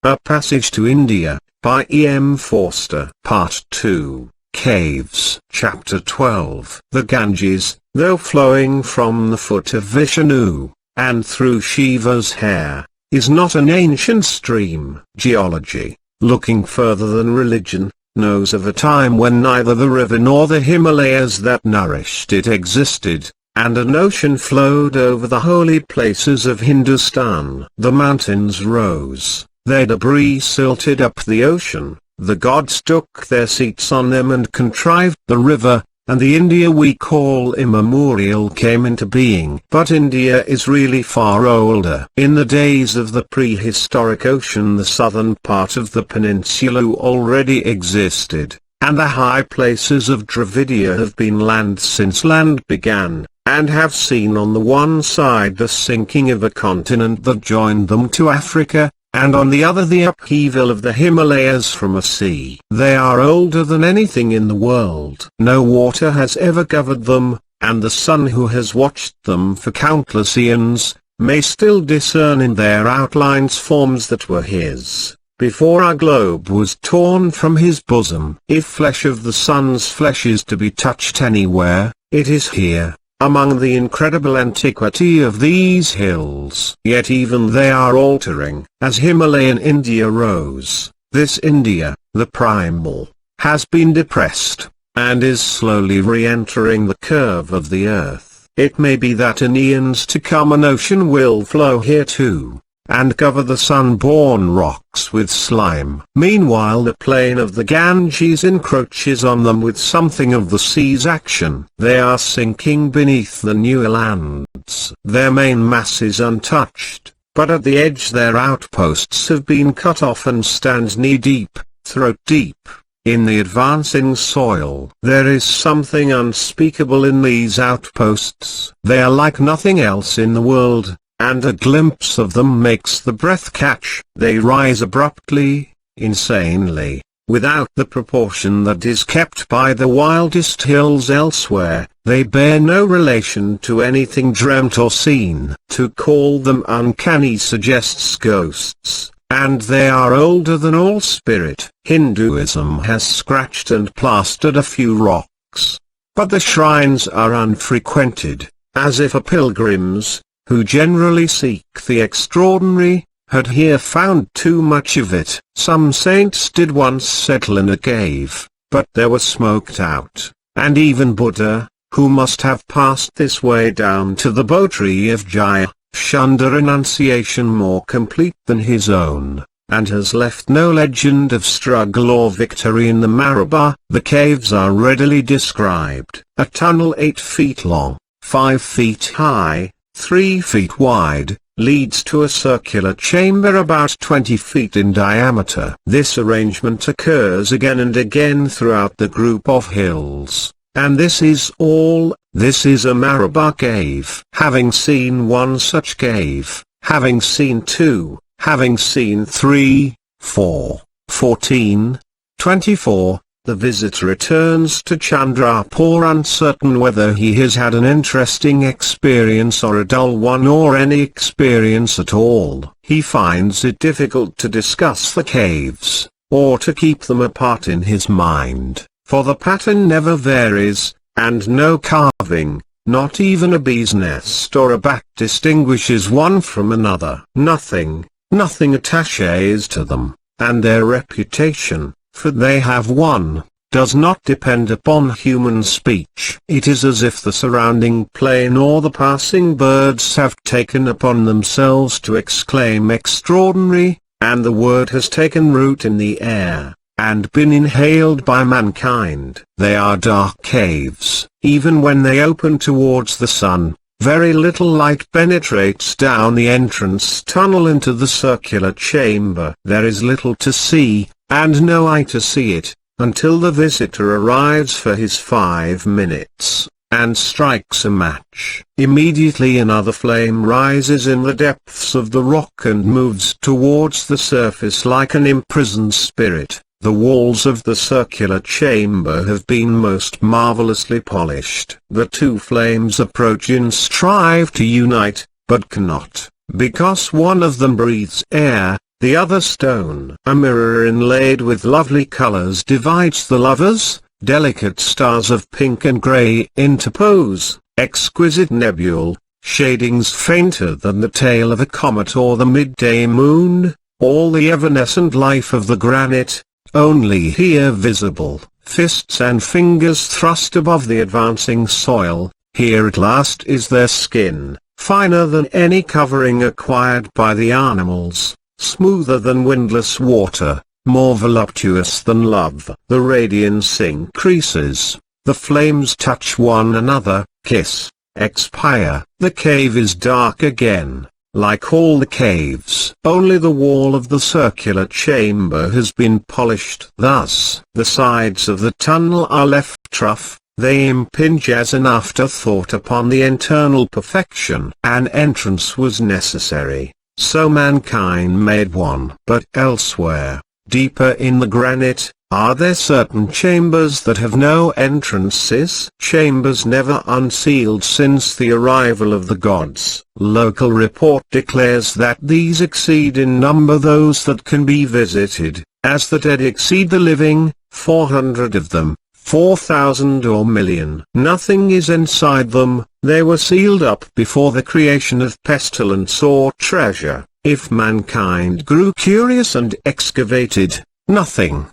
A Passage to India, by M Forster. Part 2, Caves. Chapter 12. The Ganges, though flowing from the foot of Vishnu, and through Shiva's hair, is not an ancient stream. Geology, looking further than religion, knows of a time when neither the river nor the Himalayas that nourished it existed, and an ocean flowed over the holy places of Hindustan. The mountains rose, their debris silted up the ocean, the gods took their seats on them and contrived the river, and the India we call immemorial came into being. But India is really far older. In the days of the prehistoric ocean, the southern part of the peninsula already existed, and the high places of Dravidia have been land since land began, and have seen on the one side the sinking of a continent that joined them to Africa, and on the other the upheaval of the Himalayas from a sea. They are older than anything in the world. No water has ever covered them, and the sun, who has watched them for countless eons, may still discern in their outlines forms that were his, before our globe was torn from his bosom. If flesh of the sun's flesh is to be touched anywhere, it is here, among the incredible antiquity of these hills. Yet even they are altering. As Himalayan India rose, this India, the primal, has been depressed, and is slowly re-entering the curve of the earth. It may be that in eons to come an ocean will flow here too, and cover the sun-born rocks with slime. Meanwhile the plain of the Ganges encroaches on them with something of the sea's action. They are sinking beneath the newer lands. Their main mass is untouched, but at the edge their outposts have been cut off and stand knee-deep, throat-deep, in the advancing soil. There is something unspeakable in these outposts. They are like nothing else in the world, and a glimpse of them makes the breath catch. They rise abruptly, insanely, without the proportion that is kept by the wildest hills elsewhere. They bear no relation to anything dreamt or seen. To call them uncanny suggests ghosts, and they are older than all spirit. Hinduism has scratched and plastered a few rocks, but the shrines are unfrequented, as if a pilgrims, who generally seek the extraordinary, had here found too much of it. Some saints did once settle in a cave, but they were smoked out, and even Buddha, who must have passed this way down to the Botry of Jaya, shunned a renunciation more complete than his own, and has left no legend of struggle or victory in the Maraba. The caves are readily described. A tunnel 8 feet long, 5 feet high, 3 feet wide, leads to a circular chamber about 20 feet in diameter. This arrangement occurs again and again throughout the group of hills, and this is all. This is a Maraba cave. Having seen one such cave, having seen 2, having seen 3, 4, 14, 24, the visitor returns to Chandrapur uncertain whether he has had an interesting experience or a dull one, or any experience at all. He finds it difficult to discuss the caves, or to keep them apart in his mind, for the pattern never varies, and no carving, not even a bee's nest or a bat, distinguishes one from another. Nothing attaches to them, and their reputation, for they have one, does not depend upon human speech. It is as if the surrounding plain or the passing birds have taken upon themselves to exclaim extraordinary, and the word has taken root in the air, and been inhaled by mankind. They are dark caves. Even when they open towards the sun, very little light penetrates down the entrance tunnel into the circular chamber. There is little to see, and no eye to see it, until the visitor arrives for his 5 minutes, and strikes a match. Immediately another flame rises in the depths of the rock and moves towards the surface like an imprisoned spirit. The walls of the circular chamber have been most marvelously polished. The 2 flames approach and strive to unite, but cannot, because one of them breathes air, The other stone, a mirror inlaid with lovely colors, divides the lovers. Delicate stars of pink and grey interpose, exquisite nebule, shadings fainter than the tail of a comet or the midday moon, all the evanescent life of the granite, only here visible, fists and fingers thrust above the advancing soil. Here at last is their skin, finer than any covering acquired by the animals, smoother than windless water, more voluptuous than love. The radiance increases, the flames touch one another, kiss, expire. The cave is dark again, like all the caves. Only the wall of the circular chamber has been polished. Thus, the sides of the tunnel are left rough. They impinge as an afterthought upon the internal perfection. An entrance was necessary, so mankind made one. But elsewhere, deeper in the granite, are there certain chambers that have no entrances? Chambers never unsealed since the arrival of the gods. Local report declares that these exceed in number those that can be visited, as the dead exceed the living, 400 of them. 4,000 or million. Nothing is inside them. They were sealed up before the creation of pestilence or treasure. If mankind grew curious and excavated, nothing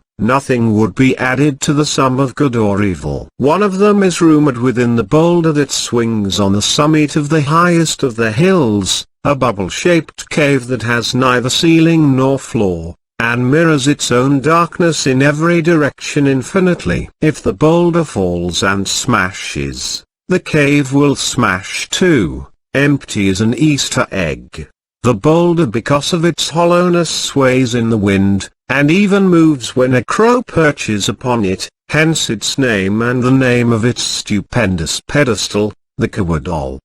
would be added to the sum of good or evil. One of them is rumored within the boulder that swings on the summit of the highest of the hills, a bubble-shaped cave that has neither ceiling nor floor, and mirrors its own darkness in every direction infinitely. If the boulder falls and smashes, the cave will smash too, empty as an Easter egg. The boulder, because of its hollowness, sways in the wind, and even moves when a crow perches upon it, hence its name and the name of its stupendous pedestal, the Kawadol.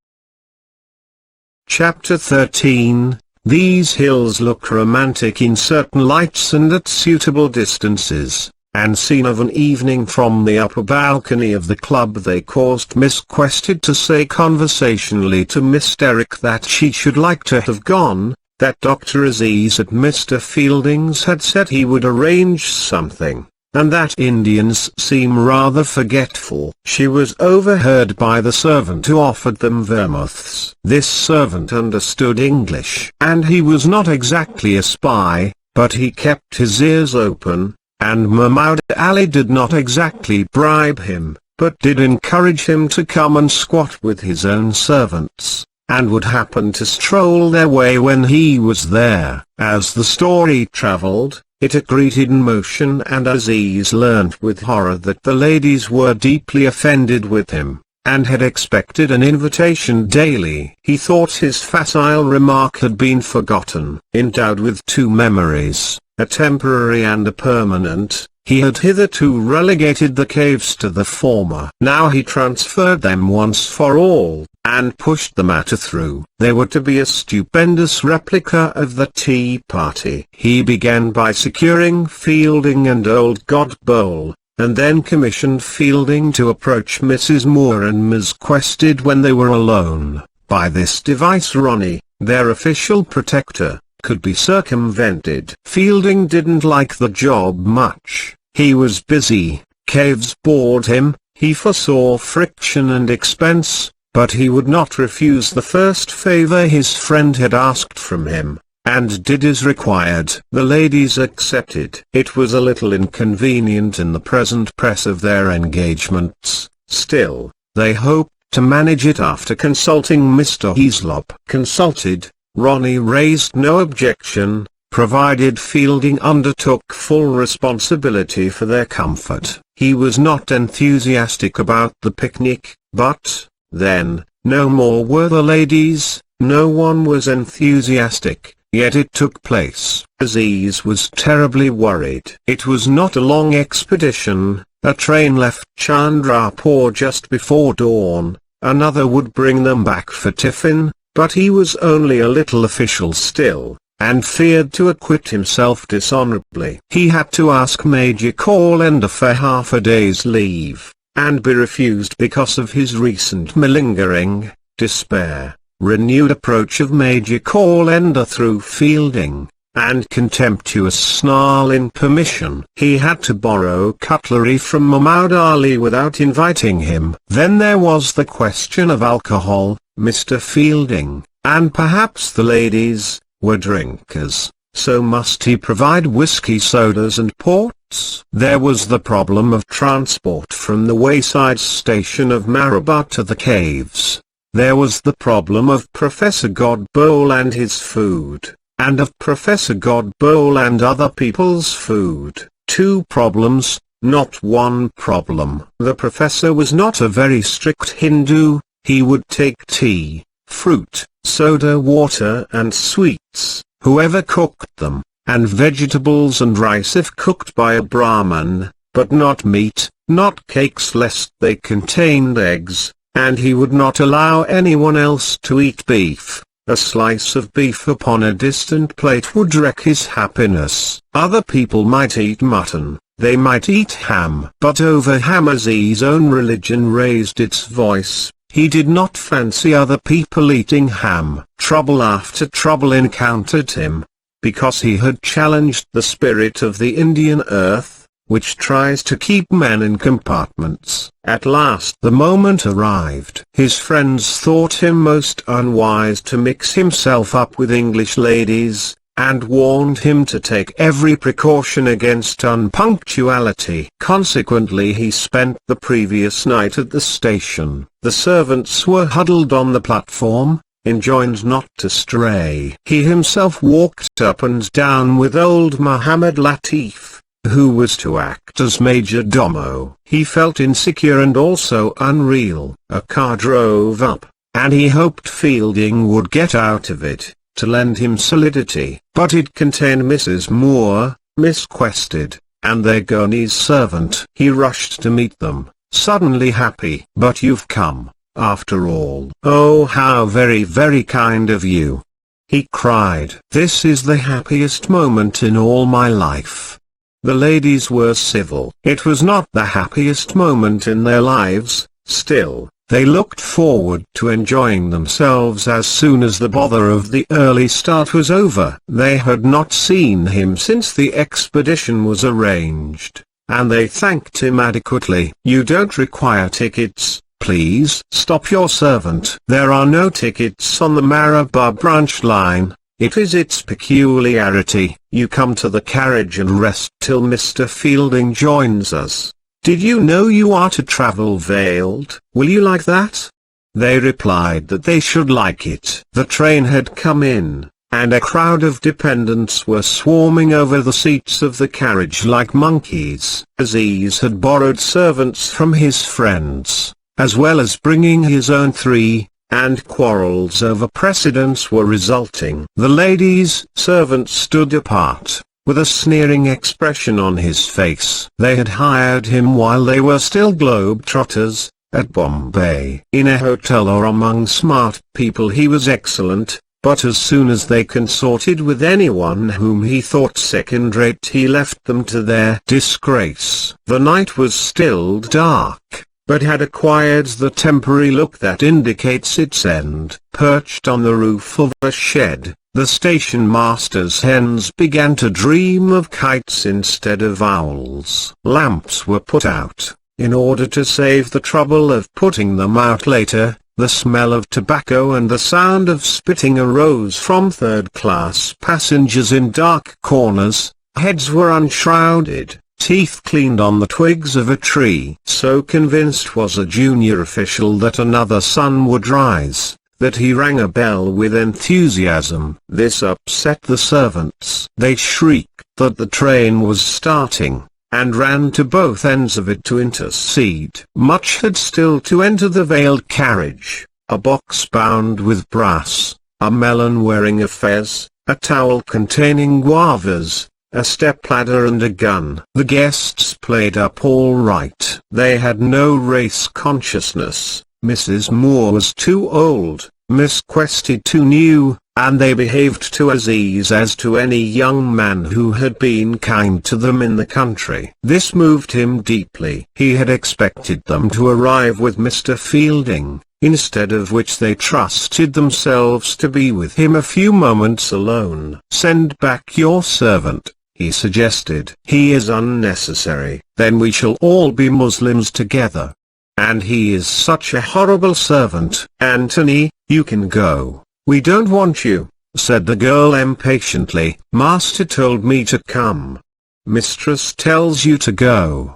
Chapter 13. These hills look romantic in certain lights and at suitable distances, and seen of an evening from the upper balcony of the club they caused Miss Quested to say conversationally to Miss Derrick that she should like to have gone, that Dr. Aziz at Mr. Fielding's had said he would arrange something, and that Indians seem rather forgetful. She was overheard by the servant who offered them vermouths. This servant understood English, and he was not exactly a spy, but he kept his ears open, and Mahmoud Ali did not exactly bribe him, but did encourage him to come and squat with his own servants, and would happen to stroll their way when he was there. As the story travelled, it accreted in motion, and Aziz learnt with horror that the ladies were deeply offended with him, and had expected an invitation daily. He thought his facile remark had been forgotten. Endowed with two memories, a temporary and a permanent, he had hitherto relegated the caves to the former. Now he transferred them once for all, and pushed the matter through. They were to be a stupendous replica of the tea party. He began by securing Fielding and old God Bowl, and then commissioned Fielding to approach Mrs. Moore and Miss Quested when they were alone. By this device Ronnie, their official protector, could be circumvented. Fielding didn't like the job much. He was busy, caves bored him, he foresaw friction and expense, but he would not refuse the first favor his friend had asked from him, and did as required. The ladies accepted. It was a little inconvenient in the present press of their engagements, still, they hoped to manage it after consulting Mr. Heaslop. Consulted, Ronnie raised no objection, provided Fielding undertook full responsibility for their comfort. He was not enthusiastic about the picnic, but, then, no more were the ladies. No one was enthusiastic, yet it took place. Aziz was terribly worried. It was not a long expedition. A train left Chandrapur just before dawn, another would bring them back for tiffin, but he was only a little official still, and feared to acquit himself dishonorably. He had to ask Major Callender for half a day's leave, and be refused because of his recent malingering. Despair, renewed approach of Major Callender through Fielding, and contemptuous snarl in permission. He had to borrow cutlery from Muhammad Ali without inviting him. Then there was the question of alcohol. Mr. Fielding, and perhaps the ladies, were drinkers, so must he provide whiskey, sodas and ports? There was the problem of transport from the wayside station of Marabah to the caves. There was the problem of Professor Godbowl and his food, and of Professor Godbowl and other people's food. Two problems, not one problem. The professor was not a very strict Hindu. He would take tea, fruit, soda water and sweets, whoever cooked them, and vegetables and rice if cooked by a Brahmin, but not meat, not cakes lest they contained eggs, and he would not allow anyone else to eat beef. A slice of beef upon a distant plate would wreck his happiness. Other people might eat mutton, they might eat ham. But over Hamaz's own religion raised its voice. He did not fancy other people eating ham. Trouble after trouble encountered him, because he had challenged the spirit of the Indian earth, which tries to keep men in compartments. At last the moment arrived. His friends thought him most unwise to mix himself up with English ladies, and warned him to take every precaution against unpunctuality. Consequently he spent the previous night at the station. The servants were huddled on the platform, enjoined not to stray. He himself walked up and down with old Muhammad Latif, who was to act as major domo. He felt insecure and also unreal. A car drove up, and he hoped Fielding would get out of it, to lend him solidity. But it contained Mrs. Moore, Miss Quested, and their Guernese servant. He rushed to meet them, suddenly happy. "But you've come, after all. Oh, how very, very kind of you," he cried. "This is the happiest moment in all my life." The ladies were civil. It was not the happiest moment in their lives, still, they looked forward to enjoying themselves as soon as the bother of the early start was over. They had not seen him since the expedition was arranged, and they thanked him adequately. "You don't require tickets, please." "Stop your servant. There are no tickets on the Marabah branch line. It is its peculiarity. You come to the carriage and rest till Mr. Fielding joins us. Did you know you are to travel veiled? Will you like that?" They replied that they should like it. The train had come in, and a crowd of dependents were swarming over the seats of the carriage like monkeys. Aziz had borrowed servants from his friends, as well as bringing his own three, and quarrels over precedence were resulting. The ladies' servant stood apart, with a sneering expression on his face. They had hired him while they were still globe-trotters, at Bombay. In a hotel or among smart people he was excellent, but as soon as they consorted with anyone whom he thought second-rate he left them to their disgrace. The night was still dark, but had acquired the temporary look that indicates its end. Perched on the roof of a shed, the station master's hens began to dream of kites instead of owls. Lamps were put out, in order to save the trouble of putting them out later. The smell of tobacco and the sound of spitting arose from third-class passengers in dark corners. Heads were unshrouded, teeth cleaned on the twigs of a tree. So convinced was a junior official that another sun would rise, that he rang a bell with enthusiasm. This upset the servants. They shrieked that the train was starting, and ran to both ends of it to intercede. Much had still to enter the veiled carriage: a box bound with brass, a melon wearing a fez, a towel containing guavas, a step-ladder and a gun. The guests played up all right. They had no race consciousness. Mrs. Moore was too old, Miss Quested too new, and they behaved to Aziz as to any young man who had been kind to them in the country. This moved him deeply. He had expected them to arrive with Mr. Fielding, instead of which they trusted themselves to be with him a few moments alone. "Send back your servant," he suggested. "He is unnecessary. Then we shall all be Muslims together. And he is such a horrible servant." "Anthony, you can go. We don't want you," said the girl impatiently. "Master told me to come." "Mistress tells you to go."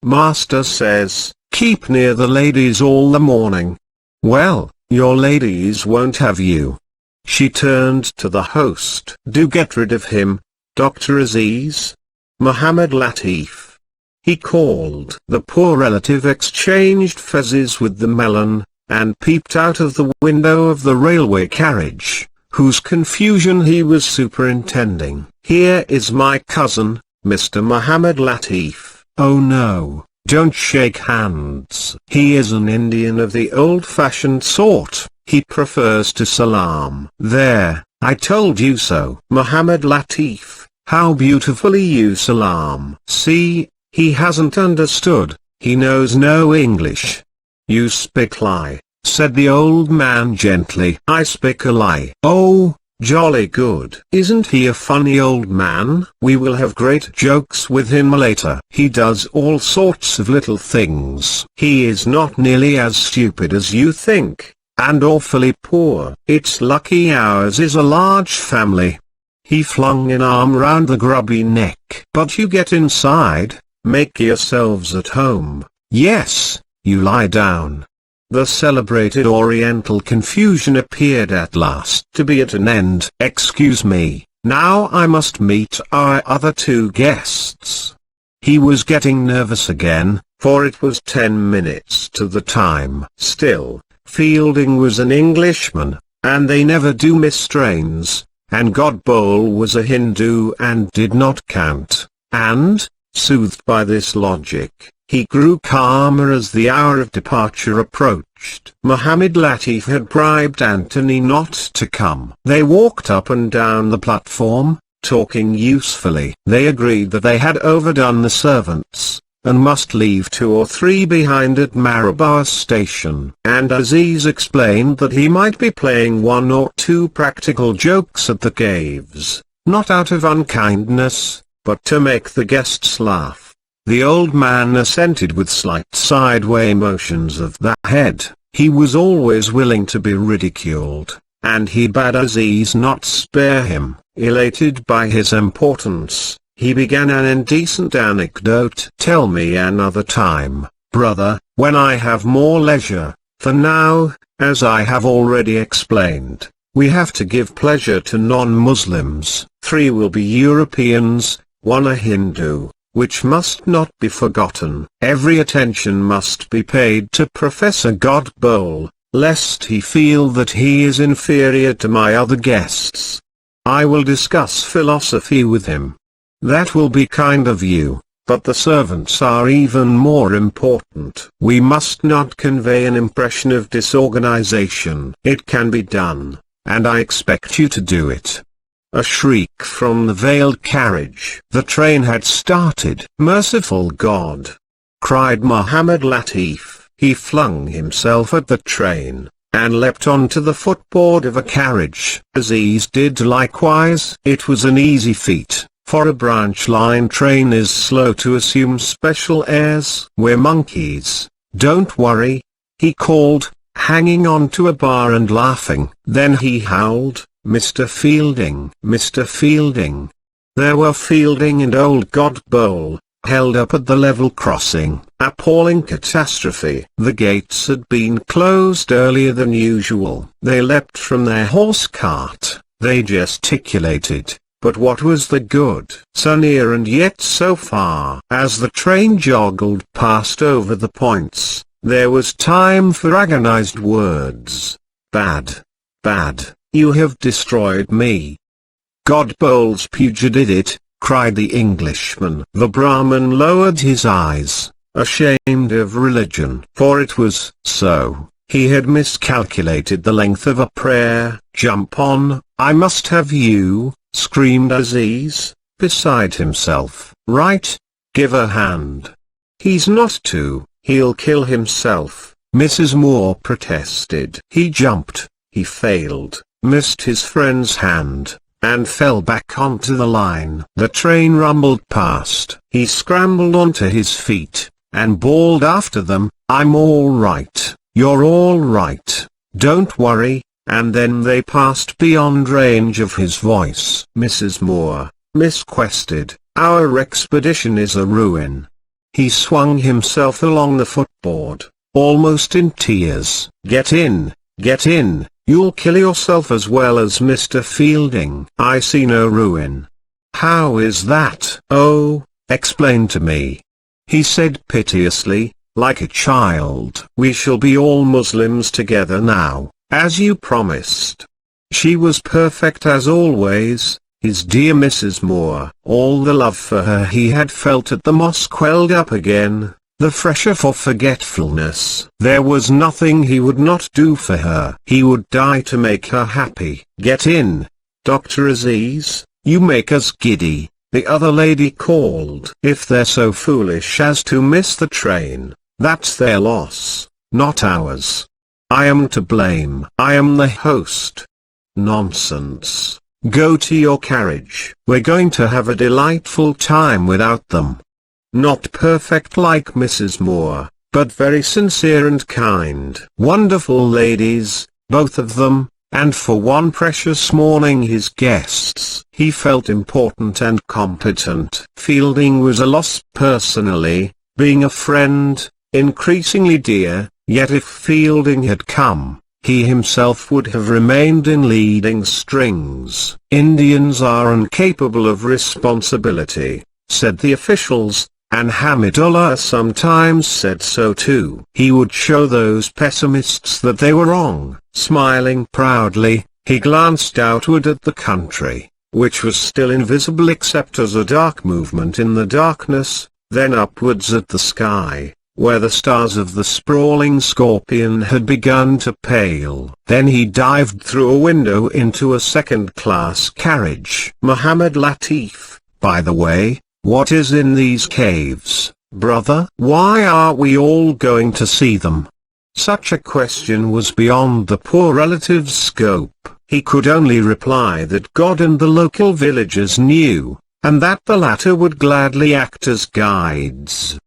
"Master says, keep near the ladies all the morning." "Well, your ladies won't have you." She turned to the host. "Do get rid of him, Dr. Aziz. Mohammed Latif," he called. The poor relative exchanged fezzes with the melon, and peeped out of the window of the railway carriage, whose confusion he was superintending. "Here is my cousin, Mr. Mohammed Latif." "Oh no, don't shake hands. He is an Indian of the old-fashioned sort. He prefers to salam." "There, I told you so." "Mohammed Latif, how beautifully you salam." "See, he hasn't understood. He knows no English." "You speak lie," said the old man gently. "I speak a lie." "Oh, jolly good. Isn't he a funny old man? We will have great jokes with him later. He does all sorts of little things. He is not nearly as stupid as you think, and awfully poor. It's lucky ours is a large family." He flung an arm round the grubby neck. "But you get inside, make yourselves at home. Yes, you lie down." The celebrated Oriental confusion appeared at last to be at an end. "Excuse me, now I must meet our other two guests." He was getting nervous again, for it was 10 minutes to the time. Still, Fielding was an Englishman, and they never do miss trains, and Godbowl was a Hindu and did not count, and, soothed by this logic, he grew calmer as the hour of departure approached. Mohammed Latif had bribed Anthony not to come. They walked up and down the platform, talking usefully. They agreed that they had overdone the servants, and must leave 2 or 3 behind at Maribor station. And Aziz explained that he might be playing 1 or 2 practical jokes at the caves, not out of unkindness, but to make the guests laugh. The old man assented with slight sideway motions of the head. He was always willing to be ridiculed, and he bade Aziz not spare him. Elated by his importance, he began an indecent anecdote. "Tell me another time, brother, when I have more leisure. For now, as I have already explained, we have to give pleasure to non-Muslims. 3 will be Europeans, 1 a Hindu, which must not be forgotten. Every attention must be paid to Professor Godbowl, lest he feel that he is inferior to my other guests. I will discuss philosophy with him." "That will be kind of you, but the servants are even more important. We must not convey an impression of disorganization." "It can be done, and I expect you to do it." A shriek from the veiled carriage. The train had started. "Merciful God!" cried Mohammed Latif. He flung himself at the train, and leapt onto the footboard of a carriage. Aziz did likewise. It was an easy feat, for a branch line train is slow to assume special airs. "We're monkeys, don't worry," he called, hanging on to a bar and laughing. Then he howled, "Mr. Fielding! Mr. Fielding!" There were Fielding and old Godbowl, held up at the level crossing. Appalling catastrophe. The gates had been closed earlier than usual. They leapt from their horse-cart, they gesticulated, but what was the good? So near and yet so far. As the train joggled past over the points, there was time for agonized words. "Bad. Bad. You have destroyed me." "Godbowl's Puja did it," cried the Englishman. The Brahmin lowered his eyes, ashamed of religion. For it was so. He had miscalculated the length of a prayer. "Jump on, I must have you," screamed Aziz, beside himself. "Right, give a hand." "He's not to, he'll kill himself," Mrs. Moore protested. He jumped, he failed, missed his friend's hand, and fell back onto the line. The train rumbled past. He scrambled onto his feet, and bawled after them, "I'm all right, you're all right, don't worry," and then they passed beyond range of his voice. Mrs. Moore, misquested, "Our expedition is a ruin." He swung himself along the footboard, almost in tears. Get in, you'll kill yourself as well as Mr. Fielding." "I see no ruin." "How is that?" "Oh, explain to me," he said piteously, like a child. "We shall be all Muslims together now, as you promised." She was perfect as always, his dear Mrs. Moore. All the love for her he had felt at the mosque welled up again, the fresher for forgetfulness. There was nothing he would not do for her. He would die to make her happy. "Get in, Dr. Aziz, you make us giddy," the other lady called. "If they're so foolish as to miss the train, that's their loss, not ours. I am to blame. I am the host." "Nonsense. Go to your carriage. We're going to have a delightful time without them." Not perfect like Mrs. Moore, but very sincere and kind. Wonderful ladies, both of them, and for one precious morning his guests. He felt important and competent. Fielding was a loss personally, being a friend, increasingly dear, yet if Fielding had come, he himself would have remained in leading strings. "Indians are incapable of responsibility," said the officials, and Hamidullah sometimes said so too. He would show those pessimists that they were wrong. Smiling proudly, he glanced outward at the country, which was still invisible except as a dark movement in the darkness, then upwards at the sky, where the stars of the sprawling Scorpion had begun to pale. Then he dived through a window into a second-class carriage. "Muhammad Latif, by the way, what is in these caves, brother? Why are we all going to see them?" Such a question was beyond the poor relative's scope. He could only reply that God and the local villagers knew, and that the latter would gladly act as guides.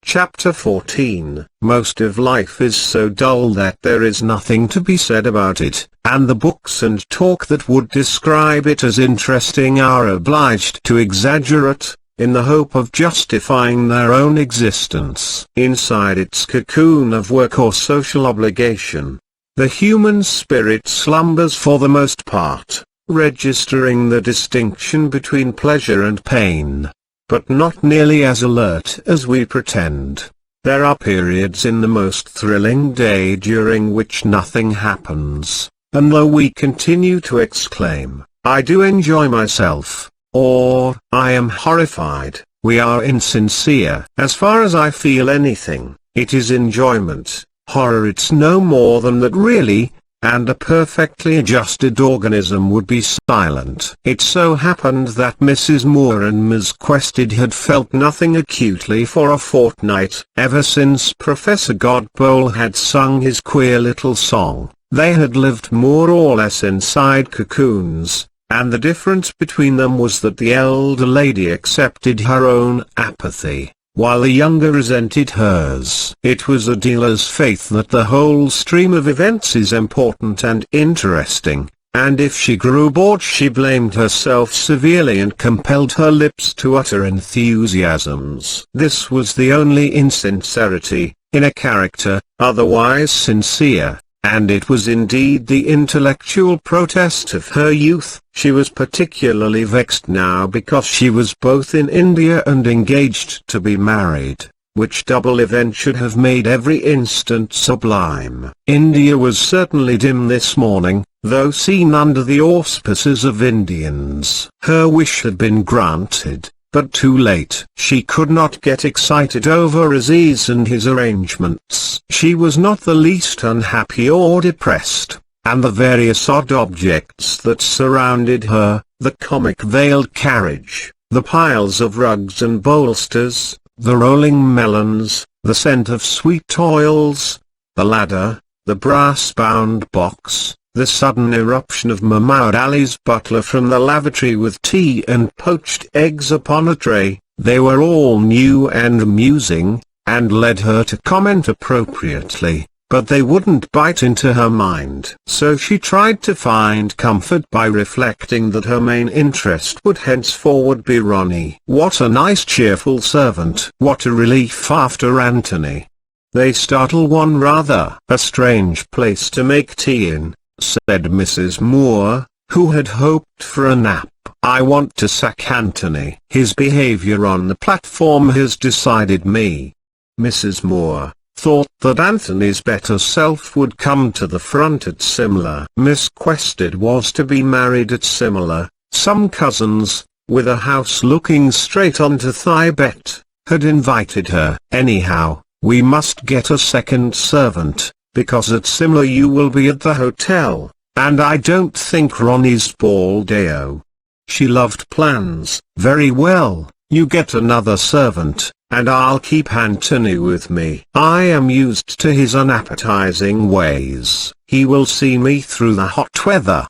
Chapter 14. Most of life is so dull that there is nothing to be said about it, and the books and talk that would describe it as interesting are obliged to exaggerate, in the hope of justifying their own existence. Inside its cocoon of work or social obligation, the human spirit slumbers for the most part, registering the distinction between pleasure and pain, but not nearly as alert as we pretend. There are periods in the most thrilling day during which nothing happens, and though we continue to exclaim, "I do enjoy myself," or "I am horrified," we are insincere. As far as I feel anything, it is enjoyment. Horror it's no more than that really, and a perfectly adjusted organism would be silent. It so happened that Mrs. Moore and Ms. Quested had felt nothing acutely for a fortnight. Ever since Professor Godpole had sung his queer little song, they had lived more or less inside cocoons, and the difference between them was that the elder lady accepted her own apathy, while the younger resented hers. It was Adela's faith that the whole stream of events is important and interesting, and if she grew bored she blamed herself severely and compelled her lips to utter enthusiasms. This was the only insincerity, in a character, otherwise sincere, and it was indeed the intellectual protest of her youth. She was particularly vexed now because she was both in India and engaged to be married, which double event should have made every instant sublime. India was certainly dim this morning, though seen under the auspices of Indians. Her wish had been granted, but too late. She could not get excited over Aziz and his arrangements. She was not the least unhappy or depressed, and the various odd objects that surrounded her, the comic veiled carriage, the piles of rugs and bolsters, the rolling melons, the scent of sweet oils, the ladder, the brass-bound box, the sudden eruption of Mahmoud Ali's butler from the lavatory with tea and poached eggs upon a tray, they were all new and amusing, and led her to comment appropriately, but they wouldn't bite into her mind. So she tried to find comfort by reflecting that her main interest would henceforward be Ronnie. What a nice cheerful servant. What a relief after Anthony. They startle one rather. A strange place to make tea in, said Mrs. Moore, who had hoped for a nap. I want to sack Anthony. His behavior on the platform has decided me. Mrs. Moore thought that Anthony's better self would come to the front at Simla. Miss Quested was to be married at Simla. Some cousins, with a house looking straight onto Tibet, had invited her. Anyhow, we must get a second servant, because at Simla you will be at the hotel, and I don't think Ronnie's ball day. She loved plans. Very well, you get another servant, and I'll keep Anthony with me. I am used to his unappetizing ways. He will see me through the hot weather.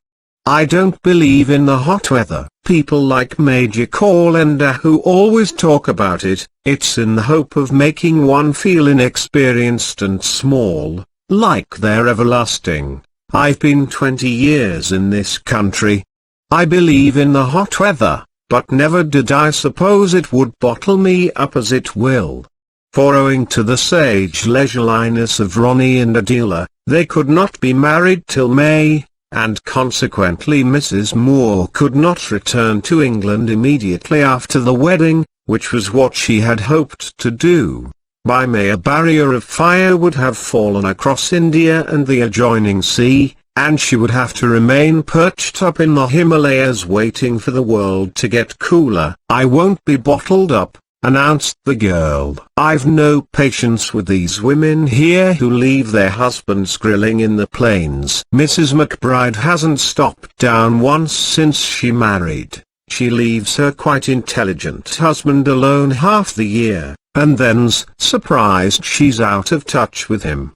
I don't believe in the hot weather. People like Major Callender who always talk about it. It's in the hope of making one feel inexperienced and small, like they're everlasting. I've been 20 years in this country. I believe in the hot weather, but never did I suppose it would bottle me up as it will. For owing to the sage leisureliness of Ronnie and Adela, they could not be married till May, and consequently Mrs. Moore could not return to England immediately after the wedding, which was what she had hoped to do. By May a barrier of fire would have fallen across India and the adjoining sea, and she would have to remain perched up in the Himalayas waiting for the world to get cooler. I won't be bottled up, announced the girl. I've no patience with these women here who leave their husbands grilling in the plains. Mrs. McBride hasn't stopped down once since she married. She leaves her quite intelligent husband alone half the year, and then's surprised she's out of touch with him.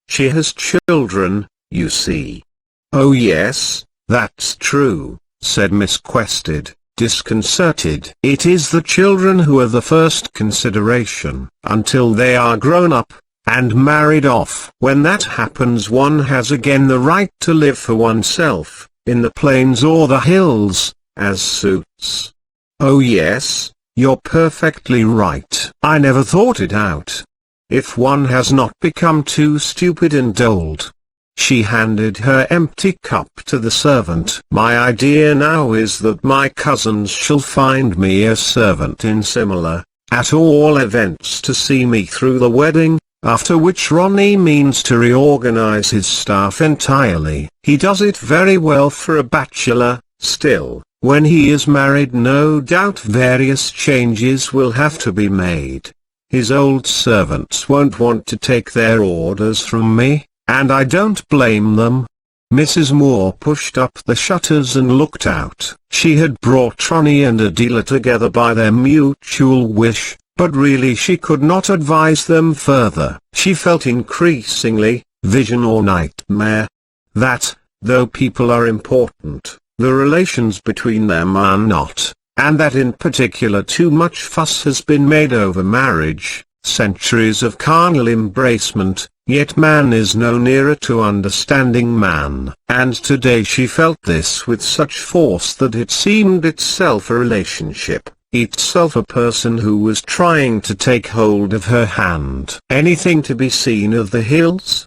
She has children, you see. Oh yes, that's true, said Miss Quested, disconcerted. It is the children who are the first consideration, until they are grown up, and married off. When that happens one has again the right to live for oneself, in the plains or the hills, as suits. Oh yes, you're perfectly right. I never thought it out. If one has not become too stupid and old. She handed her empty cup to the servant. My idea now is that my cousins shall find me a servant in Simla, at all events to see me through the wedding, after which Ronnie means to reorganize his staff entirely. He does it very well for a bachelor. Still, when he is married no doubt various changes will have to be made. His old servants won't want to take their orders from me, and I don't blame them. Mrs. Moore pushed up the shutters and looked out. She had brought Ronnie and Adela together by their mutual wish, but really she could not advise them further. She felt increasingly, vision or nightmare, that, though people are important, the relations between them are not, and that in particular too much fuss has been made over marriage, centuries of carnal embracement, yet man is no nearer to understanding man. And today she felt this with such force that it seemed itself a relationship, itself a person who was trying to take hold of her hand. Anything to be seen of the hills?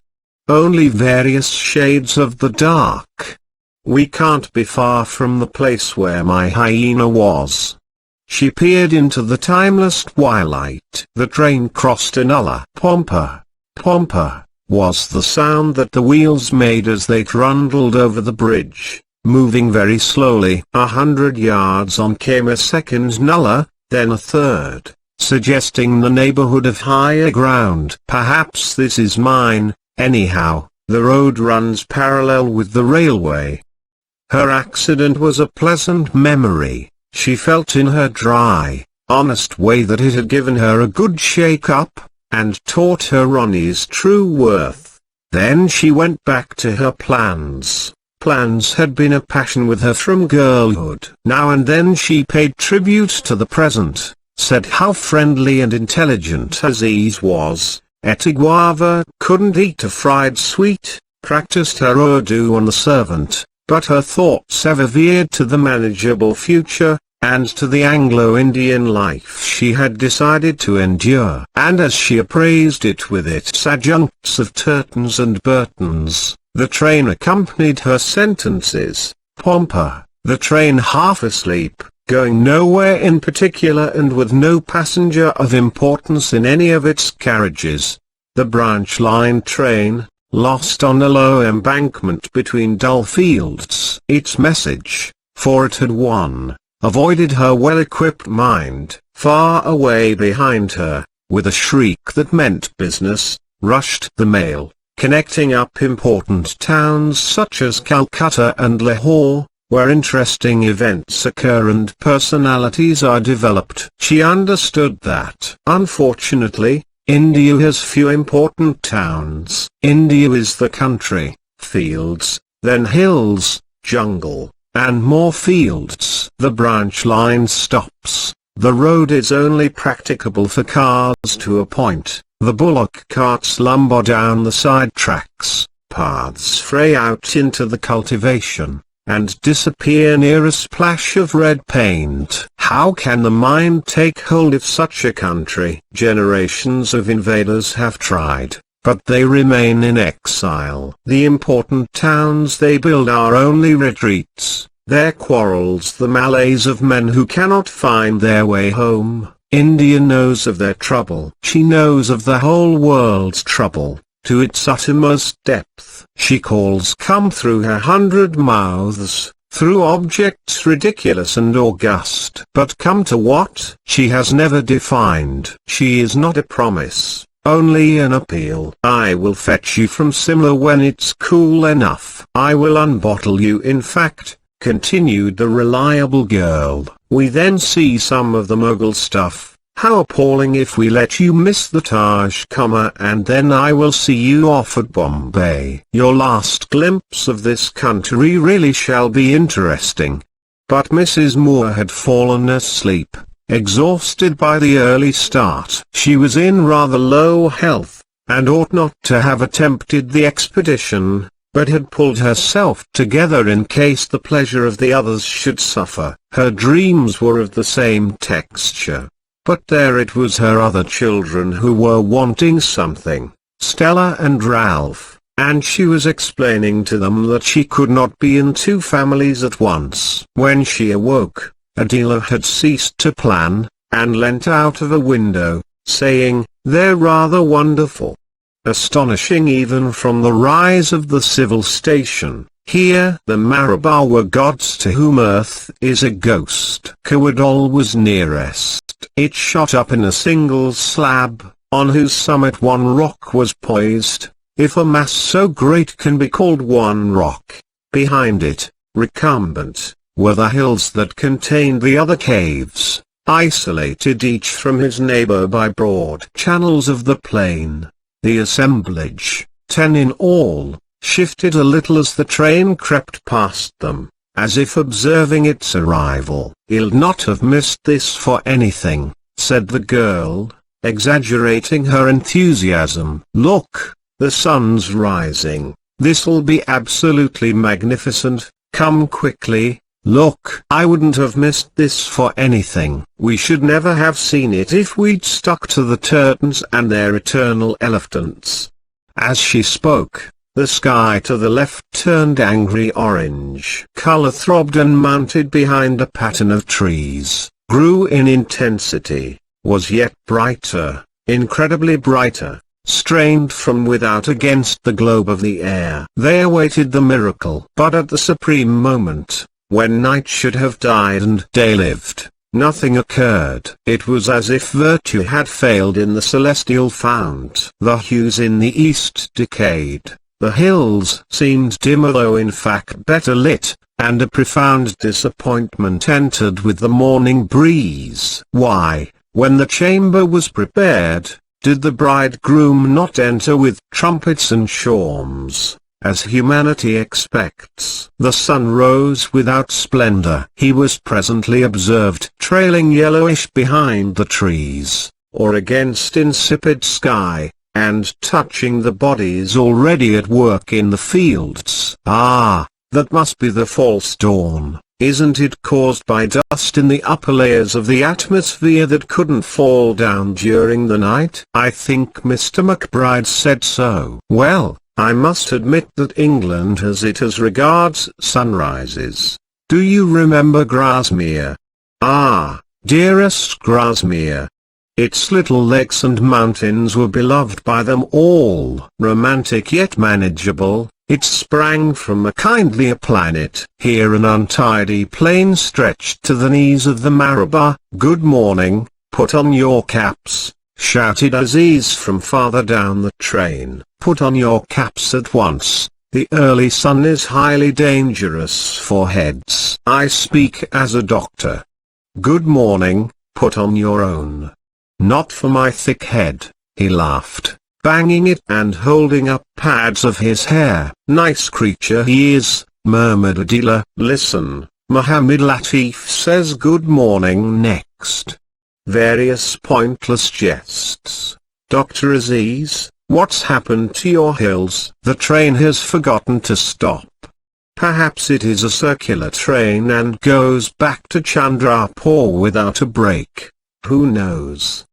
Only various shades of the dark. We can't be far from the place where my hyena was. She peered into the timeless twilight. The train crossed a nullah. Pompa, pompa, was the sound that the wheels made as they trundled over the bridge, moving very slowly. 100 yards on came a second nullah, then a third, suggesting the neighborhood of higher ground. Perhaps this is mine, anyhow, the road runs parallel with the railway. Her accident was a pleasant memory. She felt in her dry, honest way that it had given her a good shake-up, and taught her Ronnie's true worth. Then she went back to her plans. Plans had been a passion with her from girlhood. Now and then she paid tribute to the present, said how friendly and intelligent Aziz was, Etiguava couldn't eat a fried sweet, practiced her Urdu on the servant, but her thoughts ever veered to the manageable future, and to the Anglo-Indian life she had decided to endure. And as she appraised it with its adjuncts of Turtons and Burtons, the train accompanied her sentences. Pompa, the train half asleep, going nowhere in particular and with no passenger of importance in any of its carriages. The branch line train, lost on a low embankment between dull fields. Its message, for it had won, avoided her well-equipped mind. Far away behind her, with a shriek that meant business, rushed the mail, connecting up important towns such as Calcutta and Lahore, where interesting events occur and personalities are developed. She understood that, unfortunately, India has few important towns. India is the country, fields, then hills, jungle, and more fields. The branch line stops. The road is only practicable for cars to a point. The bullock carts lumber down the side tracks, paths fray out into the cultivation, and disappear near a splash of red paint. How can the mind take hold of such a country? Generations of invaders have tried, but they remain in exile. The important towns they build are only retreats, their quarrels the malaise of men who cannot find their way home. India knows of their trouble. She knows of the whole world's trouble, to its uttermost depth. She calls come through her 100 mouths, through objects ridiculous and august. But come to what? She has never defined. She is not a promise, only an appeal. I will fetch you from Simla when it's cool enough. I will unbottle you in fact, continued the reliable girl. We then see some of the Mughal stuff. How appalling if we let you miss the Taj Mahal, and then I will see you off at Bombay. Your last glimpse of this country really shall be interesting. But Mrs. Moore had fallen asleep, exhausted by the early start. She was in rather low health, and ought not to have attempted the expedition, but had pulled herself together in case the pleasure of the others should suffer. Her dreams were of the same texture. But there it was her other children who were wanting something, Stella and Ralph, and she was explaining to them that she could not be in two families at once. When she awoke, Adela had ceased to plan, and leant out of a window, saying, "They're rather wonderful. Astonishing even from the rise of the civil station. Here the Marabar were gods to whom earth is a ghost." Kawadol was nearest. It shot up in a single slab, on whose summit one rock was poised, if a mass so great can be called one rock. Behind it, recumbent, were the hills that contained the other caves, isolated each from his neighbor by broad channels of the plain. The assemblage, 10 in all, shifted a little as the train crept past them, as if observing its arrival. "He'll not have missed this for anything," said the girl, exaggerating her enthusiasm. "Look, the sun's rising. This'll be absolutely magnificent. Come quickly. Look, I wouldn't have missed this for anything. We should never have seen it if we'd stuck to the Turtons and their eternal elephants." As she spoke, the sky to the left turned angry orange. Color throbbed and mounted behind a pattern of trees, grew in intensity, was yet brighter, incredibly brighter, strained from without against the globe of the air. They awaited the miracle. But at the supreme moment, when night should have died and day lived, nothing occurred. It was as if virtue had failed in the celestial fount. The hues in the east decayed. The hills seemed dimmer though in fact better lit, and a profound disappointment entered with the morning breeze. Why, when the chamber was prepared, did the bridegroom not enter with trumpets and shawms, as humanity expects? The sun rose without splendor. He was presently observed trailing yellowish behind the trees, or against insipid sky, and touching the bodies already at work in the fields. Ah, that must be the false dawn. Isn't it caused by dust in the upper layers of the atmosphere that couldn't fall down during the night? I think Mr. McBride said so. Well, I must admit that England has it as regards sunrises. Do you remember Grasmere? Ah, dearest Grasmere. Its little lakes and mountains were beloved by them all. Romantic yet manageable, it sprang from a kindlier planet. Here an untidy plain stretched to the knees of the Maraba. Good morning, put on your caps, shouted Aziz from farther down the train. Put on your caps at once. The early sun is highly dangerous for heads. I speak as a doctor. Good morning, put on your own. Not for my thick head, he laughed, banging it and holding up pads of his hair. Nice creature he is, murmured Adila. Listen, Mohammed Latif says good morning next. Various pointless jests. Dr. Aziz, what's happened to your hills? The train has forgotten to stop. Perhaps it is a circular train and goes back to Chandrapur without a break. Who knows?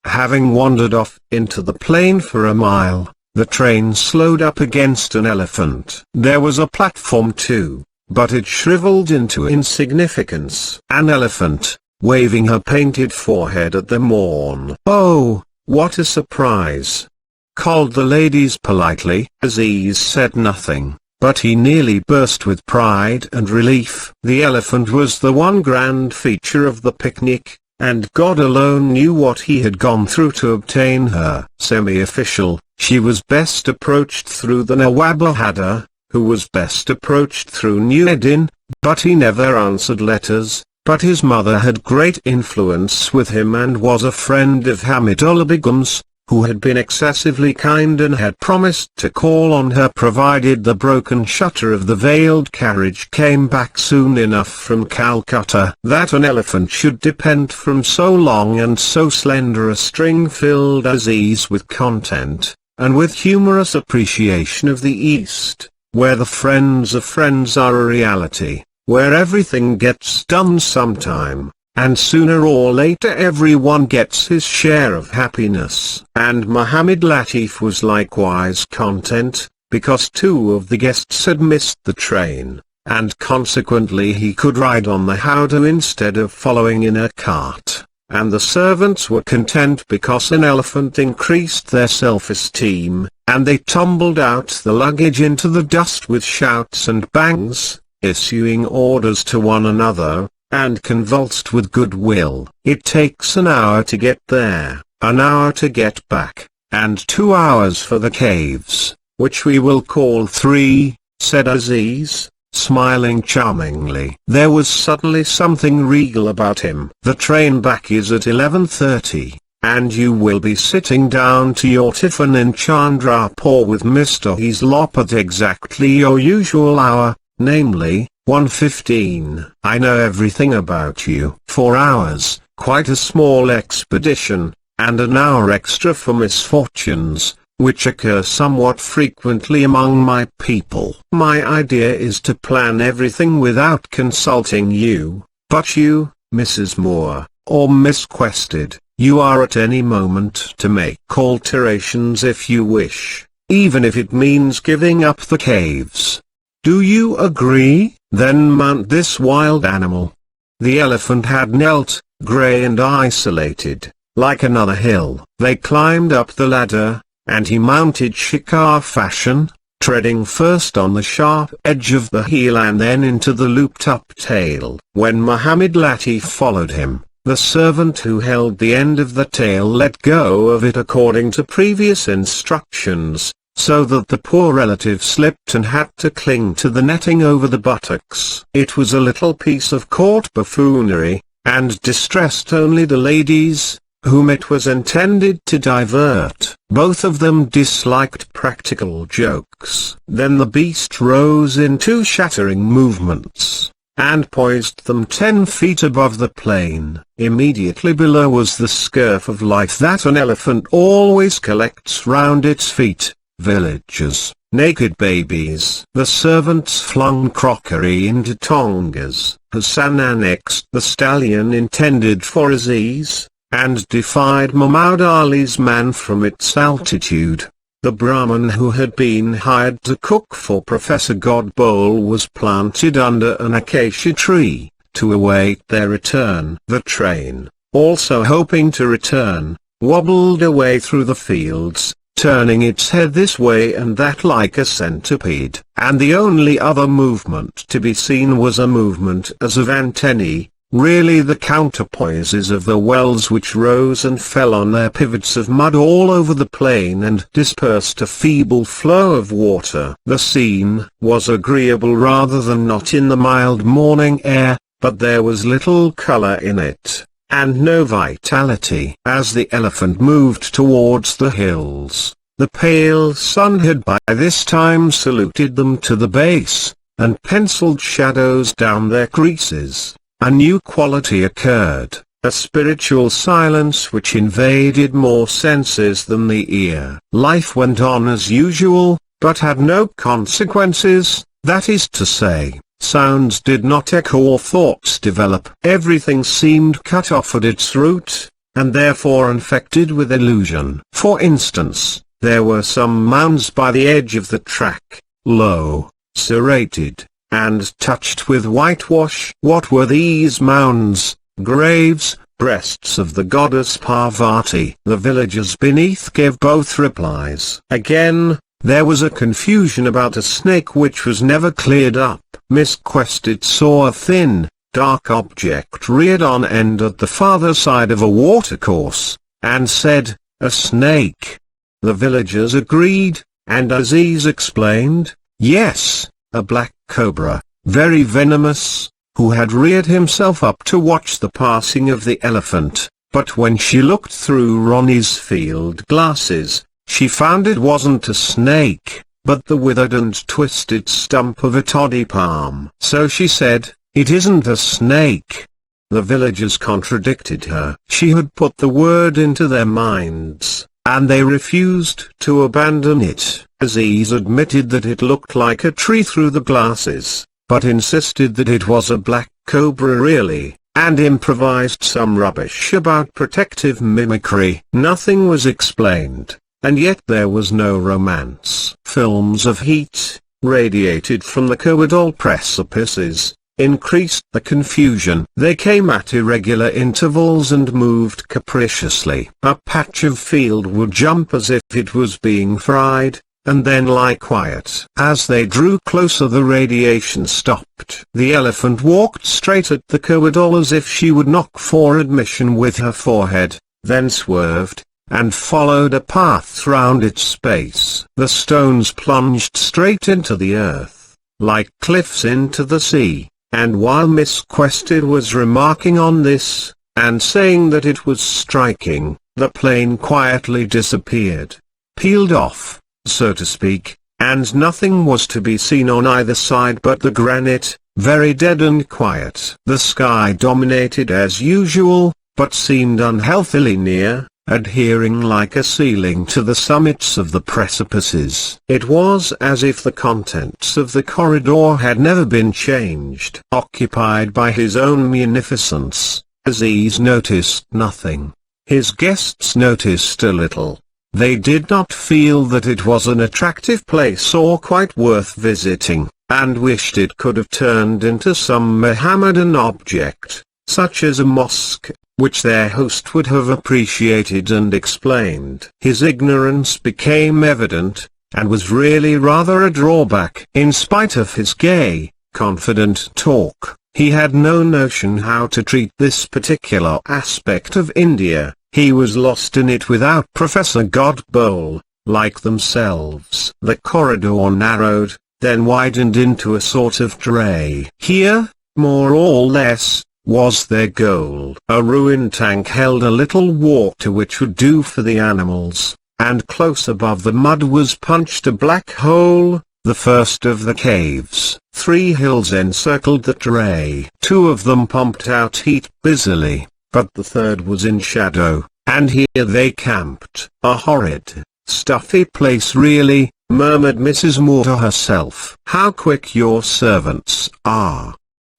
Having wandered off into the plain for a mile, the train slowed up against an elephant. There was a platform too, but it shriveled into insignificance. An elephant, waving her painted forehead at them all. Oh, what a surprise! Called the ladies politely. Aziz said nothing, but he nearly burst with pride and relief. The elephant was the one grand feature of the picnic, and God alone knew what he had gone through to obtain her. Semi-official, she was best approached through the Nawabahada, who was best approached through Nureddin, but he never answered letters. But his mother had great influence with him and was a friend of Hamidullah Begum's, who had been excessively kind and had promised to call on her provided the broken shutter of the veiled carriage came back soon enough from Calcutta. That an elephant should depend from so long and so slender a string filled Aziz with content, and with humorous appreciation of the East, where the friends of friends are a reality, where everything gets done sometime, and sooner or later everyone gets his share of happiness. And Mohammed Latif was likewise content, because two of the guests had missed the train, and consequently he could ride on the howdah instead of following in a cart, and the servants were content because an elephant increased their self-esteem, and they tumbled out the luggage into the dust with shouts and bangs, issuing orders to one another, and convulsed with goodwill. It takes an hour to get there, an hour to get back, and 2 hours for the caves, which we will call 3, said Aziz, smiling charmingly. There was suddenly something regal about him. The train back is at 11:30, and you will be sitting down to your tiffin in Chandrapur with Mr. Heslop at exactly your usual hour, namely, 1:15. I know everything about you. 4 hours, quite a small expedition, and an hour extra for misfortunes, which occur somewhat frequently among my people. My idea is to plan everything without consulting you, but you, Mrs. Moore, or Miss Quested, you are at any moment to make alterations if you wish, even if it means giving up the caves. Do you agree? Then mount this wild animal. The elephant had knelt, grey and isolated, like another hill. They climbed up the ladder, and he mounted shikar fashion, treading first on the sharp edge of the heel and then into the looped-up tail. When Mohammed Latif followed him, the servant who held the end of the tail let go of it according to previous instructions, so that the poor relative slipped and had to cling to the netting over the buttocks. It was a little piece of court buffoonery, and distressed only the ladies, whom it was intended to divert. Both of them disliked practical jokes. Then the beast rose in 2 shattering movements, and poised them 10 feet above the plain. Immediately below was the scurf of light that an elephant always collects round its feet: villagers, naked babies. The servants flung crockery into tongas. Hassan annexed the stallion intended for Aziz, and defied Muhammad Ali's man from its altitude. The Brahmin who had been hired to cook for Professor Godbowl was planted under an acacia tree, to await their return. The train, also hoping to return, wobbled away through the fields, turning its head this way and that like a centipede. And the only other movement to be seen was a movement as of antennae, really the counterpoises of the wells which rose and fell on their pivots of mud all over the plain and dispersed a feeble flow of water. The scene was agreeable rather than not in the mild morning air, but there was little color in it, and no vitality. As the elephant moved towards the hills, the pale sun had by this time saluted them to the base, and penciled shadows down their creases. A new quality occurred, a spiritual silence which invaded more senses than the ear. Life went on as usual, but had no consequences, that is to say, sounds did not echo or thoughts develop. Everything seemed cut off at its root, and therefore infected with illusion. For instance, there were some mounds by the edge of the track, low, serrated, and touched with whitewash. What were these mounds? Graves, breasts of the goddess Parvati. The villagers beneath gave both replies. Again, there was a confusion about a snake which was never cleared up. Miss Quested saw a thin, dark object reared on end at the farther side of a watercourse, and said, "A snake." The villagers agreed, and Aziz explained, "Yes, a black cobra, very venomous, who had reared himself up to watch the passing of the elephant, but when she looked through Ronnie's field glasses, she found it wasn't a snake, but the withered and twisted stump of a toddy palm. So she said, 'It isn't a snake.'" The villagers contradicted her. She had put the word into their minds, and they refused to abandon it. Aziz admitted that it looked like a tree through the glasses, but insisted that it was a black cobra really, and improvised some rubbish about protective mimicry. Nothing was explained, and yet there was no romance. Films of heat, radiated from the Kowadol precipices, increased the confusion. They came at irregular intervals and moved capriciously. A patch of field would jump as if it was being fried, and then lie quiet. As they drew closer the radiation stopped. The elephant walked straight at the Kowadol as if she would knock for admission with her forehead, then swerved, and followed a path round its base. The stones plunged straight into the earth, like cliffs into the sea, and while Miss Quested was remarking on this, and saying that it was striking, the plane quietly disappeared, peeled off, so to speak, and nothing was to be seen on either side but the granite, very dead and quiet. The sky dominated as usual, but seemed unhealthily near, adhering like a ceiling to the summits of the precipices. It was as if the contents of the corridor had never been changed. Occupied by his own munificence, Aziz noticed nothing. His guests noticed a little. They did not feel that it was an attractive place or quite worth visiting, and wished it could have turned into some Mohammedan object, such as a mosque, which their host would have appreciated and explained. His ignorance became evident, and was really rather a drawback. In spite of his gay, confident talk, he had no notion how to treat this particular aspect of India. He was lost in it without Professor Godbowl, like themselves. The corridor narrowed, then widened into a sort of tray. Here, more or less, was their goal. A ruined tank held a little water which would do for the animals, and close above the mud was punched a black hole, the first of the caves. 3 hills encircled the tray. 2 of them pumped out heat busily, but the third was in shadow, and here they camped. A horrid, stuffy place really, murmured Mrs. Moore to herself. How quick your servants are!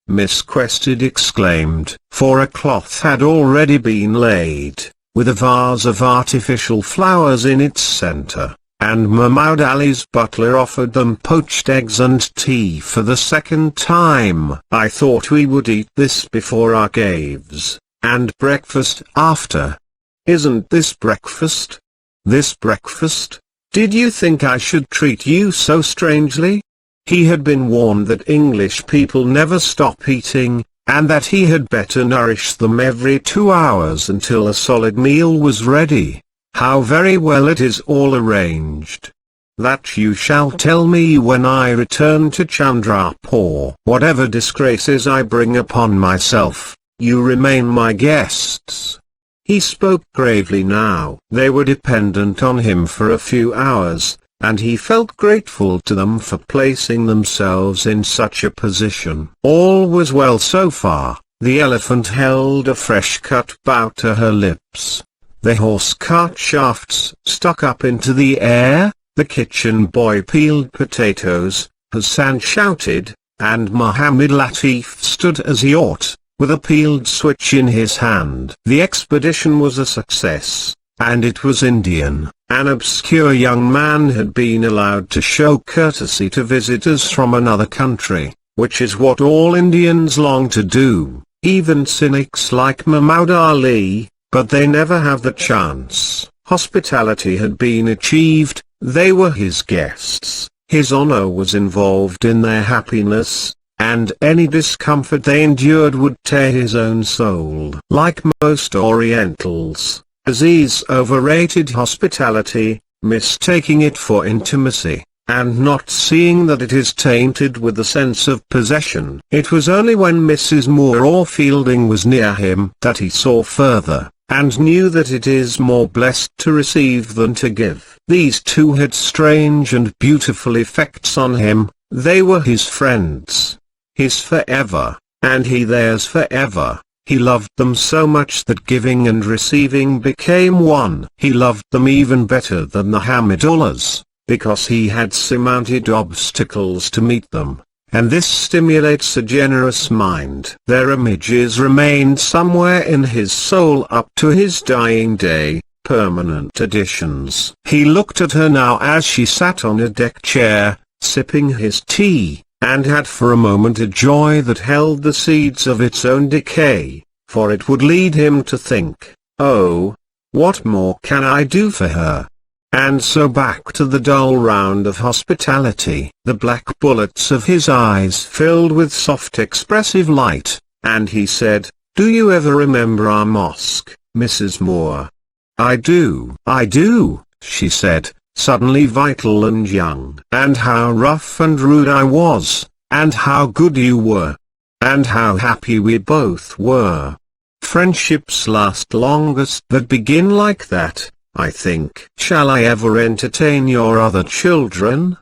Miss Quested exclaimed, for a cloth had already been laid, with a vase of artificial flowers in its center, and Mahmoud Ali's butler offered them poached eggs and tea for the second time. I thought we would eat this before our caves, and breakfast after. Isn't this breakfast? This breakfast? Did you think I should treat you so strangely? He had been warned that English people never stop eating, and that he had better nourish them every 2 hours until a solid meal was ready. How very well it is all arranged. That you shall tell me when I return to Chandrapur. Whatever disgraces I bring upon myself, you remain my guests. He spoke gravely now. They were dependent on him for a few hours, and he felt grateful to them for placing themselves in such a position. All was well so far. The elephant held a fresh cut bough to her lips. The horse cart shafts stuck up into the air, the kitchen boy peeled potatoes, Hassan shouted, and Muhammad Latif stood as he ought, with a peeled switch in his hand. The expedition was a success, and it was Indian. An obscure young man had been allowed to show courtesy to visitors from another country, which is what all Indians long to do, even cynics like Mahmoud Ali, but they never have the chance. Hospitality had been achieved, they were his guests, his honor was involved in their happiness, and any discomfort they endured would tear his own soul. Like most Orientals, Aziz overrated hospitality, mistaking it for intimacy, and not seeing that it is tainted with the sense of possession. It was only when Mrs. Moore or Fielding was near him that he saw further, and knew that it is more blessed to receive than to give. These two had strange and beautiful effects on him. They were his friends, his forever, and he theirs forever. He loved them so much that giving and receiving became one. He loved them even better than the Hamidullahs, because he had surmounted obstacles to meet them, and this stimulates a generous mind. Their images remained somewhere in his soul up to his dying day, permanent additions. He looked at her now as she sat on a deck chair, sipping his tea, and had for a moment a joy that held the seeds of its own decay, for it would lead him to think, oh, what more can I do for her? And so back to the dull round of hospitality. The black bullets of his eyes filled with soft expressive light, and he said, do you ever remember our mosque, Mrs. Moore? I do, she said, suddenly vital and young. And how rough and rude I was, and how good you were, and how happy we both were. Friendships last longest that begin like that, I think. Shall I ever entertain your other children?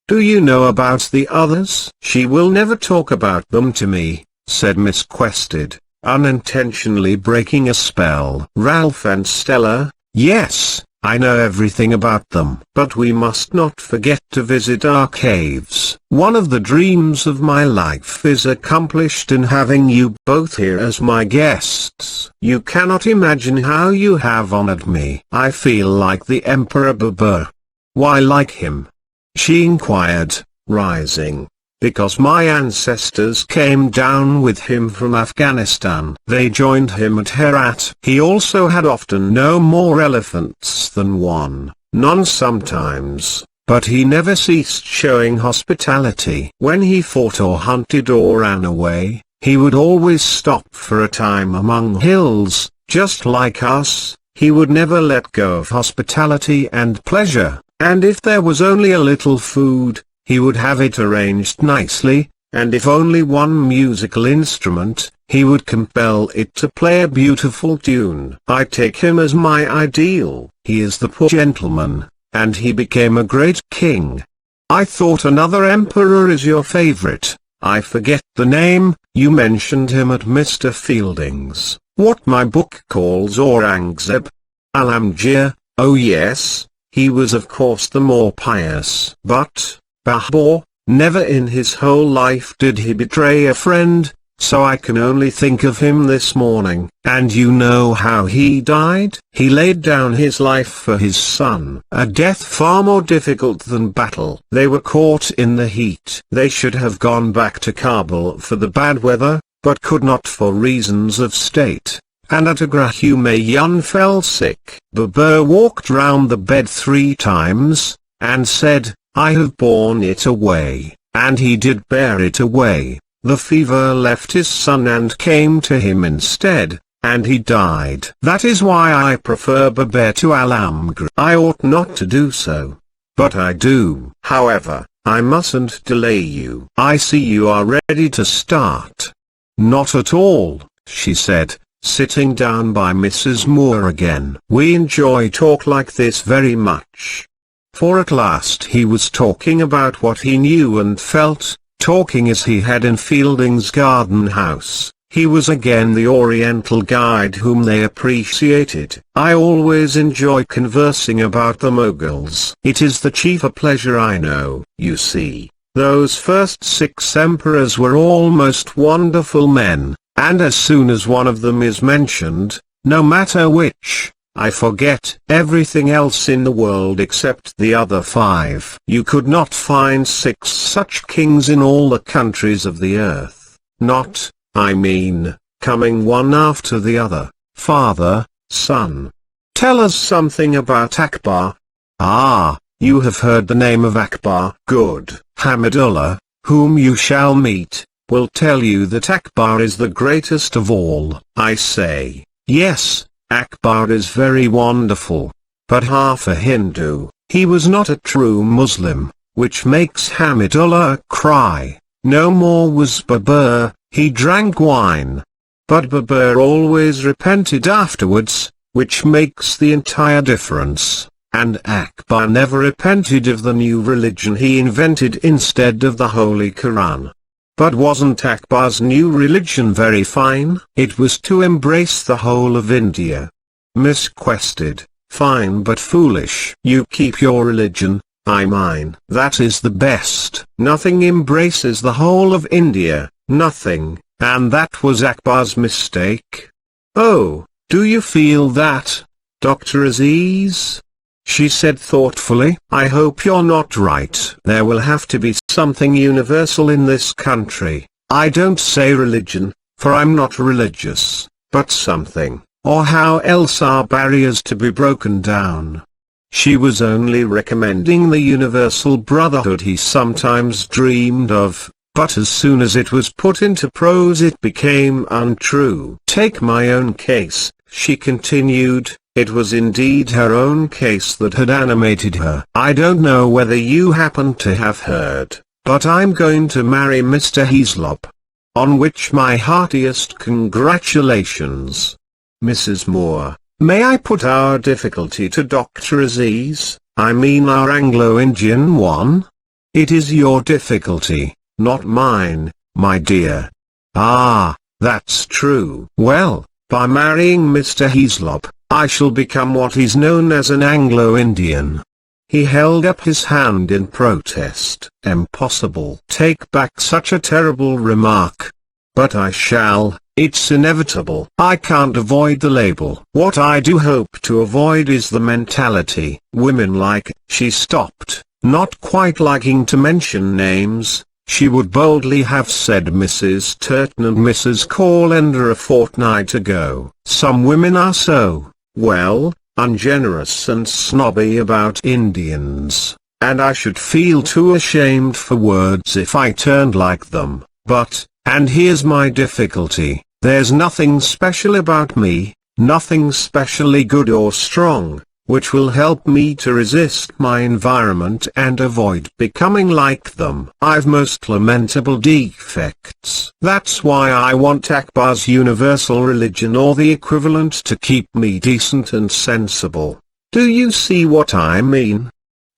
Do you know about the others? She will never talk about them to me, said Miss Quested, unintentionally breaking a spell. Ralph and Stella, yes, I know everything about them. But we must not forget to visit our caves. One of the dreams of my life is accomplished in having you both here as my guests. You cannot imagine how you have honored me. I feel like the Emperor Babur. Why like him? She inquired, rising. Because my ancestors came down with him from Afghanistan. They joined him at Herat. He also had often no more elephants than one, none sometimes, but he never ceased showing hospitality. When he fought or hunted or ran away, he would always stop for a time among hills, just like us, he would never let go of hospitality and pleasure, and if there was only a little food, he would have it arranged nicely, and if only one musical instrument, he would compel it to play a beautiful tune. I take him as my ideal. He is the poor gentleman, and he became a great king. I thought another emperor is your favorite. I forget the name. You mentioned him at Mr. Fielding's. What my book calls Aurangzeb. Alamgir. Oh yes, he was of course the more pious. But, Babur, never in his whole life did he betray a friend, so I can only think of him this morning. And you know how he died? He laid down his life for his son. A death far more difficult than battle. They were caught in the heat. They should have gone back to Kabul for the bad weather, but could not for reasons of state. And at Agra Humayun fell sick. Babur walked round the bed 3 times, and said, I have borne it away. And he did bear it away. The fever left his son and came to him instead, and he died. That is why I prefer Babur to Alamgir. I ought not to do so, but I do. However, I mustn't delay you. I see you are ready to start. Not at all, she said, sitting down by Mrs. Moore again. We enjoy talk like this very much. For at last he was talking about what he knew and felt, talking as he had in Fielding's garden house. He was again the Oriental guide whom they appreciated. I always enjoy conversing about the Mughals. It is the chief pleasure I know. You see, those first 6 emperors were all most wonderful men, and as soon as one of them is mentioned, no matter which, I forget everything else in the world except the other 5. You could not find 6 such kings in all the countries of the earth. Not, I mean, coming one after the other, father, son. Tell us something about Akbar. Ah, you have heard the name of Akbar. Good. Hamidullah, whom you shall meet, will tell you that Akbar is the greatest of all. I say, yes, Akbar is very wonderful, but half a Hindu. He was not a true Muslim, which makes Hamidullah cry. No more was Babur. He drank wine. But Babur always repented afterwards, which makes the entire difference. And Akbar never repented of the new religion he invented instead of the Holy Quran. But wasn't Akbar's new religion very fine? It was to embrace the whole of India. Misquested, fine but foolish. You keep your religion, I mine. That is the best. Nothing embraces the whole of India, nothing, and that was Akbar's mistake. Oh, do you feel that, Dr. Aziz? She said thoughtfully. I hope you're not right. There will have to be something universal in this country. I don't say religion, for I'm not religious, but something, or how else are barriers to be broken down? She was only recommending the universal brotherhood he sometimes dreamed of, but as soon as it was put into prose it became untrue. Take my own case, she continued. It was indeed her own case that had animated her. I don't know whether you happen to have heard, but I'm going to marry Mr. Heaslop. On which my heartiest congratulations. Mrs. Moore, may I put our difficulty to Dr. Aziz? I mean our Anglo-Indian one? It is your difficulty, not mine, my dear. Ah, that's true. Well, by marrying Mr. Heaslop, I shall become what is known as an Anglo-Indian. He held up his hand in protest. Impossible. Take back such a terrible remark. But I shall, it's inevitable. I can't avoid the label. What I do hope to avoid is the mentality. Women like, she stopped, not quite liking to mention names. She would boldly have said Mrs. Turton and Mrs. Callender a fortnight ago. Some women are so, well, ungenerous and snobby about Indians, and I should feel too ashamed for words if I turned like them. But, and here's my difficulty, there's nothing special about me, nothing specially good or strong, which will help me to resist my environment and avoid becoming like them. I've most lamentable defects. That's why I want Akbar's universal religion or the equivalent to keep me decent and sensible. Do you see what I mean?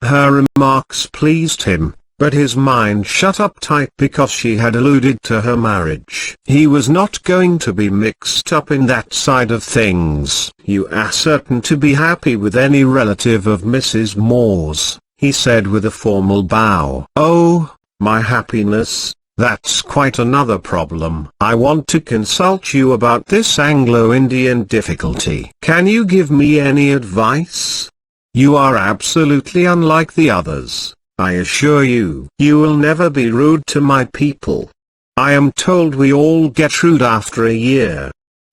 Her remarks pleased him, but his mind shut up tight because she had alluded to her marriage. He was not going to be mixed up in that side of things. You are certain to be happy with any relative of Mrs. Moore's, he said with a formal bow. Oh, my happiness, that's quite another problem. I want to consult you about this Anglo-Indian difficulty. Can you give me any advice? You are absolutely unlike the others. I assure you. You will never be rude to my people. I am told we all get rude after a year.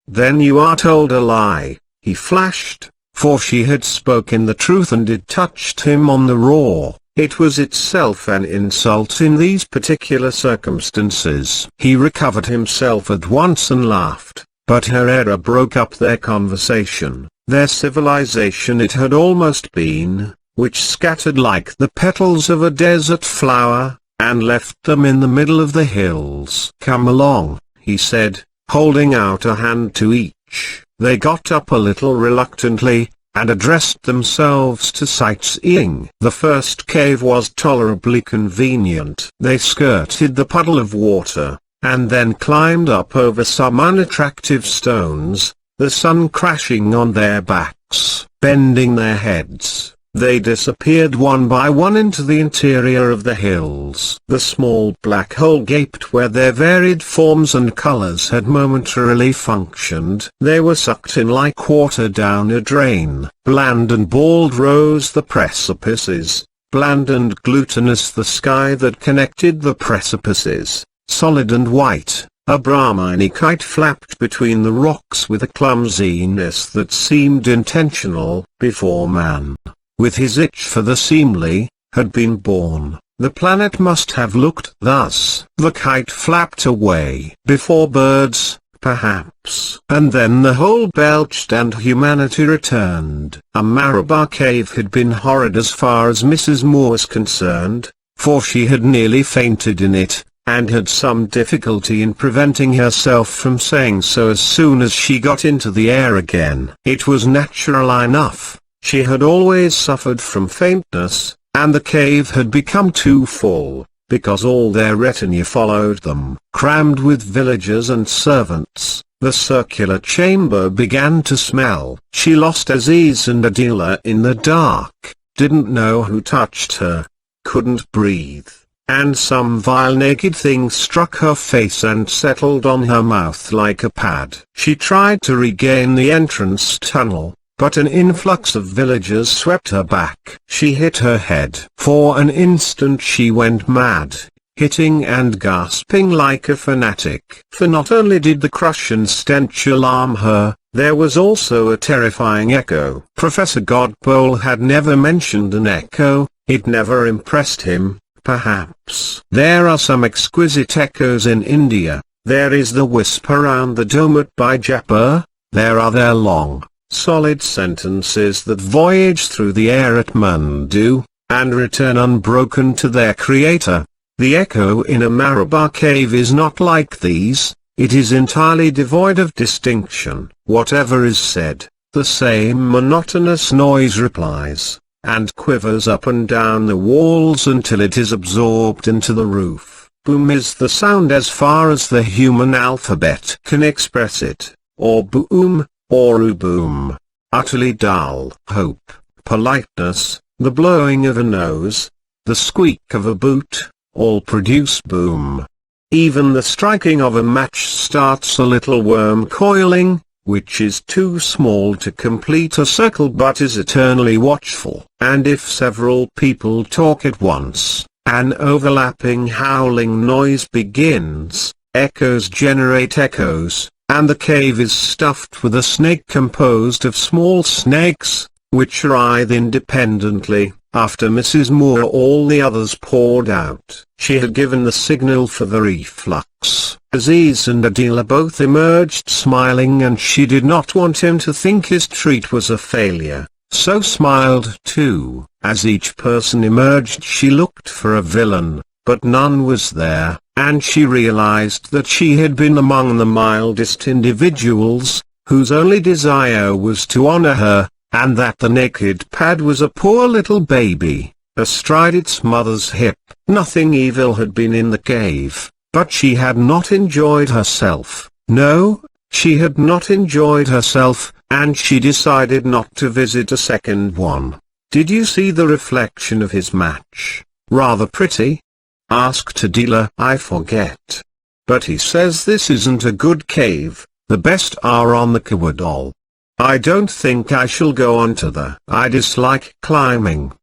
Then you are told a lie, he flashed, for she had spoken the truth and it touched him on the raw. It was itself an insult in these particular circumstances. He recovered himself at once and laughed, but her error broke up their conversation, their civilization it had almost been, which scattered like the petals of a desert flower, and left them in the middle of the hills. Come along, he said, holding out a hand to each. They got up a little reluctantly, and addressed themselves to sightseeing. The first cave was tolerably convenient. They skirted the puddle of water, and then climbed up over some unattractive stones, the sun crashing on their backs, bending their heads. They disappeared one by one into the interior of the hills. The small black hole gaped where their varied forms and colors had momentarily functioned. They were sucked in like water down a drain. Bland and bald rose the precipices, bland and glutinous the sky that connected the precipices, solid and white. A Brahmini kite flapped between the rocks with a clumsiness that seemed intentional. Before man, with his itch for the seemly, had been born, the planet must have looked thus. The kite flapped away. Before birds, perhaps. And then the whole belched and humanity returned. A Marabar cave had been horrid as far as Mrs. Moore was concerned, for she had nearly fainted in it, and had some difficulty in preventing herself from saying so as soon as she got into the air again. It was natural enough. She had always suffered from faintness, and the cave had become too full, because all their retinue followed them. Crammed with villagers and servants, the circular chamber began to smell. She lost Aziz and Adila in the dark, didn't know who touched her, couldn't breathe, and some vile naked thing struck her face and settled on her mouth like a pad. She tried to regain the entrance tunnel, but an influx of villagers swept her back. She hit her head. For an instant she went mad, hitting and gasping like a fanatic. For not only did the crush and stench alarm her, there was also a terrifying echo. Professor Godpole had never mentioned an echo, it never impressed him, perhaps. There are some exquisite echoes in India. There is the whisper round the dome at Bijapur, there are their long, solid sentences that voyage through the air at Mandu, and return unbroken to their creator. The echo in a Marabar cave is not like these, it is entirely devoid of distinction. Whatever is said, the same monotonous noise replies, and quivers up and down the walls until it is absorbed into the roof. Boom is the sound as far as the human alphabet can express it, or boom, or boom. Utterly dull. Hope, politeness, the blowing of a nose, the squeak of a boot, all produce boom. Even the striking of a match starts a little worm coiling, which is too small to complete a circle but is eternally watchful. And if several people talk at once, an overlapping howling noise begins. Echoes generate echoes, and the cave is stuffed with a snake composed of small snakes, which writhe independently. After Mrs. Moore all the others poured out. She had given the signal for the reflux. Aziz and Adila both emerged smiling, and she did not want him to think his treat was a failure, so smiled too. As each person emerged, she looked for a villain, but none was there, and she realized that she had been among the mildest individuals, whose only desire was to honor her, and that the naked pad was a poor little baby, astride its mother's hip. Nothing evil had been in the cave, but she had not enjoyed herself. No, she had not enjoyed herself, and she decided not to visit a second one. "Did you see the reflection of his match? Rather pretty?" asked Adila. "I forget. But he says this isn't a good cave, the best are on the Kawadol. I don't think I shall go on to the. I dislike climbing."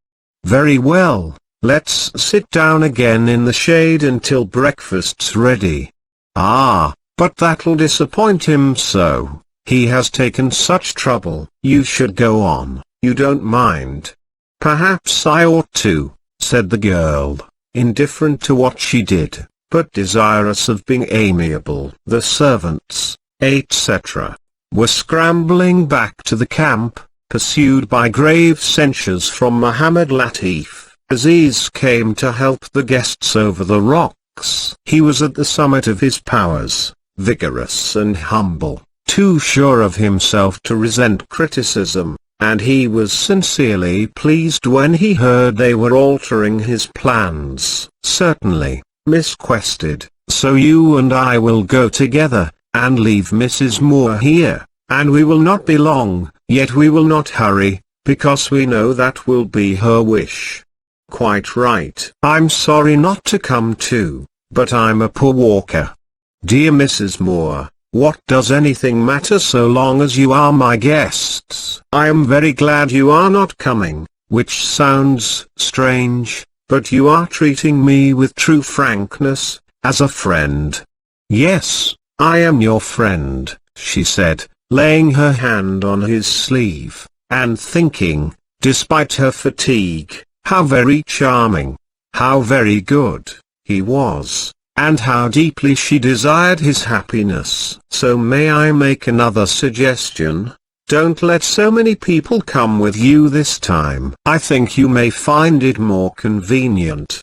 "Very well, let's sit down again in the shade until breakfast's ready." "Ah, but that'll disappoint him so. He has taken such trouble." "You should go on, you don't mind." "Perhaps I ought to," said the girl, indifferent to what she did, but desirous of being amiable. The servants, etc., were scrambling back to the camp, pursued by grave censures from Muhammad Latif. Aziz came to help the guests over the rocks. He was at the summit of his powers, vigorous and humble, too sure of himself to resent criticism, and he was sincerely pleased when he heard they were altering his plans. "Certainly, Miss Quested, so you and I will go together, and leave Mrs. Moore here, and we will not be long, yet we will not hurry, because we know that will be her wish." "Quite right. I'm sorry not to come too, but I'm a poor walker." "Dear Mrs. Moore, what does anything matter so long as you are my guests?" "I am very glad you are not coming, which sounds strange, but you are treating me with true frankness, as a friend." "Yes, I am your friend," she said, laying her hand on his sleeve, and thinking, despite her fatigue, how very charming, how very good he was, and how deeply she desired his happiness. "So may I make another suggestion? Don't let so many people come with you this time. I think you may find it more convenient."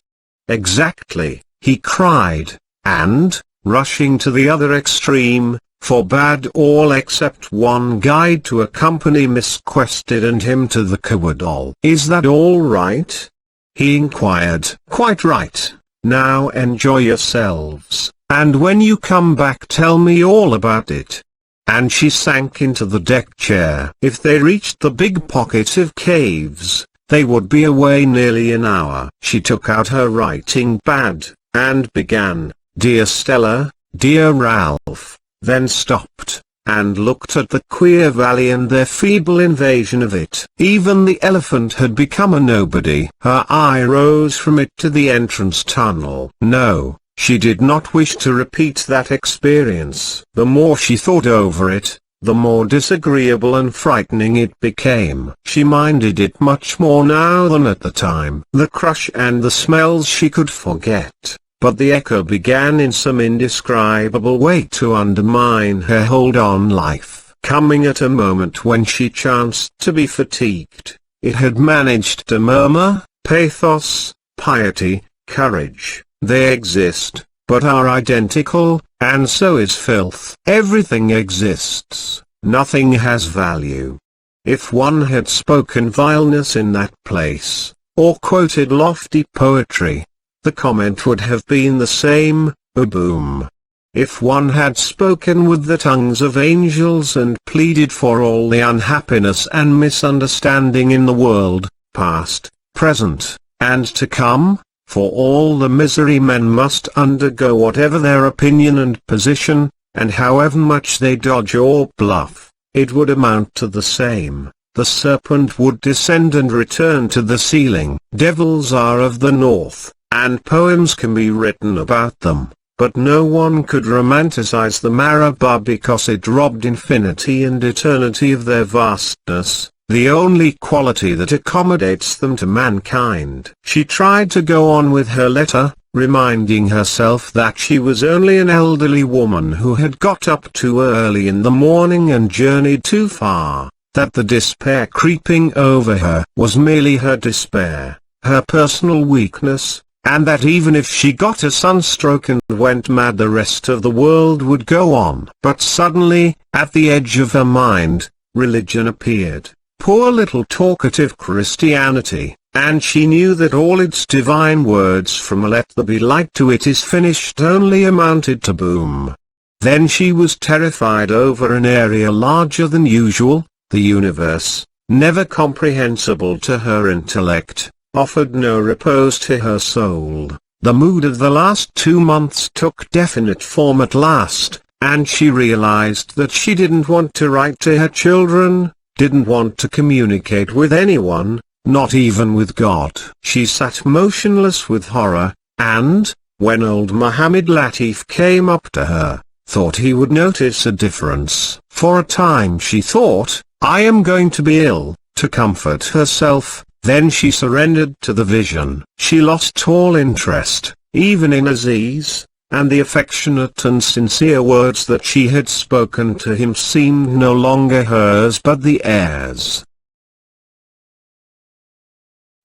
"Exactly," he cried, and, rushing to the other extreme, forbade all except one guide to accompany Miss Quested and him to the Kawadol. "Is that all right?" he inquired. "Quite right. Now enjoy yourselves, and when you come back tell me all about it." And she sank into the deck chair. If they reached the big pocket of caves, they would be away nearly an hour. She took out her writing pad, and began, "Dear Stella, dear Ralph," then stopped, and looked at the queer valley and their feeble invasion of it. Even the elephant had become a nobody. Her eye rose from it to the entrance tunnel. No, she did not wish to repeat that experience. The more she thought over it, the more disagreeable and frightening it became. She minded it much more now than at the time. The crush and the smells she could forget. But the echo began in some indescribable way to undermine her hold on life. Coming at a moment when she chanced to be fatigued, it had managed to murmur, "Pathos, piety, courage, they exist, but are identical, and so is filth. Everything exists, nothing has value." If one had spoken vileness in that place, or quoted lofty poetry, the comment would have been the same, boom. If one had spoken with the tongues of angels and pleaded for all the unhappiness and misunderstanding in the world, past, present, and to come, for all the misery men must undergo whatever their opinion and position, and however much they dodge or bluff, it would amount to the same. The serpent would descend and return to the ceiling. Devils are of the north, and poems can be written about them, but no one could romanticize the Marabah because it robbed infinity and eternity of their vastness, the only quality that accommodates them to mankind. She tried to go on with her letter, reminding herself that she was only an elderly woman who had got up too early in the morning and journeyed too far, that the despair creeping over her was merely her despair, her personal weakness, and that even if she got a sunstroke and went mad, the rest of the world would go on. But suddenly, at the edge of her mind, religion appeared, poor little talkative Christianity, and she knew that all its divine words from "let there be light" to "it is finished" only amounted to boom. Then she was terrified over an area larger than usual. The universe, never comprehensible to her intellect, offered no repose to her soul. The mood of the last 2 months took definite form at last, and she realized that she didn't want to write to her children, didn't want to communicate with anyone, not even with God. She sat motionless with horror, and, when old Mohammed Latif came up to her, thought he would notice a difference. For a time she thought, "I am going to be ill," to comfort herself. Then she surrendered to the vision. She lost all interest, even in Aziz, and the affectionate and sincere words that she had spoken to him seemed no longer hers but the air's.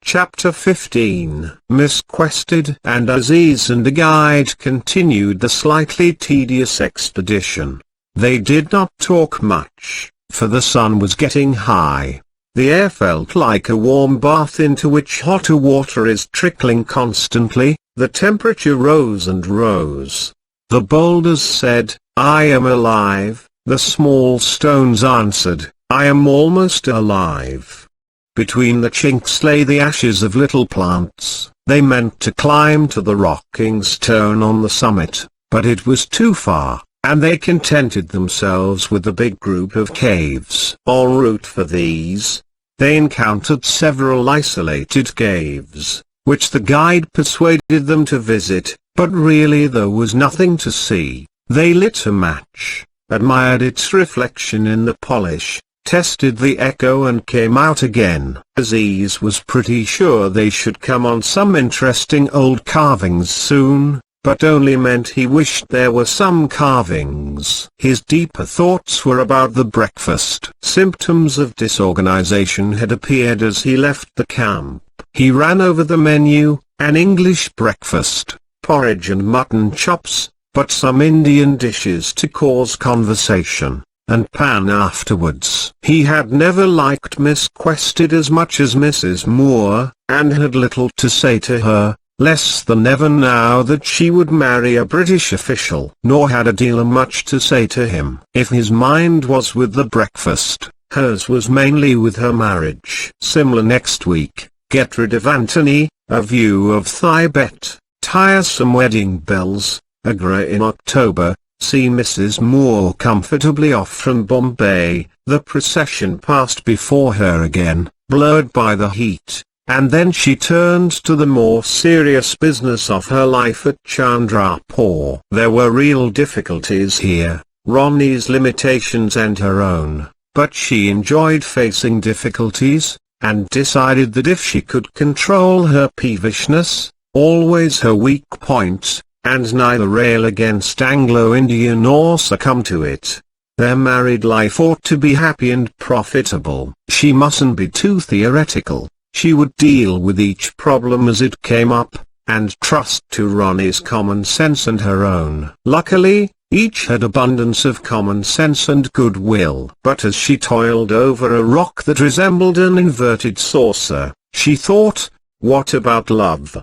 Chapter 15. Miss Quested and Aziz and a guide continued the slightly tedious expedition. They did not talk much, for the sun was getting high. The air felt like a warm bath into which hotter water is trickling constantly. The temperature rose and rose. The boulders said, "I am alive." The small stones answered, "I am almost alive." Between the chinks lay the ashes of little plants. They meant to climb to the rocking stone on the summit, but it was too far, and they contented themselves with the big group of caves. En route for these, they encountered several isolated caves, which the guide persuaded them to visit, but really there was nothing to see. They lit a match, admired its reflection in the polish, tested the echo and came out again. Aziz was pretty sure they should come on some interesting old carvings soon, but only meant he wished there were some carvings. His deeper thoughts were about the breakfast. Symptoms of disorganization had appeared as he left the camp. He ran over the menu: an English breakfast, porridge and mutton chops, but some Indian dishes to cause conversation, and pan afterwards. He had never liked Miss Quested as much as Mrs. Moore, and had little to say to her, less than ever now that she would marry a British official. Nor had Adela much to say to him. If his mind was with the breakfast, hers was mainly with her marriage. Simla next week, get rid of Anthony, a view of Tibet, tiresome wedding bells, Agra in October, see Mrs. Moore comfortably off from Bombay. The procession passed before her again, blurred by the heat. And then she turned to the more serious business of her life at Chandrapur. There were real difficulties here, Ronnie's limitations and her own, but she enjoyed facing difficulties, and decided that if she could control her peevishness, always her weak point, and neither rail against Anglo-India nor succumb to it, their married life ought to be happy and profitable. She mustn't be too theoretical. She would deal with each problem as it came up, and trust to Ronnie's common sense and her own. Luckily, each had abundance of common sense and goodwill. But as she toiled over a rock that resembled an inverted saucer, she thought, what about love?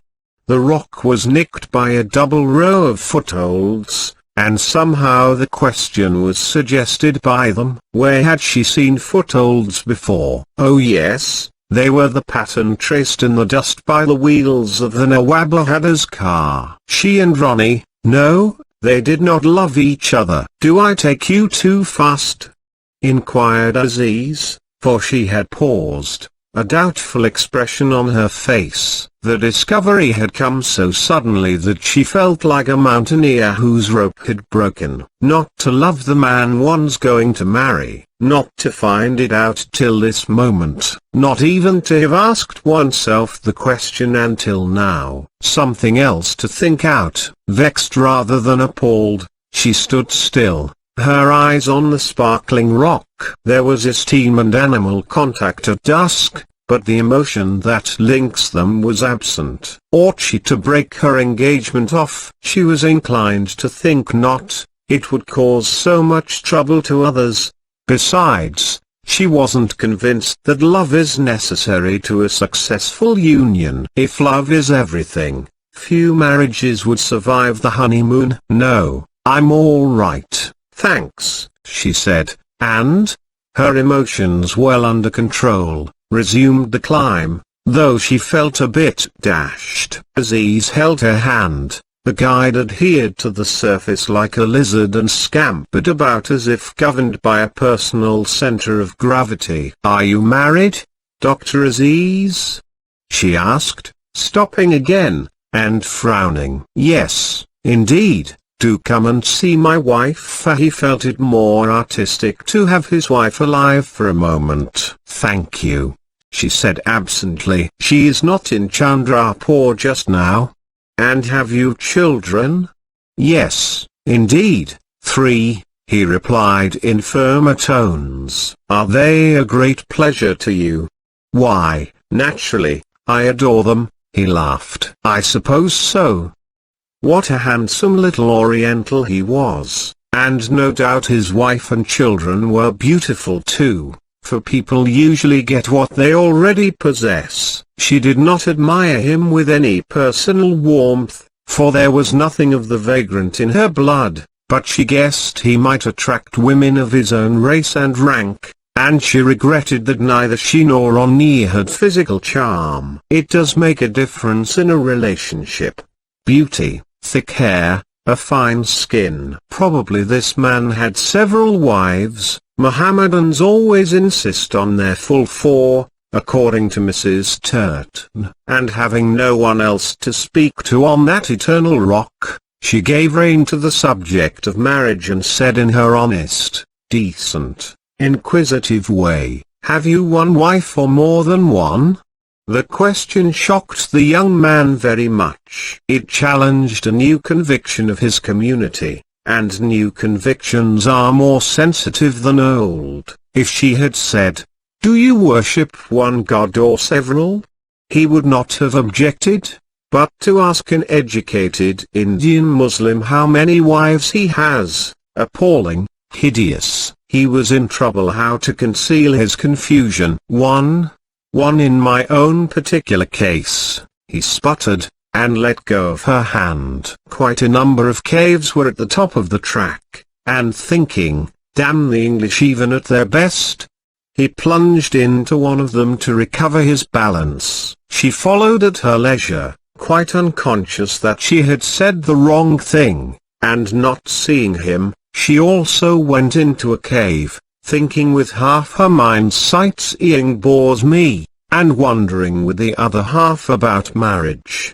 The rock was nicked by a double row of footholds, and somehow the question was suggested by them. Where had she seen footholds before? Oh yes. They were the pattern traced in the dust by the wheels of the Nawab Bahadir's car. She and Ronnie, no, they did not love each other. "Do I take you too fast?" inquired Aziz, for she had paused. a doubtful expression on her face. The discovery had come so suddenly that she felt like a mountaineer whose rope had broken. Not to love the man one's going to marry, not to find it out till this moment, not even to have asked oneself the question until now. Something else to think out. Vexed rather than appalled, she stood still, her eyes on the sparkling rock. There was esteem and animal contact at dusk, but the emotion that links them was absent. Ought she to break her engagement off? She was inclined to think not, it would cause so much trouble to others. Besides, she wasn't convinced that love is necessary to a successful union. If love is everything, few marriages would survive the honeymoon. "No, I'm all right, thanks," she said, and, her emotions well under control, resumed the climb, though she felt a bit dashed. Aziz held her hand. The guide adhered to the surface like a lizard and scampered about as if governed by a personal center of gravity. "Are you married, Dr. Aziz?" she asked, stopping again, and frowning. "Yes, indeed. Do come and see my wife." He felt it more artistic to have his wife alive for a moment. "Thank you," she said absently. "She is not in Chandrapur just now." "And have you children?" "Yes, indeed, 3, he replied in firmer tones. "Are they a great pleasure to you?" "Why, naturally, I adore them," he laughed. "I suppose so." What a handsome little Oriental he was, and no doubt his wife and children were beautiful too, for people usually get what they already possess. She did not admire him with any personal warmth, for there was nothing of the vagrant in her blood, but she guessed he might attract women of his own race and rank, and she regretted that neither she nor Oni had physical charm. It does make a difference in a relationship. Beauty, thick hair, a fine skin. Probably this man had several wives. Mohammedans always insist on their full 4, according to Mrs. Tait. And having no one else to speak to on that eternal rock, she gave rein to the subject of marriage and said in her honest, decent, inquisitive way, "Have you one wife or more than one?" The question shocked the young man very much. It challenged a new conviction of his community, and new convictions are more sensitive than old. If she had said, "Do you worship one god or several?" he would not have objected, but to ask an educated Indian Muslim how many wives he has, appalling, hideous. He was in trouble how to conceal his confusion. One in my own particular case," he sputtered, and let go of her hand. Quite a number of caves were at the top of the track, and thinking, damn the English even at their best, he plunged into one of them to recover his balance. She followed at her leisure, quite unconscious that she had said the wrong thing, and not seeing him, she also went into a cave, thinking with half her mind sightseeing bores me, and wondering with the other half about marriage.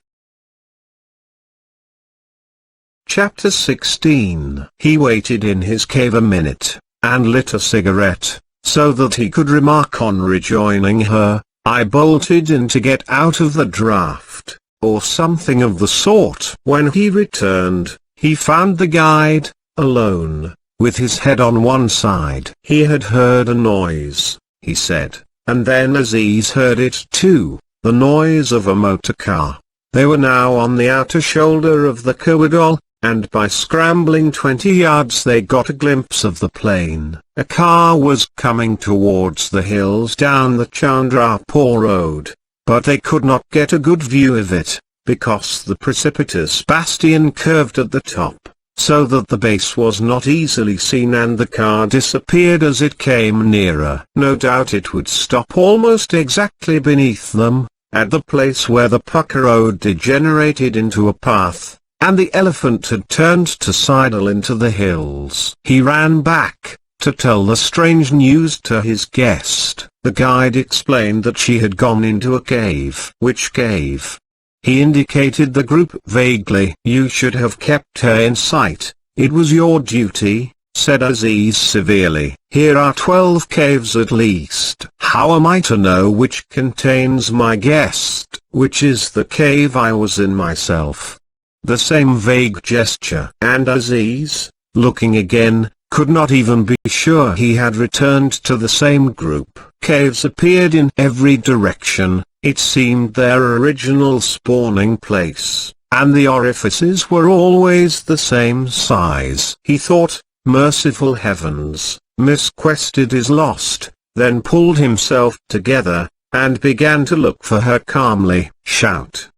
Chapter 16. He waited in his cave a minute, and lit a cigarette, so that he could remark on rejoining her, "I bolted in to get out of the draft," or something of the sort. When he returned, he found the guide, alone, with his head on one side. He had heard a noise, he said, and then Aziz heard it too, the noise of a motor car. They were now on the outer shoulder of the corridor, and by scrambling 20 yards they got a glimpse of the plain. A car was coming towards the hills down the Chandrapur road, but they could not get a good view of it, because the precipitous bastion curved at the top, so that the base was not easily seen, and the car disappeared as it came nearer. No doubt it would stop almost exactly beneath them, at the place where the pucker road degenerated into a path, and the elephant had turned to sidle into the hills. He ran back, to tell the strange news to his guest. The guide explained that she had gone into a cave. Which cave? He indicated the group vaguely. You should have kept her in sight. It was your duty, said Aziz severely. Here are 12 caves at least. How am I to know which contains my guest, which is the cave I was in myself? The same vague gesture. And Aziz, looking again, could not even be sure he had returned to the same group. Caves appeared in every direction. It seemed their original spawning place, and the orifices were always the same size. He thought, merciful heavens, Miss Quested is lost, then pulled himself together, and began to look for her calmly. Shout,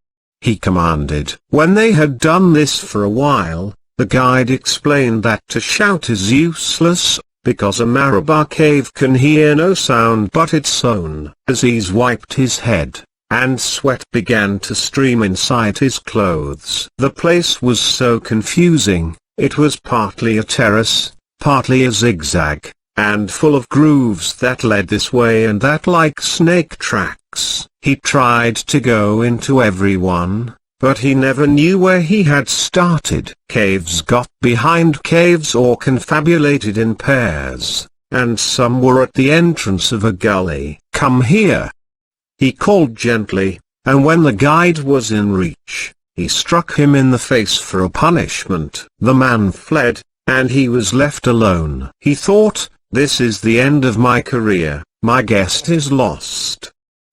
he commanded. When they had done this for a while, the guide explained that to shout is useless, because a Marabah cave can hear no sound but its own. Aziz wiped his head, and sweat began to stream inside his clothes. The place was so confusing. It was partly a terrace, partly a zigzag, and full of grooves that led this way and that like snake tracks. He tried to go into every one, but he never knew where he had started. Caves got behind caves or confabulated in pairs, and some were at the entrance of a gully. Come here, he called gently, and when the guide was in reach, he struck him in the face for a punishment. The man fled, and he was left alone. He thought, this is the end of my career, my guest is lost.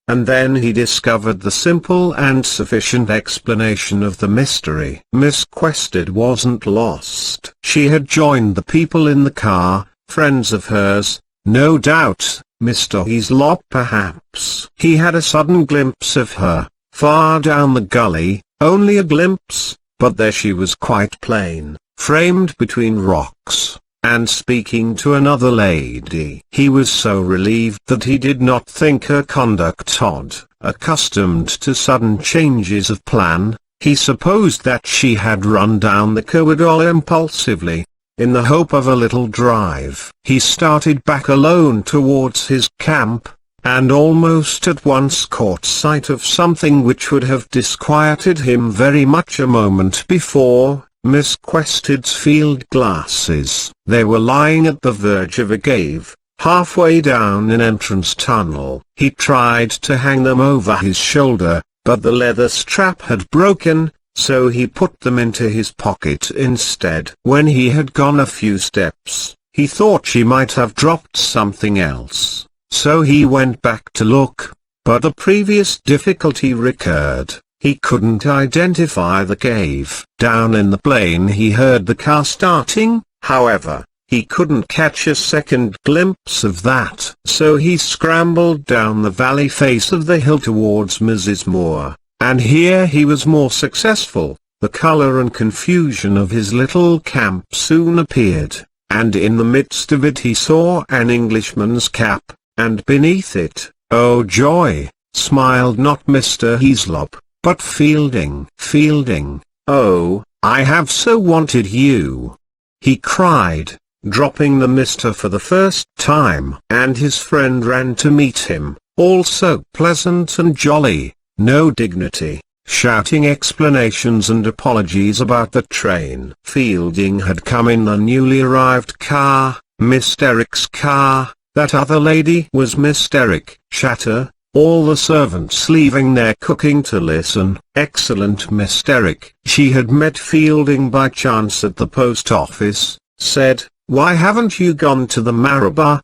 And then he discovered the simple and sufficient explanation of the mystery. Miss Quested wasn't lost. She had joined the people in the car, friends of hers, no doubt, Mr. Heaslop perhaps. He had a sudden glimpse of her, far down the gully, only a glimpse, but there she was quite plain, framed between rocks, and speaking to another lady. He was so relieved that he did not think her conduct odd. Accustomed to sudden changes of plan, he supposed that she had run down the corridor impulsively, in the hope of a little drive. He started back alone towards his camp, and almost at once caught sight of something which would have disquieted him very much a moment before. Miss Quested's field glasses. They were lying at the verge of a cave, halfway down an entrance tunnel. He tried to hang them over his shoulder, but the leather strap had broken, so he put them into his pocket instead. When he had gone a few steps, he thought she might have dropped something else, so he went back to look, but the previous difficulty recurred. He couldn't identify the cave. Down in the plain he heard the car starting, however, he couldn't catch a second glimpse of that. So he scrambled down the valley face of the hill towards Mrs. Moore, and here he was more successful. The color and confusion of his little camp soon appeared, and in the midst of it he saw an Englishman's cap, and beneath it, oh joy, smiled not Mr. Heaslop, but Fielding. Fielding, oh, I have so wanted you, he cried, dropping the Mr. for the first time. And his friend ran to meet him, all so pleasant and jolly, no dignity, shouting explanations and apologies about the train. Fielding had come in the newly arrived car, Miss Derrick's car. That other lady was Miss Derrick. Chatter. All the servants leaving their cooking to listen. Excellent Miss Derrick. She had met Fielding by chance at the post office, said, why haven't you gone to the Marabah?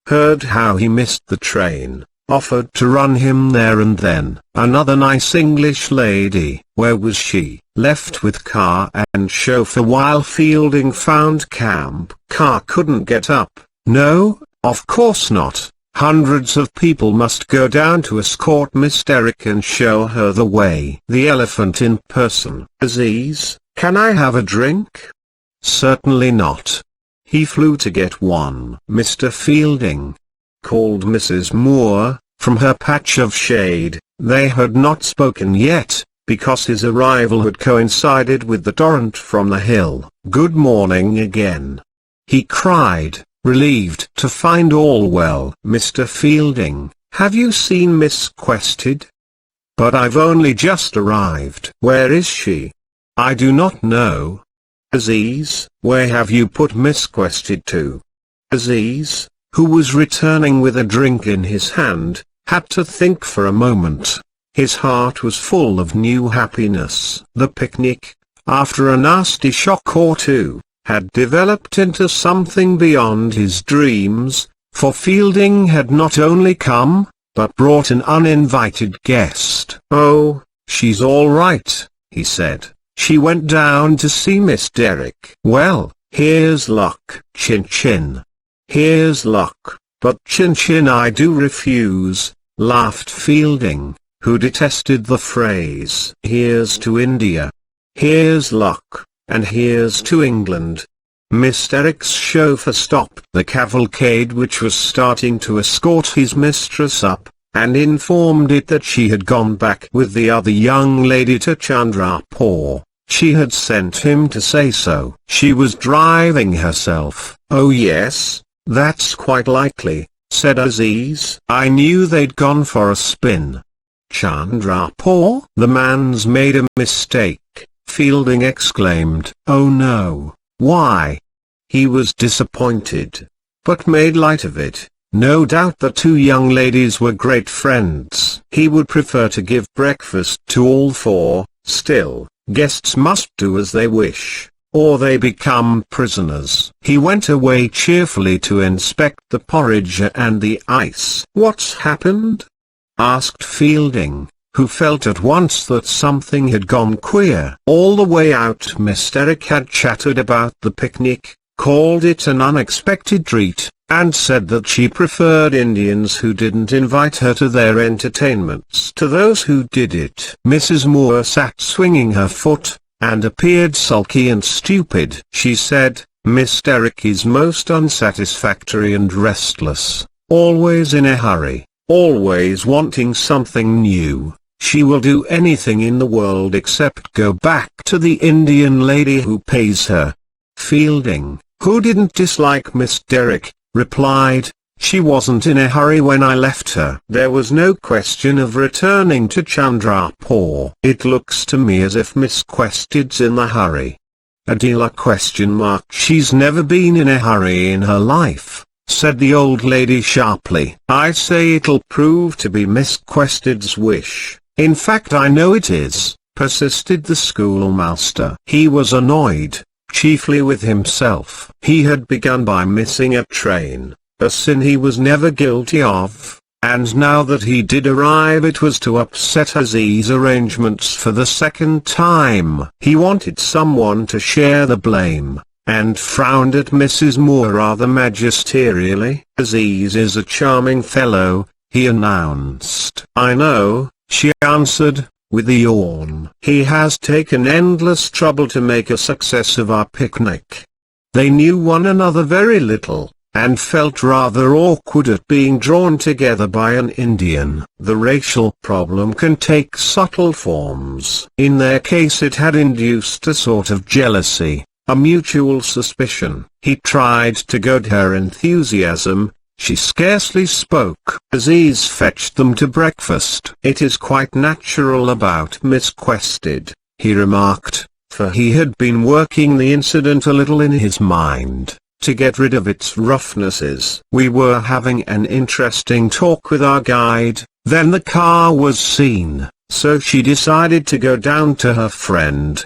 Heard how he missed the train, offered to run him there and then. Another nice English lady. Where was she? Left with car and chauffeur while Fielding found camp. Car couldn't get up. No, of course not. Hundreds of people must go down to escort Miss Derrick and show her the way. The elephant in person. Aziz, can I have a drink? Certainly not. He flew to get one. Mr. Fielding, called Mrs. Moore, from her patch of shade. They had not spoken yet, because his arrival had coincided with the torrent from the hill. Good morning again, he cried, relieved to find all well. Mr. Fielding, Have you seen Miss Quested? But I've only just arrived. Where is she? I do not know. Aziz, where have you put Miss Quested to? Aziz, who was returning with a drink in his hand, had to think for a moment. His heart was full of new happiness. The picnic, after a nasty shock or two, had developed into something beyond his dreams, for Fielding had not only come, but brought an uninvited guest. "Oh, she's all right," he said. "She went down to see Miss Derrick." "Well, here's luck, Chin Chin." "Here's luck, but Chin Chin I do refuse," laughed Fielding, who detested the phrase. "Here's to India. Here's luck, and here's to England." Miss Derrick's chauffeur stopped the cavalcade which was starting to escort his mistress up, and informed it that she had gone back with the other young lady to Chandrapur. She had sent him to say so. She was driving herself. "Oh yes, that's quite likely," said Aziz. "I knew they'd gone for a spin." "Chandrapur?" "The man's made a mistake," Fielding exclaimed. "Oh no, why?" He was disappointed, but made light of it. No doubt the two young ladies were great friends. He would prefer to give breakfast to all four. Still, guests must do as they wish, or they become prisoners. He went away cheerfully to inspect the porridge and the ice. "What's happened?" asked Fielding, who felt at once that something had gone queer. All the way out Miss Derrick had chattered about the picnic, called it an unexpected treat, and said that she preferred Indians who didn't invite her to their entertainments to those who did it. Mrs. Moore sat swinging her foot, and appeared sulky and stupid. She said, "Miss Derrick is most unsatisfactory and restless, always in a hurry, always wanting something new. She will do anything in the world except go back to the Indian lady who pays her." Fielding, who didn't dislike Miss Derrick, replied, "She wasn't in a hurry when I left her. There was no question of returning to Chandrapur. It looks to me as if Miss Quested's in the hurry." "Adela?" "She's never been in a hurry in her life," said the old lady sharply. "I say it'll prove to be Miss Quested's wish. In fact I know it is," persisted the schoolmaster. He was annoyed, chiefly with himself. He had begun by missing a train, a sin he was never guilty of, and now that he did arrive it was to upset Aziz's arrangements for the second time. He wanted someone to share the blame, and frowned at Mrs. Moore rather magisterially. "Aziz is a charming fellow," he announced. "I know," she answered, with a yawn. "He has taken endless trouble to make a success of our picnic." They knew one another very little, and felt rather awkward at being drawn together by an Indian. The racial problem can take subtle forms. In their case it had induced a sort of jealousy, a mutual suspicion. He tried to goad her enthusiasm. She scarcely spoke. Aziz fetched them to breakfast. "It is quite natural about Miss Quested," he remarked, for he had been working the incident a little in his mind, to get rid of its roughnesses. "We were having an interesting talk with our guide, then the car was seen, so she decided to go down to her friend."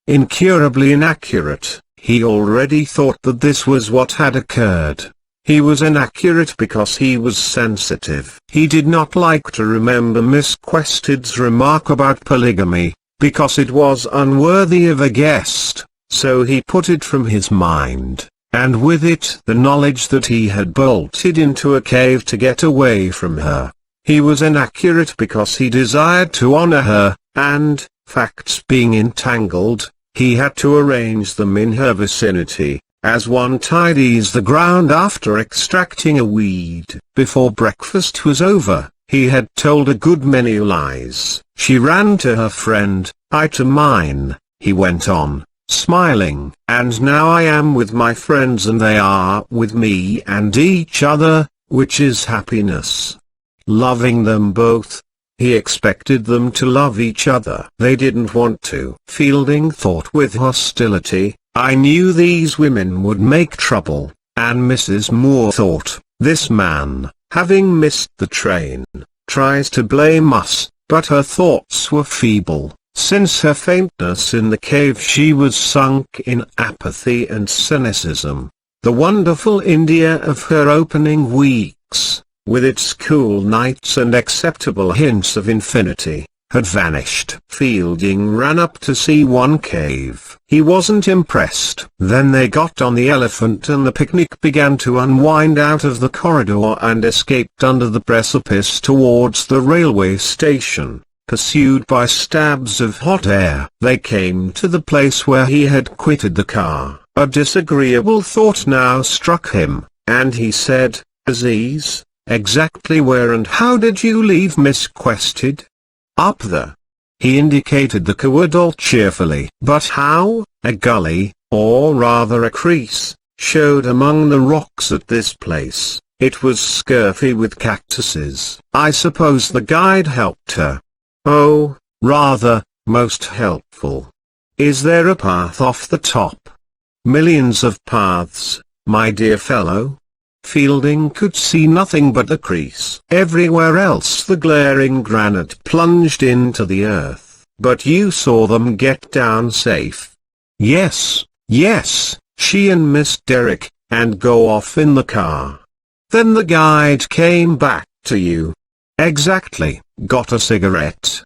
Incurably inaccurate, he already thought that this was what had occurred. He was inaccurate because he was sensitive. He did not like to remember Miss Quested's remark about polygamy, because it was unworthy of a guest, so he put it from his mind, and with it the knowledge that he had bolted into a cave to get away from her. He was inaccurate because he desired to honor her, and, facts being entangled, he had to arrange them in her vicinity, as one tidies the ground after extracting a weed. Before breakfast was over, he had told a good many lies. She ran to her friend. "I to mine," he went on, smiling. "And now I am with my friends and they are with me and each other, which is happiness." loving them both. He expected them to love each other. They didn't want to. Fielding thought with hostility, I knew these women would make trouble, and Mrs. Moore thought, this man, having missed the train, tries to blame us, but her thoughts were feeble. Since her faintness in the cave she was sunk in apathy and cynicism. The wonderful India of her opening weeks, with its cool nights and acceptable hints of infinity, had vanished. Fielding ran up to see one cave. He wasn't impressed. Then they got on the elephant and the picnic began to unwind out of the corridor and escaped under the precipice towards the railway station. Pursued by stabs of hot air, they came to the place where he had quitted the car. A disagreeable thought now struck him, and he said, Aziz, exactly where and how did you leave Miss Quested? Up there. He indicated the corridor cheerfully. But how? A gully, or rather a crease, showed among the rocks at this place. It was scurfy with cactuses. I suppose the guide helped her. Oh, rather, most helpful. Is there a path off the top? Millions of paths, my dear fellow. Fielding could see nothing but the crease. Everywhere else the glaring granite plunged into the earth. But you saw them get down safe. Yes, yes, she and Miss Derrick, and go off in the car. Then the guide came back to you. Exactly. Got a cigarette.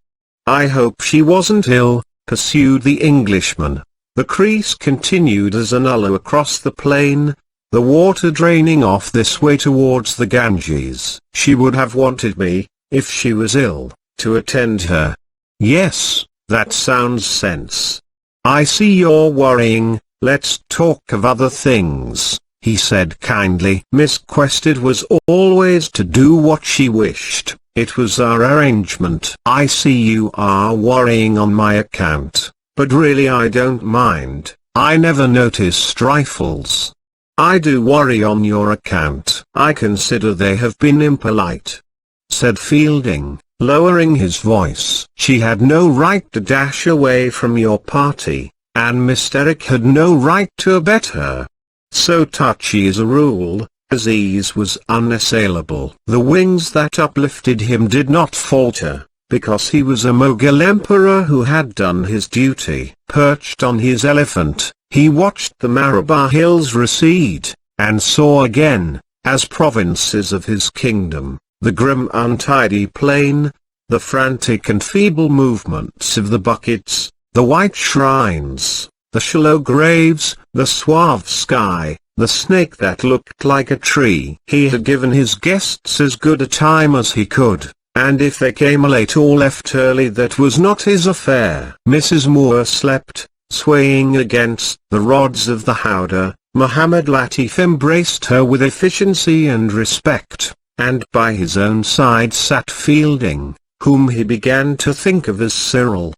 I hope she wasn't ill, pursued the Englishman. The crease continued as an ullo across the plain, the water draining off this way towards the Ganges. She would have wanted me, if she was ill, to attend her. Yes, that sounds sense. I see you're worrying, let's talk of other things, he said kindly. Miss Quested was always to do what she wished. It was our arrangement. I see you are worrying on my account, but really I don't mind. I never noticed rifles. I do worry on your account. I consider they have been impolite, said Fielding, lowering his voice. She had no right to dash away from your party, and Miss Derrick had no right to abet her. So touchy is a rule. Aziz was unassailable. The wings that uplifted him did not falter, because he was a Mughal emperor who had done his duty. Perched on his elephant, he watched the Malabar hills recede, and saw again, as provinces of his kingdom, the grim untidy plain, the frantic and feeble movements of the buckets, the white shrines, the shallow graves, the suave sky, the snake that looked like a tree. He had given his guests as good a time as he could, and if they came late or left early that was not his affair. Mrs. Moore slept, swaying against the rods of the howdah. Muhammad Latif embraced her with efficiency and respect, and by his own side sat Fielding, whom he began to think of as Cyril.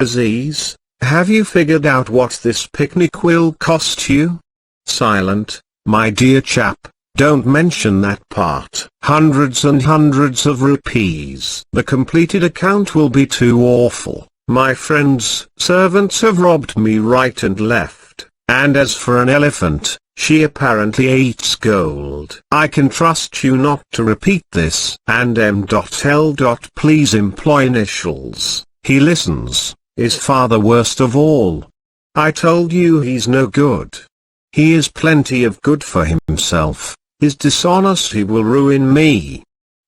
Aziz, have you figured out what this picnic will cost you? Silent, my dear chap, don't mention that part. Hundreds and hundreds of rupees. The completed account will be too awful. My friend's servants have robbed me right and left, and as for an elephant, she apparently eats gold. I can trust you not to repeat this. And M.L. Please employ initials. He listens. Is father worst of all? I told you he's no good. He is plenty of good for himself. His dishonesty will ruin me.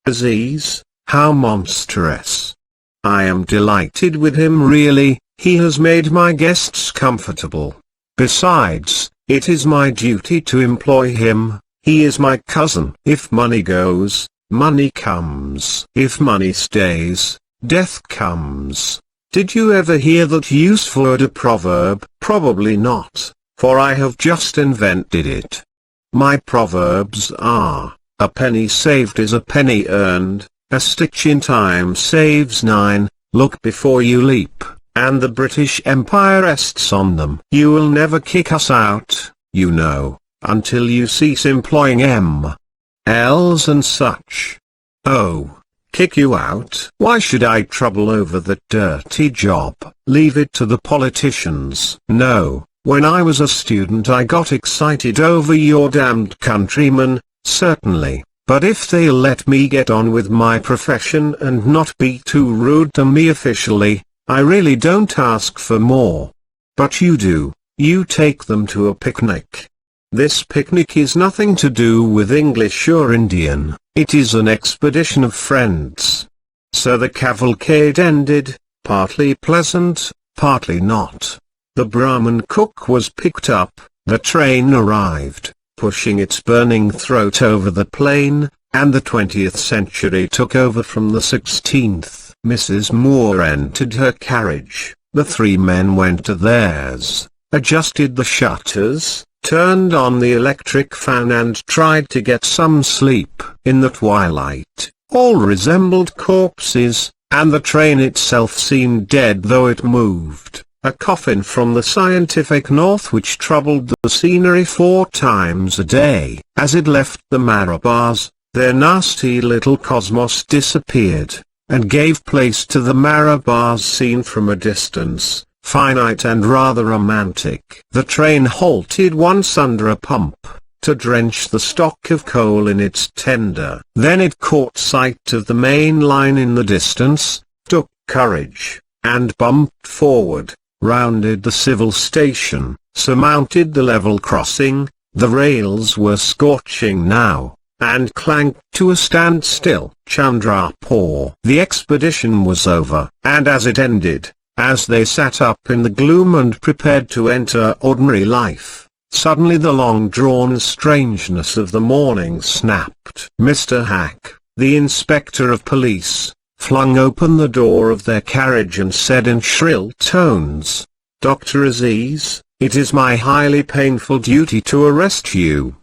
Aziz, how monstrous. I am delighted with him really, he has made my guests comfortable. Besides, it is my duty to employ him, he is my cousin. If money goes, money comes. If money stays, death comes. Did you ever hear that useful word a proverb? Probably not, for I have just invented it. My proverbs are, a penny saved is a penny earned, a stitch in time saves 9, look before you leap, and the British Empire rests on them. You will never kick us out, you know, until you cease employing M.L.'s and such. Oh, Kick you out? Why should I trouble over that dirty job? Leave it to the politicians. No, when I was a student I got excited over your damned countrymen, certainly, but if they'll let me get on with my profession and not be too rude to me officially, I really don't ask for more. But you do, you take them to a picnic. This picnic is nothing to do with English or Indian, it is an expedition of friends. So the cavalcade ended, partly pleasant, partly not. The Brahmin cook was picked up, the train arrived, pushing its burning throat over the plain, and the 20th century took over from the 16th. Mrs. Moore entered her carriage, the three men went to theirs, adjusted the shutters, turned on the electric fan and tried to get some sleep. In the twilight, all resembled corpses, and the train itself seemed dead though it moved, a coffin from the scientific north which troubled the scenery 4 times a day. As it left the Marabas, their nasty little cosmos disappeared, and gave place to the Marabas seen from a distance, finite and rather romantic. The train halted once under a pump, to drench the stock of coal in its tender. Then it caught sight of the main line in the distance, took courage, and bumped forward, rounded the civil station, surmounted the level crossing, the rails were scorching now, and clanked to a standstill. Chandrapur. The expedition was over, and as it ended, as they sat up in the gloom and prepared to enter ordinary life, suddenly the long-drawn strangeness of the morning snapped. Mr. Hack, the inspector of police, flung open the door of their carriage and said in shrill tones, "Dr. Aziz, it is my highly painful duty to arrest you."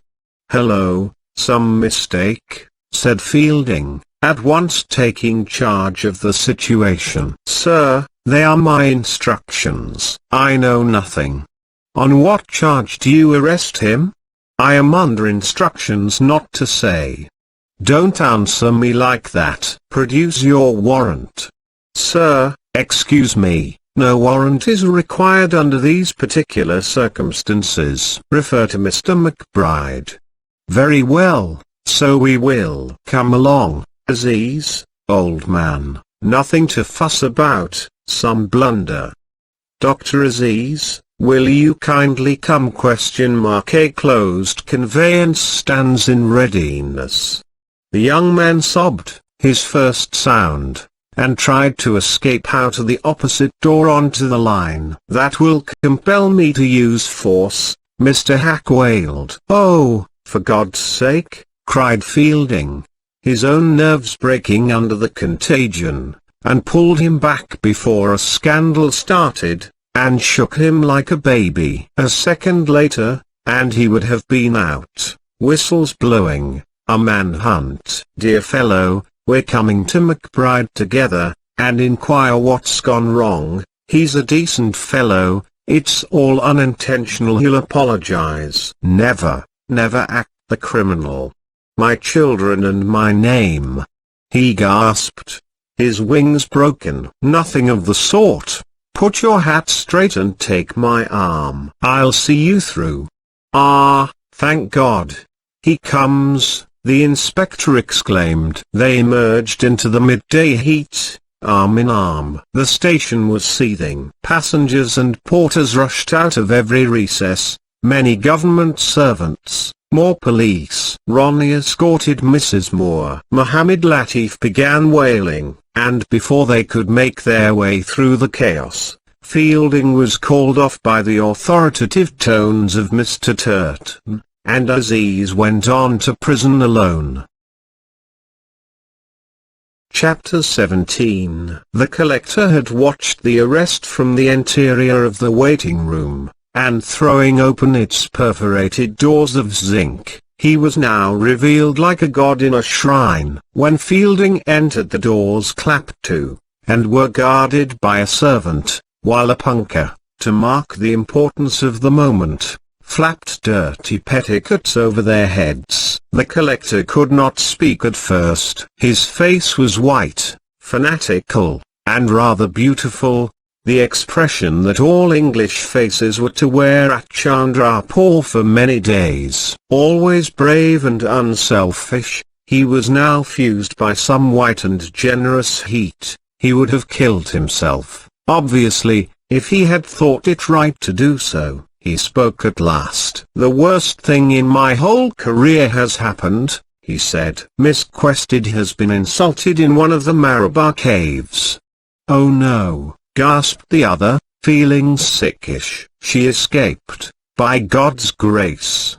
"Hello, some mistake?" said Fielding, at once taking charge of the situation. "Sir, they are my instructions. I know nothing." "On what charge do you arrest him?" "I am under instructions not to say." "Don't answer me like that. Produce your warrant." "Sir, excuse me, no warrant is required under these particular circumstances. Refer to Mr. McBride." "Very well, so we will." "Come along, Aziz, old man, nothing to fuss about, some blunder." "Dr. Aziz, will you kindly come?" A closed conveyance stands in readiness. The young man sobbed, his first sound, and tried to escape out of the opposite door onto the line. "That will compel me to use force," Mr. Hack wailed. "Oh, for God's sake," cried Fielding, his own nerves breaking under the contagion, and pulled him back before a scandal started, and shook him like a baby. A second later, and he would have been out, whistles blowing, a manhunt. "Dear fellow, we're coming to McBride together, and inquire what's gone wrong. He's a decent fellow, it's all unintentional, he'll apologize." "Never, never act the criminal. My children and my name," he gasped, his wings broken. "Nothing of the sort. Put your hat straight and take my arm. I'll see you through." "Ah, thank God. He comes," the inspector exclaimed. They emerged into the midday heat, arm in arm. The station was seething. Passengers and porters rushed out of every recess, many government servants, more police. Ronnie escorted Mrs. Moore. Mohammed Latif began wailing, and before they could make their way through the chaos, Fielding was called off by the authoritative tones of Mr. Turton, and Aziz went on to prison alone. Chapter 17. The collector had watched the arrest from the interior of the waiting room, and throwing open its perforated doors of zinc, he was now revealed like a god in a shrine. When Fielding entered, the doors clapped to, and were guarded by a servant, while a punka, to mark the importance of the moment, flapped dirty petticoats over their heads. The collector could not speak at first. His face was white, fanatical, and rather beautiful, the expression that all English faces were to wear at Chandrapur for many days. Always brave and unselfish, he was now fused by some white and generous heat. He would have killed himself, obviously, if he had thought it right to do so. He spoke at last. "The worst thing in my whole career has happened," he said. "Miss Quested has been insulted in one of the Marabar caves." "Oh no," gasped the other, feeling sickish. "She escaped, by God's grace."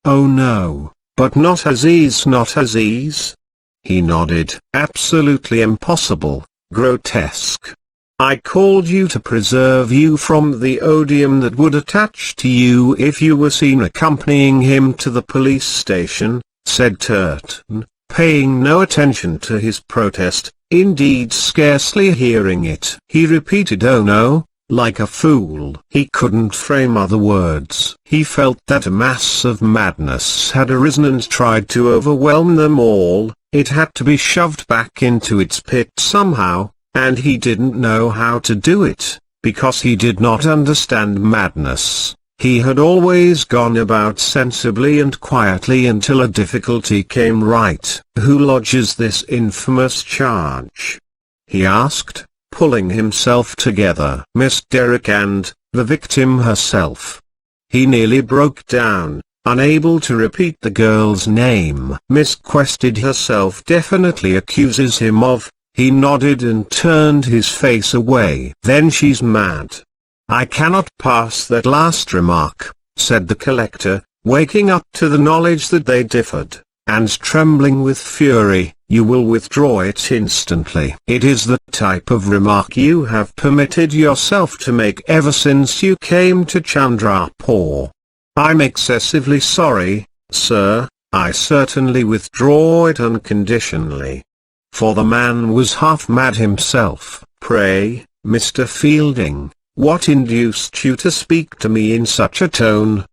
"Oh no, but not Aziz, not Aziz?" He nodded. "Absolutely impossible, grotesque. I called you to preserve you from the odium that would attach to you if you were seen accompanying him to the police station," said Turton, paying no attention to his protest, indeed scarcely hearing it. He repeated "oh no," like a fool. He couldn't frame other words. He felt that a mass of madness had arisen and tried to overwhelm them all. It had to be shoved back into its pit somehow. And he didn't know how to do it, because he did not understand madness. He had always gone about sensibly and quietly until a difficulty came. "Right, who lodges this infamous charge?" he asked, pulling himself together. "Miss Derrick and the victim herself." He nearly broke down, unable to repeat the girl's name. "Miss Quested herself definitely accuses him of—" He nodded and turned his face away. "Then she's mad." "I cannot pass that last remark," said the collector, waking up to the knowledge that they differed, and trembling with fury. "You will withdraw it instantly." "It is the type of remark you have permitted yourself to make ever since you came to Chandrapur." "I'm excessively sorry, sir. I certainly withdraw it unconditionally." For the man was half mad himself. "Pray, Mr. Fielding, what induced you to speak to me in such a tone?"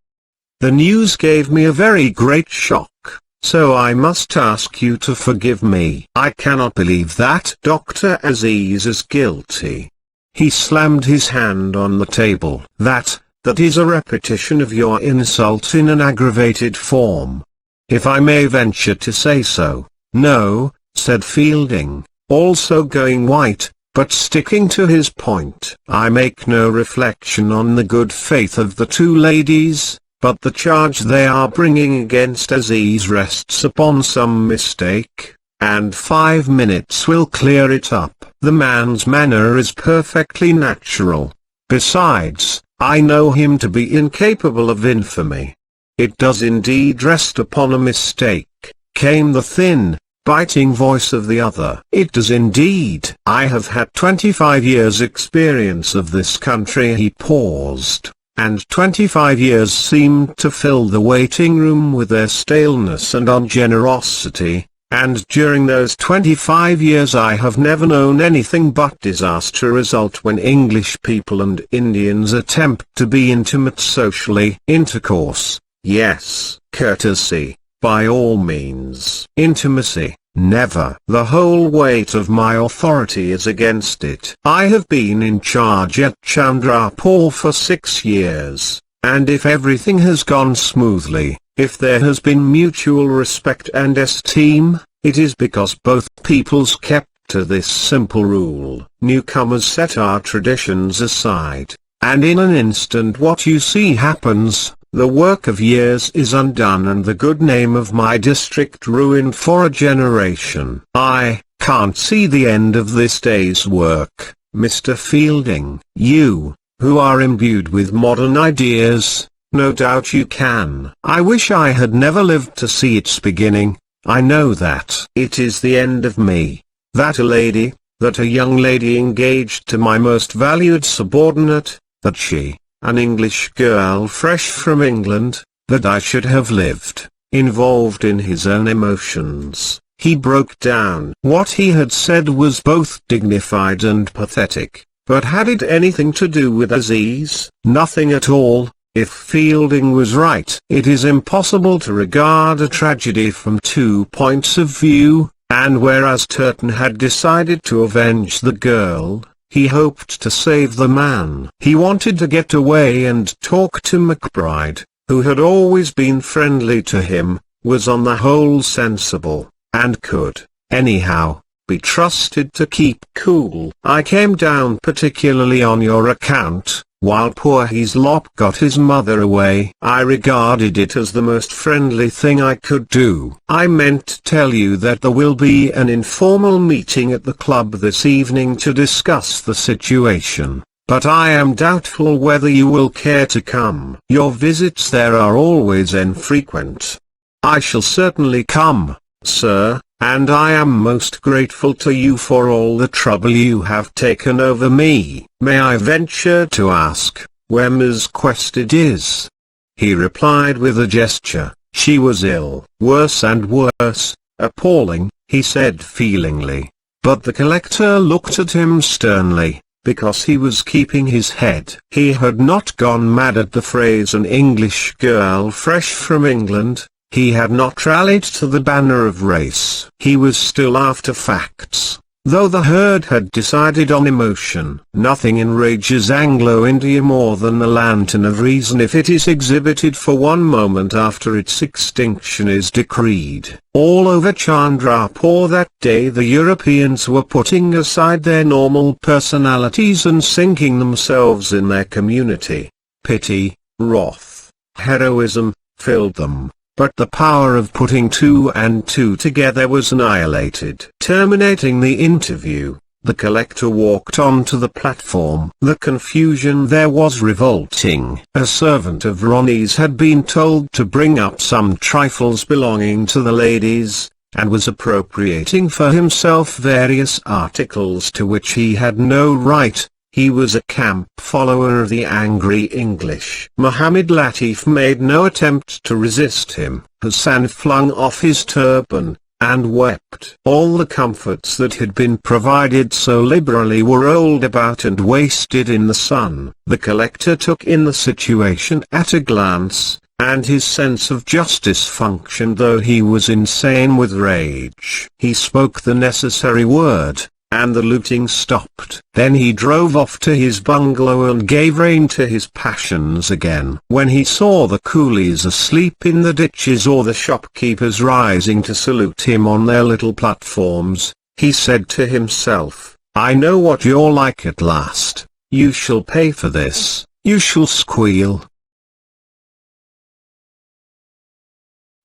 "The news gave me a very great shock, so I must ask you to forgive me." "I cannot believe that Dr. Aziz is guilty." He slammed his hand on the table. That is a repetition of your insult in an aggravated form. If I may venture to say so." "No," said Fielding, also going white, but sticking to his point. "I make no reflection on the good faith of the two ladies, but the charge they are bringing against Aziz rests upon some mistake, and 5 minutes will clear it up. The man's manner is perfectly natural. Besides, I know him to be incapable of infamy." "It does indeed rest upon a mistake," came the thin, biting voice of the other. "It does indeed. I have had 25 years' experience of this country." He paused, and 25 years seemed to fill the waiting room with their staleness and ungenerosity, and during those 25 years I have never known anything but disaster result when English people and Indians attempt to be intimate socially. Intercourse, yes. Courtesy, by all means. Intimacy, never. The whole weight of my authority is against it. I have been in charge at Chandrapur for 6 years, and if everything has gone smoothly, if there has been mutual respect and esteem, it is because both peoples kept to this simple rule. Newcomers set our traditions aside, and in an instant what you see happens. The work of years is undone and the good name of my district ruined for a generation. I can't see the end of this day's work, Mr. Fielding. You, who are imbued with modern ideas, no doubt you can. I wish I had never lived to see its beginning. I know that it is the end of me. That a young lady engaged to my most valued subordinate, that she, an English girl fresh from England, that I should have lived, involved in his own emotions. He broke down. What he had said was both dignified and pathetic, but had it anything to do with Aziz? Nothing at all. If Fielding was right, it is impossible to regard a tragedy from two points of view, and whereas Turton had decided to avenge the girl, he hoped to save the man. He wanted to get away and talk to McBride, who had always been friendly to him, was on the whole sensible, and could, anyhow, be trusted to keep cool. I came down particularly on your account. While poor Heaslop got his mother away, I regarded it as the most friendly thing I could do. I meant to tell you that there will be an informal meeting at the club this evening to discuss the situation, but I am doubtful whether you will care to come. Your visits there are always infrequent. I shall certainly come, sir, and I am most grateful to you for all the trouble you have taken over me. May I venture to ask, where Miss Quested is? He replied with a gesture. She was ill. Worse and worse, appalling, he said feelingly. But the collector looked at him sternly, because he was keeping his head. He had not gone mad at the phrase an English girl fresh from England. He had not rallied to the banner of race. He was still after facts, though the herd had decided on emotion. Nothing enrages Anglo-India more than the lantern of reason if it is exhibited for one moment after its extinction is decreed. All over Chandrapur that day the Europeans were putting aside their normal personalities and sinking themselves in their community. Pity, wrath, heroism, filled them. But the power of putting two and two together was annihilated. Terminating the interview, the collector walked on to the platform. The confusion there was revolting. A servant of Ronnie's had been told to bring up some trifles belonging to the ladies, and was appropriating for himself various articles to which he had no right. He was a camp follower of the angry English. Mohammed Latif made no attempt to resist him. Hassan flung off his turban, and wept. All the comforts that had been provided so liberally were rolled about and wasted in the sun. The collector took in the situation at a glance, and his sense of justice functioned though he was insane with rage. He spoke the necessary word, and the looting stopped. Then he drove off to his bungalow and gave rein to his passions again. When he saw the coolies asleep in the ditches or the shopkeepers rising to salute him on their little platforms, he said to himself, I know what you're like at last. You shall pay for this. You shall squeal.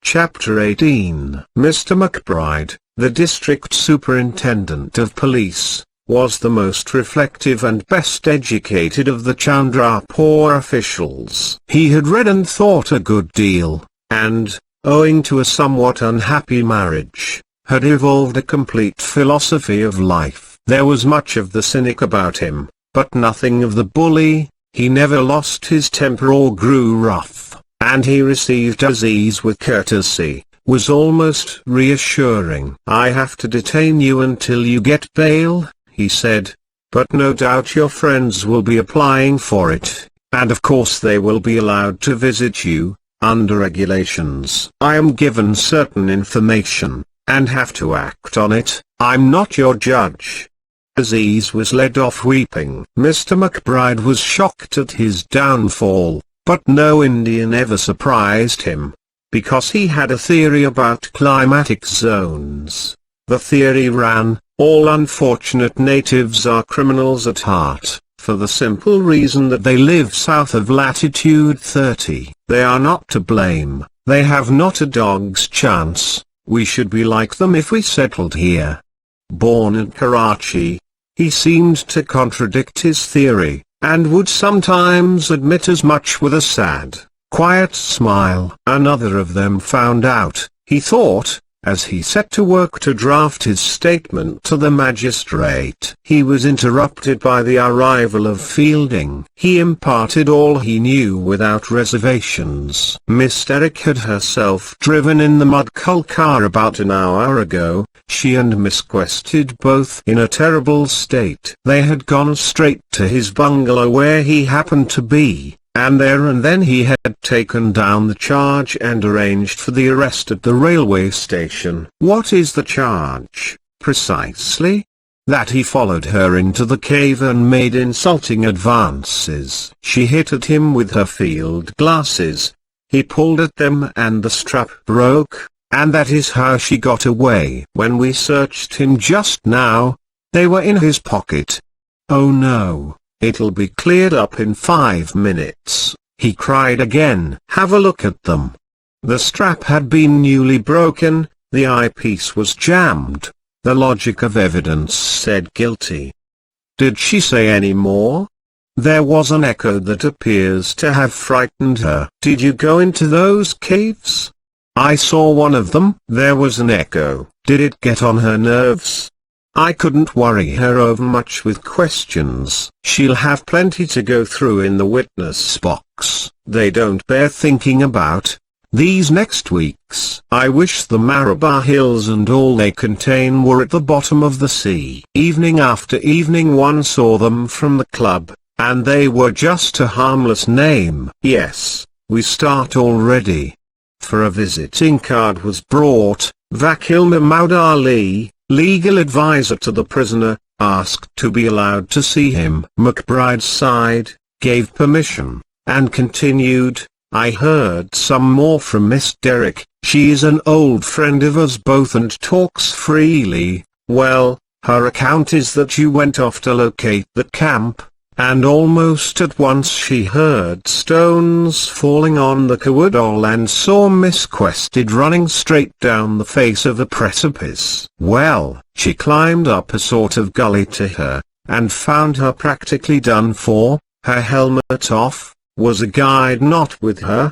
Chapter 18. Mr. McBride, the district superintendent of police, was the most reflective and best educated of the Chandrapur officials. He had read and thought a good deal, and, owing to a somewhat unhappy marriage, had evolved a complete philosophy of life. There was much of the cynic about him, but nothing of the bully. He never lost his temper or grew rough, and he received Aziz with courtesy, was almost reassuring. I have to detain you until you get bail, he said, but no doubt your friends will be applying for it, and of course they will be allowed to visit you, under regulations. I am given certain information, and have to act on it. I'm not your judge. Aziz was led off weeping. Mr. McBride was shocked at his downfall, but no Indian ever surprised him, because he had a theory about climatic zones. The theory ran, all unfortunate natives are criminals at heart, for the simple reason that they live south of latitude 30. They are not to blame, they have not a dog's chance, we should be like them if we settled here. Born in Karachi, he seemed to contradict his theory, and would sometimes admit as much with a sad, quiet smile. Another of them found out, he thought, as he set to work to draft his statement to the magistrate. He was interrupted by the arrival of Fielding. He imparted all he knew without reservations. Miss Derrick had herself driven in the mud-cull car about an hour ago, she and Miss Quested both in a terrible state. They had gone straight to his bungalow where he happened to be, and there and then he had taken down the charge and arranged for the arrest at the railway station. What is the charge, precisely? That he followed her into the cave and made insulting advances. She hit at him with her field glasses. He pulled at them and the strap broke, and that is how she got away. When we searched him just now, they were in his pocket. Oh no, it'll be cleared up in 5 minutes, he cried again. Have a look at them. The strap had been newly broken, the eyepiece was jammed. The logic of evidence said guilty. Did she say any more? There was an echo that appears to have frightened her. Did you go into those caves? I saw one of them. There was an echo. Did it get on her nerves? I couldn't worry her over much with questions. She'll have plenty to go through in the witness box. They don't bear thinking about. These next weeks. I wish the Maraba Hills and all they contain were at the bottom of the sea. Evening after evening one saw them from the club, and they were just a harmless name. Yes, we start already. For a visiting card was brought. Vakil Mahmoud Ali, legal advisor to the prisoner, asked to be allowed to see him. McBride sighed, gave permission, and continued. I heard some more from Miss Derrick. She is an old friend of us both and talks freely. Well, her account is that you went off to locate the camp, and almost at once she heard stones falling on the Kawadol and saw Miss Quested running straight down the face of a precipice. Well, she climbed up a sort of gully to her, and found her practically done for, her helmet off. Was a guide not with her?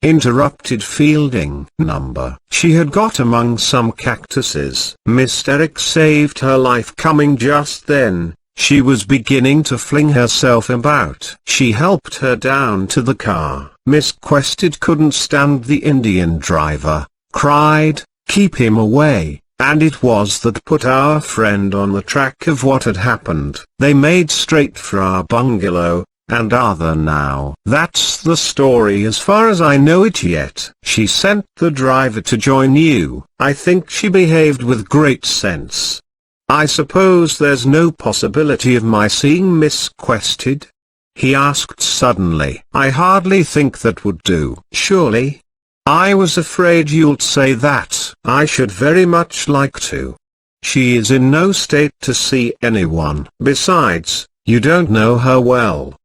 Interrupted Fielding. Number. She had got among some cactuses. Miss Derrick saved her life coming just then. She was beginning to fling herself about. She helped her down to the car. Miss Quested couldn't stand the Indian driver, cried, keep him away, and it was that put our friend on the track of what had happened. They made straight for our bungalow, and are there now. That's the story as far as I know it yet. She sent the driver to join you. I think she behaved with great sense. I suppose there's no possibility of my seeing Miss Quested? He asked suddenly. I hardly think that would do. Surely? I was afraid you'd say that. I should very much like to. She is in no state to see anyone. Besides, you don't know her well.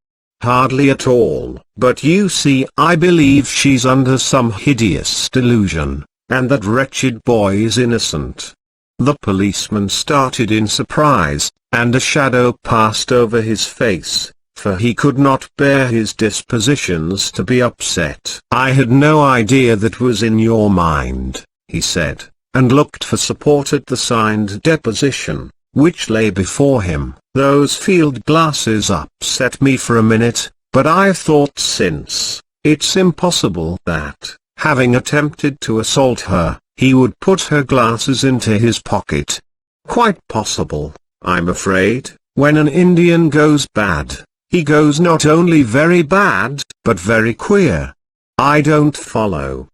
Hardly at all. But you see, I believe she's under some hideous delusion, and that wretched boy is innocent. The policeman started in surprise, and a shadow passed over his face, for he could not bear his dispositions to be upset. I had no idea that was in your mind, he said, and looked for support at the signed deposition, which lay before him. Those field glasses upset me for a minute, but I've thought since, it's impossible that, having attempted to assault her, he would put her glasses into his pocket. Quite possible, I'm afraid. When an Indian goes bad, he goes not only very bad, but very queer. I don't follow.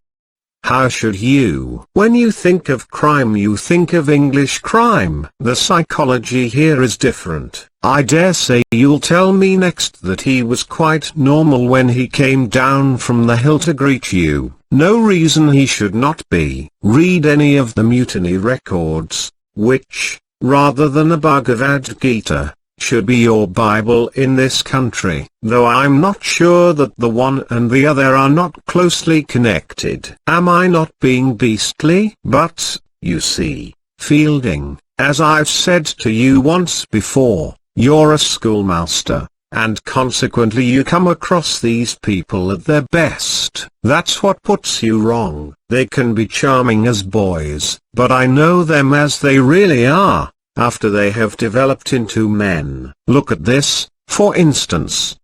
How should you? When you think of crime you think of English crime. The psychology here is different. I dare say you'll tell me next that he was quite normal when he came down from the hill to greet you. No reason he should not be. Read any of the mutiny records, which, rather than a Bhagavad Gita, should be your Bible in this country, though I'm not sure that the one and the other are not closely connected. Am I not being beastly? But, you see, Fielding, as I've said to you once before, you're a schoolmaster, and consequently you come across these people at their best. That's what puts you wrong. They can be charming as boys, but I know them as they really are, after they have developed into men. Look at this, for instance.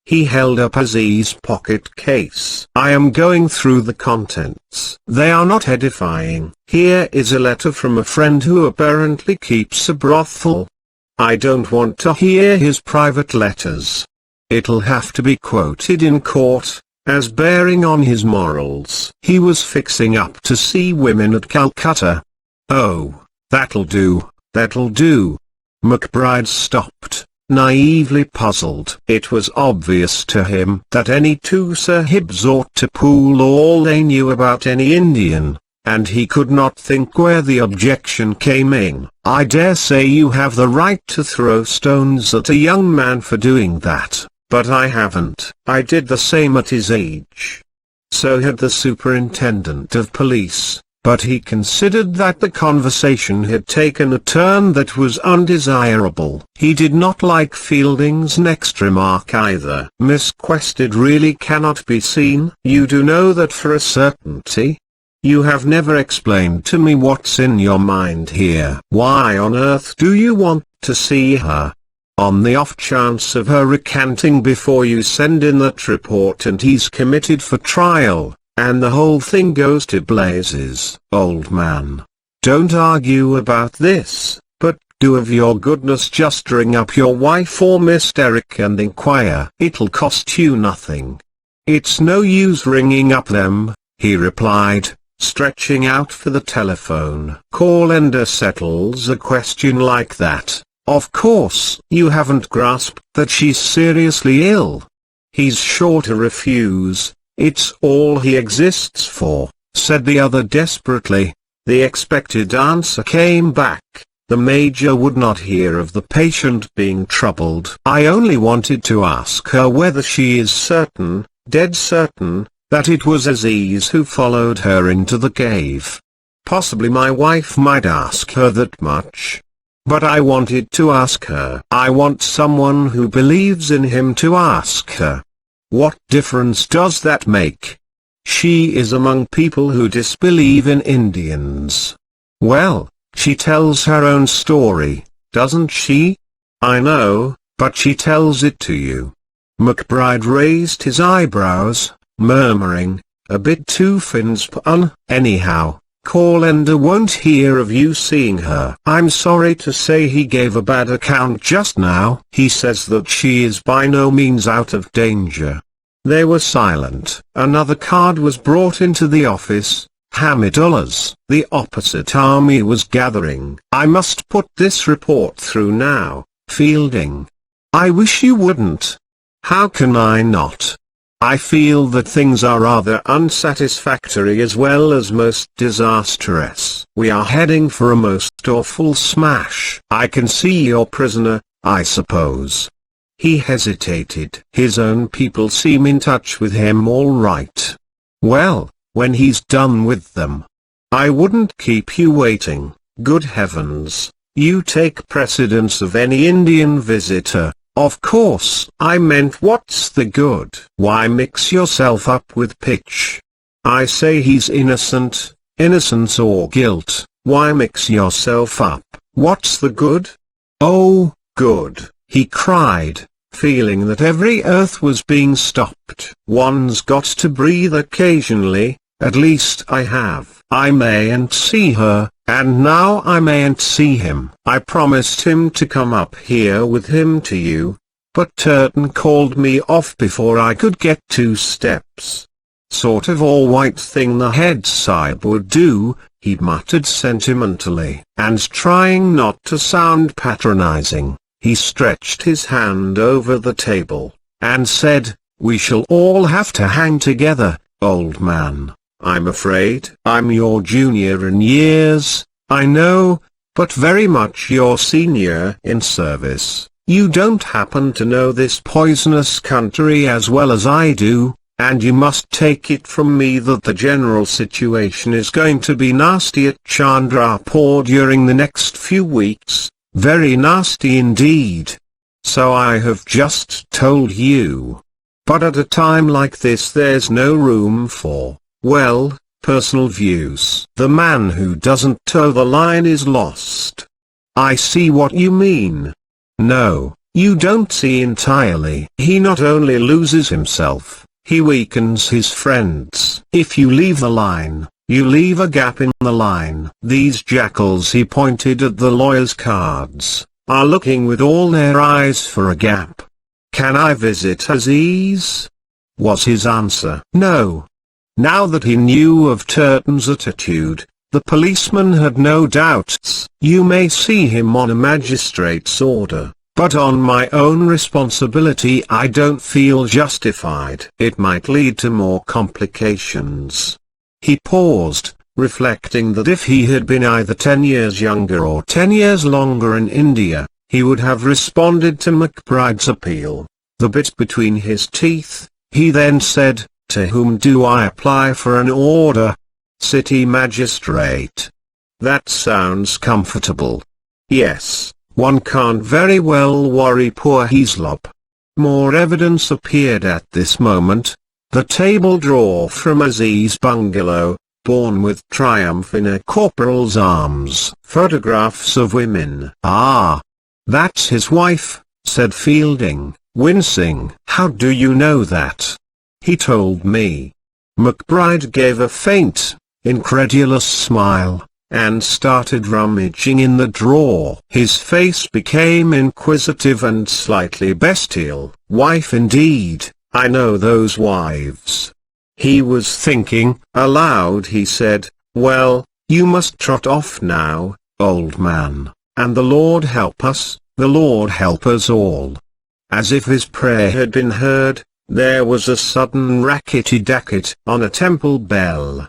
He held up Aziz's pocket case. I am going through the contents. They are not edifying. Here is a letter from a friend who apparently keeps a brothel. I don't want to hear his private letters. It'll have to be quoted in court, as bearing on his morals. He was fixing up to see women at Calcutta. Oh, that'll do, that'll do. McBride stopped, naively puzzled. It was obvious to him that any two sahibs ought to pool all they knew about any Indian, and he could not think where the objection came in. I dare say you have the right to throw stones at a young man for doing that, but I haven't. I did the same at his age. So had the superintendent of police, but he considered that the conversation had taken a turn that was undesirable. He did not like Fielding's next remark either. Miss Quested really cannot be seen. You do know that for a certainty? You have never explained to me what's in your mind here. Why on earth do you want to see her? On the off chance of her recanting before you send in that report and he's committed for trial, and the whole thing goes to blazes. Old man, don't argue about this, but do of your goodness just ring up your wife or Miss Derrick and inquire. It'll cost you nothing. It's no use ringing up them, he replied, stretching out for the telephone. Callender settles a question like that. Of course, you haven't grasped that she's seriously ill. He's sure to refuse. It's all he exists for, said the other desperately. The expected answer came back. The major would not hear of the patient being troubled. I only wanted to ask her whether she is certain, dead certain, that it was Aziz who followed her into the cave. Possibly my wife might ask her that much. But I wanted to ask her. I want someone who believes in him to ask her. What difference does that make? She is among people who disbelieve in Indians. Well, she tells her own story, doesn't she? I know, but she tells it to you. McBride raised his eyebrows, murmuring, a bit too fin-spun. Anyhow, Callender won't hear of you seeing her. I'm sorry to say he gave a bad account just now. He says that she is by no means out of danger. They were silent. Another card was brought into the office. Hamidullah's. The opposite army was gathering. I must put this report through now, Fielding. I wish you wouldn't. How can I not? I feel that things are rather unsatisfactory as well as most disastrous. We are heading for a most awful smash. I can see your prisoner, I suppose. He hesitated. His own people seem in touch with him all right. Well, when he's done with them. I wouldn't keep you waiting. Good heavens, you take precedence of any Indian visitor. Of course, I meant what's the good? Why mix yourself up with pitch? I say he's innocent, innocence or guilt. Why mix yourself up? What's the good? Oh, good, he cried, feeling that every earth was being stopped. One's got to breathe occasionally, at least I have. I mayn't see her, and now I mayn't see him. I promised him to come up here with him to you, but Turton called me off before I could get 2 steps. Sort of all-white thing the head sahib would do, he muttered sentimentally. And trying not to sound patronizing, he stretched his hand over the table, and said, we shall all have to hang together, old man. I'm afraid I'm your junior in years, I know, but very much your senior in service. You don't happen to know this poisonous country as well as I do, and you must take it from me that the general situation is going to be nasty at Chandrapur during the next few weeks, very nasty indeed. So I have just told you. But at a time like this there's no room for, well, personal views. The man who doesn't toe the line is lost. I see what you mean. No, you don't see entirely. He not only loses himself, he weakens his friends. If you leave the line, you leave a gap in the line. These jackals, he pointed at the lawyer's cards, are looking with all their eyes for a gap. "Can I visit Aziz?" was his answer. "No." Now that he knew of Turton's attitude, the policeman had no doubts. "You may see him on a magistrate's order, but on my own responsibility I don't feel justified. It might lead to more complications." He paused, reflecting that if he had been either 10 years younger or 10 years longer in India, he would have responded to McBride's appeal. The bit between his teeth, he then said, "To whom do I apply for an order?" "City magistrate." That sounds comfortable. Yes, one can't very well worry poor Heaslop. More evidence appeared at this moment. The table drawer from Aziz's bungalow, borne with triumph in a corporal's arms. Photographs of women. "Ah, that's his wife," said Fielding, wincing. "How do you know that?" "He told me." McBride gave a faint, incredulous smile, and started rummaging in the drawer. His face became inquisitive and slightly bestial. "Wife indeed, I know those wives." He was thinking. Aloud he said, "Well, you must trot off now, old man, and the Lord help us, the Lord help us all." As if his prayer had been heard, there was a sudden rackety-dacket on a temple bell.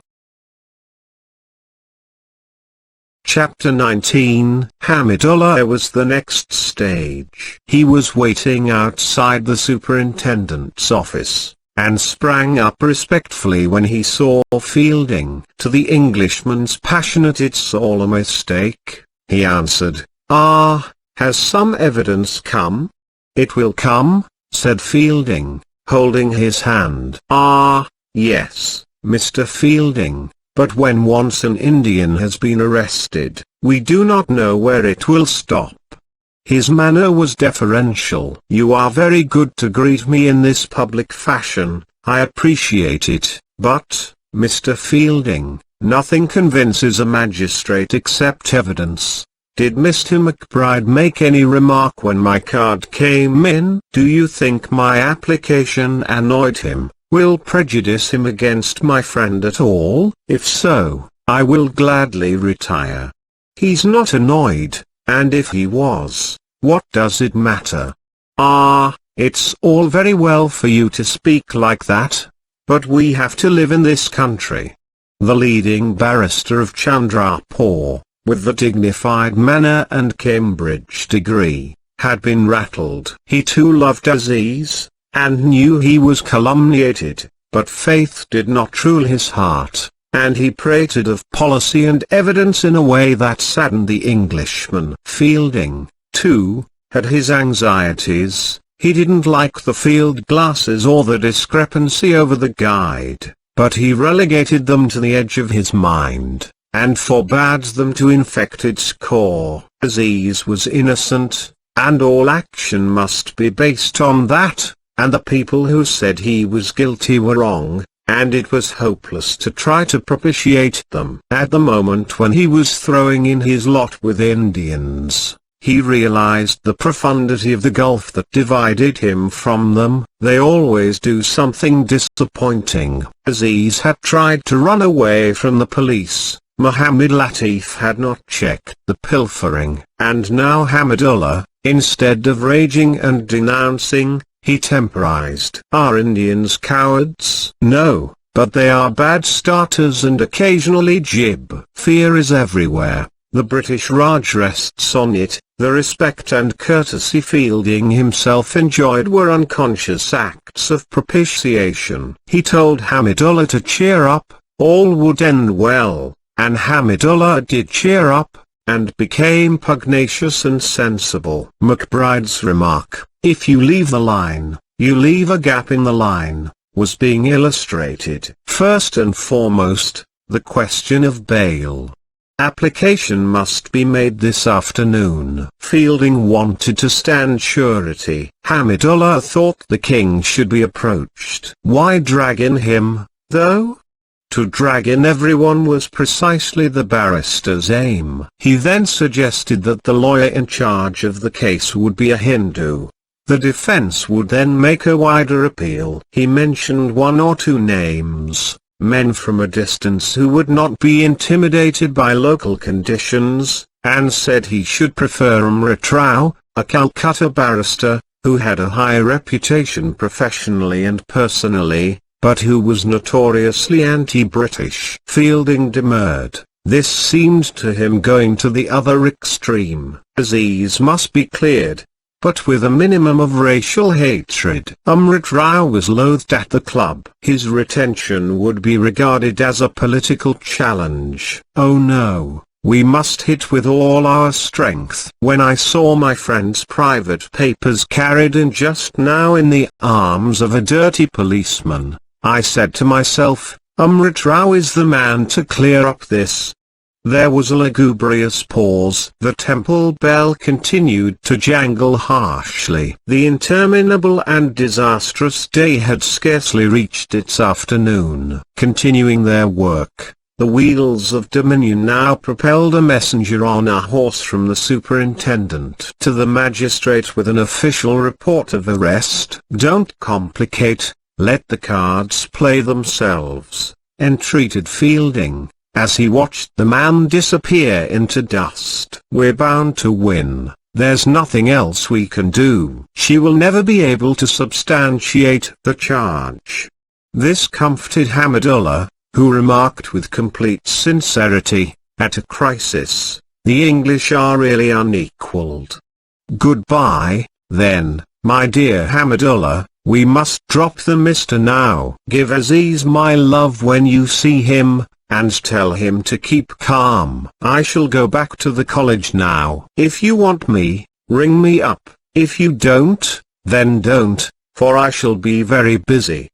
Chapter 19. Hamidullah was the next stage. He was waiting outside the superintendent's office, and sprang up respectfully when he saw Fielding. To the Englishman's passionate "It's all a mistake," he answered, "Ah, has some evidence come?" "It will come," said Fielding, holding his hand. "Ah, yes, Mr. Fielding, but when once an Indian has been arrested, we do not know where it will stop." His manner was deferential. "You are very good to greet me in this public fashion, I appreciate it, but, Mr. Fielding, nothing convinces a magistrate except evidence. Did Mr. McBride make any remark when my card came in? Do you think my application annoyed him, will prejudice him against my friend at all? If so, I will gladly retire." "He's not annoyed, and if he was, what does it matter?" "Ah, it's all very well for you to speak like that, but we have to live in this country." The leading barrister of Chandrapur, with the dignified manner and Cambridge degree, had been rattled. He too loved Aziz, and knew he was calumniated, but faith did not rule his heart, and he prated of policy and evidence in a way that saddened the Englishman. Fielding, too, had his anxieties. He didn't like the field glasses or the discrepancy over the guide, but he relegated them to the edge of his mind, and forbade them to infect its core. Aziz was innocent, and all action must be based on that, and the people who said he was guilty were wrong, and it was hopeless to try to propitiate them. At the moment when he was throwing in his lot with Indians, he realized the profundity of the gulf that divided him from them. They always do something disappointing. Aziz had tried to run away from the police. Muhammad Latif had not checked the pilfering, and now Hamidullah, instead of raging and denouncing, he temporized. "Are Indians cowards? No, but they are bad starters and occasionally jib. Fear is everywhere. The British Raj rests on it." The respect and courtesy Fielding himself enjoyed were unconscious acts of propitiation. He told Hamidullah to cheer up, all would end well. And Hamidullah did cheer up, and became pugnacious and sensible. McBride's remark, "If you leave the line, you leave a gap in the line," was being illustrated. First and foremost, the question of bail. Application must be made this afternoon. Fielding wanted to stand surety. Hamidullah thought the king should be approached. Why drag in him, though? To drag in everyone was precisely the barrister's aim. He then suggested that the lawyer in charge of the case would be a Hindu. The defense would then make a wider appeal. He mentioned one or two names, men from a distance who would not be intimidated by local conditions, and said he should prefer Amrit Rao, a Calcutta barrister, who had a high reputation professionally and personally, but who was notoriously anti-British. Fielding demurred. This seemed to him going to the other extreme. Aziz must be cleared, but with a minimum of racial hatred. Amrit Rao was loathed at the club. His retention would be regarded as a political challenge. Oh no, we must hit with all our strength. When I saw my friend's private papers carried in just now in the arms of a dirty policeman, I said to myself, Amrit Rao is the man to clear up this. There was a lugubrious pause. The temple bell continued to jangle harshly. The interminable and disastrous day had scarcely reached its afternoon. Continuing their work, the wheels of dominion now propelled a messenger on a horse from the superintendent to the magistrate with an official report of arrest. Don't complicate, let the cards play themselves, entreated Fielding, as he watched the man disappear into dust. We're bound to win, there's nothing else we can do. She will never be able to substantiate the charge. This comforted Hamidullah, who remarked with complete sincerity, at a crisis, the English are really unequalled. Goodbye, then, my dear Hamidullah, we must drop the mister now. Give Aziz my love when you see him, and tell him to keep calm. I shall go back to the college now. If you want me, ring me up. If you don't, then don't, for I shall be very busy.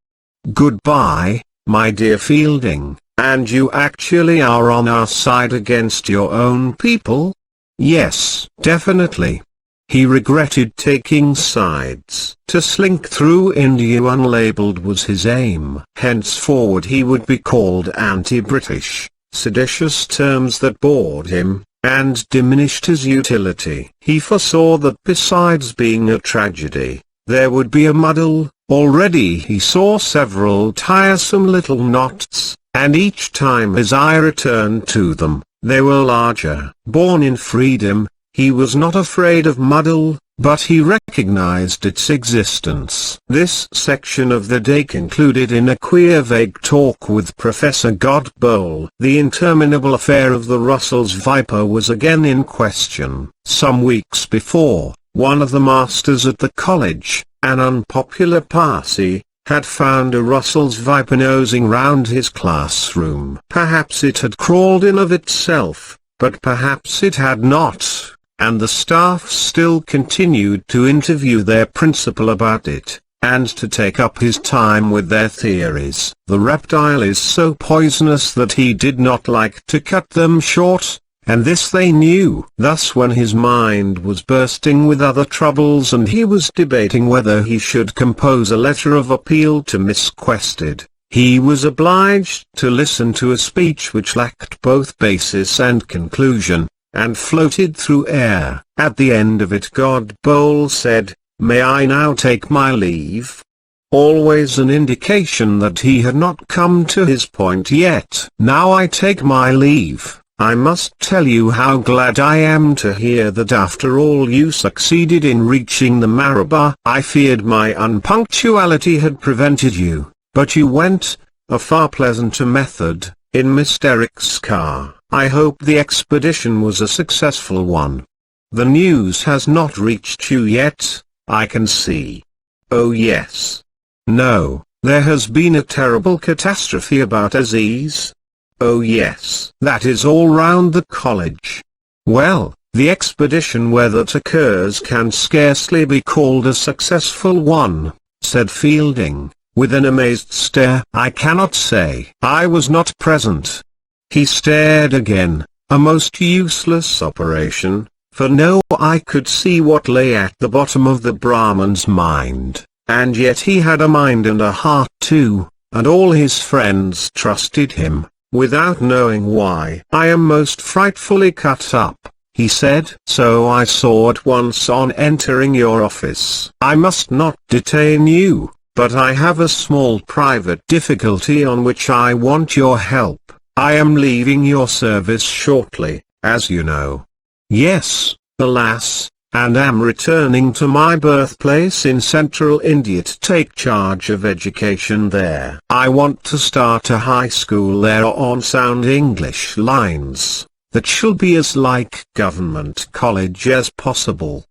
Goodbye, my dear Fielding. And you actually are on our side against your own people? Yes, definitely. He regretted taking sides. To slink through India unlabeled was his aim. Henceforward he would be called anti-British, seditious terms that bored him, and diminished his utility. He foresaw that besides being a tragedy, there would be a muddle. Already he saw several tiresome little knots, and each time his eye returned to them, they were larger. Born in freedom, he was not afraid of muddle, but he recognized its existence. This section of the day concluded in a queer vague talk with Professor Godbowl. The interminable affair of the Russell's Viper was again in question. Some weeks before, one of the masters at the college, an unpopular Parsi, had found a Russell's Viper nosing round his classroom. Perhaps it had crawled in of itself, but perhaps it had not. And the staff still continued to interview their principal about it, and to take up his time with their theories. The reptile is so poisonous that he did not like to cut them short, and this they knew. Thus when his mind was bursting with other troubles and he was debating whether he should compose a letter of appeal to Miss Quested, he was obliged to listen to a speech which lacked both basis and conclusion, and floated through air. At the end of it Godbowl said, "May I now take my leave?" Always an indication that he had not come to his point yet. "Now I take my leave. I must tell you how glad I am to hear that after all you succeeded in reaching the Maraba. I feared my unpunctuality had prevented you, but you went, a far pleasanter method, in Miss Derrick's car. I hope the expedition was a successful one. The news has not reached you yet, I can see." "Oh yes. No, there has been a terrible catastrophe about Aziz." "Oh yes. That is all round the college." "Well, the expedition where that occurs can scarcely be called a successful one," said Fielding, with an amazed stare. "I cannot say. I was not present." He stared again, a most useless operation, for no eye could see what lay at the bottom of the Brahman's mind, and yet he had a mind and a heart too, and all his friends trusted him, without knowing why. "I am most frightfully cut up," he said. So I saw at once on entering your office. I must not detain you, but I have a small private difficulty on which I want your help. I am leaving your service shortly, as you know. Yes, alas, and am returning to my birthplace in central India to take charge of education there. I want to start a high school there on sound English lines, that shall be as like government college as possible.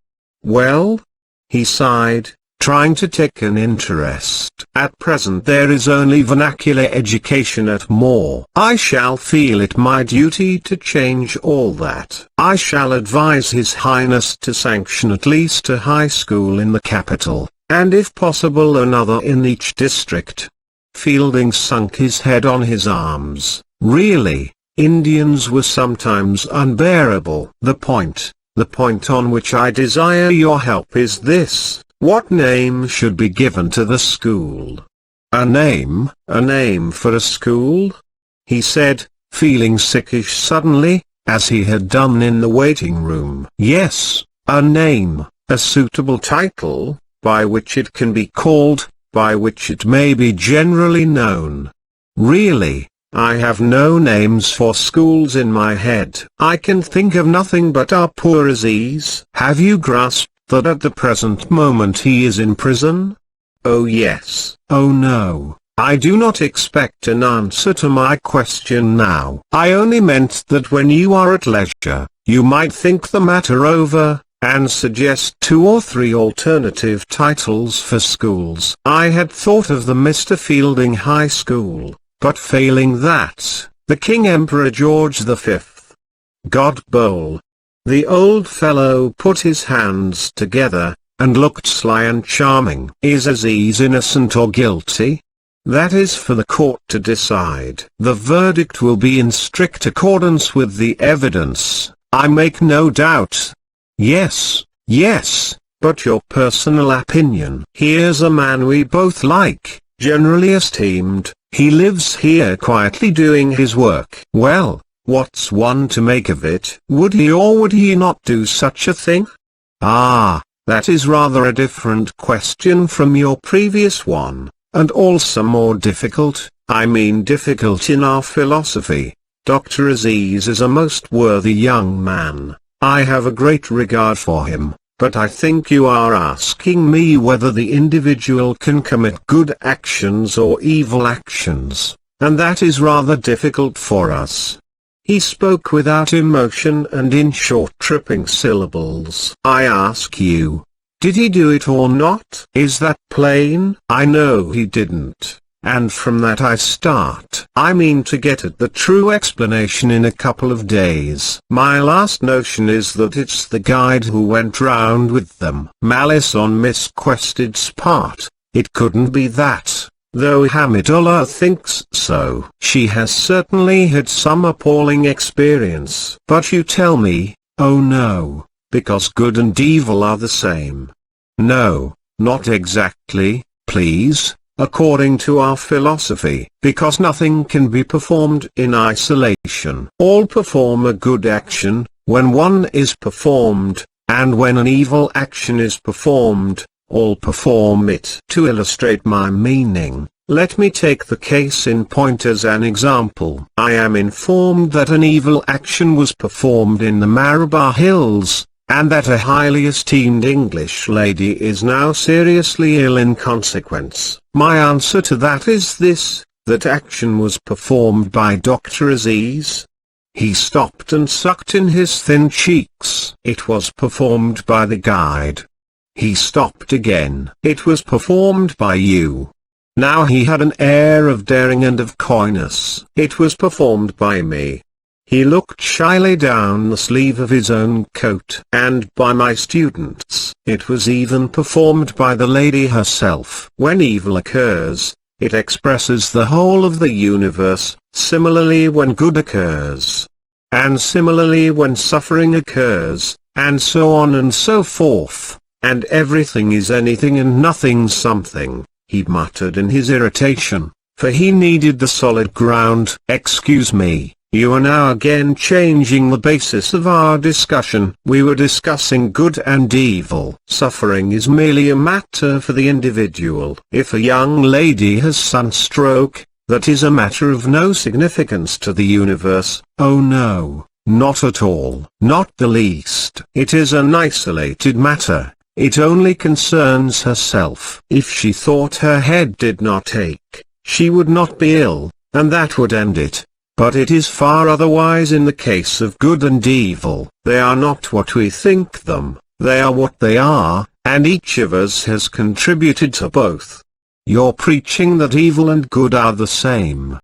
Well? He sighed, trying to take an interest. At present there is only vernacular education at Moore. I shall feel it my duty to change all that. I shall advise His Highness to sanction at least a high school in the capital, and if possible another in each district. Fielding sunk his head on his arms. Really, Indians were sometimes unbearable. The point on which I desire your help is this. What name should be given to the school? A name for a school? He said, feeling sickish suddenly, as he had done in the waiting room. Yes, a name, a suitable title, by which it can be called, by which it may be generally known. Really, I have no names for schools in my head. I can think of nothing but our poor Aziz. Have you grasped that at the present moment he is in prison? Oh yes. Oh no, I do not expect an answer to my question now. I only meant that when you are at leisure, you might think the matter over, and suggest 2 or 3 alternative titles for schools. I had thought of the Mr. Fielding High School, but failing that, the King Emperor George V. God Bowl. The old fellow put his hands together, and looked sly and charming. Is Aziz innocent or guilty? That is for the court to decide. The verdict will be in strict accordance with the evidence, I make no doubt. Yes, but your personal opinion. Here's a man we both like, generally esteemed, he lives here quietly doing his work. Well, what's one to make of it? Would he or would he not do such a thing? Ah, that is rather a different question from your previous one, and also more difficult, I mean difficult in our philosophy. Dr. Aziz is a most worthy young man. I have a great regard for him, but I think you are asking me whether the individual can commit good actions or evil actions, and that is rather difficult for us. He spoke without emotion and in short tripping syllables. I ask you, did he do it or not? Is that plain? I know he didn't, and from that I start. I mean to get at the true explanation in a couple of days. My last notion is that it's the guide who went round with them. Malice on Miss Quested's part. It couldn't be that, though Hamidullah thinks so. She has certainly had some appalling experience. But you tell me, oh no, because good and evil are the same. No, not exactly, please, according to our philosophy. Because nothing can be performed in isolation. All perform a good action, when one is performed, and when an evil action is performed, all perform it. To illustrate my meaning, let me take the case in point as an example. I am informed that an evil action was performed in the Malabar Hills, and that a highly esteemed English lady is now seriously ill in consequence. My answer to that is this, that action was performed by Dr. Aziz. He stopped and sucked in his thin cheeks. It was performed by the guide. He stopped again. It was performed by you. Now he had an air of daring and of coyness. It was performed by me. He looked shyly down the sleeve of his own coat. And by my students. It was even performed by the lady herself. When evil occurs, it expresses the whole of the universe, similarly when good occurs. And similarly when suffering occurs, and so on and so forth. And everything is anything and nothing something, he muttered in his irritation, for he needed the solid ground. Excuse me, You are now again changing the basis of our discussion. We were discussing good and evil. Suffering is merely a matter for the individual. If a young lady has sunstroke, that is a matter of no significance to the universe. Oh no, not at all. Not the least. It is an isolated matter. It only concerns herself. If she thought her head did not ache, she would not be ill, and that would end it. But it is far otherwise in the case of good and evil. They are not what we think them, they are what they are, and each of us has contributed to both. You're preaching that evil and good are the same.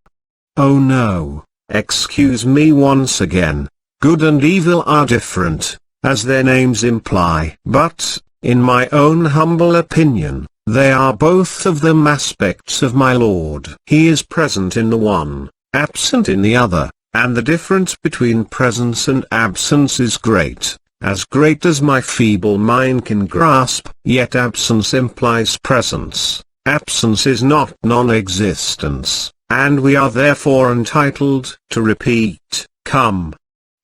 Oh no, excuse me once again. Good and evil are different, as their names imply. But, in my own humble opinion, they are both of them aspects of my Lord. He is present in the one, absent in the other, and the difference between presence and absence is great as my feeble mind can grasp. Yet absence implies presence. Absence is not non-existence, and we are therefore entitled to repeat, come.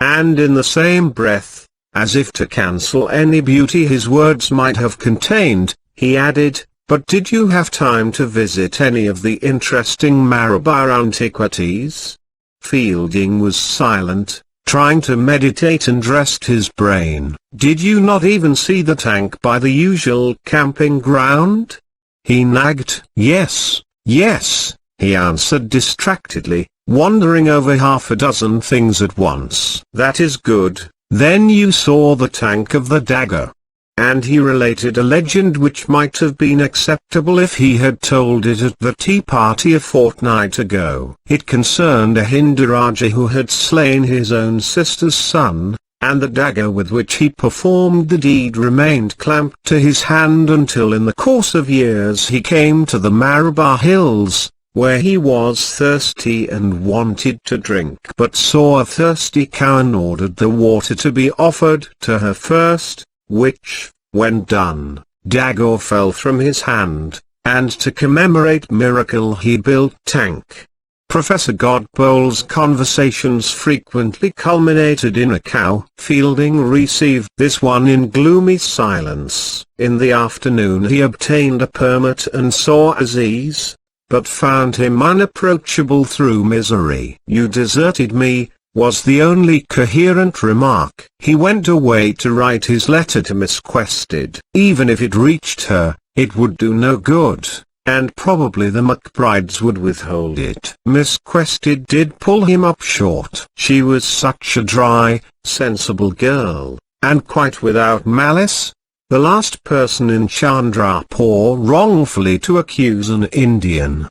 And in the same breath, as if to cancel any beauty his words might have contained, he added, but did you have time to visit any of the interesting Malabar antiquities? Fielding was silent, trying to meditate, and rest his brain. Did you not even see the tank by the usual camping ground? He nagged. Yes, yes, he answered distractedly, wondering over half a dozen things at once. That is good. Then you saw the tank of the dagger. And he related a legend which might have been acceptable if he had told it at the tea party a fortnight ago. It concerned a Hindu Raja who had slain his own sister's son, and the dagger with which he performed the deed remained clamped to his hand until in the course of years he came to the Malabar hills, where he was thirsty and wanted to drink, but saw a thirsty cow and ordered the water to be offered to her first, which, when done, dagger fell from his hand, and to commemorate miracle he built tank. Professor Godbole's conversations frequently culminated in a cow. Fielding received this one in gloomy silence. In the afternoon he obtained a permit and saw Aziz, but found him unapproachable through misery. You deserted me, was the only coherent remark. He went away to write his letter to Miss Quested. Even if it reached her, it would do no good, and probably the McBrides would withhold it. Miss Quested did pull him up short. She was such a dry, sensible girl, and quite without malice. The last person in Chandrapur wrongfully to accuse an Indian.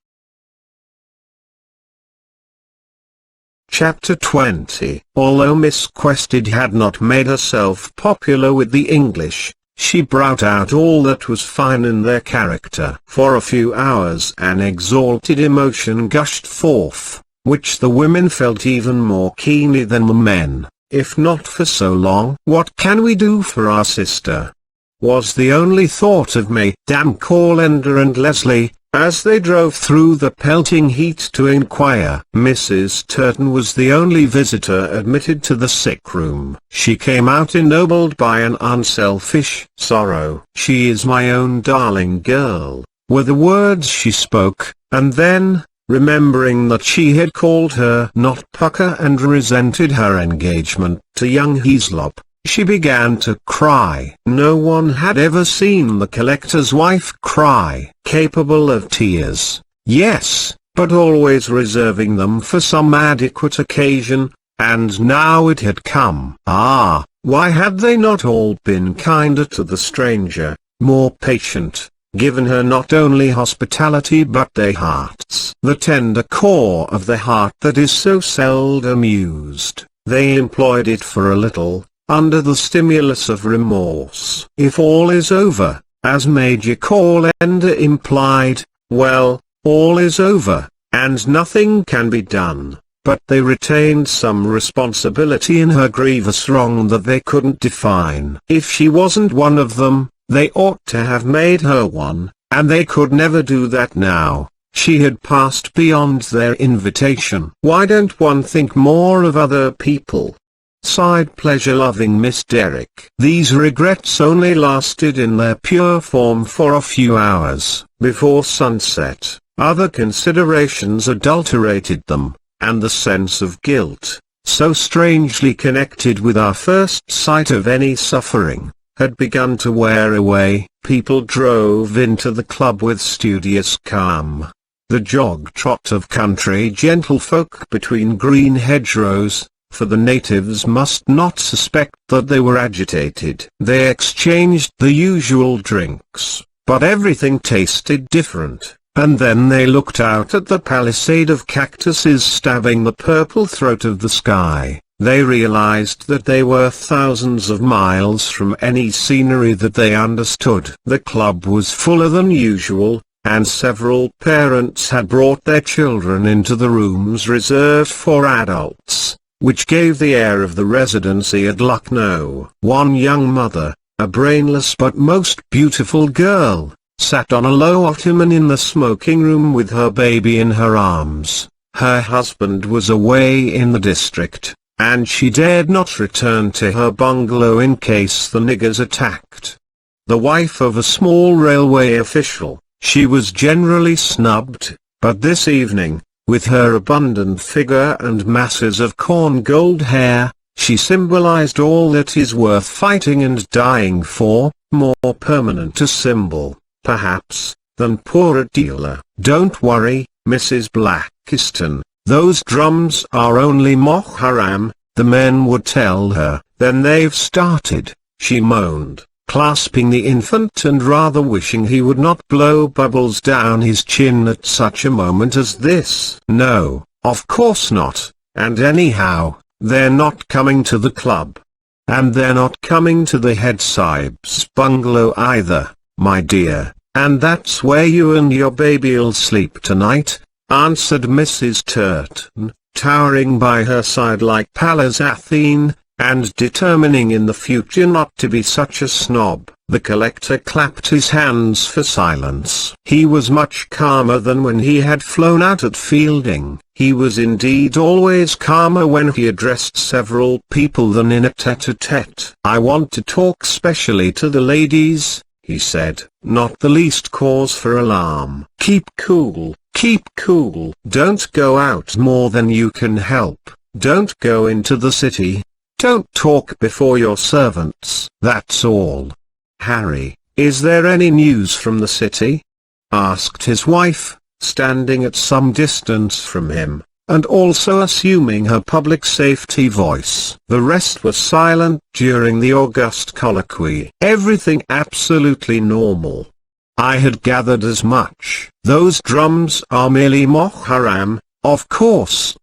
Chapter 20. Although Miss Quested had not made herself popular with the English, she brought out all that was fine in their character. For a few hours an exalted emotion gushed forth, which the women felt even more keenly than the men. If not for so long, what can we do for our sister? Was the only thought of Madame Calendar and Leslie, as they drove through the pelting heat to inquire. Mrs. Turton was the only visitor admitted to the sick room. She came out ennobled by an unselfish sorrow. "She is my own darling girl," were the words she spoke, and then, remembering that she had called her not Pucker and resented her engagement to young Heaslop, she began to cry. No one had ever seen the collector's wife cry. Capable of tears, yes, but always reserving them for some adequate occasion, and now it had come. Ah, why had they not all been kinder to the stranger, more patient, given her not only hospitality but their hearts, the tender core of the heart that is so seldom used? They employed it for a little, under the stimulus of remorse. If all is over, as Major Calendar implied, well, all is over, and nothing can be done. But they retained some responsibility in her grievous wrong that they couldn't define. If she wasn't one of them, they ought to have made her one, and they could never do that now. She had passed beyond their invitation. "Why don't one think more of other people?" sighed pleasure-loving Miss Derrick. These regrets only lasted in their pure form for a few hours. Before sunset, other considerations adulterated them, and the sense of guilt, so strangely connected with our first sight of any suffering, had begun to wear away. People drove into the club with studious calm. The jog-trot of country gentlefolk between green hedgerows, for the natives must not suspect that they were agitated. They exchanged the usual drinks, but everything tasted different, and then they looked out at the palisade of cactuses stabbing the purple throat of the sky. They realized that they were thousands of miles from any scenery that they understood. The club was fuller than usual, and several parents had brought their children into the rooms reserved for adults, which gave the air of the residency at Lucknow. One young mother, a brainless but most beautiful girl, sat on a low ottoman in the smoking room with her baby in her arms. Her husband was away in the district, and she dared not return to her bungalow in case the niggers attacked. The wife of a small railway official, she was generally snubbed, but this evening, with her abundant figure and masses of corn-gold hair, she symbolized all that is worth fighting and dying for, more permanent a symbol, perhaps, than poor Adela. "Don't worry, Mrs. Blackiston, those drums are only Moharam," the men would tell her. "Then they've started," she moaned, clasping the infant and rather wishing he would not blow bubbles down his chin at such a moment as this. "No, of course not, and anyhow, they're not coming to the club. And they're not coming to the head sahib's bungalow either, my dear, and that's where you and your baby'll sleep tonight," answered Mrs. Turton, towering by her side like Pallas Athene, and determining in the future not to be such a snob. The collector clapped his hands for silence. He was much calmer than when he had flown out at fielding. He was indeed always calmer when he addressed several people than in a tete-a-tete. "I want to talk specially to the ladies," he said. "Not the least cause for alarm. Keep cool, keep cool. Don't go out more than you can help. Don't go into the city. Don't talk before your servants. That's all." "Harry, is there any news from the city?" asked his wife, standing at some distance from him, and also assuming her public safety voice. The rest were silent during the august colloquy. "Everything absolutely normal. I had gathered as much. Those drums are merely Moharam, of course.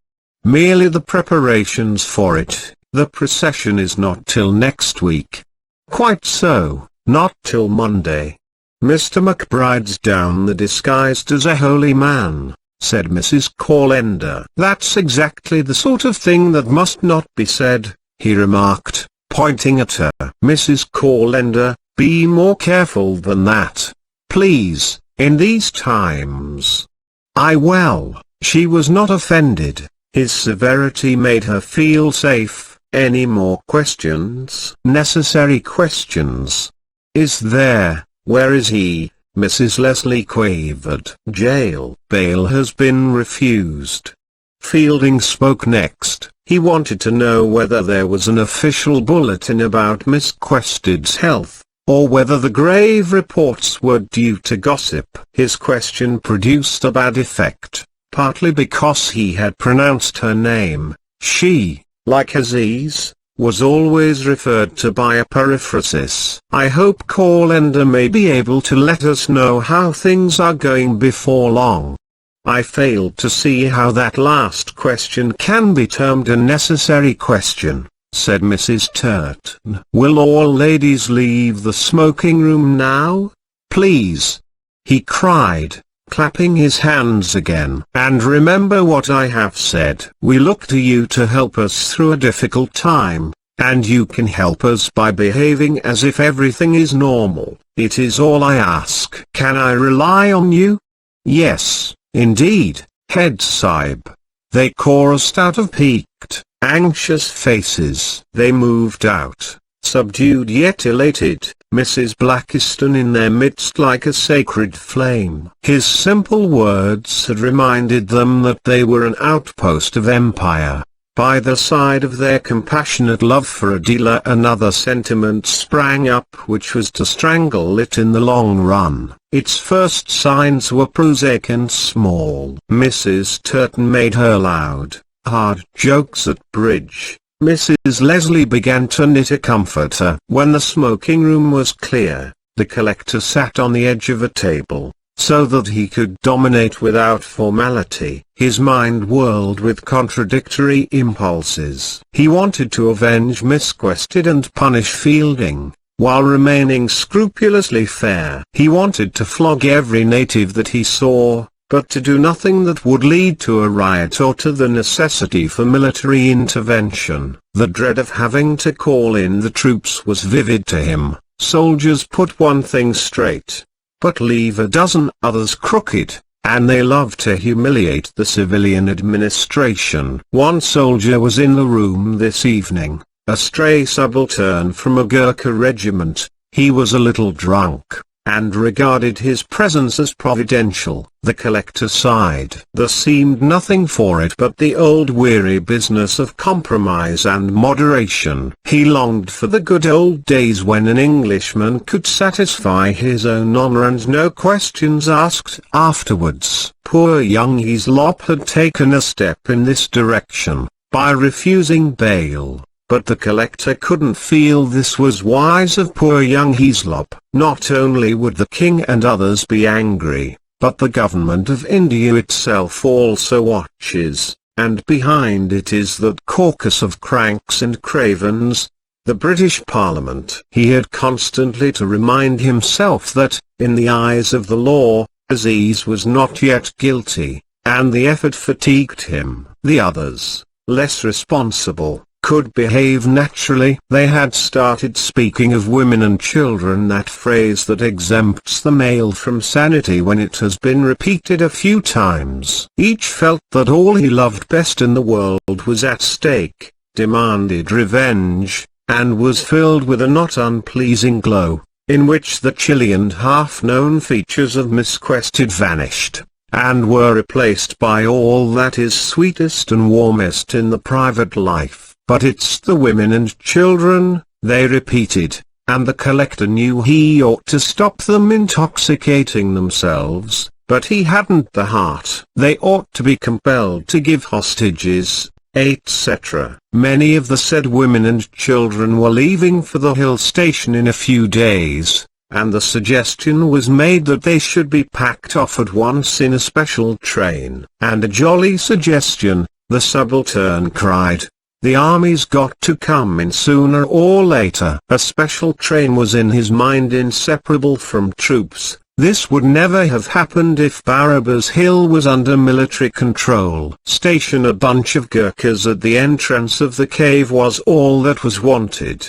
Merely the preparations for it. The procession is not till next week." "Quite so, not till Monday. Mr. McBride's down there disguised as a holy man," said Mrs. Calendar. "That's exactly the sort of thing that must not be said," he remarked, pointing at her. "Mrs. Calendar, be more careful than that, please, in these times." Well, she was not offended. His severity made her feel safe. "Any more questions?" "Necessary questions." "Is there? Where is he?" Mrs. Leslie quavered. "Jail. Bail has been refused." Fielding spoke next. He wanted to know whether there was an official bulletin about Miss Quested's health, or whether the grave reports were due to gossip. His question produced a bad effect, partly because he had pronounced her name. She, like Aziz, was always referred to by a periphrasis. "I hope Calendar may be able to let us know how things are going before long." I failed to see how that last question can be termed a necessary question, said Mrs. Turton. "Will all ladies leave the smoking room now, please?" he cried, clapping his hands again. "And remember what I have said. We look to you to help us through a difficult time, and you can help us by behaving as if everything is normal. It is all I ask." "Can I rely on you?" "Yes, Indeed, Head Sahib. They chorused out of peaked, anxious faces. They moved out, subdued yet elated, Mrs. Blackiston in their midst like a sacred flame. His simple words had reminded them that they were an outpost of empire. By the side of their compassionate love for Adela another sentiment sprang up which was to strangle it in the long run. Its first signs were prosaic and small. Mrs. Turton made her loud, hard jokes at bridge. Mrs. Leslie began to knit a comforter. When the smoking room was clear, the collector sat on the edge of a table, so that he could dominate without formality. His mind whirled with contradictory impulses. He wanted to avenge Miss Quested and punish Fielding, while remaining scrupulously fair. He wanted to flog every native that he saw, but to do nothing that would lead to a riot or to the necessity for military intervention. The dread of having to call in the troops was vivid to him. Soldiers put one thing straight, but leave a dozen others crooked, and they love to humiliate the civilian administration. One soldier was in the room this evening, a stray subaltern from a Gurkha regiment. He was a little drunk, and regarded his presence as providential. The collector sighed. There seemed nothing for it but the old weary business of compromise and moderation. He longed for the good old days when an Englishman could satisfy his own honor and no questions asked afterwards. Poor young Hislop had taken a step in this direction, by refusing bail. But the collector couldn't feel this was wise of poor young Hislop. Not only would the king and others be angry, but the government of India itself also watches, and behind it is that caucus of cranks and cravens, the British Parliament. He had constantly to remind himself that, in the eyes of the law, Aziz was not yet guilty, and the effort fatigued him. The others, less responsible, could behave naturally. They had started speaking of women and children, that phrase that exempts the male from sanity when it has been repeated a few times. Each felt that all he loved best in the world was at stake, demanded revenge, and was filled with a not unpleasing glow, in which the chilly and half-known features of Miss Quested vanished, and were replaced by all that is sweetest and warmest in the private life. But it's the women and children, they repeated, and the collector knew he ought to stop them intoxicating themselves, but he hadn't the heart. They ought to be compelled to give hostages, etc. Many of the said women and children were leaving for the hill station in a few days, and the suggestion was made that they should be packed off at once in a special train. And a jolly suggestion, the subaltern cried. The army's got to come in sooner or later. A special train was in his mind, inseparable from troops. This would never have happened if Barabbas Hill was under military control. Station a bunch of Gurkhas at the entrance of the cave was all that was wanted.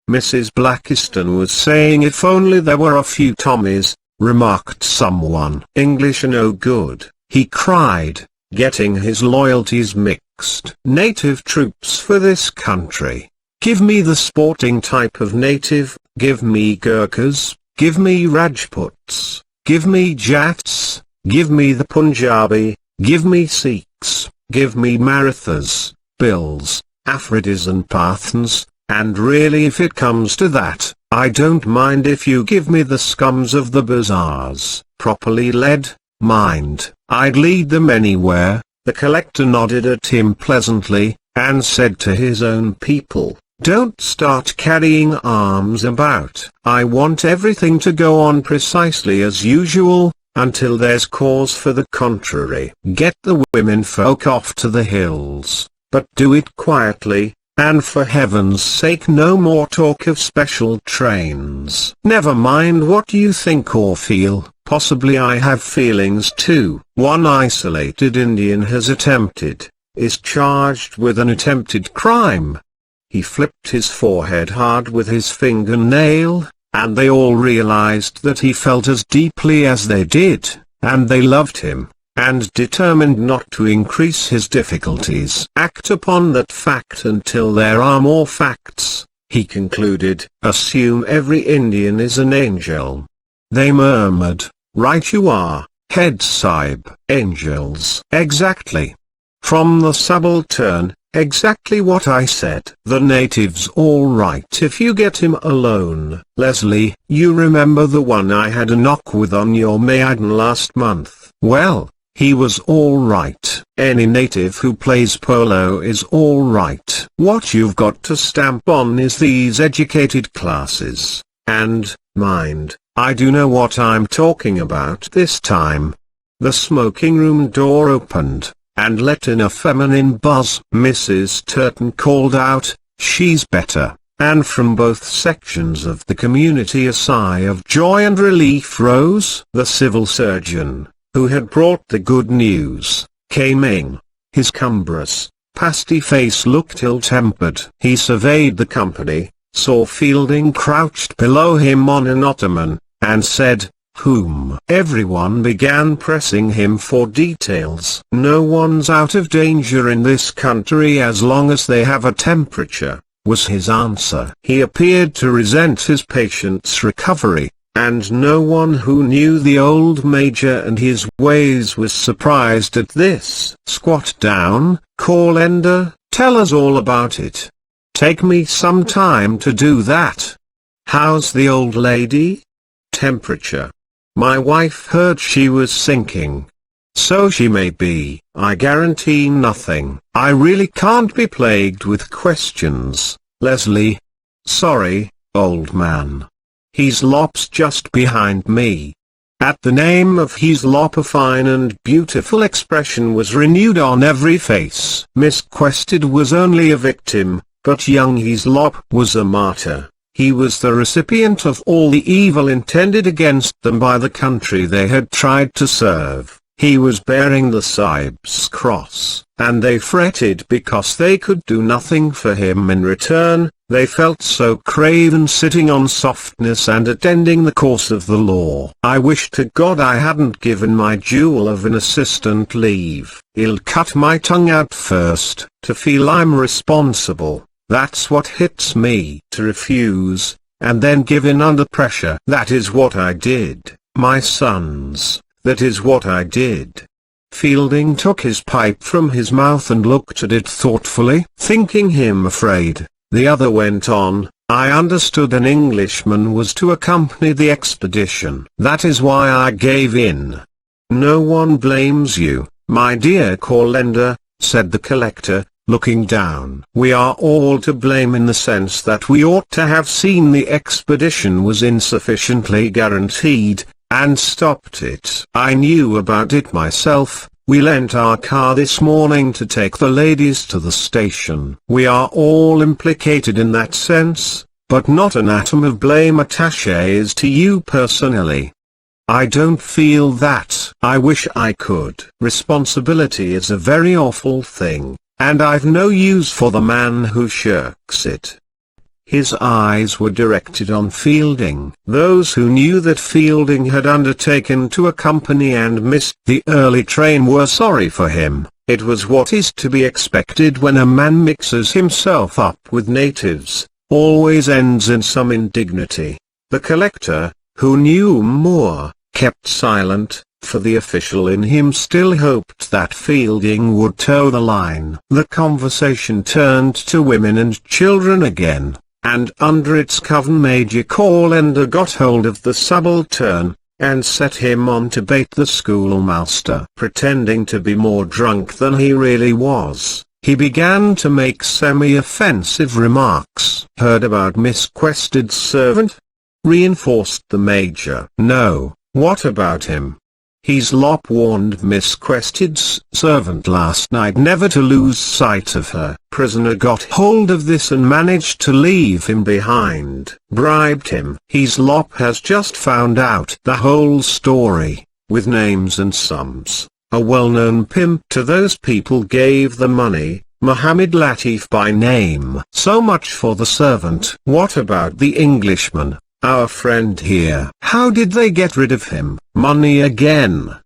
Mrs. Blackiston was saying if only there were a few Tommies, remarked someone. English are no good, he cried, getting his loyalties mixed. Native troops for this country. Give me the sporting type of native, give me Gurkhas, give me Rajputs, give me Jats, give me the Punjabi, give me Sikhs, give me Marathas, Bills, Afridis and Pathans, and really if it comes to that, I don't mind if you give me the scums of the bazaars, properly led, mind, I'd lead them anywhere. The collector nodded at him pleasantly, and said to his own people, don't start carrying arms about. I want everything to go on precisely as usual, until there's cause for the contrary. Get the women folk off to the hills, but do it quietly, and for heaven's sake no more talk of special trains. Never mind what you think or feel. Possibly I have feelings too. One isolated Indian is charged with an attempted crime. He flipped his forehead hard with his fingernail, and they all realized that he felt as deeply as they did, and they loved him. and determined not to increase his difficulties. Act upon that fact until there are more facts, he concluded. Assume every Indian is an angel. They murmured, right you are, Head Sahib. Angels. Exactly. From the subaltern, exactly what I said. The native's all right if you get him alone. Leslie, you remember the one I had a knock with on your Maiden last month? Well, he was all right. Any native who plays polo is all right. What you've got to stamp on is these educated classes. And, mind, I do know what I'm talking about this time. The smoking room door opened, and let in a feminine buzz. Mrs. Turton called out, she's better, and from both sections of the community a sigh of joy and relief rose. The civil surgeon, who had brought the good news, came in. His cumbrous, pasty face looked ill-tempered. He surveyed the company, saw Fielding crouched below him on an ottoman, and said, whom? Everyone began pressing him for details. No one's out of danger in this country as long as they have a temperature, was his answer. He appeared to resent his patient's recovery, and no one who knew the old major and his ways was surprised at this. Squat down, Calendar, tell us all about it. Take me some time to do that. How's the old lady? Temperature. My wife heard she was sinking. So she may be. I guarantee nothing. I really can't be plagued with questions, Leslie. Sorry, old man. Heslop's just behind me. At the name of Heslop a fine and beautiful expression was renewed on every face. Miss Quested was only a victim, but young Heslop was a martyr. He was the recipient of all the evil intended against them by the country they had tried to serve. He was bearing the Sahib's cross, and they fretted because they could do nothing for him in return. They felt so craven sitting on softness and attending the course of the law. I wish to God I hadn't given my jewel of an assistant leave. He'll cut my tongue out first. To feel I'm responsible, that's what hits me. To refuse, and then give in under pressure. That is what I did, my sons, that is what I did. Fielding took his pipe from his mouth and looked at it thoughtfully. Thinking him afraid, the other went on, I understood an Englishman was to accompany the expedition. That is why I gave in. No one blames you, my dear Calendar, said the collector, looking down. We are all to blame in the sense that we ought to have seen the expedition was insufficiently guaranteed, and stopped it. I knew about it myself. We lent our car this morning to take the ladies to the station. We are all implicated in that sense, but not an atom of blame attaches to you personally. I don't feel that. I wish I could. Responsibility is a very awful thing, and I've no use for the man who shirks it. His eyes were directed on Fielding. Those who knew that Fielding had undertaken to accompany and missed the early train were sorry for him. It was what is to be expected when a man mixes himself up with natives, always ends in some indignity. The collector, who knew more, kept silent, for the official in him still hoped that Fielding would toe the line. The conversation turned to women and children again, and under its cover Major Calendar got hold of the subaltern, and set him on to bait the schoolmaster. Pretending to be more drunk than he really was, he began to make semi-offensive remarks. Heard about Miss Quested's servant? Reinforced the major. No, what about him? Heslop warned Miss Quested's servant last night never to lose sight of her. Prisoner got hold of this and managed to leave him behind. Bribed him. Heslop has just found out the whole story, with names and sums. A well-known pimp to those people gave the money, Mohammed Latif by name. So much for the servant. What about the Englishman? Our friend here. How did they get rid of him? Money again.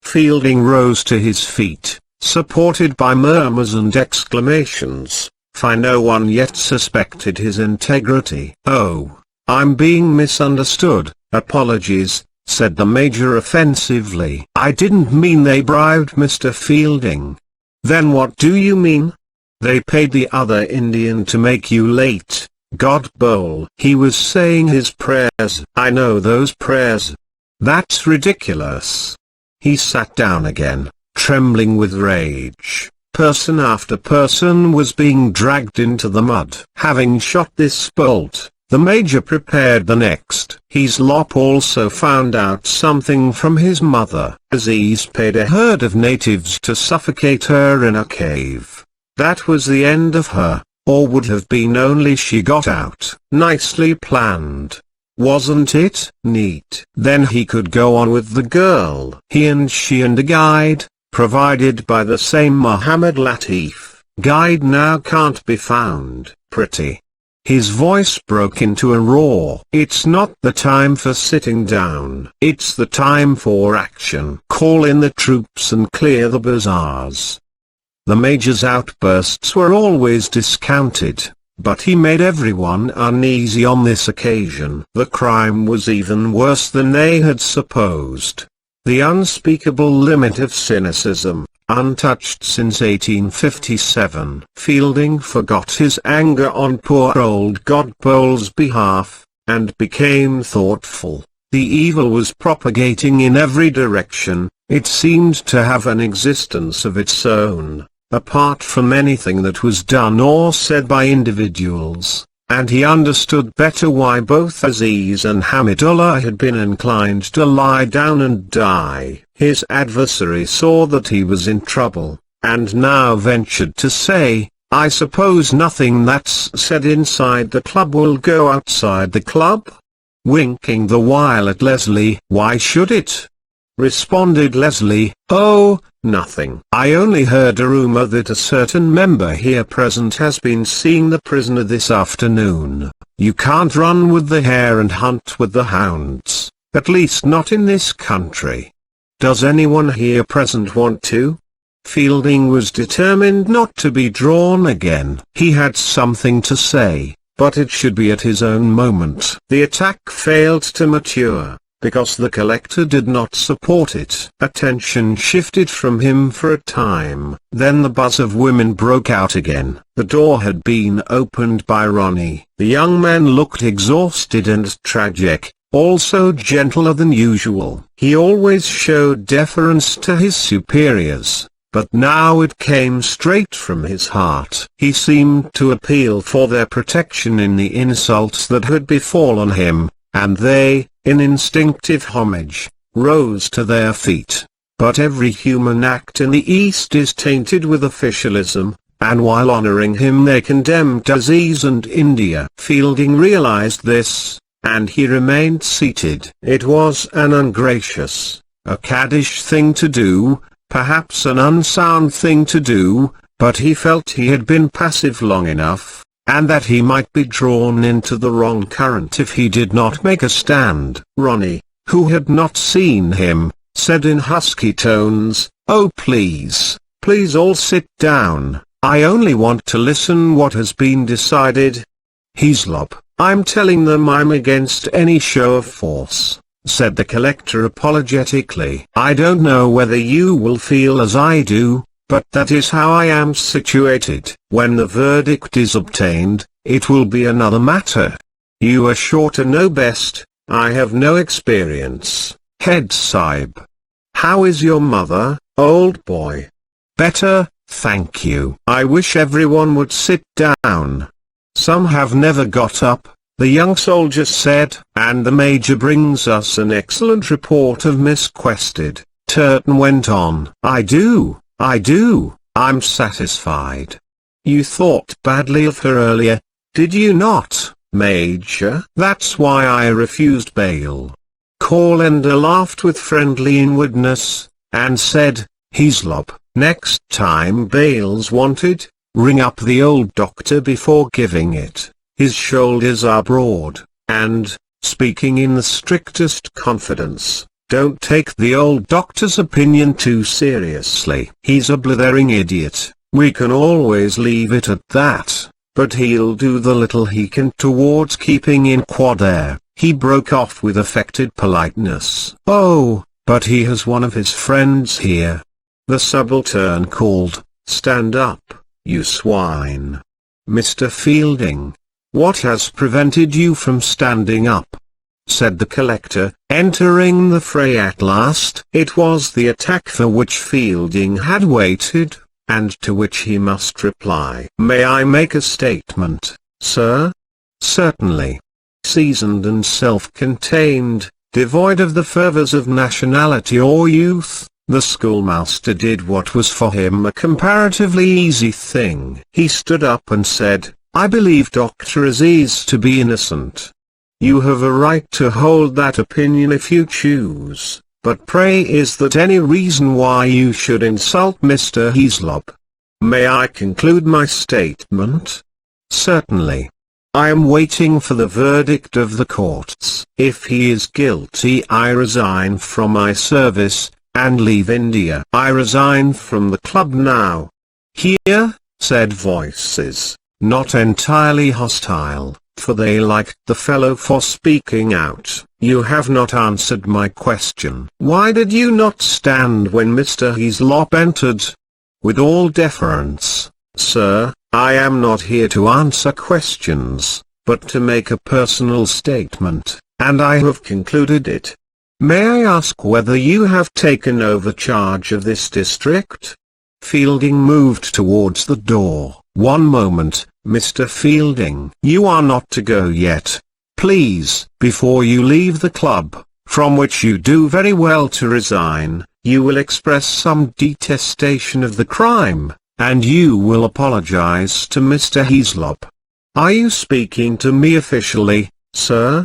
Fielding rose to his feet, supported by murmurs and exclamations, for no one yet suspected his integrity. "Oh, I'm being misunderstood, apologies," said the Major offensively. "I didn't mean they bribed Mr. Fielding." "Then what do you mean?" "They paid the other Indian to make you late, God Bowl." "He was saying his prayers." "I know those prayers." "That's ridiculous." He sat down again, trembling with rage. Person after person was being dragged into the mud. Having shot this bolt, the Major prepared the next. Hislop also found out something from his mother. Aziz paid a herd of natives to suffocate her in a cave. That was the end of her, or would have been only she got out. Nicely planned, wasn't it? Neat. Then he could go on with the girl. He and she and a guide, provided by the same Muhammad Latif. Guide now can't be found. Pretty. His voice broke into a roar. "It's not the time for sitting down. It's the time for action. Call in the troops and clear the bazaars." The Major's outbursts were always discounted, but he made everyone uneasy on this occasion. The crime was even worse than they had supposed. The unspeakable limit of cynicism, untouched since 1857. Fielding forgot his anger on poor old Godbol's behalf, and became thoughtful. The evil was propagating in every direction. It seemed to have an existence of its own, apart from anything that was done or said by individuals, and he understood better why both Aziz and Hamidullah had been inclined to lie down and die. His adversary saw that he was in trouble, and now ventured to say, "I suppose nothing that's said inside the club will go outside the club?" Winking the while at Leslie. "Why should it?" responded Leslie. "Oh, nothing. I only heard a rumor that a certain member here present has been seeing the prisoner this afternoon. You can't run with the hare and hunt with the hounds, at least not in this country. Does anyone here present want to?" Fielding was determined not to be drawn again. He had something to say, but it should be at his own moment. The attack failed to mature, because the collector did not support it. Attention shifted from him for a time. Then the buzz of women broke out again. The door had been opened by Ronnie. The young man looked exhausted and tragic, also gentler than usual. He always showed deference to his superiors, but now it came straight from his heart. He seemed to appeal for their protection in the insults that had befallen him, and they, in instinctive homage, rose to their feet. But every human act in the East is tainted with officialism, and while honoring him they condemned Aziz and India. Fielding realized this, and he remained seated. It was an ungracious, a caddish thing to do, perhaps an unsound thing to do, but he felt he had been passive long enough, and that he might be drawn into the wrong current if he did not make a stand. Ronnie, who had not seen him, said in husky tones, "Oh please, please all sit down. I only want to listen what has been decided." "Hislop, I'm telling them I'm against any show of force," said the collector apologetically. "I don't know whether you will feel as I do, but that is how I am situated. When the verdict is obtained, it will be another matter. You are sure to know best. I have no experience." "Head Sahib. How is your mother, old boy?" "Better, thank you." "I wish everyone would sit down. Some have never got up," the young soldier said. "And the Major brings us an excellent report of Miss Quested," Turton went on. I do, I'm satisfied." "You thought badly of her earlier, did you not, Major?" "That's why I refused bail." Calender laughed with friendly inwardness, and said, "Hislop, next time bail's wanted, ring up the old doctor before giving it. His shoulders are broad, and, speaking in the strictest confidence, Don't take the old doctor's opinion too seriously. He's a blithering idiot. We can always leave it at that, but he'll do the little he can towards keeping in quad air." He broke off with affected politeness. "Oh, but he has one of his friends here." The subaltern called, "Stand up, you swine." "Mr. Fielding, what has prevented you from standing up?" said the collector, entering the fray at last. It was the attack for which Fielding had waited, and to which he must reply. "May I make a statement, sir?" "Certainly." Seasoned and self-contained, devoid of the fervours of nationality or youth, the schoolmaster did what was for him a comparatively easy thing. He stood up and said, "I believe Dr. Aziz to be innocent. You have a right to hold that opinion if you choose, but pray is that any reason why you should insult Mr. Hislop? May I conclude my statement?" "Certainly. I am waiting for the verdict of the courts. If he is guilty, I resign from my service, and leave India." "I resign from the club now." "Here," said voices, not entirely hostile, for they liked the fellow for speaking out. "You have not answered my question. Why did you not stand when Mr. Hislop entered?" "With all deference, sir, I am not here to answer questions, but to make a personal statement, and I have concluded it. May I ask whether you have taken over charge of this district?" Fielding moved towards the door. "One moment, Mr. Fielding. You are not to go yet. Please, before you leave the club, from which you do very well to resign, you will express some detestation of the crime, and you will apologize to Mr. Hislop." "Are you speaking to me officially, sir?"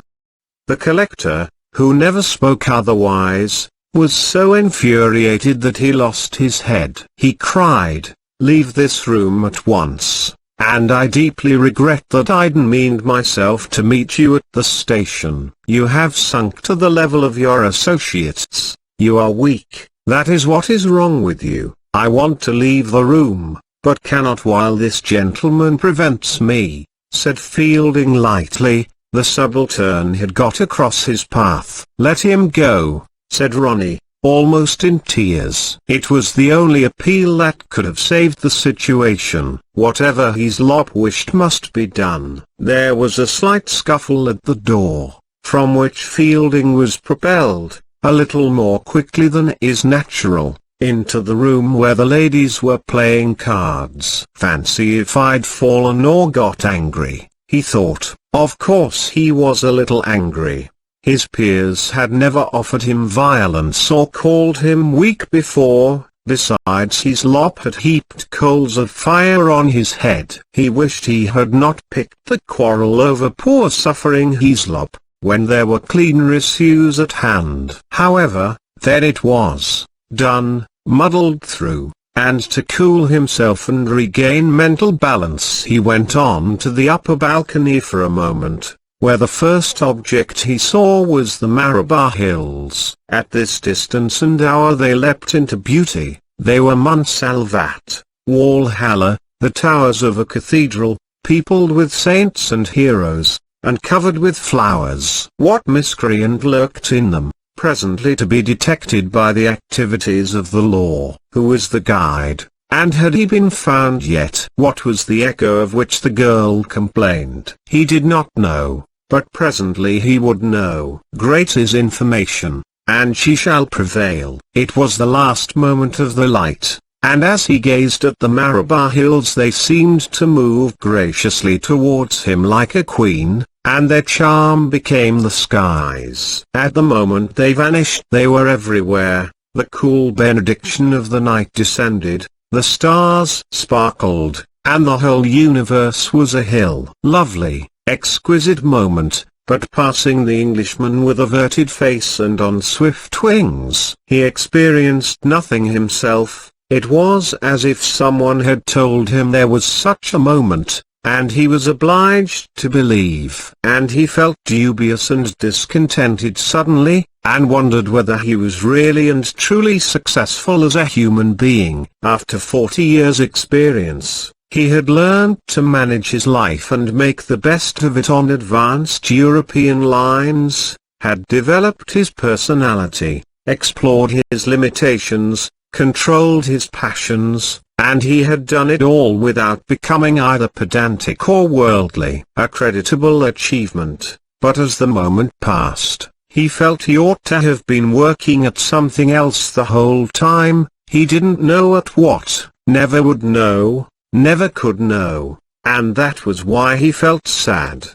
The collector, who never spoke otherwise, was so infuriated that he lost his head. He cried, "Leave this room at once, and I deeply regret that I didn't mean myself to meet you at the station. You have sunk to the level of your associates. You are weak, that is what is wrong with you. I want to leave the room, but cannot while this gentleman prevents me," said Fielding lightly. The subaltern had got across his path. "Let him go," said Ronnie, almost in tears. It was the only appeal that could have saved the situation. Whatever Hislop wished must be done. There was a slight scuffle at the door, from which Fielding was propelled, a little more quickly than is natural, into the room where the ladies were playing cards. "Fancy if I'd fallen or got angry," he thought. Of course he was a little angry. His peers had never offered him violence or called him weak before. Besides, Hislop had heaped coals of fire on his head. He wished he had not picked the quarrel over poor suffering Hislop, when there were cleaner issues at hand. However, there it was, done, muddled through, and to cool himself and regain mental balance he went on to the upper balcony for a moment, where the first object he saw was the Malabar Hills. At this distance and hour they leapt into beauty. They were Montsalvat, Walhalla, the towers of a cathedral, peopled with saints and heroes, and covered with flowers. What miscreant lurked in them, presently to be detected by the activities of the law? Who was the guide, and had he been found yet? What was the echo of which the girl complained? He did not know, but presently he would know. Great is information, and she shall prevail. It was the last moment of the light, and as he gazed at the Malabar Hills they seemed to move graciously towards him like a queen, and their charm became the skies. At the moment they vanished they were everywhere. The cool benediction of the night descended, the stars sparkled, and the whole universe was a hill. Lovely, exquisite moment, but passing the Englishman with averted face and on swift wings. He experienced nothing himself. It was as if someone had told him there was such a moment, and he was obliged to believe. And he felt dubious and discontented suddenly, and wondered whether he was really and truly successful as a human being. After 40 years' experience, he had learned to manage his life and make the best of it on advanced European lines, had developed his personality, explored his limitations, controlled his passions, and he had done it all without becoming either pedantic or worldly. A creditable achievement, but as the moment passed, he felt he ought to have been working at something else the whole time. He didn't know at what, never would know, never could know, and that was why he felt sad.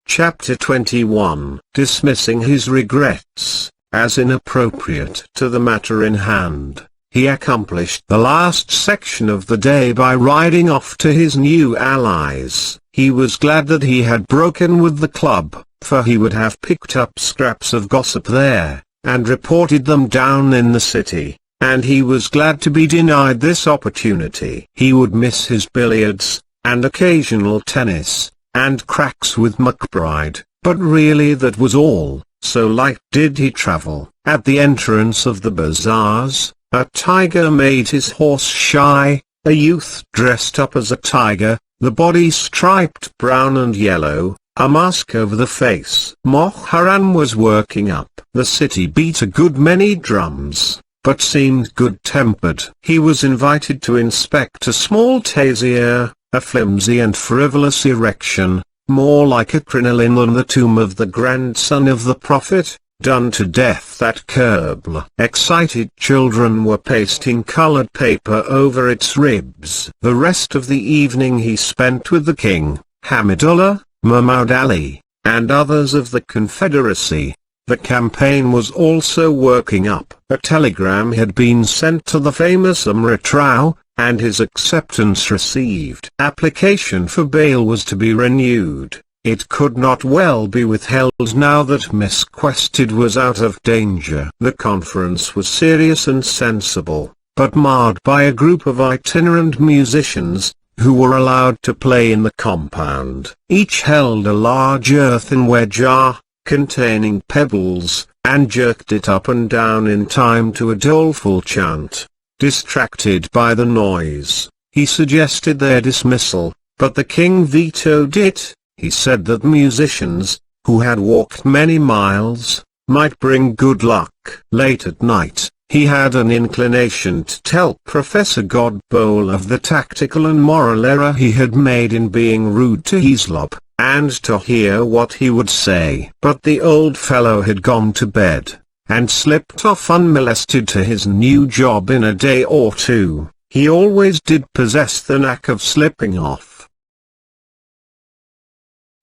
Chapter 21. Dismissing his regrets as inappropriate to the matter in hand, he accomplished the last section of the day by riding off to his new allies. He was glad that he had broken with the club, for he would have picked up scraps of gossip there, and reported them down in the city, and he was glad to be denied this opportunity. He would miss his billiards, and occasional tennis, and cracks with McBride, but really that was all. So light did he travel. At the entrance of the bazaars, a tiger made his horse shy. A youth dressed up as a tiger, the body striped brown and yellow, a mask over the face. Moharan was working up. The city beat a good many drums, but seemed good-tempered. He was invited to inspect a small tazier, a flimsy and frivolous erection, more like a crinoline than the tomb of the grandson of the prophet, done to death at Kerbla. Excited children were pasting colored paper over its ribs. The rest of the evening he spent with the king, Hamidullah, Mahmud Ali, and others of the Confederacy. The campaign was also working up. A telegram had been sent to the famous Amrit Rao, and his acceptance received. Application for bail was to be renewed. It could not well be withheld now that Miss Quested was out of danger. The conference was serious and sensible, but marred by a group of itinerant musicians, who were allowed to play in the compound. Each held a large earthenware jar, containing pebbles, and jerked it up and down in time to a doleful chant. Distracted by the noise, he suggested their dismissal, but the king vetoed it. He said that musicians, who had walked many miles, might bring good luck. Late at night, he had an inclination to tell Professor Godbowl of the tactical and moral error he had made in being rude to Hislop, and to hear what he would say. But the old fellow had gone to bed, and slipped off unmolested to his new job in a day or two. He always did possess the knack of slipping off.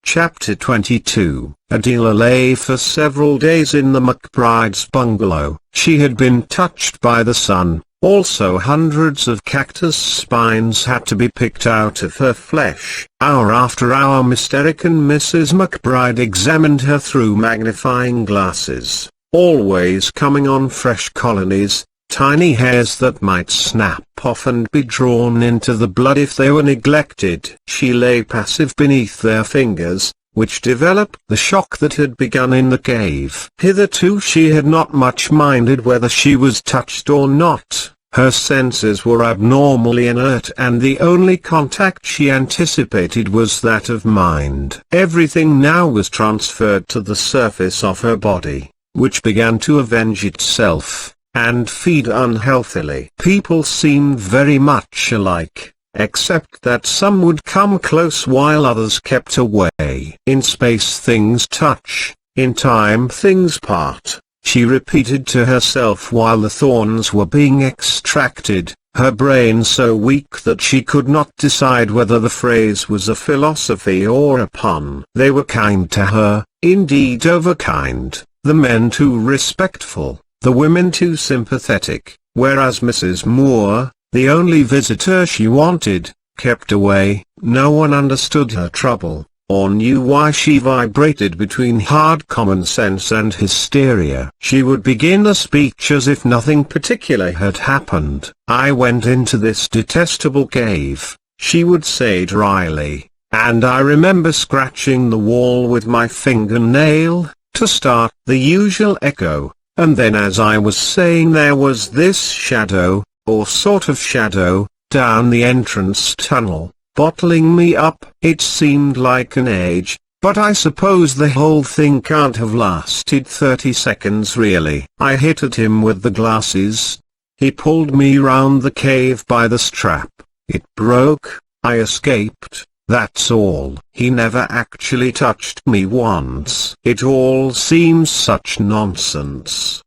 Chapter 22. Adela lay for several days in the McBride's bungalow. She had been touched by the sun, also hundreds of cactus spines had to be picked out of her flesh. Hour after hour Mr. Eric and Mrs. McBride examined her through magnifying glasses, always coming on fresh colonies, tiny hairs that might snap off and be drawn into the blood if they were neglected. She lay passive beneath their fingers, which developed the shock that had begun in the cave. Hitherto she had not much minded whether she was touched or not. Her senses were abnormally inert and the only contact she anticipated was that of mind. Everything now was transferred to the surface of her body, which began to avenge itself, and feed unhealthily. People seemed very much alike, except that some would come close while others kept away. In space things touch, in time things part, she repeated to herself while the thorns were being extracted, her brain so weak that she could not decide whether the phrase was a philosophy or a pun. They were kind to her, indeed overkind, the men too respectful, the women too sympathetic, whereas Mrs. Moore, the only visitor she wanted, kept away. No one understood her trouble, or knew why she vibrated between hard common sense and hysteria. She would begin a speech as if nothing particular had happened. "I went into this detestable cave," she would say dryly, "and I remember scratching the wall with my fingernail, to start the usual echo, and then as I was saying there was this shadow, or sort of shadow, down the entrance tunnel, bottling me up. It seemed like an age, but I suppose the whole thing can't have lasted 30 seconds really. I hit at him with the glasses. He pulled me round the cave by the strap. It broke, I escaped. That's all. He never actually touched me once. It all seems such nonsense."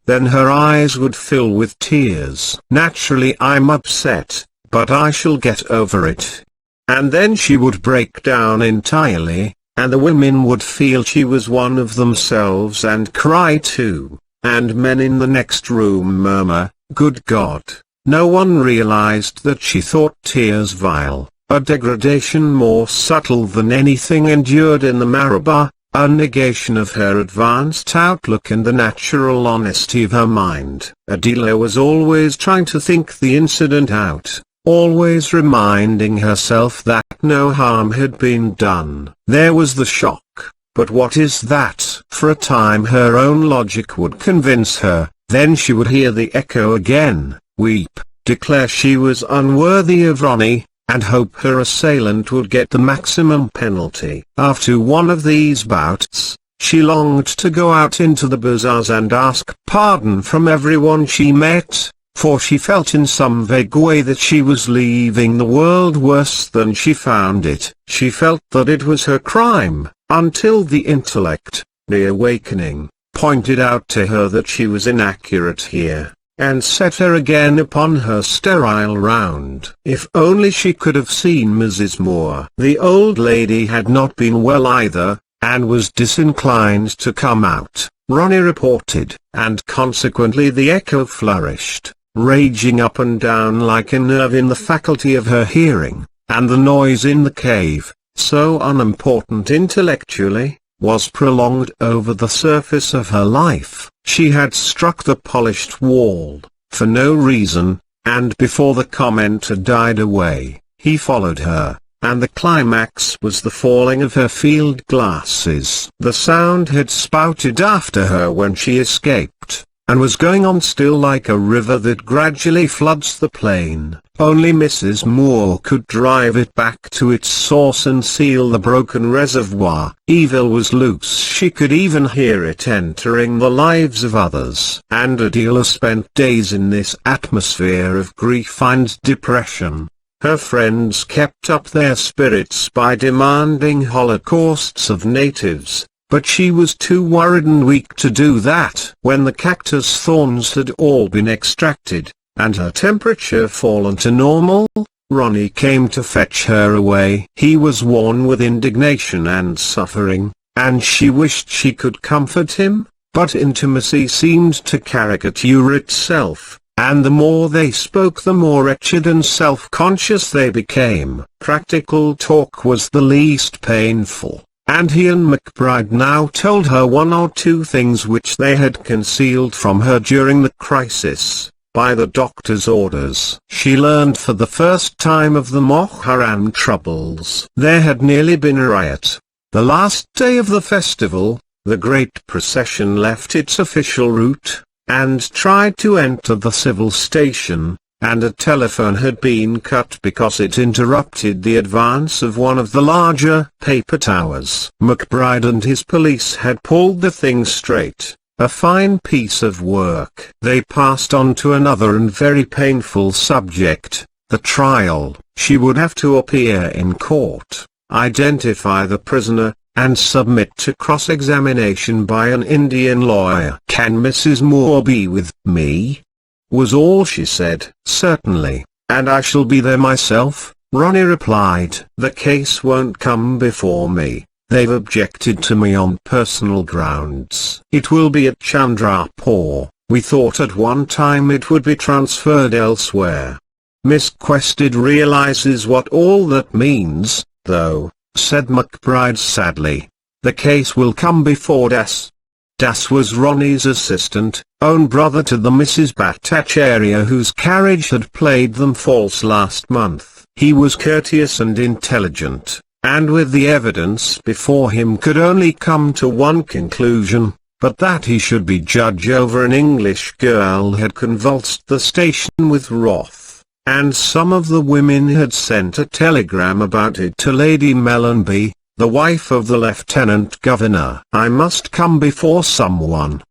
Then her eyes would fill with tears. "Naturally I'm upset, but I shall get over it." And then she would break down entirely, and the women would feel she was one of themselves and cry too, and men in the next room murmur, "Good God." No one realized that she thought tears vile, a degradation more subtle than anything endured in the Maraba, a negation of her advanced outlook and the natural honesty of her mind. Adela was always trying to think the incident out, always reminding herself that no harm had been done. There was the shock, but what is that? For a time her own logic would convince her, then she would hear the echo again, weep, declare she was unworthy of Ronnie, and hope her assailant would get the maximum penalty. After one of these bouts, she longed to go out into the bazaars and ask pardon from everyone she met, for she felt in some vague way that she was leaving the world worse than she found it. She felt that it was her crime, until the intellect, reawakening, pointed out to her that she was inaccurate here, and set her again upon her sterile round. If only she could have seen Mrs. Moore. The old lady had not been well either, and was disinclined to come out, Ronnie reported, and consequently the echo flourished, raging up and down like a nerve in the faculty of her hearing, and the noise in the cave, so unimportant intellectually, was prolonged over the surface of her life. She had struck the polished wall, for no reason, and before the comment had died away, he followed her, and the climax was the falling of her field glasses. The sound had spouted after her when she escaped, and was going on still like a river that gradually floods the plain. Only Mrs. Moore could drive it back to its source and seal the broken reservoir. Evil was loose. She could even hear it entering the lives of others. And Adela spent days in this atmosphere of grief and depression. Her friends kept up their spirits by demanding holocausts of natives, but she was too worried and weak to do that. When the cactus thorns had all been extracted, and her temperature fallen to normal, Ronnie came to fetch her away. He was worn with indignation and suffering, and she wished she could comfort him, but intimacy seemed to caricature itself, and the more they spoke the more wretched and self-conscious they became. Practical talk was the least painful, and he and McBride now told her one or two things which they had concealed from her during the crisis. By the doctor's orders, she learned for the first time of the Moharam troubles. There had nearly been a riot. The last day of the festival, the great procession left its official route, and tried to enter the civil station, and a telephone had been cut because it interrupted the advance of one of the larger paper towers. McBride and his police had pulled the thing straight. A fine piece of work. They passed on to another and very painful subject, the trial. She would have to appear in court, identify the prisoner, and submit to cross-examination by an Indian lawyer. "Can Mrs. Moore be with me?" was all she said. "Certainly, and I shall be there myself," Ronnie replied. "The case won't come before me. They've objected to me on personal grounds. It will be at Chandrapur. We thought at one time it would be transferred elsewhere." Miss Quested realizes what all that means, though, said McBride sadly. "The case will come before Das." Das was Ronnie's assistant, own brother to the Mrs. Bhattacharya whose carriage had played them false last month. He was courteous and intelligent, and with the evidence before him could only come to one conclusion, but that he should be judge over an English girl had convulsed the station with wrath, and some of the women had sent a telegram about it to Lady Mellanby, the wife of the Lieutenant Governor. "I must come before someone.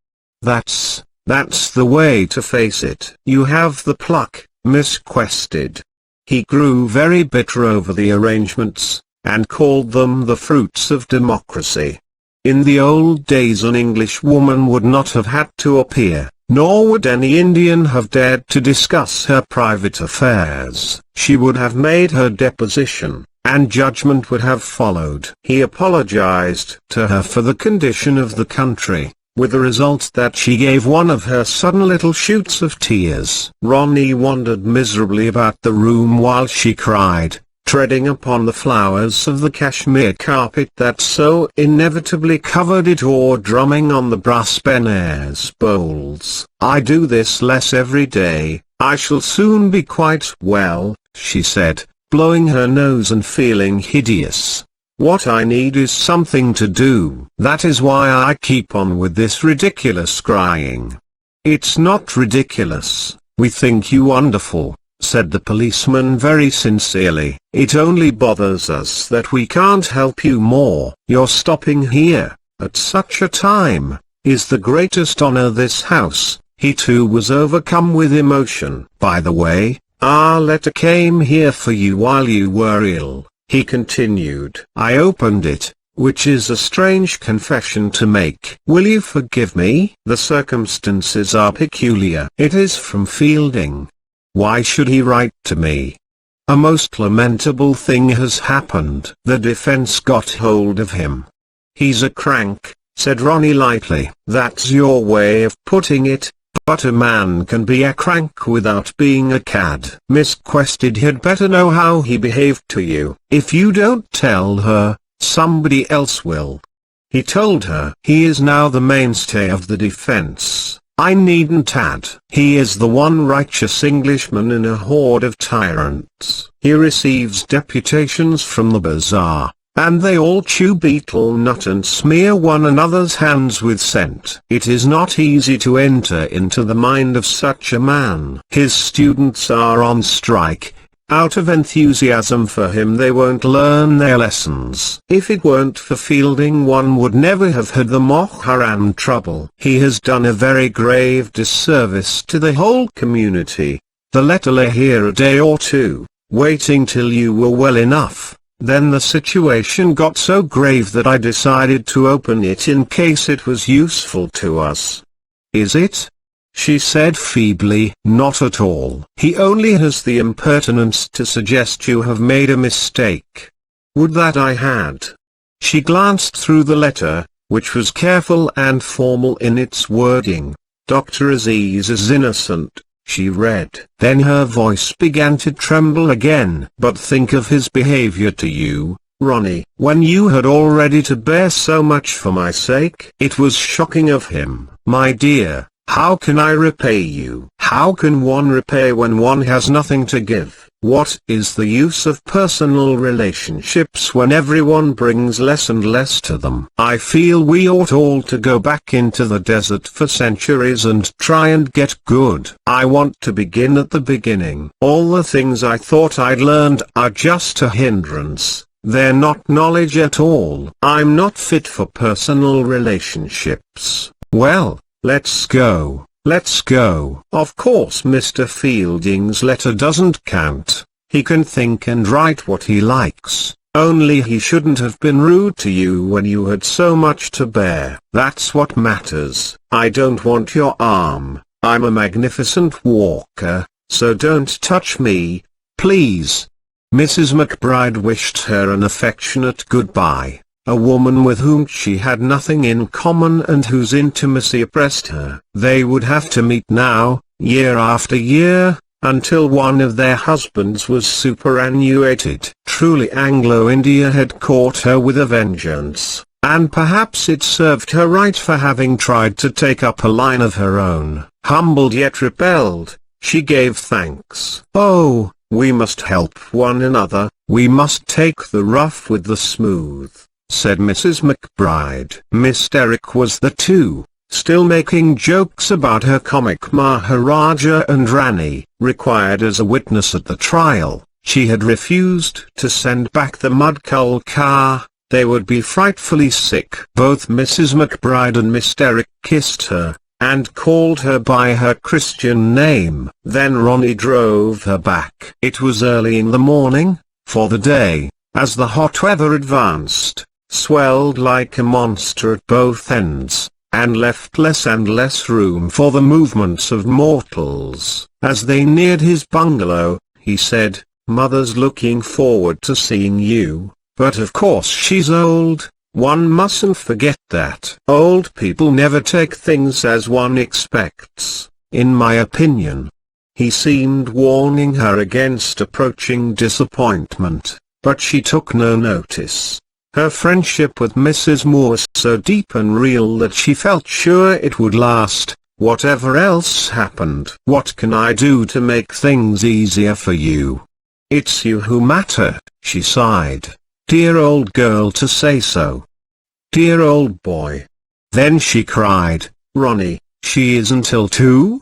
That's the way to face it." "You have the pluck," Miss quested. He grew very bitter over the arrangements, and called them the fruits of democracy. In the old days an English woman would not have had to appear, nor would any Indian have dared to discuss her private affairs. She would have made her deposition, and judgment would have followed. He apologized to her for the condition of the country, with the result that she gave one of her sudden little shoots of tears. Ronnie wandered miserably about the room while she cried, treading upon the flowers of the cashmere carpet that so inevitably covered it, or drumming on the brass Benares bowls. "I do this less every day. I shall soon be quite well," she said, blowing her nose and feeling hideous. "What I need is something to do. That is why I keep on with this ridiculous crying." "It's not ridiculous. We think you wonderful," said the policeman very sincerely. "It only bothers us that we can't help you more. Your stopping here, at such a time, is the greatest honor this house." He too was overcome with emotion. "By the way, our letter came here for you while you were ill," he continued. "I opened it, which is a strange confession to make. Will you forgive me? The circumstances are peculiar. It is from Fielding. Why should he write to me? A most lamentable thing has happened. The defense got hold of him." "He's a crank," said Ronnie lightly. "That's your way of putting it, but a man can be a crank without being a cad." "Miss Quested had better know how he behaved to you. If you don't tell her, somebody else will." He told her. "He is now the mainstay of the defense. I needn't add. He is the one righteous Englishman in a horde of tyrants. He receives deputations from the bazaar, and they all chew betel nut and smear one another's hands with scent. It is not easy to enter into the mind of such a man. His students are on strike. Out of enthusiasm for him they won't learn their lessons. If it weren't for Fielding one would never have had the Moharam trouble. He has done a very grave disservice to the whole community. The letter lay here a day or two, waiting till you were well enough. Then the situation got so grave that I decided to open it in case it was useful to us." "Is it?" she said feebly. "Not at all. He only has the impertinence to suggest you have made a mistake." "Would that I had." She glanced through the letter, which was careful and formal in its wording. "Dr. Aziz is innocent," she read. Then her voice began to tremble again. "But think of his behavior to you, Ronnie, when you had already to bear so much for my sake. It was shocking of him. My dear, how can I repay you? How can one repay when one has nothing to give? What is the use of personal relationships when everyone brings less and less to them? I feel we ought all to go back into the desert for centuries and try and get good. I want to begin at the beginning. All the things I thought I'd learned are just a hindrance. They're not knowledge at all. I'm not fit for personal relationships. Well, let's go. Let's go." Of course Mr. Fielding's letter doesn't count. He can think and write what he likes, only he shouldn't have been rude to you when you had so much to bear. That's what matters. I don't want your arm. I'm a magnificent walker, so don't touch me, please. Mrs. McBride wished her an affectionate goodbye. A woman with whom she had nothing in common and whose intimacy oppressed her. They would have to meet now, year after year, until one of their husbands was superannuated. Truly Anglo-India had caught her with a vengeance, and perhaps it served her right for having tried to take up a line of her own. Humbled yet repelled, she gave thanks. "Oh, we must help one another, we must take the rough with the smooth," said Mrs. McBride. Miss Derrick was there too, still making jokes about her comic Maharaja and Rani. Required as a witness at the trial, she had refused to send back the Mudcull car. They would be frightfully sick. Both Mrs. McBride and Miss Derrick kissed her, and called her by her Christian name. Then Ronnie drove her back. It was early in the morning, for the day, as the hot weather advanced, swelled like a monster at both ends, and left less and less room for the movements of mortals. As they neared his bungalow, he said, "Mother's looking forward to seeing you, but of course she's old. One mustn't forget that. Old people never take things as one expects, in my opinion." He seemed warning her against approaching disappointment, but she took no notice. Her friendship with Mrs. Moore was so deep and real that she felt sure it would last, whatever else happened. "What can I do to make things easier for you? It's you who matter," she sighed. "Dear old girl to say so. Dear old boy." Then she cried, "Ronnie, she isn't ill too?"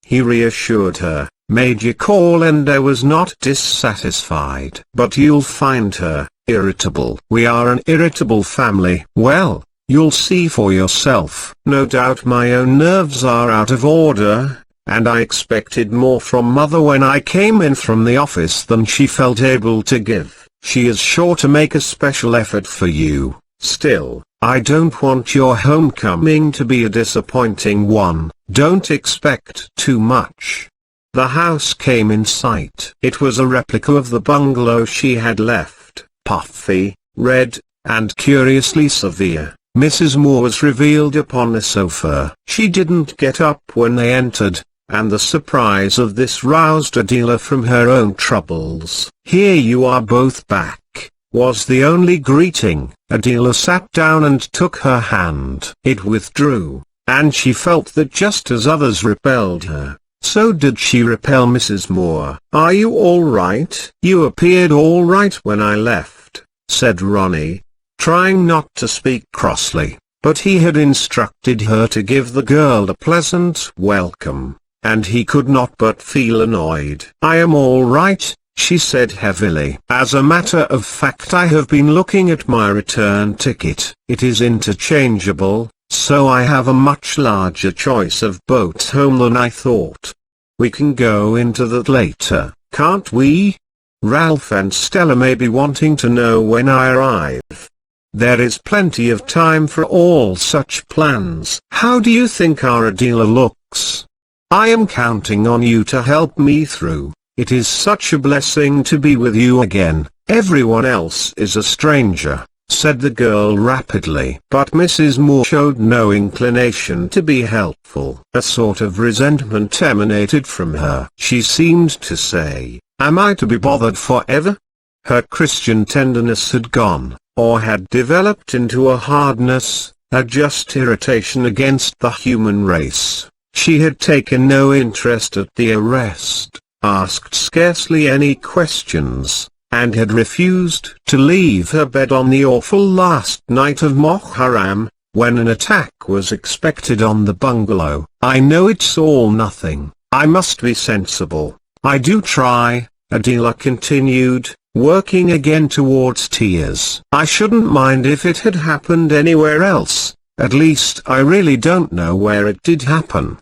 He reassured her. Major Callender was not dissatisfied. "But you'll find her irritable. We are an irritable family." "Well, you'll see for yourself." "No doubt my own nerves are out of order, and I expected more from Mother when I came in from the office than she felt able to give. She is sure to make a special effort for you. Still, I don't want your homecoming to be a disappointing one. Don't expect too much." The house came in sight. It was a replica of the bungalow she had left, puffy, red, and curiously severe. Mrs. Moore was revealed upon a sofa. She didn't get up when they entered, and the surprise of this roused Adela from her own troubles. "Here you are both back," was the only greeting. Adela sat down and took her hand. It withdrew, and she felt that just as others repelled her, so did she repel Mrs. Moore. "Are you all right?" "You appeared all right when I left," said Ronnie, trying not to speak crossly, but he had instructed her to give the girl a pleasant welcome, and he could not but feel annoyed. "I am all right," she said heavily. "As a matter of fact, I have been looking at my return ticket. It is interchangeable, so I have a much larger choice of boats home than I thought. We can go into that later, can't we? Ralph and Stella may be wanting to know when I arrive. There is plenty of time for all such plans." "How do you think our Adela looks?" "I am counting on you to help me through. It is such a blessing to be with you again. Everyone else is a stranger," said the girl rapidly. But Mrs. Moore showed no inclination to be helpful. A sort of resentment emanated from her. She seemed to say, "Am I to be bothered forever?" Her Christian tenderness had gone, or had developed into a hardness, a just irritation against the human race. She had taken no interest at the arrest, asked scarcely any questions, and had refused to leave her bed on the awful last night of Muharram, when an attack was expected on the bungalow. "I know it's all nothing. I must be sensible. I do try," Adela continued, working again towards tears. "I shouldn't mind if it had happened anywhere else. At least I really don't know where it did happen."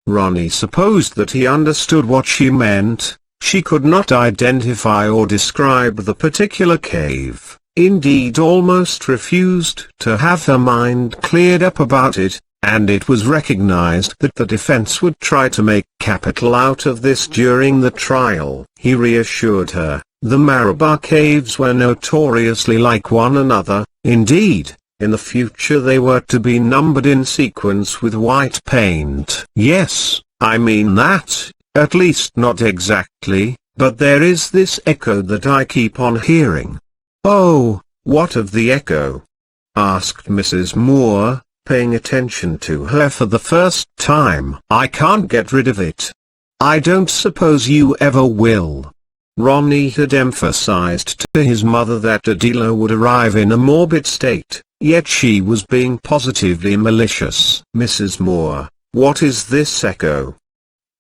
Ronnie supposed that he understood what she meant. She could not identify or describe the particular cave, indeed almost refused to have her mind cleared up about it, and it was recognized that the defense would try to make capital out of this during the trial. He reassured her, the Marabar caves were notoriously like one another. Indeed, in the future they were to be numbered in sequence with white paint. "Yes, I mean that," At least not exactly, but there is this echo that I keep on hearing." "Oh, what of the echo?" asked Mrs. Moore, paying attention to her for the first time. "I can't get rid of it. I don't suppose you ever will." Ronnie had emphasized to his mother that Adela would arrive in a morbid state, yet she was being positively malicious. "Mrs. Moore, what is this echo?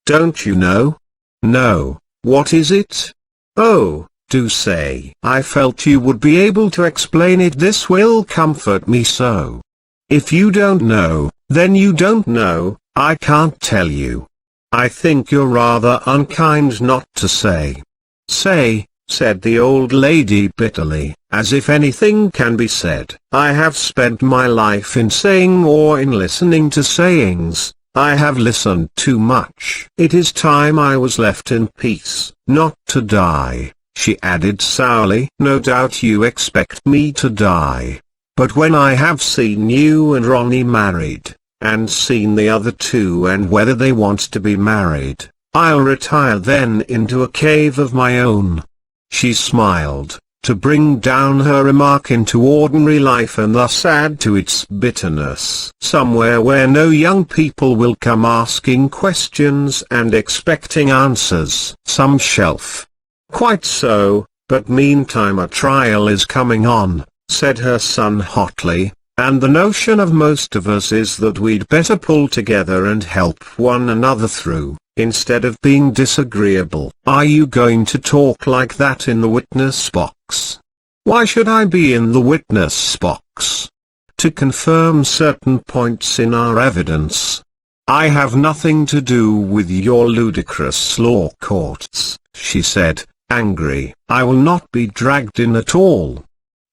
Don't you know?" "No, what is it?" "Oh, do say." "I felt you would be able to explain it. This will comfort me so." "If you don't know, then you don't know. I can't tell you." "I think you're rather unkind not to say." "Say," said the old lady bitterly, "as if anything can be said. I have spent my life in saying or in listening to sayings. I have listened too much. It is time I was left in peace." "Not to die," she added sourly. "No doubt you expect me to die. But when I have seen you and Ronnie married, and seen the other two and whether they want to be married, I'll retire then into a cave of my own." She smiled, to bring down her remark into ordinary life and thus add to its bitterness. "Somewhere where no young people will come asking questions and expecting answers." "Some shelf." "Quite so, but meantime a trial is coming on," said her son hotly. "And the notion of most of us is that we'd better pull together and help one another through, instead of being disagreeable." "Are you going to talk like that in the witness box?" "Why should I be in the witness box?" "To confirm certain points in our evidence." "I have nothing to do with your ludicrous law courts," she said, angry. "I will not be dragged in at all."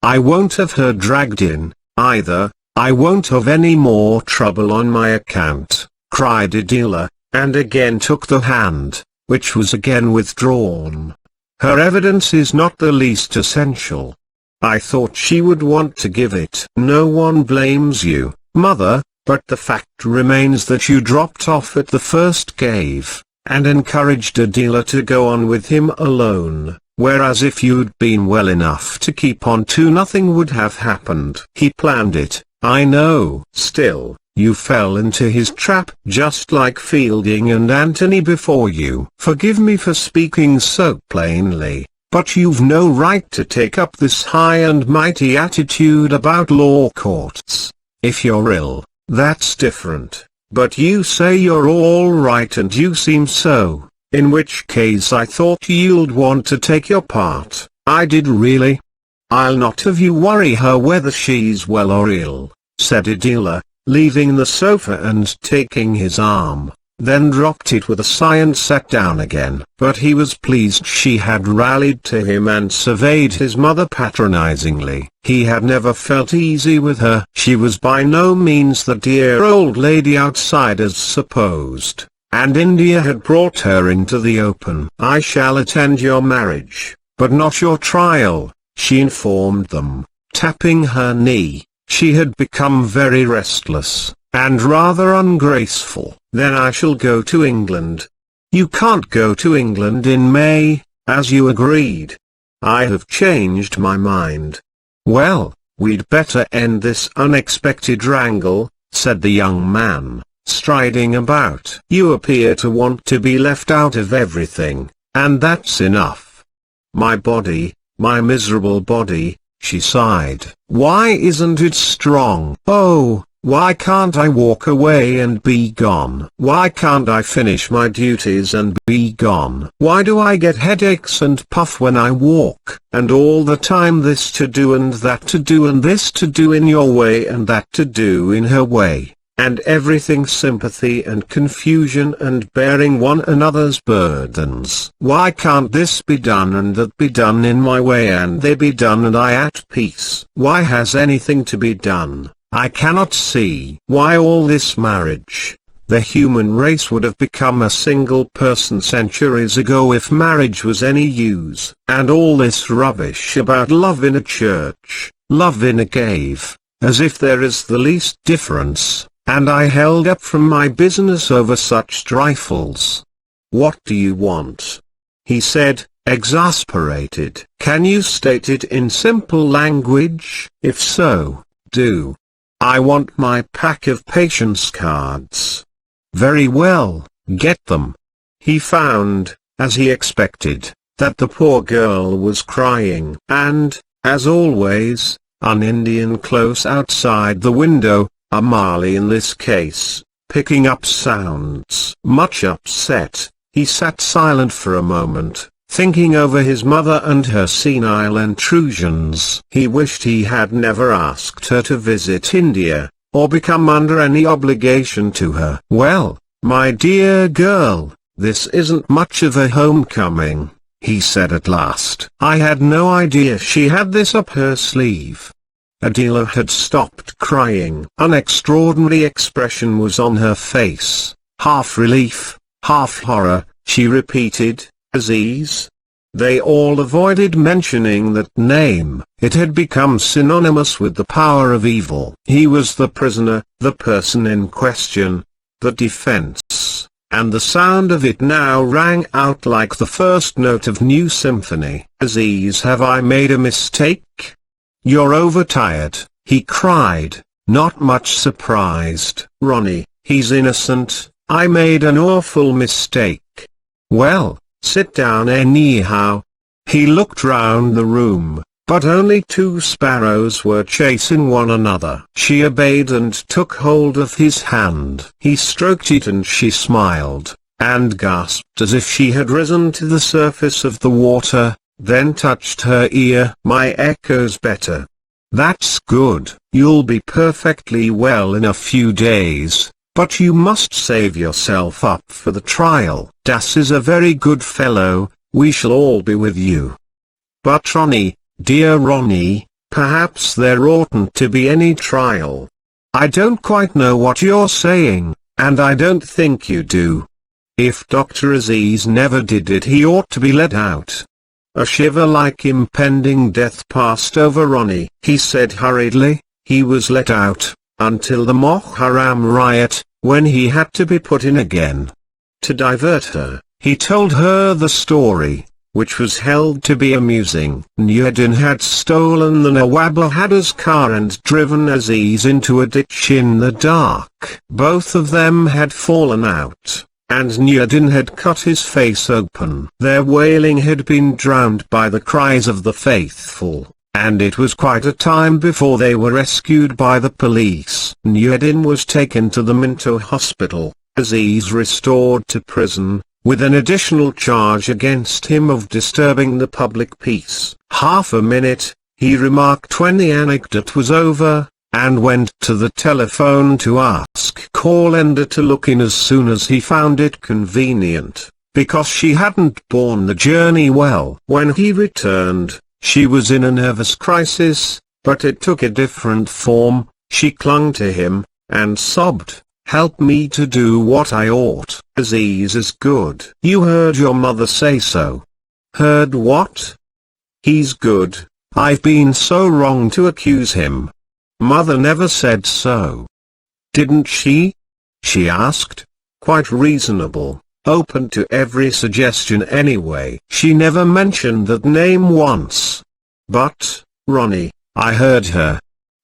"I won't have her dragged in, either. I won't have any more trouble on my account," cried Adela, and again took the hand, which was again withdrawn. "Her evidence is not the least essential. I thought she would want to give it." "No one blames you, Mother, but the fact remains that you dropped off at the first cave, and encouraged Adela to go on with him alone. Whereas if you'd been well enough to keep on too, nothing would have happened." "He planned it, I know." "Still, you fell into his trap just like Fielding and Anthony before you." "Forgive me for speaking so plainly, but you've no right to take up this high and mighty attitude about law courts. If you're ill, that's different, but you say you're all right and you seem so. In which case I thought you'd want to take your part." "I did really." "I'll not have you worry her whether she's well or ill," said Adela, leaving the sofa and taking his arm, then dropped it with a sigh and sat down again. But he was pleased she had rallied to him and surveyed his mother patronizingly. He had never felt easy with her. She was by no means the dear old lady outsiders supposed. And India had brought her into the open. "I shall attend your marriage, but not your trial," she informed them, tapping her knee. She had become very restless, and rather ungraceful. "Then I shall go to England." "You can't go to England in May, as you agreed." "I have changed my mind." "Well, we'd better end this unexpected wrangle," said the young man, striding about. "You appear to want to be left out of everything, and that's enough." "My body, my miserable body," she sighed. "Why isn't it strong? Oh, why can't I walk away and be gone? Why can't I finish my duties and be gone? Why do I get headaches and puff when I walk? And all the time this to do and that to do and this to do in your way and that to do in her way. And everything sympathy and confusion and bearing one another's burdens. Why can't this be done and that be done in my way and they be done and I at peace? Why has anything to be done? I cannot see. Why all this marriage? The human race would have become a single person centuries ago if marriage was any use. And all this rubbish about love in a church, love in a cave, as if there is the least difference. And I held up from my business over such trifles. What do you want? He said, exasperated. Can you state it in simple language? If so, do. I want my pack of patience cards. Very well, get them. He found, as he expected, that the poor girl was crying, and, as always, an Indian close outside the window, a Mali in this case, picking up sounds. Much upset, he sat silent for a moment, thinking over his mother and her senile intrusions. He wished he had never asked her to visit India, or become under any obligation to her. Well, my dear girl, this isn't much of a homecoming, he said at last. I had no idea she had this up her sleeve. Adela had stopped crying. An extraordinary expression was on her face, half relief, half horror. She repeated, Aziz? They all avoided mentioning that name. It had become synonymous with the power of evil. He was the prisoner, the person in question, the defense, and the sound of it now rang out like the first note of new symphony. Aziz, have I made a mistake? You're overtired, he cried, not much surprised. Ronnie, he's innocent, I made an awful mistake. Well, sit down anyhow. He looked round the room, but only two sparrows were chasing one another. She obeyed and took hold of his hand. He stroked it and she smiled, and gasped as if she had risen to the surface of the water, then touched her ear. My echo's better. That's good. You'll be perfectly well in a few days. But you must save yourself up for the trial. Das is a very good fellow, we shall all be with you. But Ronnie, dear Ronnie, perhaps there oughtn't to be any trial. I don't quite know what you're saying, and I don't think you do. If Dr. Aziz never did it, he ought to be let out. A shiver like impending death passed over Ronnie. He said hurriedly, he was let out, until the Moharram riot, when he had to be put in again. To divert her, he told her the story, which was held to be amusing. Nureddin had stolen the Nawabahadur's car and driven Aziz into a ditch in the dark. Both of them had fallen out, and Nureddin had cut his face open. Their wailing had been drowned by the cries of the faithful, and it was quite a time before they were rescued by the police. Nureddin was taken to the Minto hospital, Aziz restored to prison, with an additional charge against him of disturbing the public peace. Half a minute, he remarked when the anecdote was over, and went to the telephone to ask Calendar to look in as soon as he found it convenient, because she hadn't borne the journey well. When he returned, she was in a nervous crisis, but it took a different form. She clung to him, and sobbed, help me to do what I ought. Aziz is good. You heard your mother say so. Heard what? He's good. I've been so wrong to accuse him. Mother never said so. Didn't she? She asked. Quite reasonable, open to every suggestion anyway. She never mentioned that name once. But, Ronnie, I heard her.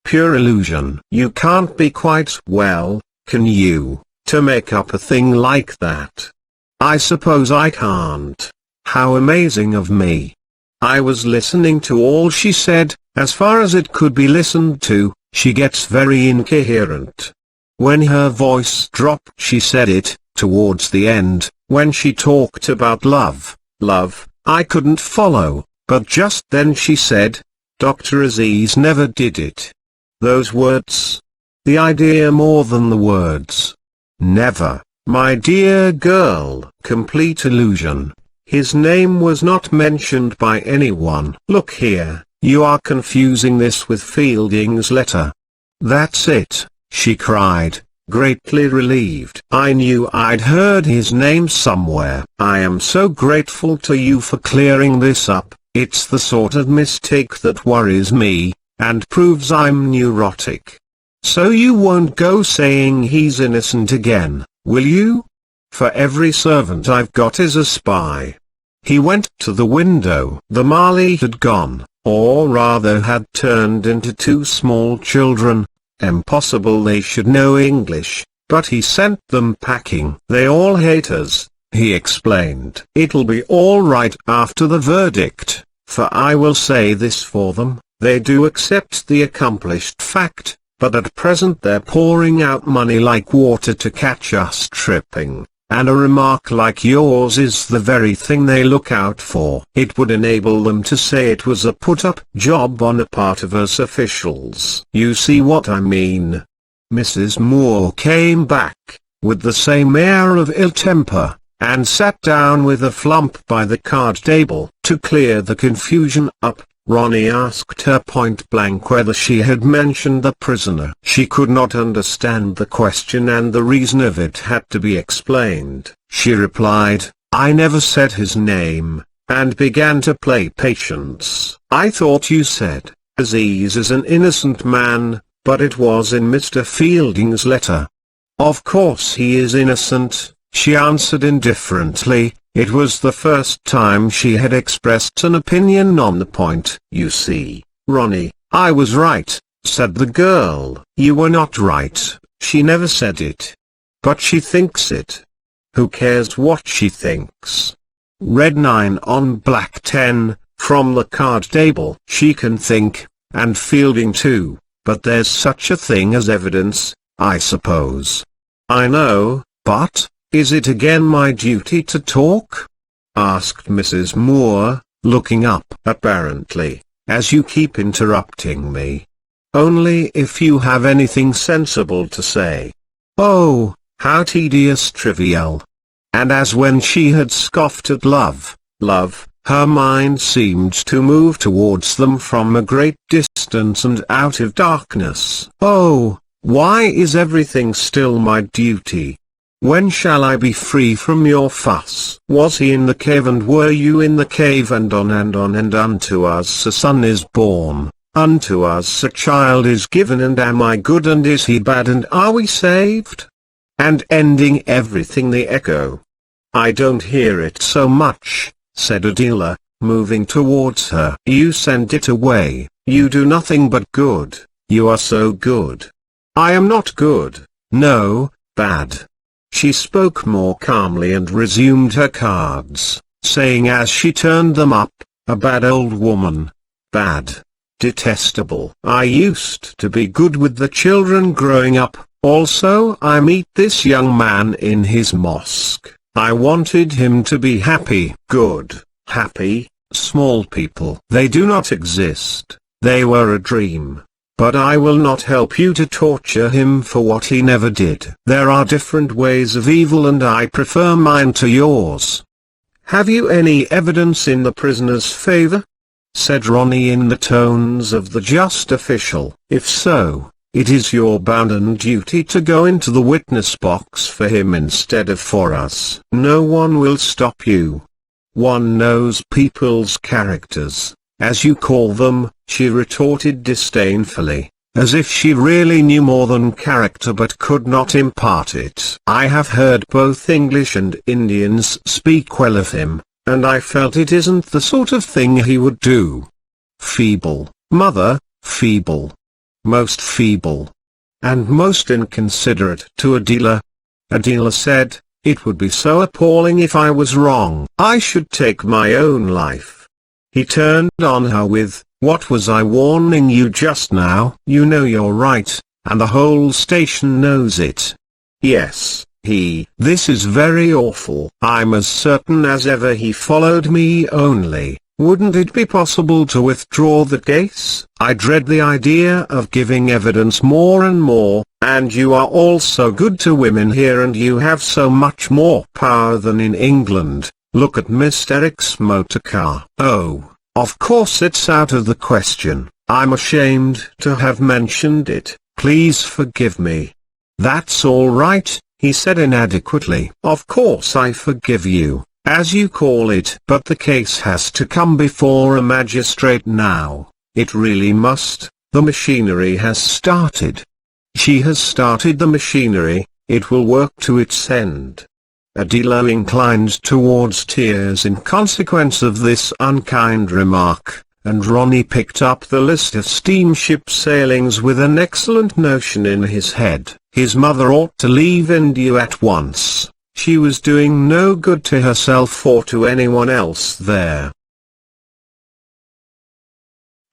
Pure illusion. You can't be quite well, can you, to make up a thing like that? I suppose I can't. How amazing of me. I was listening to all she said, as far as it could be listened to. She gets very incoherent. When her voice dropped, she said it, towards the end, when she talked about love, I couldn't follow, but just then she said, Dr. Aziz never did it. Those words. The idea more than the words. Never, my dear girl. Complete illusion. His name was not mentioned by anyone. Look here, you are confusing this with Fielding's letter. That's it, she cried, greatly relieved. I knew I'd heard his name somewhere. I am so grateful to you for clearing this up. It's the sort of mistake that worries me, and proves I'm neurotic. So you won't go saying he's innocent again, will you? for every servant I've got is a spy. He went to the window. The Marley had gone, or rather had turned into two small children. Impossible they should know English, but he sent them packing. They all hate us, he explained. It'll be all right after the verdict, for I will say this for them, they do accept the accomplished fact, but at present they're pouring out money like water to catch us tripping. And a remark like yours is the very thing they look out for. It would enable them to say it was a put-up job on the part of us officials. You see what I mean? Mrs. Moore came back, with the same air of ill temper, and sat down with a flump by the card table. To clear the confusion up, Ronnie asked her point-blank whether she had mentioned the prisoner. She could not understand the question and the reason of it had to be explained. She replied, "I never said his name," and began to play patience. "I thought you said, Aziz is an innocent man, but it was in Mr. Fielding's letter." "Of course he is innocent," she answered indifferently. It was the first time she had expressed an opinion on the point. "You see, Ronnie, I was right," said the girl. "You were not right, she never said it. But she thinks it. Who cares what she thinks?" Red 9 on black 10, from the card table. "She can think, and Fielding too, but there's such a thing as evidence, I suppose." "I know, but is it again my duty to talk?" asked Mrs. Moore, looking up. "Apparently, as you keep interrupting me. Only if you have anything sensible to say." "Oh, how tedious trivial." And as when she had scoffed at love, her mind seemed to move towards them from a great distance and out of darkness. "Oh, why is everything still my duty? When shall I be free from your fuss? Was he in the cave and were you in the cave, and on and on, and unto us a son is born, unto us a child is given, and am I good and is he bad, and are we saved?" And ending everything the echo. "I don't hear it so much," said Adela, moving towards her. "You send it away, you do nothing but good, you are so good." "I am not good, no, bad." She spoke more calmly and resumed her cards, saying as she turned them up, "A bad old woman. Bad. Detestable. I used to be good with the children growing up, also I meet this young man in his mosque. I wanted him to be happy. Good, happy, small people. They do not exist, they were a dream. But I will not help you to torture him for what he never did. There are different ways of evil and I prefer mine to yours." "Have you any evidence in the prisoner's favor?" said Ronnie in the tones of the just official. "If so, it is your bounden duty to go into the witness box for him instead of for us. No one will stop you. One knows people's characters, as you call them," she retorted disdainfully, as if she really knew more than character but could not impart it. "I have heard both English and Indians speak well of him, and I felt it isn't the sort of thing he would do. Feeble, mother, feeble. Most feeble. And most inconsiderate." To Adela. Adela said, "It would be so appalling if I was wrong. I should take my own life." He turned on her with, "What was I warning you just now? You know you're right, and the whole station knows it." "Yes, this is very awful. I'm as certain as ever he followed me only. Wouldn't it be possible to withdraw the case? I dread the idea of giving evidence more and more, and you are all so good to women here and you have so much more power than in England. Look at Miss Eric's motor car." "Oh, of course it's out of the question. I'm ashamed to have mentioned it. Please forgive me." "That's all right," he said inadequately. "Of course I forgive you, as you call it. But the case has to come before a magistrate now. It really must. The machinery has started." "She has started the machinery, it will work to its end." Adela inclined towards tears in consequence of this unkind remark, and Ronnie picked up the list of steamship sailings with an excellent notion in his head. His mother ought to leave India at once. She was doing no good to herself or to anyone else there.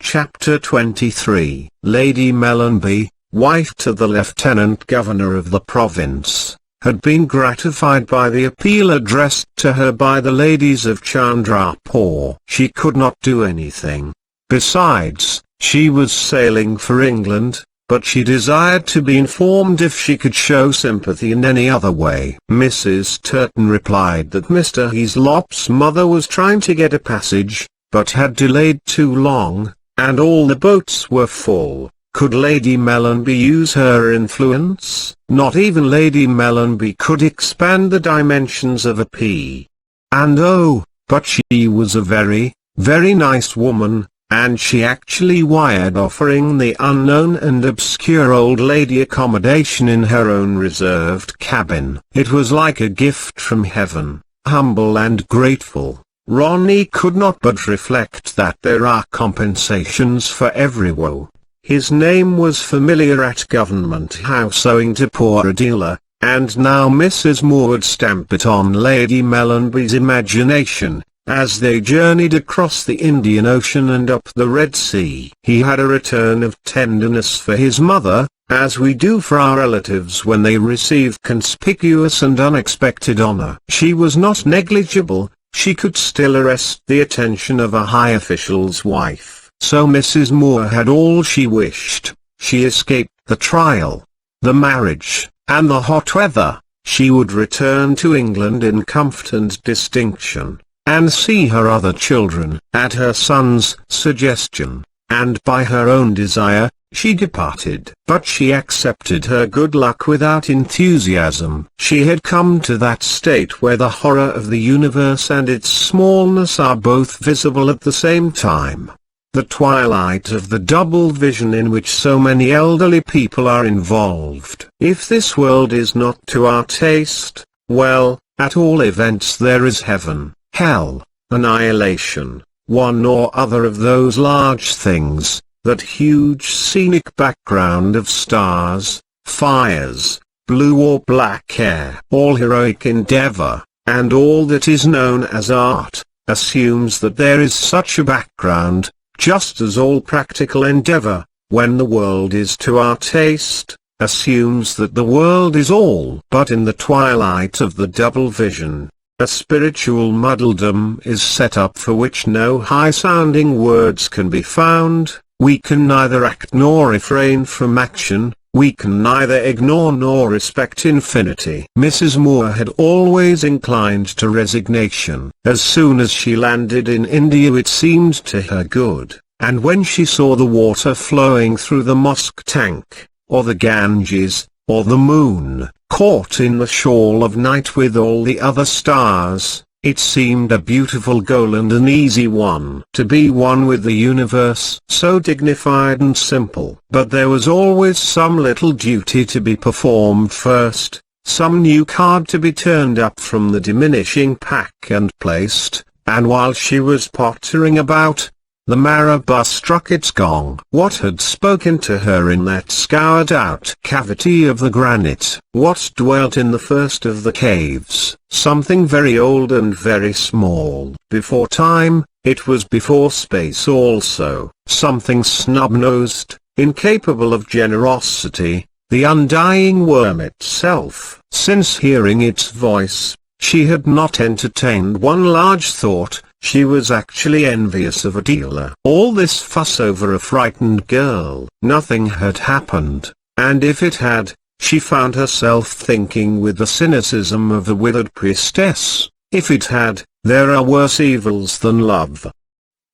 Chapter 23. Lady Mellanby, wife to the Lieutenant Governor of the province, had been gratified by the appeal addressed to her by the ladies of Chandrapur. She could not do anything. Besides, she was sailing for England, but she desired to be informed if she could show sympathy in any other way. Mrs. Turton replied that Mr. Heaslop's mother was trying to get a passage, but had delayed too long, and all the boats were full. Could Lady Mellanby use her influence? Not even Lady Mellanby could expand the dimensions of a pea. And oh, but she was a very, very nice woman, and she actually wired offering the unknown and obscure old lady accommodation in her own reserved cabin. It was like a gift from heaven. Humble and grateful, Ronnie could not but reflect that there are compensations for every woe. His name was familiar at Government House owing to poor Adela, and now Mrs. Moore would stamp it on Lady Mellanby's imagination, as they journeyed across the Indian Ocean and up the Red Sea. He had a return of tenderness for his mother, as we do for our relatives when they receive conspicuous and unexpected honor. She was not negligible, she could still arrest the attention of a high official's wife. So Mrs. Moore had all she wished. She escaped the trial, the marriage, and the hot weather. She would return to England in comfort and distinction, and see her other children. At her son's suggestion, and by her own desire, she departed. But she accepted her good luck without enthusiasm. She had come to that state where the horror of the universe and its smallness are both visible at the same time. The twilight of the double vision in which so many elderly people are involved. If this world is not to our taste, well, at all events there is heaven, hell, annihilation, one or other of those large things, that huge scenic background of stars, fires, blue or black air. All heroic endeavor, and all that is known as art, assumes that there is such a background, just as all practical endeavor, when the world is to our taste, assumes that the world is all. But in the twilight of the double vision, a spiritual muddledom is set up for which no high-sounding words can be found. We can neither act nor refrain from action, we can neither ignore nor respect infinity. Mrs. Moore had always inclined to resignation. As soon as she landed in India it seemed to her good, and when she saw the water flowing through the mosque tank, or the Ganges, or the moon, caught in the shawl of night with all the other stars, it seemed a beautiful goal and an easy one. To be one with the universe, so dignified and simple. But there was always some little duty to be performed first, some new card to be turned up from the diminishing pack and placed, and while she was pottering about, the marabou struck its gong. What had spoken to her in that scoured-out cavity of the granite? What dwelt in the first of the caves? Something very old and very small. Before time, it was before space also. Something snub-nosed, incapable of generosity, the undying worm itself. Since hearing its voice, she had not entertained one large thought. She was actually envious of Adela. All this fuss over a frightened girl. Nothing had happened, and if it had, she found herself thinking with the cynicism of the withered priestess. If it had, there are worse evils than love.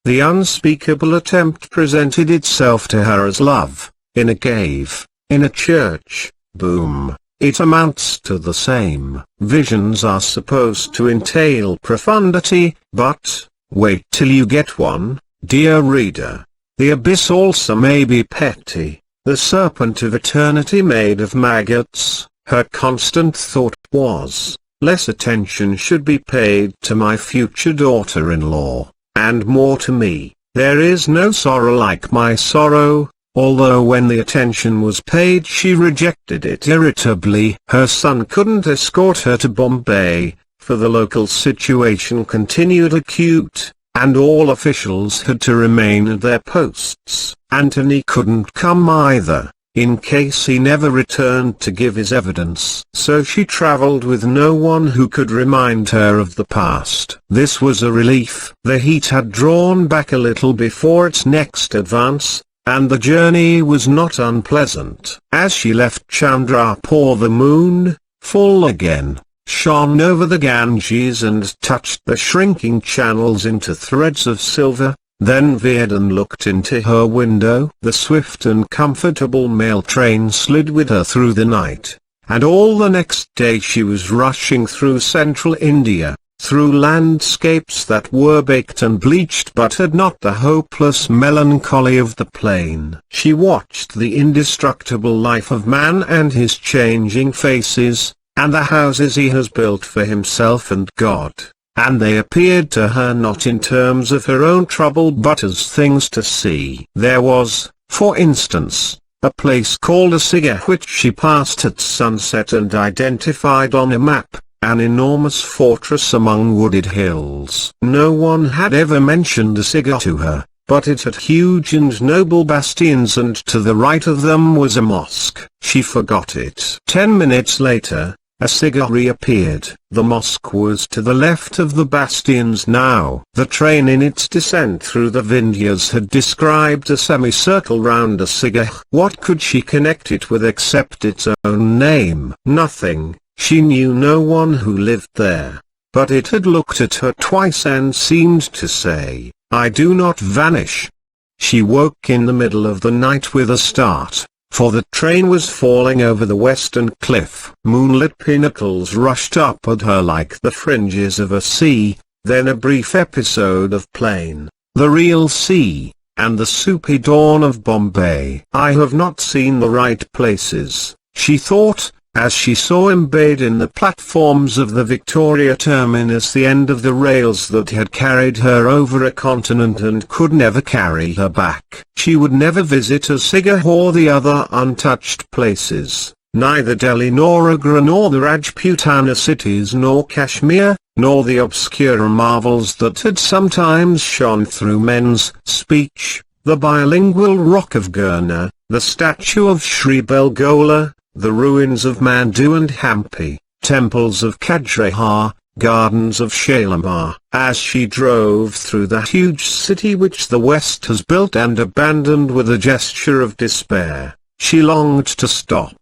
The unspeakable attempt presented itself to her as love, in a cave, in a church, boom. It amounts to the same. Visions are supposed to entail profundity, but, wait till you get one, dear reader. The abyss also may be petty. The serpent of eternity made of maggots, her constant thought was, less attention should be paid to my future daughter-in-law, and more to me. There is no sorrow like my sorrow, although when the attention was paid she rejected it irritably. Her son couldn't escort her to Bombay, for the local situation continued acute, and all officials had to remain at their posts. Anthony couldn't come either, in case he never returned to give his evidence. So she travelled with no one who could remind her of the past. This was a relief. The heat had drawn back a little before its next advance, and the journey was not unpleasant. As she left Chandrapur, the moon, full again, shone over the Ganges and touched the shrinking channels into threads of silver, then veered and looked into her window. The swift and comfortable mail train slid with her through the night, and all the next day she was rushing through central India, through landscapes that were baked and bleached but had not the hopeless melancholy of the plain. She watched the indestructible life of man and his changing faces, and the houses he has built for himself and God, and they appeared to her not in terms of her own trouble but as things to see. There was, for instance, a place called Asiga which she passed at sunset and identified on a map, an enormous fortress among wooded hills. No one had ever mentioned Asiga to her, but it had huge and noble bastions, and to the right of them was a mosque. She forgot it. 10 minutes later, Asiga reappeared. The mosque was to the left of the bastions now. The train in its descent through the Vindhyas had described a semicircle round Asiga. What could she connect it with except its own name? Nothing. She knew no one who lived there. But it had looked at her twice and seemed to say, "I do not vanish." She woke in the middle of the night with a start, for the train was falling over the western cliff. Moonlit pinnacles rushed up at her like the fringes of a sea, then a brief episode of plain, the real sea, and the soupy dawn of Bombay. I have not seen the right places, she thought, as she saw embayed in the platforms of the Victoria terminus the end of the rails that had carried her over a continent and could never carry her back. She would never visit Asiga or the other untouched places, neither Delhi nor Agra nor the Rajputana cities nor Kashmir, nor the obscure marvels that had sometimes shone through men's speech, the bilingual rock of Gurna, the statue of Sri Belgola, the ruins of Mandu and Hampi, temples of Kajrihar, gardens of Shalimar. As she drove through the huge city which the West has built and abandoned with a gesture of despair, she longed to stop,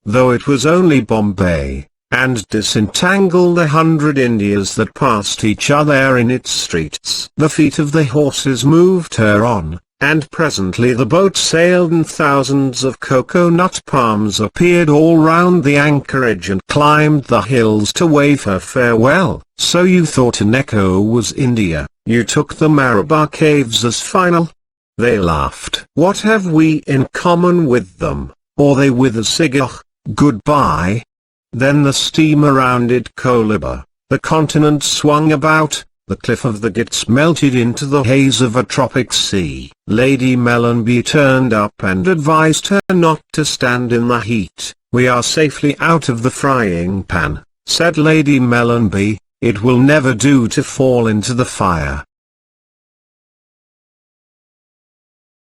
though it was only Bombay, and disentangle the 100 Indias that passed each other in its streets. The feet of the horses moved her on, and presently the boat sailed and thousands of cocoa-nut palms appeared all round the anchorage and climbed the hills to wave her farewell. So you thought Neko was India, you took the Marabar caves as final? They laughed. What have we in common with them, or they with Asiga? Goodbye. Then the steamer rounded Colaba, the continent swung about, the cliff of the Ghats melted into the haze of a tropic sea. Lady Mellanby turned up and advised her not to stand in the heat. "We are safely out of the frying pan," said Lady Mellanby, "it will never do to fall into the fire."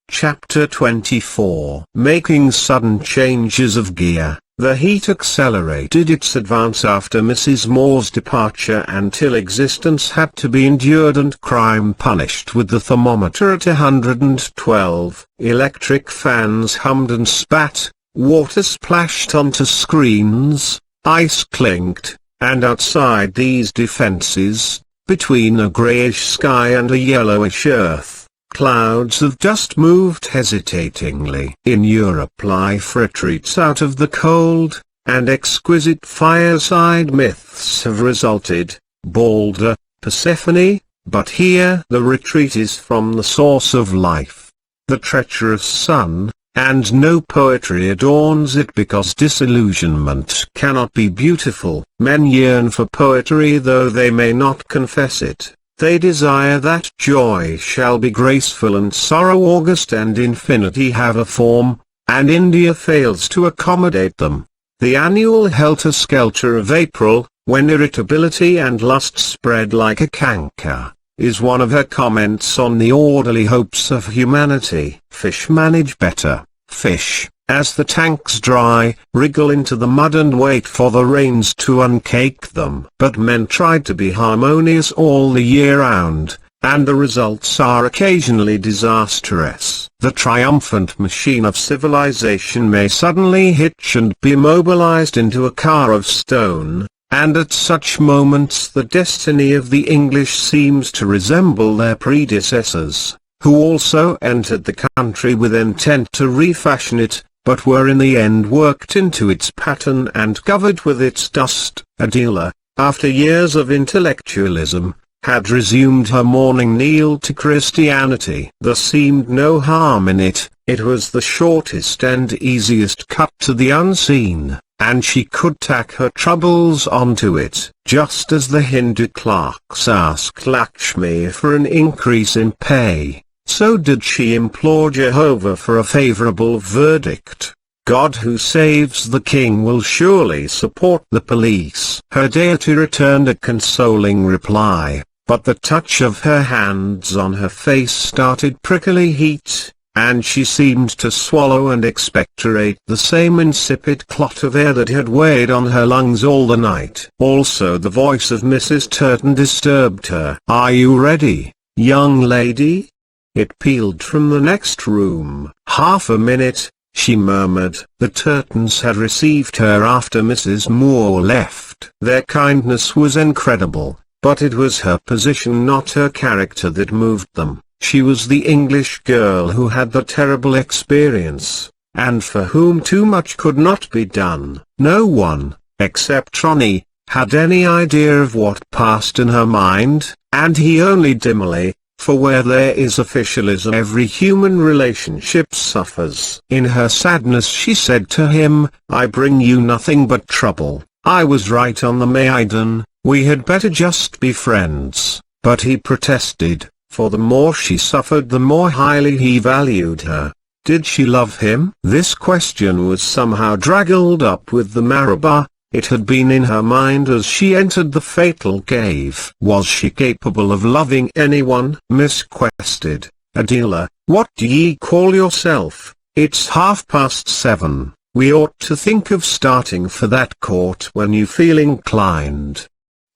Chapter 24. Making sudden changes of gear. The heat accelerated its advance after Mrs. Moore's departure until existence had to be endured and crime punished with the thermometer at 112. Electric fans hummed and spat, water splashed onto screens, ice clinked, and outside these defenses, between a greyish sky and a yellowish earth, clouds of dust moved hesitatingly. In Europe life retreats out of the cold, and exquisite fireside myths have resulted, Balder, Persephone, but here the retreat is from the source of life. The treacherous sun, and no poetry adorns it because disillusionment cannot be beautiful. Men yearn for poetry though they may not confess it. They desire that joy shall be graceful and sorrow august and infinity have a form, and India fails to accommodate them. The annual helter-skelter of April, when irritability and lust spread like a canker, is one of her comments on the orderly hopes of humanity. Fish manage better. Fish, as the tanks dry, wriggle into the mud and wait for the rains to uncake them. But men try to be harmonious all the year round, and the results are occasionally disastrous. The triumphant machine of civilization may suddenly hitch and be mobilized into a car of stone, and at such moments the destiny of the English seems to resemble their predecessors, who also entered the country with intent to refashion it, but were in the end worked into its pattern and covered with its dust. Adela, after years of intellectualism, had resumed her morning kneel to Christianity. There seemed no harm in it, it was the shortest and easiest cut to the unseen, and she could tack her troubles onto it. Just as the Hindu clerks asked Lakshmi for an increase in pay, so did she implore Jehovah for a favorable verdict. God who saves the king will surely support the police. Her deity returned a consoling reply, but the touch of her hands on her face started prickly heat, and she seemed to swallow and expectorate the same insipid clot of air that had weighed on her lungs all the night. Also the voice of Mrs. Turton disturbed her. "Are you ready, young lady?" It pealed from the next room. "Half a minute," she murmured. The Turtons had received her after Mrs. Moore left. Their kindness was incredible, but it was her position not her character that moved them. She was the English girl who had the terrible experience, and for whom too much could not be done. No one, except Ronnie, had any idea of what passed in her mind, and he only dimly, for where there is officialism every human relationship suffers. In her sadness she said to him, "I bring you nothing but trouble. I was right on the Maidan, we had better just be friends." But he protested, for the more she suffered the more highly he valued her. Did she love him? This question was somehow draggled up with the Marabah. It had been in her mind as she entered the fatal cave. Was she capable of loving anyone? Miss quested, "Adela, what do ye call yourself? It's 7:30. We ought to think of starting for that court when you feel inclined."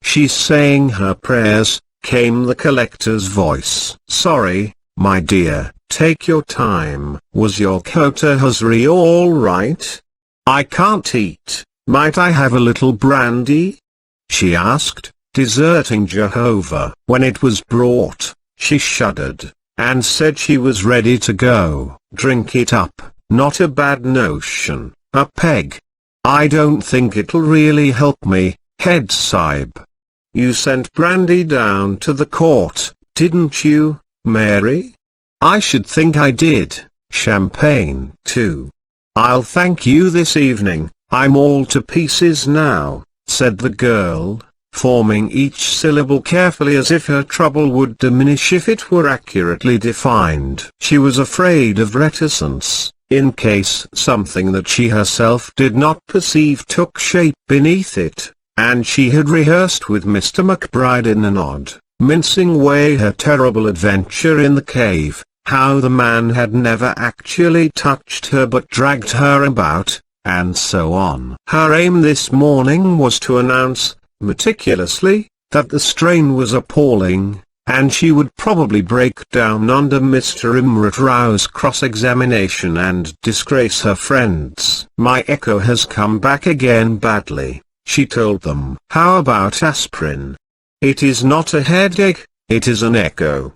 "She's saying her prayers," came the collector's voice. "Sorry, my dear, take your time." "Was your kota hazri all right?" "I can't eat. Might I have a little brandy?" she asked, deserting Jehovah. When it was brought, she shuddered, and said she was ready to go. "Drink it up, not a bad notion. A peg." "I don't think it'll really help me, Head Sahib." "You sent brandy down to the court, didn't you, Mary?" "I should think I did. Champagne too." "I'll thank you this evening. I'm all to pieces now," said the girl, forming each syllable carefully as if her trouble would diminish if it were accurately defined. She was afraid of reticence, in case something that she herself did not perceive took shape beneath it, and she had rehearsed with Mr. McBride in an odd, mincing way her terrible adventure in the cave, how the man had never actually touched her but dragged her about, and so on. Her aim this morning was to announce, meticulously, that the strain was appalling, and she would probably break down under Mr. Imrat Rao's cross-examination and disgrace her friends. "My echo has come back again badly," she told them. "How about aspirin?" "It is not a headache, it is an echo."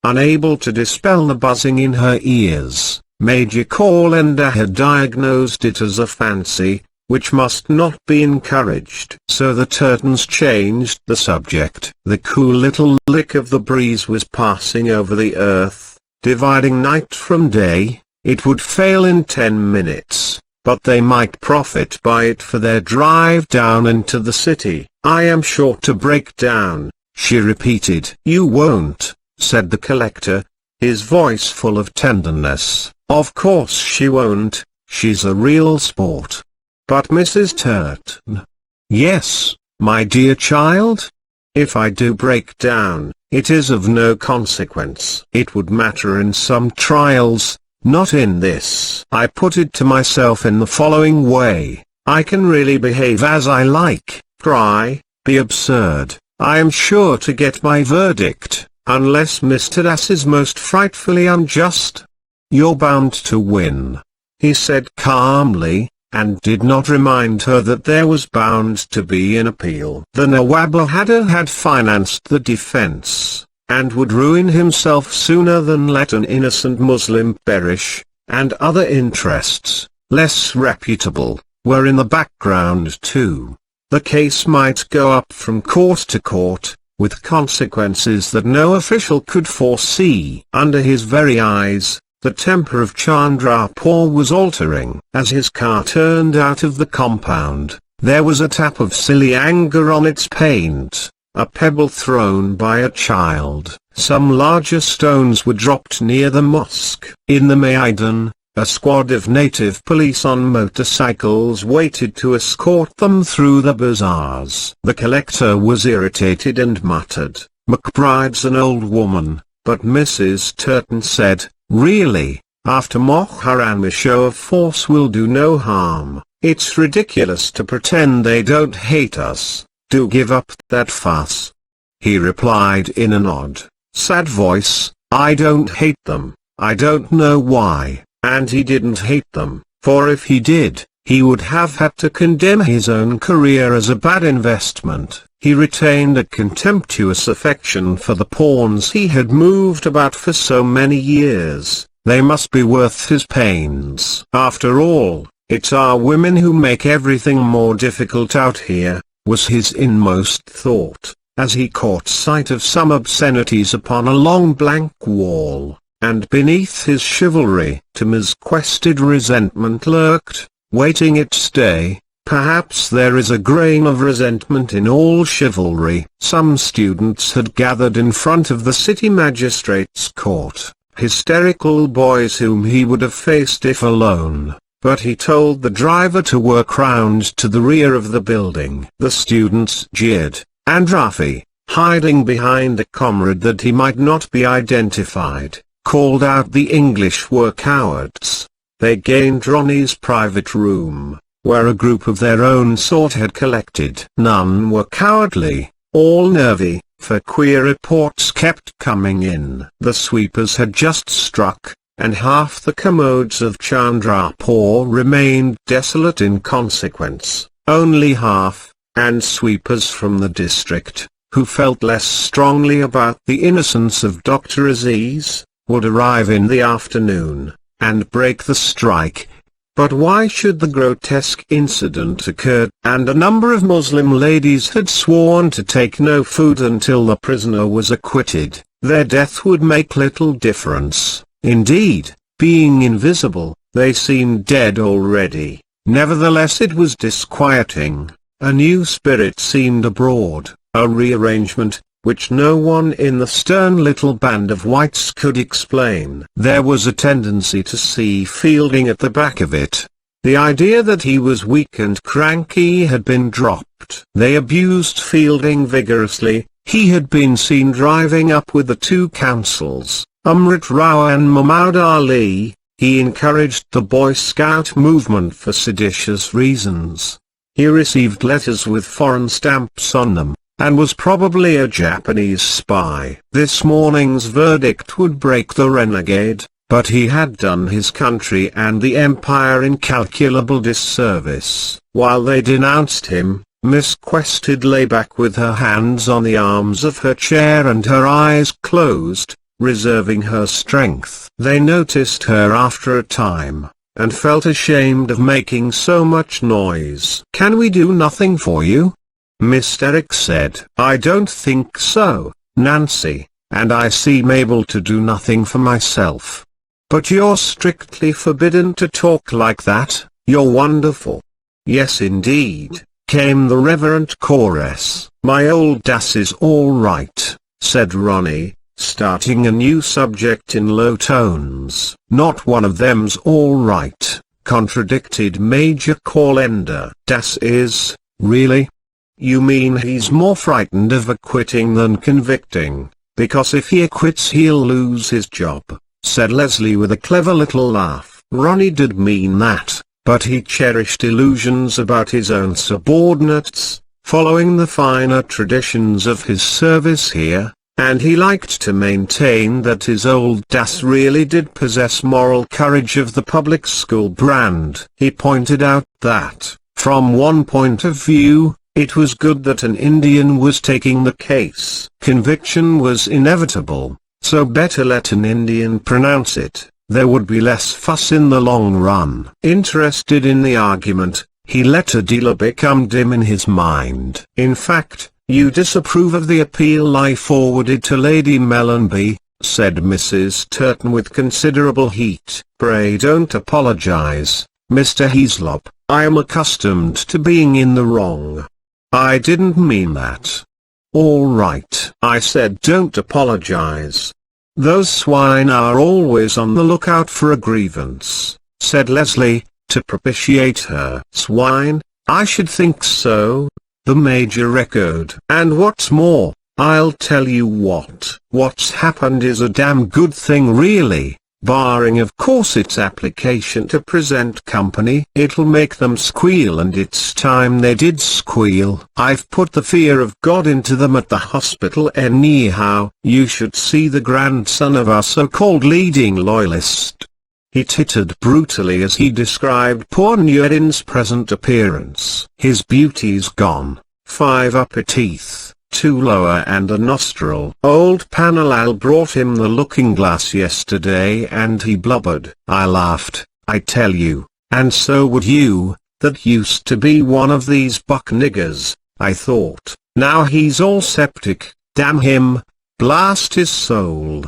Unable to dispel the buzzing in her ears, Major Calendar had diagnosed it as a fancy, which must not be encouraged. So the Turtons changed the subject. The cool little lick of the breeze was passing over the earth, dividing night from day, It would fail in 10 minutes, but they might profit by it for their drive down into the city. I am sure to break down, she repeated. You won't, said the collector, his voice full of tenderness. Of course she won't, she's a real sport. But Mrs. Turton. Yes, my dear child? If I do break down, it is of no consequence. It would matter in some trials, not in this. I put it to myself in the following way: I can really behave as I like, cry, be absurd. I am sure to get my verdict, unless Mr. Das is most frightfully unjust. You're bound to win, he said calmly, and did not remind her that there was bound to be an appeal. The Nawab had financed the defense, and would ruin himself sooner than let an innocent Muslim perish, and other interests, less reputable, were in the background too. The case might go up from court to court, with consequences that no official could foresee. Under his very eyes, the temper of Chandrapur was altering. As his car turned out of the compound, there was a tap of silly anger on its paint, a pebble thrown by a child. Some larger stones were dropped near the mosque. In the Maidan, a squad of native police on motorcycles waited to escort them through the bazaars. The collector was irritated and muttered, "McBride's an old woman," but Mrs. Turton said, "Really, after Moharram, a show of force will do no harm. It's ridiculous to pretend they don't hate us. Do give up that fuss." He replied in an odd, sad voice, "I don't hate them, I don't know why." And he didn't hate them, for if he did, he would have had to condemn his own career as a bad investment. He retained a contemptuous affection for the pawns he had moved about for so many years. They must be worth his pains. After all, it's our women who make everything more difficult out here, was his inmost thought, as he caught sight of some obscenities upon a long blank wall. And beneath his chivalry, Timmy's quested resentment lurked, waiting its day. Perhaps there is a grain of resentment in all chivalry. Some students had gathered in front of the city magistrate's court, hysterical boys whom he would have faced if alone, but he told the driver to work round to the rear of the building. The students jeered, and Rafi, hiding behind a comrade that he might not be identified, called out the English were cowards. They gained Ronnie's private room, where a group of their own sort had collected. None were cowardly, all nervy, for queer reports kept coming in. The sweepers had just struck, and half the commodes of Chandrapur remained desolate in consequence. Only half, and sweepers from the district, who felt less strongly about the innocence of Dr. Aziz, would arrive in the afternoon, and break the strike. But why should the grotesque incident occur? And a number of Muslim ladies had sworn to take no food until the prisoner was acquitted. Their death would make little difference. Indeed, being invisible, they seemed dead already. Nevertheless, it was disquieting. A new spirit seemed abroad, a rearrangement, which no one in the stern little band of whites could explain. There was a tendency to see Fielding at the back of it. The idea that he was weak and cranky had been dropped. They abused Fielding vigorously. He had been seen driving up with the two counsels, Amrit Rao and Muhammad Ali. He encouraged the Boy Scout movement for seditious reasons. He received letters with foreign stamps on them, and was probably a Japanese spy. This morning's verdict would break the renegade, but he had done his country and the empire incalculable disservice. While they denounced him, Miss Quested lay back with her hands on the arms of her chair and her eyes closed, reserving her strength. They noticed her after a time, and felt ashamed of making so much noise. "Can we do nothing for you?" Miss Derrick said. "I don't think so, Nancy, and I seem able to do nothing for myself." But you're strictly forbidden to talk like that. You're wonderful. Yes indeed, came the reverent chorus. My old Das is all right, said Ronnie, starting a new subject in low tones. Not one of them's all right, contradicted Major Callender. Das is, really? You mean he's more frightened of acquitting than convicting, because if he acquits he'll lose his job, said Leslie with a clever little laugh. Ronnie did mean that, but he cherished illusions about his own subordinates, following the finer traditions of his service here, and he liked to maintain that his old Das really did possess moral courage of the public school brand. He pointed out that, from one point of view, it was good that an Indian was taking the case. Conviction was inevitable, so better let an Indian pronounce it. There would be less fuss in the long run. Interested in the argument, he let a dealer become dim in his mind. In fact, you disapprove of the appeal I forwarded to Lady Mellanby, said Mrs. Turton with considerable heat. Pray don't apologize, Mr. Heaslop. I am accustomed to being in the wrong. I didn't mean that. All right, I said don't apologize. Those swine are always on the lookout for a grievance, said Leslie, to propitiate her. Swine? I should think so, the Major echoed. And what's more, I'll tell you what's happened is a damn good thing really. Barring of course its application to present company. It'll make them squeal, and it's time they did squeal. I've put the fear of God into them at the hospital anyhow. You should see the grandson of our so-called leading loyalist. He tittered brutally as he described poor Nuerin's present appearance. His beauty's gone, 5 upper teeth, 2 lower and a nostril. Old Panalal brought him the looking glass yesterday and he blubbered. I laughed. I tell you, and so would you, that used to be one of these buck niggers, I thought. Now he's all septic, damn him, blast his soul.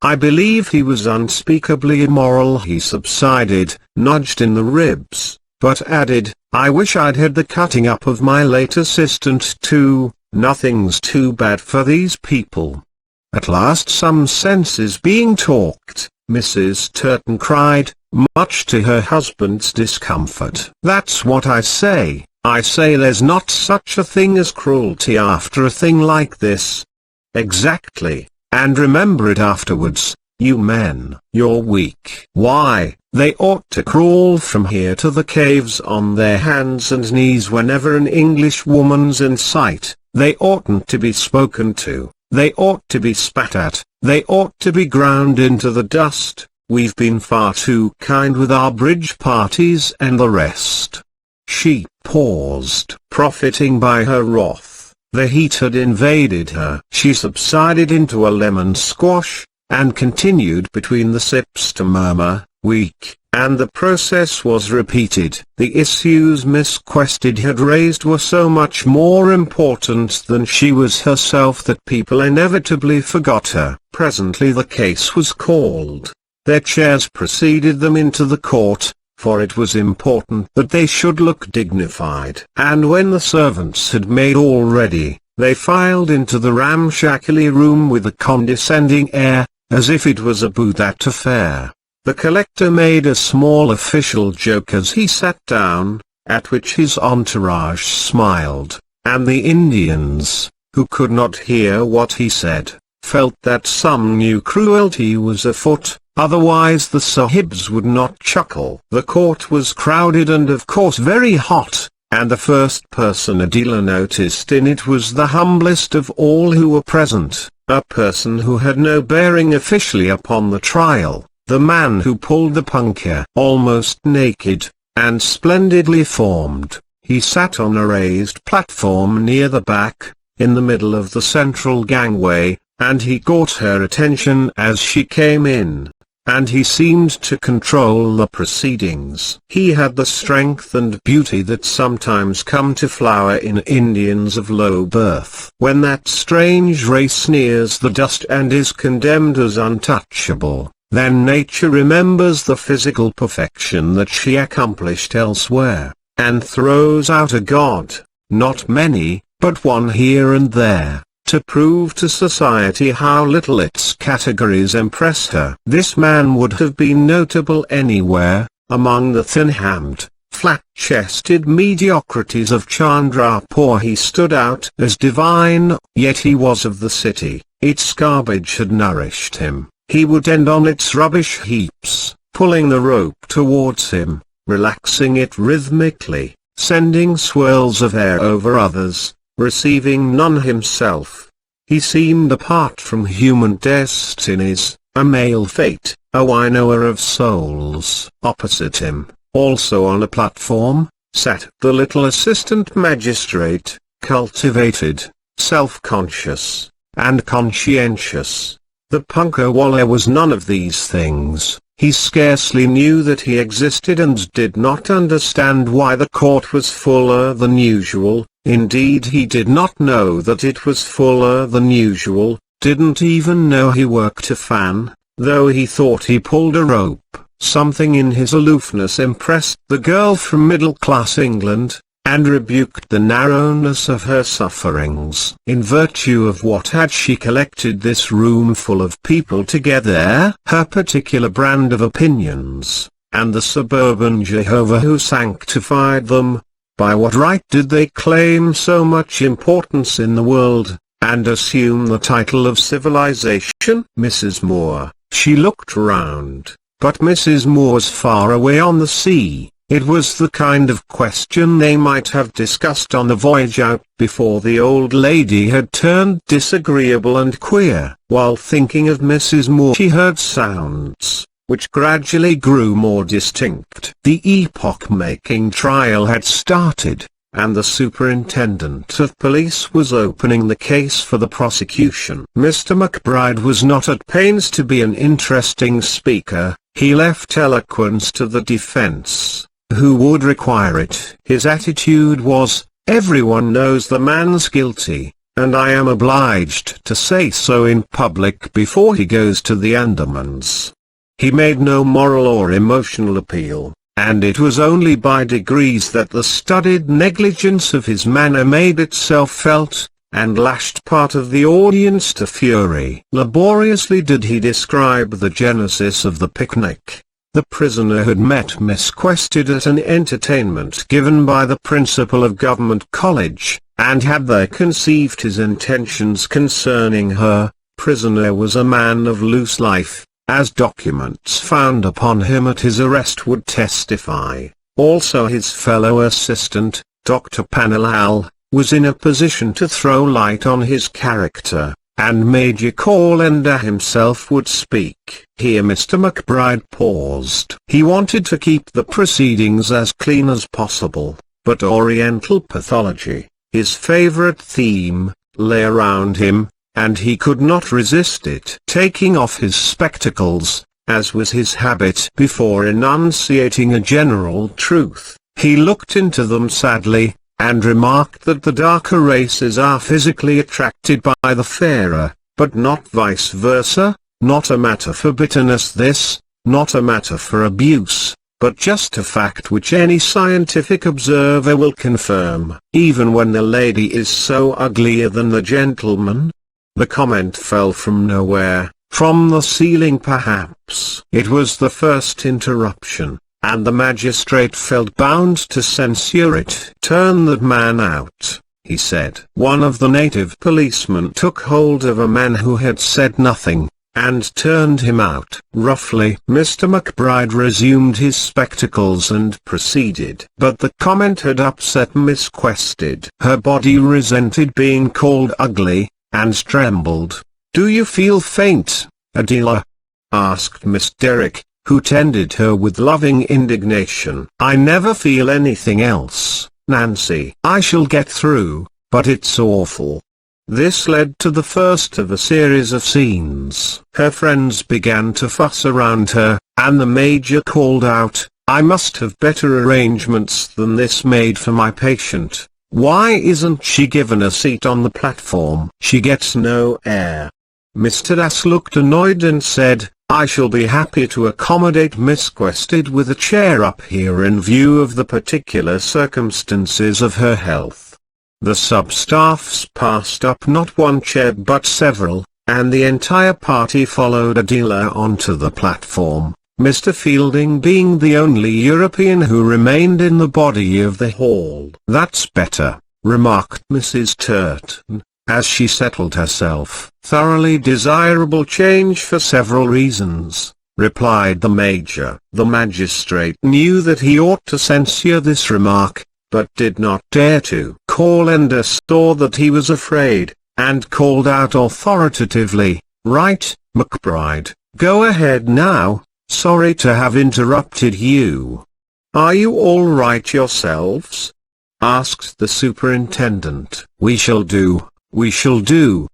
I believe he was unspeakably immoral. He subsided, nudged in the ribs, but added, I wish I'd had the cutting up of my late assistant too. Nothing's too bad for these people. At last some sense is being talked, Mrs. Turton cried, much to her husband's discomfort. That's what I say there's not such a thing as cruelty after a thing like this. Exactly, and remember it afterwards, you men. You're weak. Why, they ought to crawl from here to the caves on their hands and knees whenever an English woman's in sight. They oughtn't to be spoken to, they ought to be spat at, they ought to be ground into the dust. We've been far too kind with our bridge parties and the rest. She paused, profiting by her wrath. The heat had invaded her. She subsided into a lemon squash, and continued between the sips to murmur, weak, and the process was repeated. The issues Miss Quested had raised were so much more important than she was herself that people inevitably forgot her. Presently the case was called. Their chairs preceded them into the court, for it was important that they should look dignified. And when the servants had made all ready, they filed into the ramshackly room with a condescending air, as if it was a booth at a fair. The collector made a small official joke as he sat down, at which his entourage smiled, and the Indians, who could not hear what he said, felt that some new cruelty was afoot, otherwise the sahibs would not chuckle. The court was crowded and of course very hot, and the first person Adela noticed in it was the humblest of all who were present, a person who had no bearing officially upon the trial. The man who pulled the punkia. Almost naked, and splendidly formed, he sat on a raised platform near the back, in the middle of the central gangway, and he caught her attention as she came in, and he seemed to control the proceedings. He had the strength and beauty that sometimes come to flower in Indians of low birth. When that strange race nears the dust and is condemned as untouchable, then nature remembers the physical perfection that she accomplished elsewhere, and throws out a god, not many, but one here and there, to prove to society how little its categories impress her. This man would have been notable anywhere, among the thin-hammed, flat-chested mediocrities of Chandrapur. He stood out as divine, yet he was of the city. Its garbage had nourished him. He would end on its rubbish heaps, pulling the rope towards him, relaxing it rhythmically, sending swirls of air over others, receiving none himself. He seemed apart from human destinies, a male fate, a winnower of souls. Opposite him, also on a platform, sat the little assistant magistrate, cultivated, self-conscious, and conscientious. The punkawalla was none of these things. He scarcely knew that he existed and did not understand why the court was fuller than usual. Indeed, he did not know that it was fuller than usual, didn't even know he worked a fan, though he thought he pulled a rope. Something in his aloofness impressed the girl from middle-class England, and rebuked the narrowness of her sufferings. In virtue of what had she collected this room full of people together? Her particular brand of opinions, and the suburban Jehovah who sanctified them. By what right did they claim so much importance in the world, and assume the title of civilization? Mrs. Moore. She looked round, but Mrs. Moore's far away on the sea. It was the kind of question they might have discussed on the voyage out before the old lady had turned disagreeable and queer. While thinking of Mrs. Moore, she heard sounds, which gradually grew more distinct. The epoch-making trial had started, and the superintendent of police was opening the case for the prosecution. Mr. McBride was not at pains to be an interesting speaker. He left eloquence to the defense, who would require it. His attitude was, everyone knows the man's guilty, and I am obliged to say so in public before he goes to the Andamans. He made no moral or emotional appeal, and it was only by degrees that the studied negligence of his manner made itself felt, and lashed part of the audience to fury. Laboriously did he describe the genesis of the picnic. The prisoner had met Miss Quested at an entertainment given by the principal of Government College, and had there conceived his intentions concerning her. Prisoner was a man of loose life, as documents found upon him at his arrest would testify. Also his fellow assistant, Dr. Panalal, was in a position to throw light on his character, and Major Callender himself would speak. Here Mr. McBride paused. He wanted to keep the proceedings as clean as possible, but Oriental pathology, his favorite theme, lay around him, and he could not resist it. Taking off his spectacles, as was his habit before enunciating a general truth, he looked into them sadly, and remarked that the darker races are physically attracted by the fairer, but not vice versa. Not a matter for bitterness this, not a matter for abuse, but just a fact which any scientific observer will confirm. Even when the lady is so uglier than the gentleman? The comment fell from nowhere, from the ceiling perhaps. It was the first interruption, and the magistrate felt bound to censure it. Turn that man out, he said. One of the native policemen took hold of a man who had said nothing, and turned him out. Roughly, Mr. McBride resumed his spectacles and proceeded. But the comment had upset Miss Quested. Her body resented being called ugly, and trembled. Do you feel faint, Adela? Asked Miss Derrick, who tended her with loving indignation. I never feel anything else, Nancy. I shall get through, but it's awful. This led to the first of a series of scenes. Her friends began to fuss around her, and the major called out, I must have better arrangements than this made for my patient. Why isn't she given a seat on the platform? She gets no air. Mr. Das looked annoyed and said, I shall be happy to accommodate Miss Quested with a chair up here in view of the particular circumstances of her health. The sub-staffs passed up not one chair but several, and the entire party followed Adela onto the platform, Mr. Fielding being the only European who remained in the body of the hall. "That's better," remarked Mrs. Turton, as she settled herself. "Thoroughly desirable change for several reasons," replied the Major. The magistrate knew that he ought to censure this remark, but did not dare to. Calendar saw that he was afraid, and called out authoritatively, "Right, McBride, go ahead now. Sorry to have interrupted you." "Are you all right yourselves?" asked the superintendent. "We shall do, we shall do.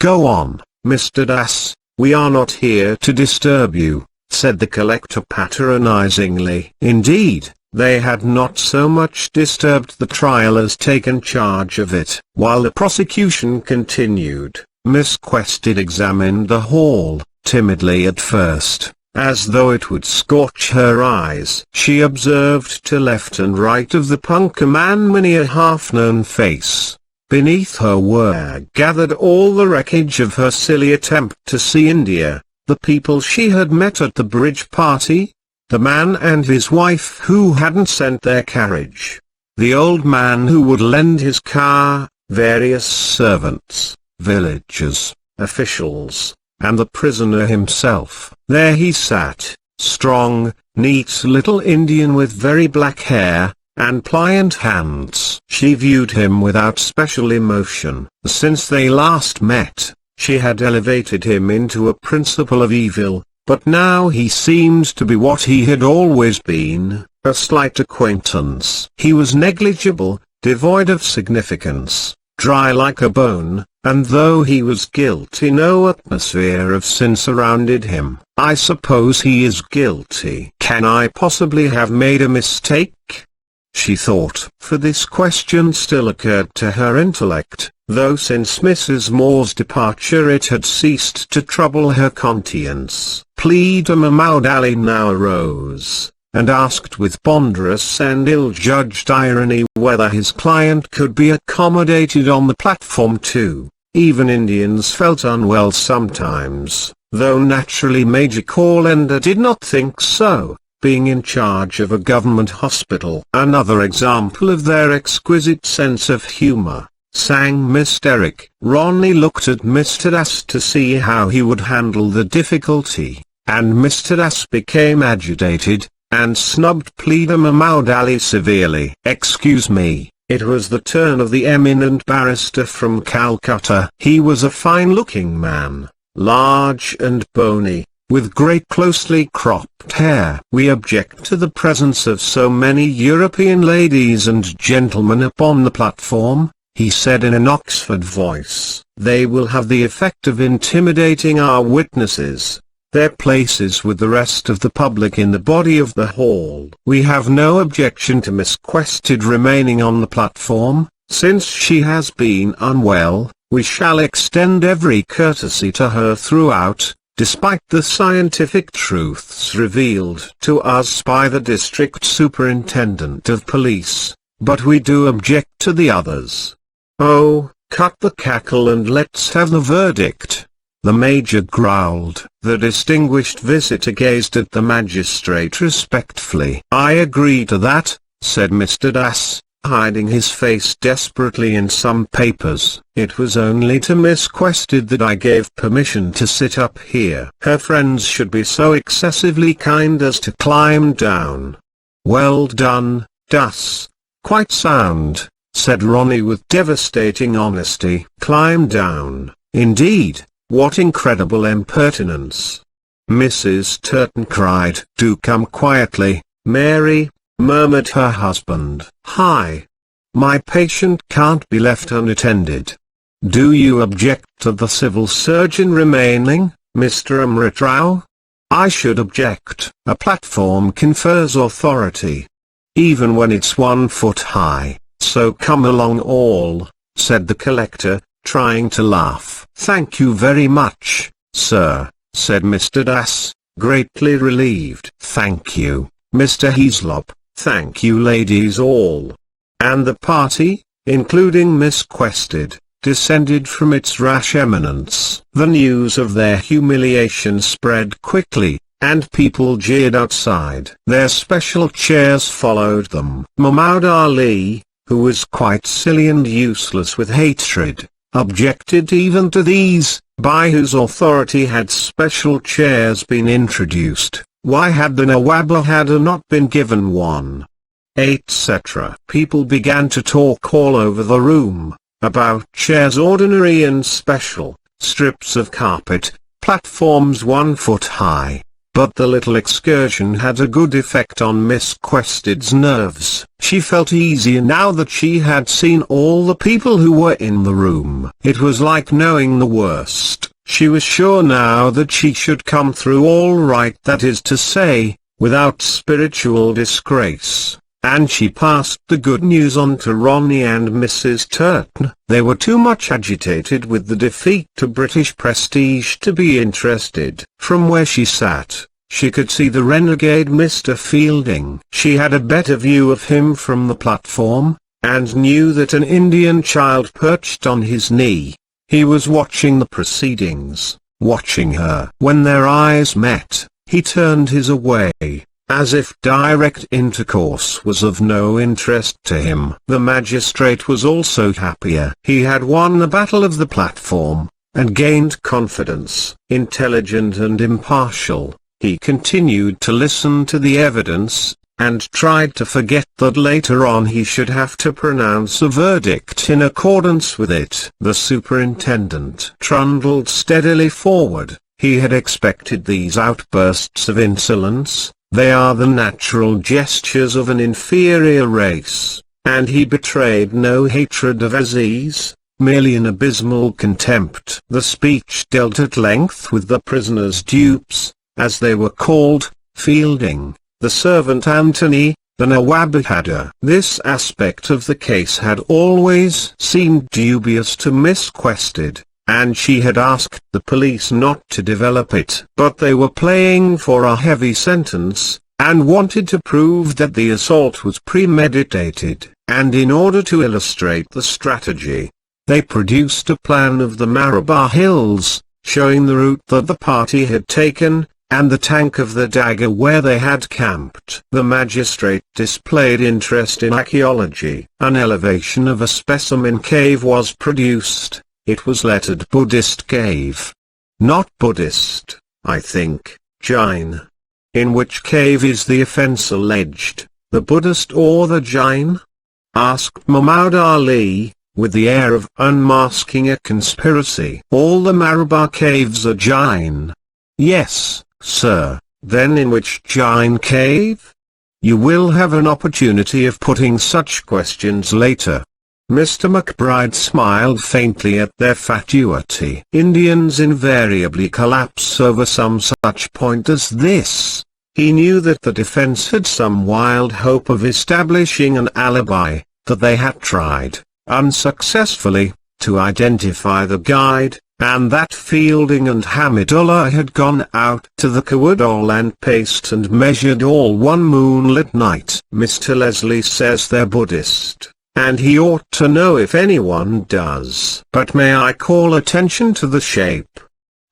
Go on, Mr. Das, we are not here to disturb you," said the collector patronizingly. Indeed, they had not so much disturbed the trial as taken charge of it. While the prosecution continued, Miss Quested examined the hall, timidly at first, as though it would scorch her eyes. She observed to left and right of the punker man many a half-known face. Beneath her were gathered all the wreckage of her silly attempt to see India, the people she had met at the bridge party, the man and his wife who hadn't sent their carriage, the old man who would lend his car, various servants, villagers, officials, and the prisoner himself. There he sat, strong, neat little Indian with very black hair, and pliant hands. She viewed him without special emotion. Since they last met, she had elevated him into a principle of evil, but now he seemed to be what he had always been, a slight acquaintance. He was negligible, devoid of significance, dry like a bone, and though he was guilty no atmosphere of sin surrounded him. "I suppose he is guilty. Can I possibly have made a mistake?" she thought. For this question still occurred to her intellect, though since Mrs. Moore's departure it had ceased to trouble her conscience. Pleader Mahmoud Ali now arose, and asked with ponderous and ill-judged irony whether his client could be accommodated on the platform too. Even Indians felt unwell sometimes, though naturally Major Calendar did not think so, being in charge of a government hospital. Another example of their exquisite sense of humor, sang Miss Derrick. Ronnie looked at Mr. Das to see how he would handle the difficulty, and Mr. Das became agitated, and snubbed Pleader Mahmoud Ali severely. "Excuse me." It was the turn of the eminent barrister from Calcutta. He was a fine-looking man, large and bony, with great closely cropped hair. "We object to the presence of so many European ladies and gentlemen upon the platform," he said in an Oxford voice. "They will have the effect of intimidating our witnesses. Their places with the rest of the public in the body of the hall. We have no objection to Miss Quested remaining on the platform. Since she has been unwell, we shall extend every courtesy to her throughout, despite the scientific truths revealed to us by the District Superintendent of Police, but we do object to the others." "Oh, cut the cackle and let's have the verdict," the Major growled. The distinguished visitor gazed at the magistrate respectfully. "I agree to that," said Mr. Das, hiding his face desperately in some papers. "It was only to Miss Quested that I gave permission to sit up here. Her friends should be so excessively kind as to climb down." "Well done, Das. Quite sound," said Ronnie with devastating honesty. "Climb down, indeed. What incredible impertinence." Mrs. Turton cried. "Do come quietly, Mary," murmured her husband. "Hi. My patient can't be left unattended. Do you object to the civil surgeon remaining, Mr. Amrit Rao?" "I should object. A platform confers authority, even when it's 1 foot high, so come along all," said the collector, trying to laugh. "Thank you very much, sir," said Mr. Das, greatly relieved. "Thank you, Mr. Heaslop, thank you ladies all." And the party, including Miss Quested, descended from its rash eminence. The news of their humiliation spread quickly, and people jeered outside. Their special chairs followed them. Muhammad Ali, who was quite silly and useless with hatred, objected even to these, by whose authority had special chairs been introduced. Why had the Nawab not been given one? Etc. People began to talk all over the room, about chairs ordinary and special, strips of carpet, platforms 1 foot high. But the little excursion had a good effect on Miss Quested's nerves. She felt easier now that she had seen all the people who were in the room. It was like knowing the worst. She was sure now that she should come through all right, that is to say, without spiritual disgrace. And she passed the good news on to Ronnie and Mrs. Turton. They were too much agitated with the defeat to British prestige to be interested. From where she sat, she could see the renegade Mr. Fielding. She had a better view of him from the platform, and knew that an Indian child perched on his knee. He was watching the proceedings, watching her. When their eyes met, he turned his away, as if direct intercourse was of no interest to him. The magistrate was also happier. He had won the battle of the platform, and gained confidence. Intelligent and impartial, he continued to listen to the evidence, and tried to forget that later on he should have to pronounce a verdict in accordance with it. The superintendent trundled steadily forward. He had expected these outbursts of insolence. They are the natural gestures of an inferior race, and he betrayed no hatred of Aziz, merely an abysmal contempt. The speech dealt at length with the prisoners' dupes, as they were called, Fielding, the servant Anthony, the Nawab. This aspect of the case had always seemed dubious to Miss Quested, and she had asked the police not to develop it. But they were playing for a heavy sentence, and wanted to prove that the assault was premeditated, and in order to illustrate the strategy, they produced a plan of the Malabar Hills, showing the route that the party had taken, and the tank of the dagger where they had camped. The magistrate displayed interest in archaeology. An elevation of a specimen cave was produced. It was lettered Buddhist cave. Not Buddhist, I think, Jain. In which cave is the offence alleged, the Buddhist or the Jain? Asked Muhammad Ali, with the air of unmasking a conspiracy. All the Malabar caves are Jain. Yes, sir. Then in which Jain cave? You will have an opportunity of putting such questions later. Mr. McBride smiled faintly at their fatuity. Indians invariably collapse over some such point as this. He knew that the defense had some wild hope of establishing an alibi, that they had tried, unsuccessfully, to identify the guide, and that Fielding and Hamidullah had gone out to the Kawadol and Paste and measured all one moonlit night. Mr. Leslie says they're Buddhist, and he ought to know if anyone does. But may I call attention to the shape?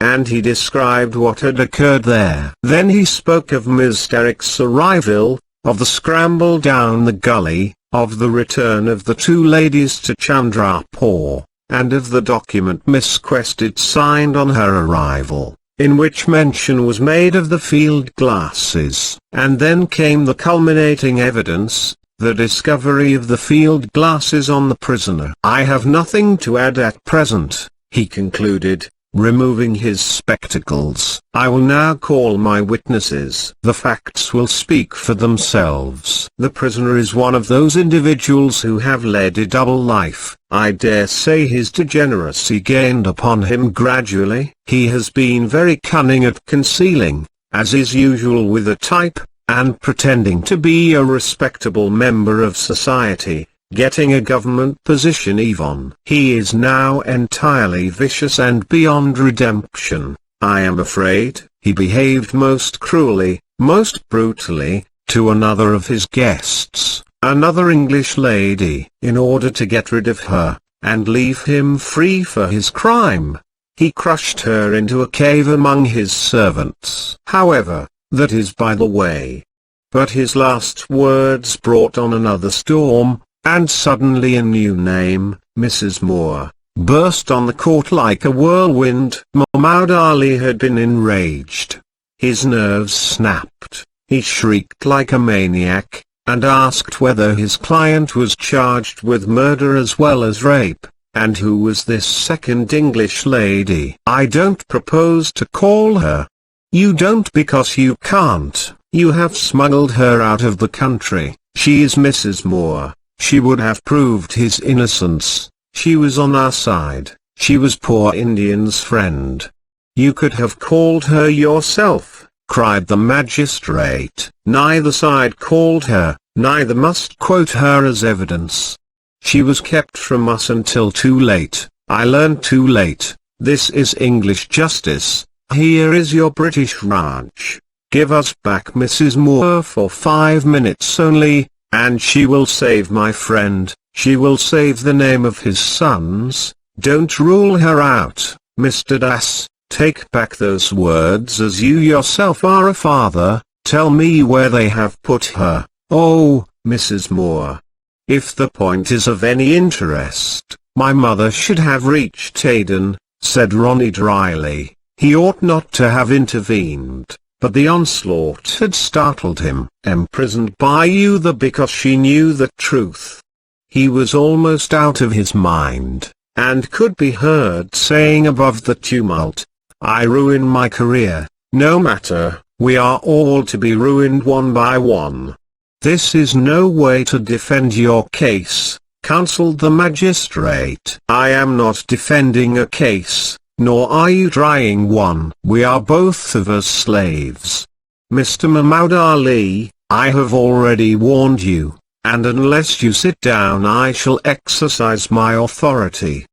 And he described what had occurred there. Then he spoke of Ms. Derrick's arrival, of the scramble down the gully, of the return of the two ladies to Chandrapur, and of the document Miss Quested signed on her arrival, in which mention was made of the field glasses. And then came the culminating evidence, the discovery of the field glasses on the prisoner. I have nothing to add at present, he concluded, removing his spectacles. I will now call my witnesses. The facts will speak for themselves. The prisoner is one of those individuals who have led a double life. I dare say his degeneracy gained upon him gradually. He has been very cunning at concealing, as is usual with a type, and pretending to be a respectable member of society, getting a government position even. He is now entirely vicious and beyond redemption. I am afraid he behaved most cruelly, most brutally, to another of his guests, another English lady. In order to get rid of her, and leave him free for his crime, he crushed her into a cave among his servants. However, that is by the way. But his last words brought on another storm, and suddenly a new name, Mrs. Moore, burst on the court like a whirlwind. Muhammad Ali had been enraged. His nerves snapped. He shrieked like a maniac, and asked whether his client was charged with murder as well as rape, and who was this second English lady. I don't propose to call her. You don't because you can't. You have smuggled her out of the country. She is Mrs. Moore. She would have proved his innocence. She was on our side. She was poor Indian's friend. You could have called her yourself, cried the magistrate. Neither side called her, neither must quote her as evidence. She was kept from us until too late. I learned too late. This is English justice. Here is your British Raj. Give us back Mrs. Moore for 5 minutes only, and she will save my friend. She will save the name of his sons. Don't rule her out, Mr. Das. Take back those words as you yourself are a father. Tell me where they have put her. Oh, Mrs. Moore. If the point is of any interest, my mother should have reached Aden, said Ronnie dryly. He ought not to have intervened, but the onslaught had startled him. Imprisoned by you because she knew the truth. He was almost out of his mind, and could be heard saying above the tumult, I ruin my career. No matter, we are all to be ruined one by one. This is no way to defend your case, counseled the magistrate. I am not defending a case, nor are you trying one. We are both of us slaves. Mr. Muhammad Ali, I have already warned you, and unless you sit down I shall exercise my authority.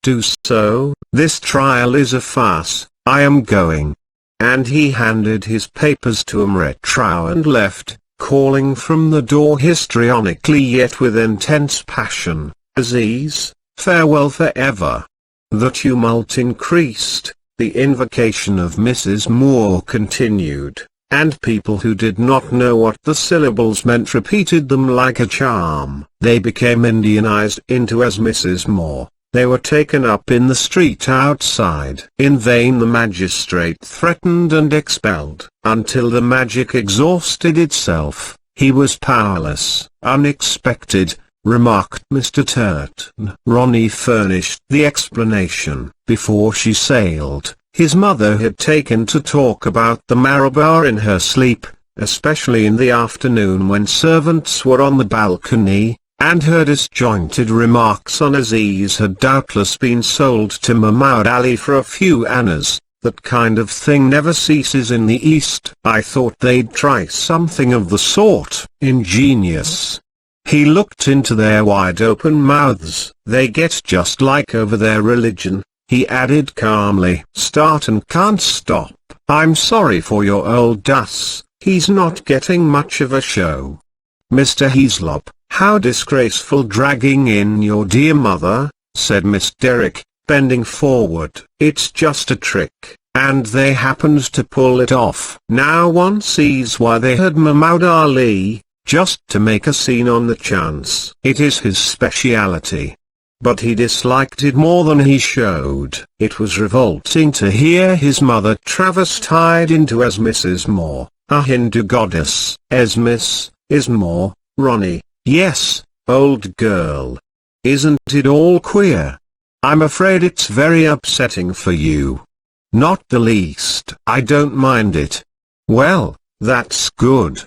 Do so. This trial is a farce. I am going. And he handed his papers to Amrit Rao and left, calling from the door histrionically yet with intense passion, Aziz, farewell forever. The tumult increased, the invocation of Mrs. Moore continued, and people who did not know what the syllables meant repeated them like a charm. They became Indianized into as Mrs. Moore. They were taken up in the street outside. In vain the magistrate threatened and expelled. Until the magic exhausted itself, he was powerless. Unexpected, remarked Mr. Turton. Ronnie furnished the explanation. Before she sailed, his mother had taken to talk about the Marabar in her sleep, especially in the afternoon when servants were on the balcony, and her disjointed remarks on Aziz had doubtless been sold to Muhammad Ali for a few annas. That kind of thing never ceases in the East. I thought they'd try something of the sort. Ingenious. He looked into their wide-open mouths. They get just like over their religion, he added calmly. Start and can't stop. I'm sorry for your old Das, he's not getting much of a show. Mr. Heaslop, how disgraceful dragging in your dear mother, said Miss Derrick, bending forward. It's just a trick, and they happened to pull it off. Now one sees why they had Muhammad Ali, just to make a scene on the chance. It is his speciality. But he disliked it more than he showed. It was revolting to hear his mother travestied into as Mrs. Moore, a Hindu goddess. As Miss, is Moore, Ronnie. Yes, old girl. Isn't it all queer? I'm afraid it's very upsetting for you. Not the least. I don't mind it. Well, that's good.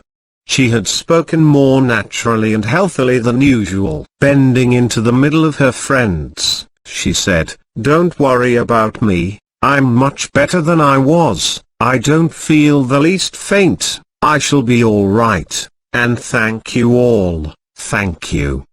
She had spoken more naturally and healthily than usual. Bending into the middle of her friends, she said, Don't worry about me, I'm much better than I was. I don't feel the least faint. I shall be all right. And thank you all. Thank you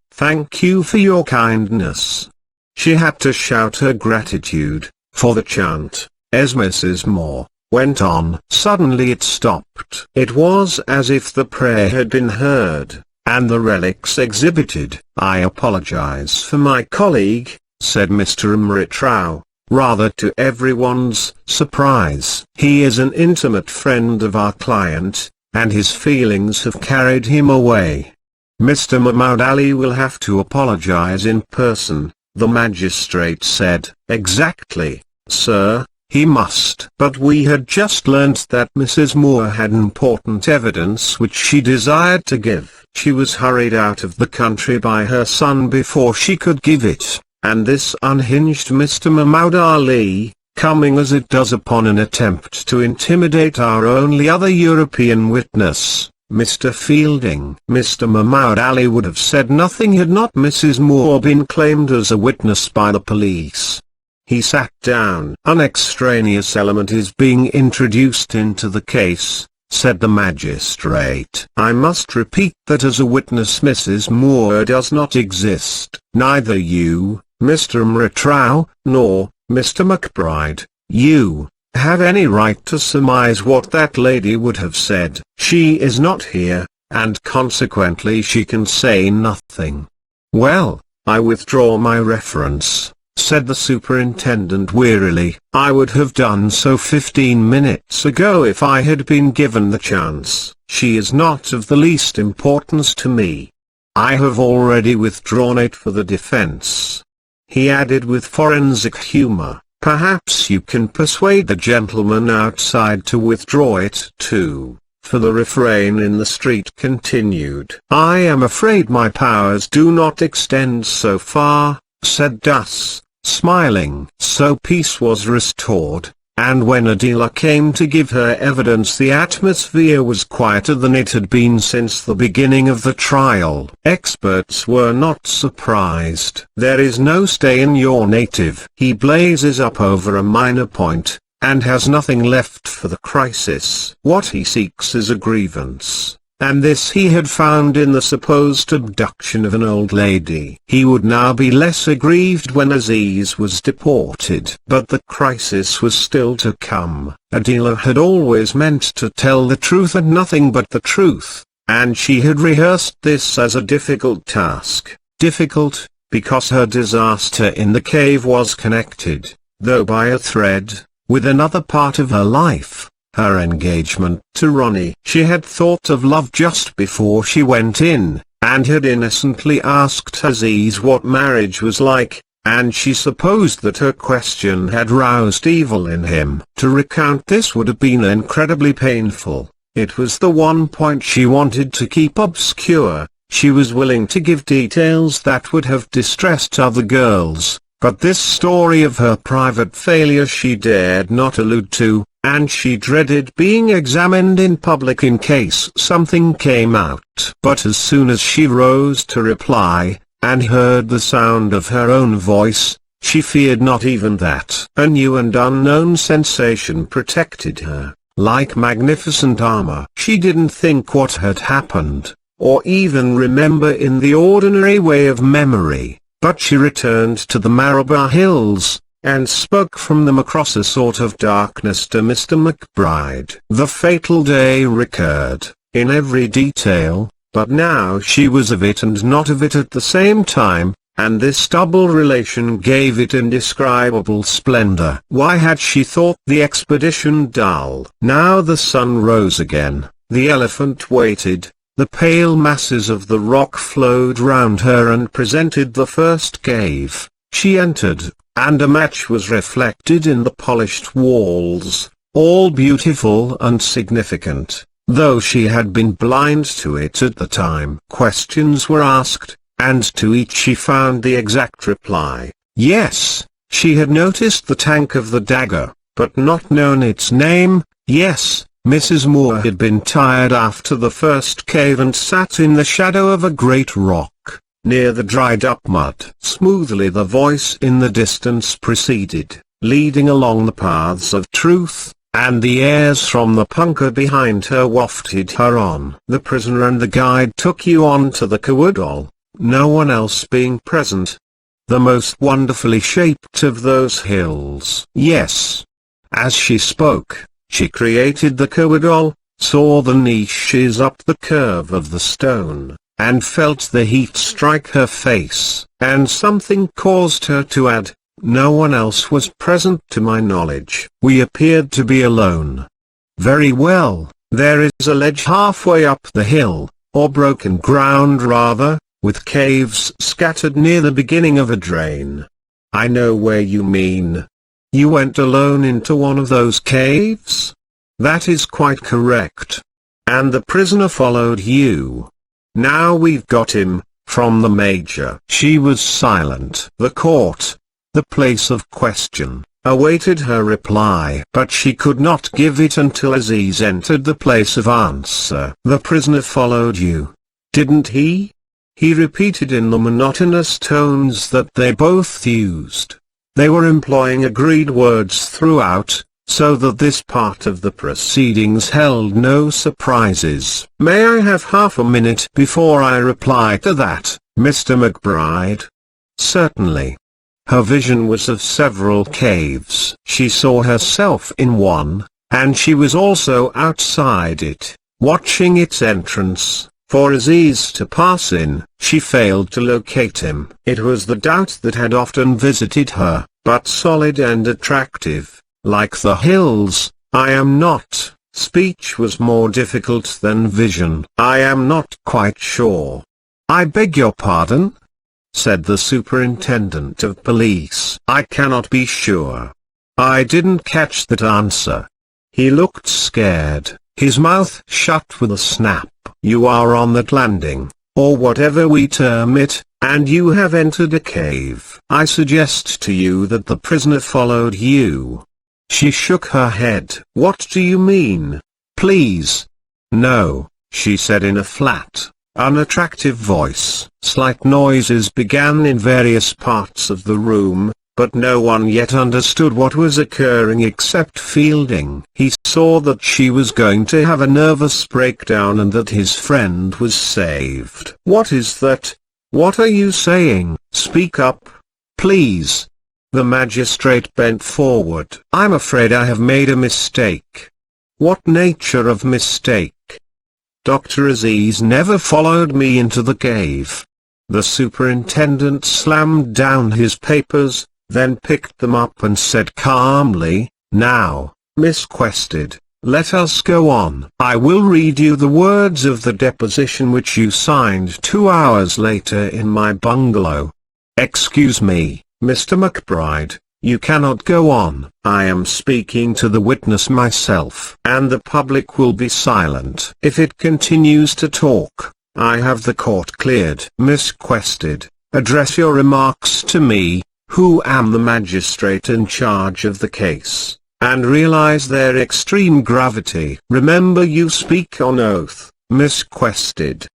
for your kindness. She had to shout her gratitude, for the chant, As Mrs. Moore went on, suddenly it stopped. It was as if the prayer had been heard, and the relics exhibited. "I apologize for my colleague," said Mr. Mritrao, rather to everyone's surprise. "He is an intimate friend of our client, and his feelings have carried him away. Mr. Mahmoud Ali will have to apologize in person," the magistrate said. "Exactly, sir, he must." But we had just learnt that Mrs. Moore had important evidence which she desired to give. She was hurried out of the country by her son before she could give it, and this unhinged Mr. Mahmoud Ali, coming as it does upon an attempt to intimidate our only other European witness, Mr. Fielding. Mr. Mahmoud Ali would have said nothing had not Mrs. Moore been claimed as a witness by the police. He sat down. "An extraneous element is being introduced into the case," said the magistrate. "I must repeat that as a witness Mrs. Moore does not exist. Neither you, Mr. Mritrao, nor, Mr. McBride, you, have any right to surmise what that lady would have said. She is not here, and consequently she can say nothing." "Well, I withdraw my reference," said the superintendent wearily. "I would have done so 15 minutes ago if I had been given the chance. She is not of the least importance to me. I have already withdrawn it for the defense." He added with forensic humor, "Perhaps you can persuade the gentleman outside to withdraw it too." For the refrain in the street continued. "I am afraid my powers do not extend so far," said Das, smiling. So peace was restored, and when Adela came to give her evidence the atmosphere was quieter than it had been since the beginning of the trial. Experts were not surprised. "There is no stay in your native. He blazes up over a minor point, and has nothing left for the crisis. What he seeks is a grievance, and this he had found in the supposed abduction of an old lady. He would now be less aggrieved when Aziz was deported. But the crisis was still to come. Adela had always meant to tell the truth and nothing but the truth, and she had rehearsed this as a difficult task. Difficult, because her disaster in the cave was connected, though by a thread, with another part of her life. Her engagement to Ronnie. She had thought of love just before she went in, and had innocently asked Aziz what marriage was like, and she supposed that her question had roused evil in him. To recount this would have been incredibly painful. It was the one point she wanted to keep obscure. She was willing to give details that would have distressed other girls, but this story of her private failure she dared not allude to, and she dreaded being examined in public in case something came out. But as soon as she rose to reply, and heard the sound of her own voice, she feared not even that. A new and unknown sensation protected her, like magnificent armor. She didn't think what had happened, or even remember in the ordinary way of memory, but she returned to the Malabar Hills, and spoke from them across a sort of darkness to Mr. McBride. The fatal day recurred, in every detail, but now she was of it and not of it at the same time, and this double relation gave it indescribable splendor. Why had she thought the expedition dull? Now the sun rose again, the elephant waited, the pale masses of the rock flowed round her and presented the first cave. She entered, and a match was reflected in the polished walls, all beautiful and significant, though she had been blind to it at the time. Questions were asked, and to each she found the exact reply. Yes, she had noticed the tank of the dagger, but not known its name. Yes, Mrs. Moore had been tired after the first cave and sat in the shadow of a great rock, near the dried-up mud. Smoothly the voice in the distance proceeded, leading along the paths of truth, and the airs from the punkah behind her wafted her on. The prisoner and the guide took you on to the Kawadol, no one else being present. The most wonderfully shaped of those hills. Yes. As she spoke, she created the corridor, saw the niches up the curve of the stone, and felt the heat strike her face, and something caused her to add, "No one else was present to my knowledge." We appeared to be alone. "Very well, there is a ledge halfway up the hill, or broken ground rather, with caves scattered near the beginning of a drain. I know where you mean. You went alone into one of those caves?" "That is quite correct. And the prisoner followed you. Now we've got him, from the Major." She was silent. The court, the place of question, awaited her reply. But she could not give it until Aziz entered the place of answer. "The prisoner followed you, didn't he?" he repeated in the monotonous tones that they both used. They were employing agreed words throughout, so that this part of the proceedings held no surprises. "May I have half a minute before I reply to that, Mr. McBride?" "Certainly." Her vision was of several caves. She saw herself in one, and she was also outside it, watching its entrance. For Aziz to pass in, she failed to locate him. It was the doubt that had often visited her, but solid and attractive, like the hills. "I am not." Speech was more difficult than vision. "I am not quite sure." "I beg your pardon?" said the superintendent of police. "I cannot be sure." "I didn't catch that answer." He looked scared, his mouth shut with a snap. "You are on that landing, or whatever we term it, and you have entered a cave. I suggest to you that the prisoner followed you." She shook her head. "What do you mean? Please." "No," she said in a flat, unattractive voice. Slight noises began in various parts of the room, but no one yet understood what was occurring except Fielding. He saw that she was going to have a nervous breakdown and that his friend was saved. "What is that? What are you saying? Speak up, please." The magistrate bent forward. "I'm afraid I have made a mistake." "What nature of mistake?" "Dr. Aziz never followed me into the cave." The superintendent slammed down his papers, then picked them up and said calmly, "Now, Miss Quested, let us go on. I will read you the words of the deposition which you signed 2 hours later in my bungalow." "Excuse me, Mr. McBride, you cannot go on. I am speaking to the witness myself. And the public will be silent if it continues to talk. I have the court cleared." "Miss Quested, address your remarks to me, who am the magistrate in charge of the case, and realize their extreme gravity. Remember you speak on oath, Miss Quested."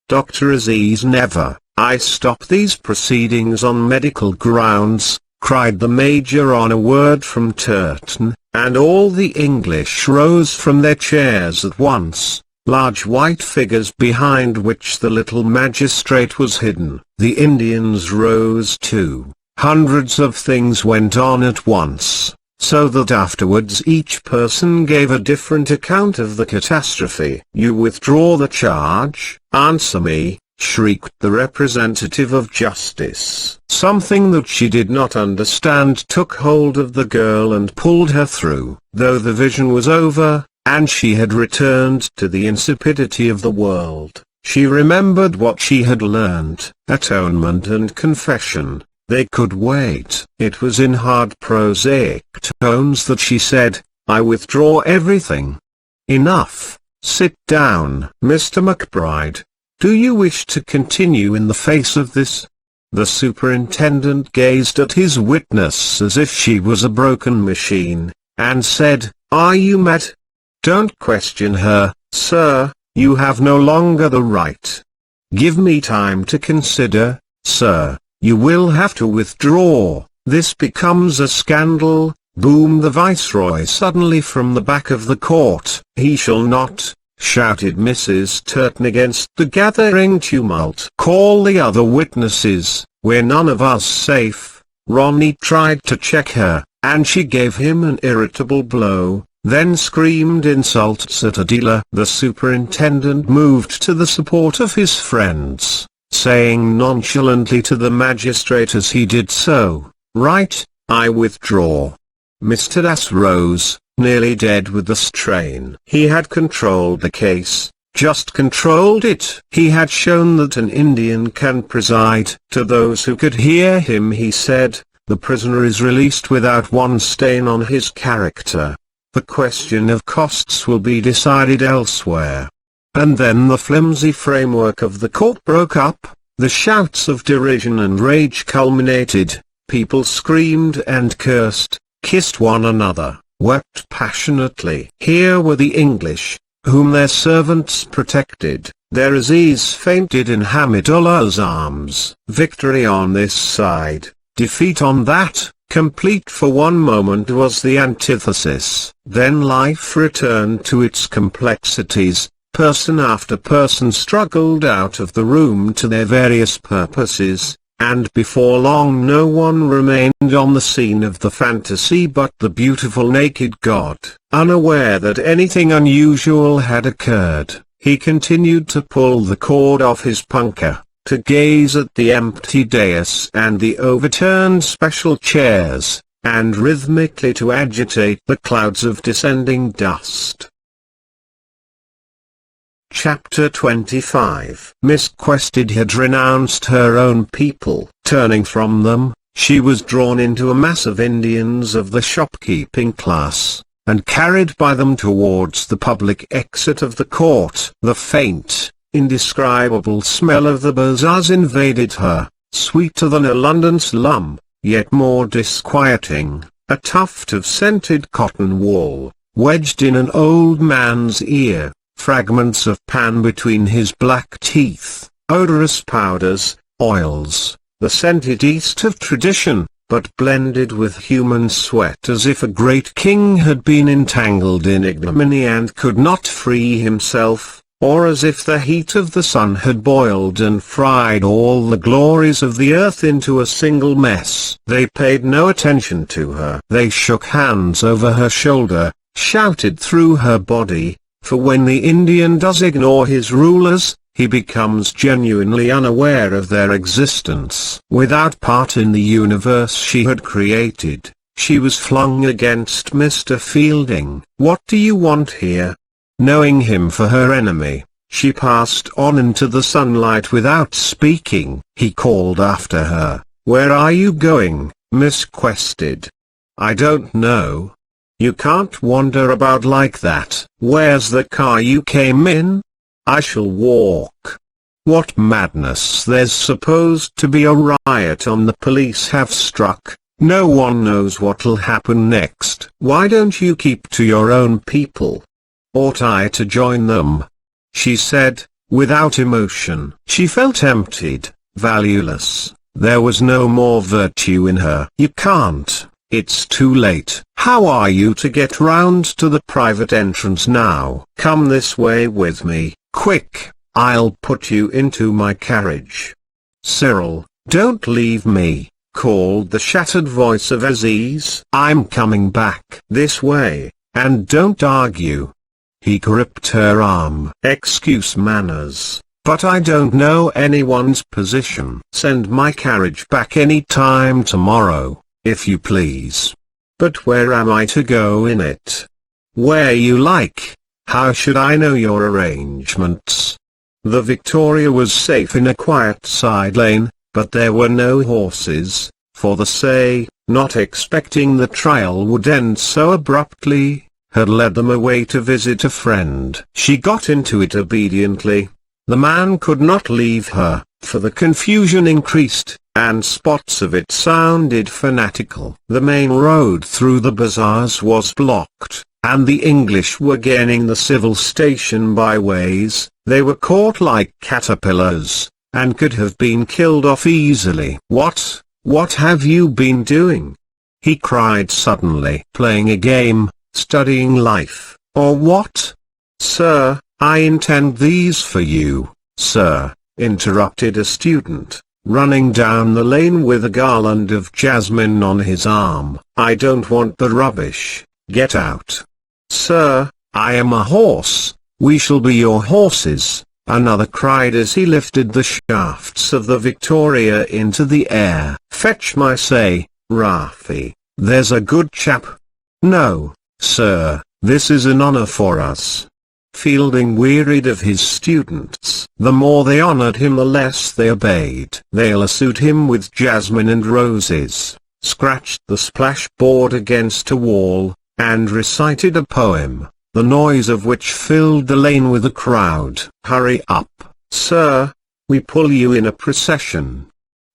"Dr. Aziz never." "I stop these proceedings on medical grounds," cried the Major on a word from Turton, and all the English rose from their chairs at once, large white figures behind which the little magistrate was hidden. The Indians rose too. Hundreds of things went on at once, so that afterwards each person gave a different account of the catastrophe. "You withdraw the charge?" "Answer me," shrieked the representative of justice. Something that she did not understand took hold of the girl and pulled her through. Though the vision was over, and she had returned to the insipidity of the world, she remembered what she had learned. Atonement and confession, they could wait. It was in hard prosaic tones that she said, "I withdraw everything." "Enough. Sit down." "Mr. McBride, do you wish to continue in the face of this?" The superintendent gazed at his witness as if she was a broken machine, and said, "Are you mad?" "Don't question her, sir, you have no longer the right." "Give me time to consider, sir. You will have to withdraw. This becomes a scandal," boomed the viceroy suddenly from the back of the court. "He shall not," shouted Mrs. Turton against the gathering tumult. "Call the other witnesses. We're none of us safe." Ronnie tried to check her, and she gave him an irritable blow, then screamed insults at a dealer. The superintendent moved to the support of his friends, saying nonchalantly to the magistrate as he did so, "Right, I withdraw." Mr. Das rose, nearly dead with the strain. He had controlled the case, just controlled it. He had shown that an Indian can preside. To those who could hear him he said, "The prisoner is released without one stain on his character. The question of costs will be decided elsewhere." And then the flimsy framework of the court broke up, the shouts of derision and rage culminated, people screamed and cursed, kissed one another, wept passionately. Here were the English, whom their servants protected. Their Aziz fainted in Hamidullah's arms. Victory on this side, defeat on that, complete for one moment was the antithesis. Then life returned to its complexities. Person after person struggled out of the room to their various purposes, and before long no one remained on the scene of the fantasy but the beautiful naked god. Unaware that anything unusual had occurred, he continued to pull the cord off his punkah, to gaze at the empty dais and the overturned special chairs, and rhythmically to agitate the clouds of descending dust. Chapter 25. Miss Quested had renounced her own people. Turning from them, she was drawn into a mass of Indians of the shopkeeping class, and carried by them towards the public exit of the court. The faint, indescribable smell of the bazaars invaded her, sweeter than a London slum, yet more disquieting. A tuft of scented cotton wool, wedged in an old man's ear, fragments of pan between his black teeth, odorous powders, oils, the scented east of tradition, but blended with human sweat as if a great king had been entangled in ignominy and could not free himself, or as if the heat of the sun had boiled and fried all the glories of the earth into a single mess. They paid no attention to her. They shook hands over her shoulder, shouted through her body, for when the Indian does ignore his rulers, he becomes genuinely unaware of their existence. Without part in the universe she had created, she was flung against Mr. Fielding. "What do you want here?" Knowing him for her enemy, she passed on into the sunlight without speaking. He called after her, "Where are you going, Miss Quested?" "I don't know." "You can't wander about like that." "Where's the car you came in?" "I shall walk." "What madness! There's supposed to be a riot on. The police have struck. No one knows what'll happen next." "Why don't you keep to your own people?" "Ought I to join them?" she said, without emotion. She felt emptied, valueless. There was no more virtue in her. "You can't. It's too late." "How are you to get round to the private entrance now?" "Come this way with me, quick, I'll put you into my carriage." "Cyril, don't leave me," called the shattered voice of Aziz. "I'm coming back." "This way, and don't argue." He gripped her arm. "Excuse manners, but I don't know anyone's position." "Send my carriage back any time tomorrow, if you please." "But where am I to go in it?" "Where you like. How should I know your arrangements?" The Victoria was safe in a quiet side lane, but there were no horses, for the Say, not expecting the trial would end so abruptly, had led them away to visit a friend. She got into it obediently. The man could not leave her, for the confusion increased, and spots of it sounded fanatical. The main road through the bazaars was blocked, and the English were gaining the civil station by ways. They were caught like caterpillars, and could have been killed off easily. What have you been doing?" he cried suddenly. "Playing a game, studying life, or what?" "Sir, I intend these for you, sir," interrupted a student. running down the lane with a garland of jasmine on his arm. "I don't want the rubbish, get out." "Sir, I am a horse, we shall be your horses," another cried as he lifted the shafts of the Victoria into the air. "Fetch my say, Rafi, there's a good chap." "No, sir, this is an honor for us." Fielding wearied of his students. The more they honored him the less they obeyed. They lassoed him with jasmine and roses, scratched the splashboard against a wall, and recited a poem, the noise of which filled the lane with a crowd. "Hurry up, sir, we pull you in a procession."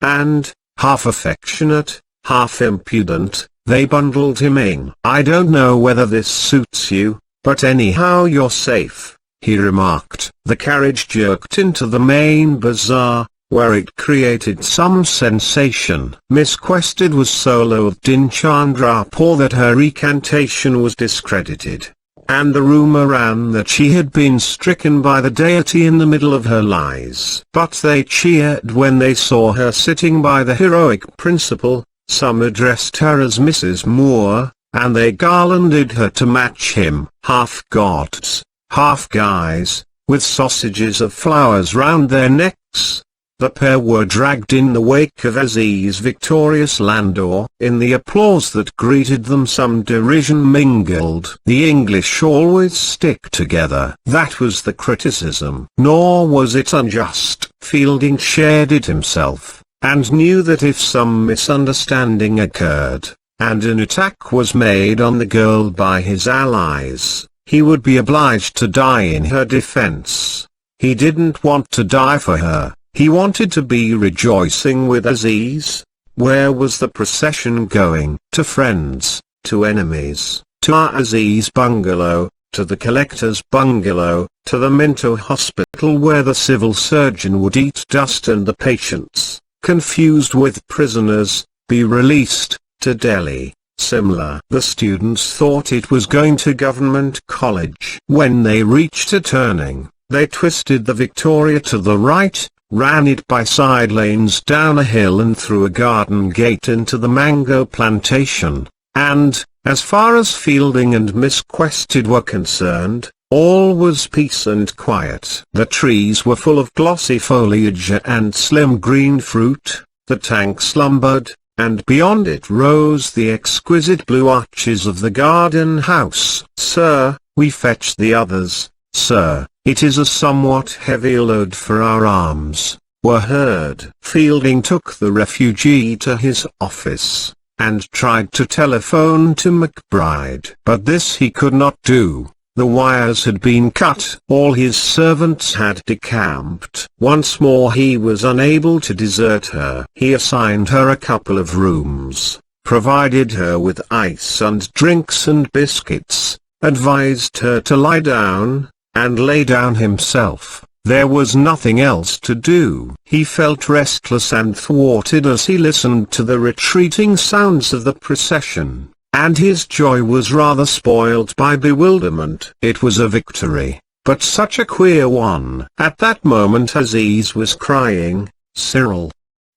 And, half affectionate, half impudent, they bundled him in. "I don't know whether this suits you, but anyhow you're safe," he remarked. The carriage jerked into the main bazaar, where it created some sensation. Miss Quested was so loathed in Chandrapur that her recantation was discredited, and the rumor ran that she had been stricken by the deity in the middle of her lies. But they cheered when they saw her sitting by the heroic principal. Some addressed her as Mrs. Moore, and they garlanded her to match him. Half gods, half guys, with sausages of flowers round their necks, the pair were dragged in the wake of Aziz's victorious landau. In the applause that greeted them some derision mingled. The English always stick together. That was the criticism. Nor was it unjust. Fielding shared it himself, and knew that if some misunderstanding occurred, and an attack was made on the girl by his allies, he would be obliged to die in her defense. He didn't want to die for her, he wanted to be rejoicing with Aziz. Where was the procession going? To friends, to enemies, to our Aziz bungalow, to the collector's bungalow, to the Minto hospital where the civil surgeon would eat dust and the patients, confused with prisoners, be released, to Delhi, Simla. The students thought it was going to Government College. When they reached a turning, they twisted the Victoria to the right, ran it by side lanes down a hill and through a garden gate into the mango plantation, and, as far as Fielding and Miss Quested were concerned, all was peace and quiet. The trees were full of glossy foliage and slim green fruit, the tank slumbered, and beyond it rose the exquisite blue arches of the garden house. "Sir, we fetch the others, sir, it is a somewhat heavy load for our arms," were heard. Fielding took the refugee to his office, and tried to telephone to McBride. But this he could not do. The wires had been cut. All his servants had decamped. Once more he was unable to desert her. He assigned her a couple of rooms, provided her with ice and drinks and biscuits, advised her to lie down, and lay down himself. There was nothing else to do. He felt restless and thwarted as he listened to the retreating sounds of the procession, and his joy was rather spoilt by bewilderment. It was a victory, but such a queer one. At that moment Aziz was crying. Cyril,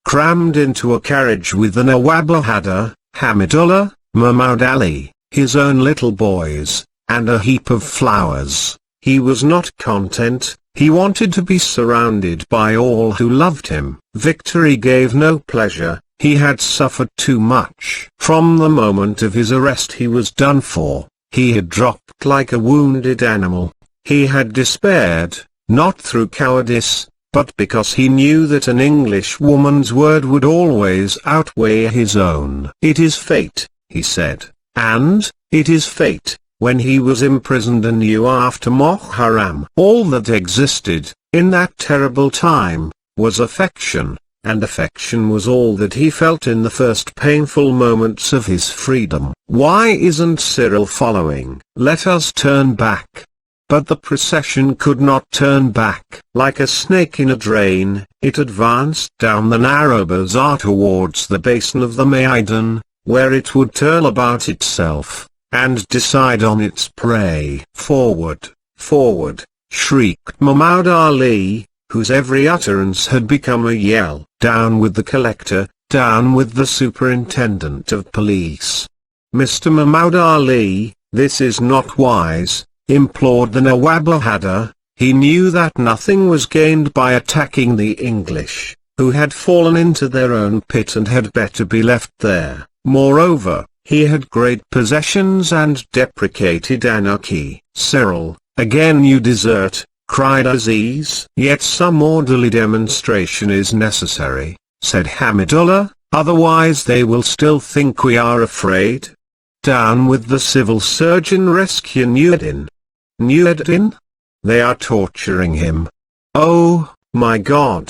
crammed into a carriage with the Nawab Bahadur, Hamidullah, Mahmud Ali, his own little boys, and a heap of flowers. He was not content. He wanted to be surrounded by all who loved him. Victory gave no pleasure. He had suffered too much. From the moment of his arrest he was done for. He had dropped like a wounded animal. He had despaired, not through cowardice, but because he knew that an English woman's word would always outweigh his own. "It is fate," he said, and, it is fate. When he was imprisoned anew after Muharram, all that existed, in that terrible time, was affection, and affection was all that he felt in the first painful moments of his freedom. Why isn't Cyril following? Let us turn back. But the procession could not turn back. Like a snake in a drain, it advanced down the narrow bazaar towards the basin of the Maidan, where it would turn about itself, and decide on its prey. "Forward, forward," shrieked Mahmud Ali, whose every utterance had become a yell. "Down with the collector, down with the superintendent of police. Mr. Mahmoud Ali, this is not wise," implored the Nawab Bahadur. He knew that nothing was gained by attacking the English, who had fallen into their own pit and had better be left there. Moreover, he had great possessions and deprecated anarchy. "Cyril, again you desert," cried Aziz. "Yet some orderly demonstration is necessary," said Hamidullah, "otherwise they will still think we are afraid. Down with the civil surgeon, rescue Nureddin." "Nureddin? They are torturing him. Oh, my God.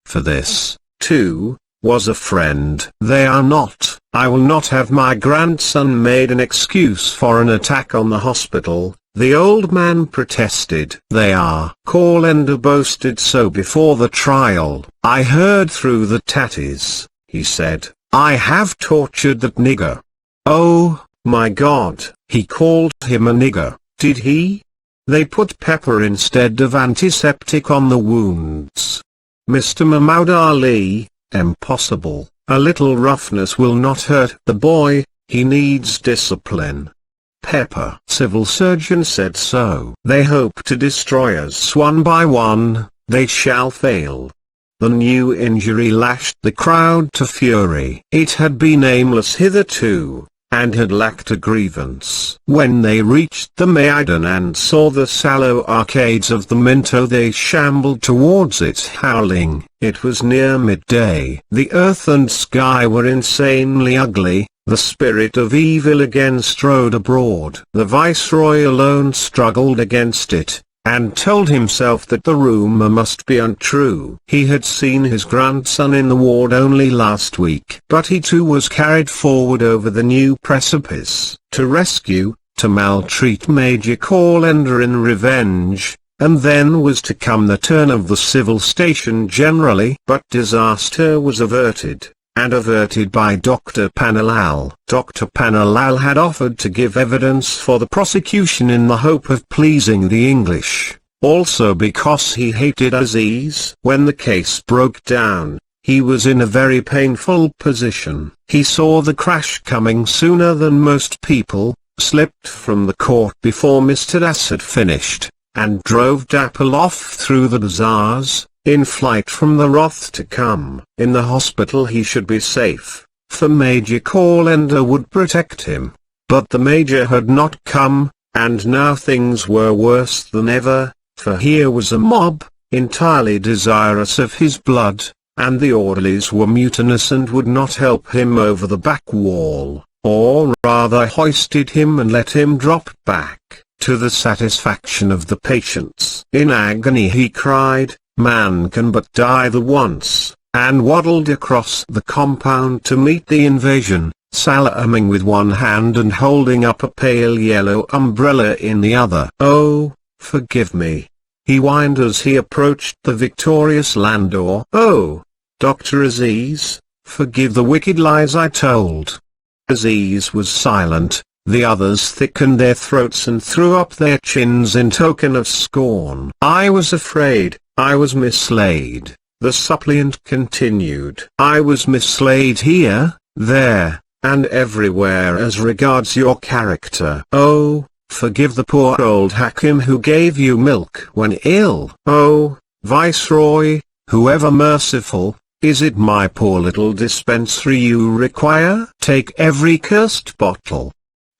For this, too, was a friend." "They are not. I will not have my grandson made an excuse for an attack on the hospital," the old man protested. "They are." Calender boasted so before the trial. "I heard through the tatties," he said. "I have tortured that nigger." "Oh, my God." "He called him a nigger, did he? They put pepper instead of antiseptic on the wounds." "Mr. Mahmoud Ali, impossible. A little roughness will not hurt the boy, he needs discipline." "Pepper." Civil surgeon said so. "They hope to destroy us one by one, they shall fail." The new injury lashed the crowd to fury. It had been aimless hitherto, and had lacked a grievance. When they reached the Maidan and saw the sallow arcades of the Minto, they shambled towards it howling. It was near midday. The earth and sky were insanely ugly. The spirit of evil again strode abroad. The viceroy alone struggled against it, and told himself that the rumor must be untrue. He had seen his grandson in the ward only last week. But he too was carried forward over the new precipice, to rescue, to maltreat Major Calender in revenge, and then was to come the turn of the civil station generally. But disaster was averted, and averted by Dr. Panalal. Dr. Panalal had offered to give evidence for the prosecution in the hope of pleasing the English, also because he hated Aziz. When the case broke down, he was in a very painful position. He saw the crash coming sooner than most people, slipped from the court before Mr. S had finished, and drove dapple off through the bazaars, in flight from the wrath to come. In the hospital he should be safe, for Major Calender would protect him. But the Major had not come, and now things were worse than ever, for here was a mob, entirely desirous of his blood, and the orderlies were mutinous and would not help him over the back wall, or rather hoisted him and let him drop back, to the satisfaction of the patients. In agony he cried, "Man can but die the once," and waddled across the compound to meet the invasion, salaaming with one hand and holding up a pale yellow umbrella in the other. "Oh, forgive me," he whined as he approached the victorious landau. "Oh, Dr. Aziz, forgive the wicked lies I told." Aziz was silent. The others thickened their throats and threw up their chins in token of scorn. "I was afraid, I was mislaid," the suppliant continued. "I was mislaid here, there, and everywhere as regards your character. Oh, forgive the poor old Hakim who gave you milk when ill. Oh, Viceroy, whoever merciful, is it my poor little dispensary you require? Take every cursed bottle."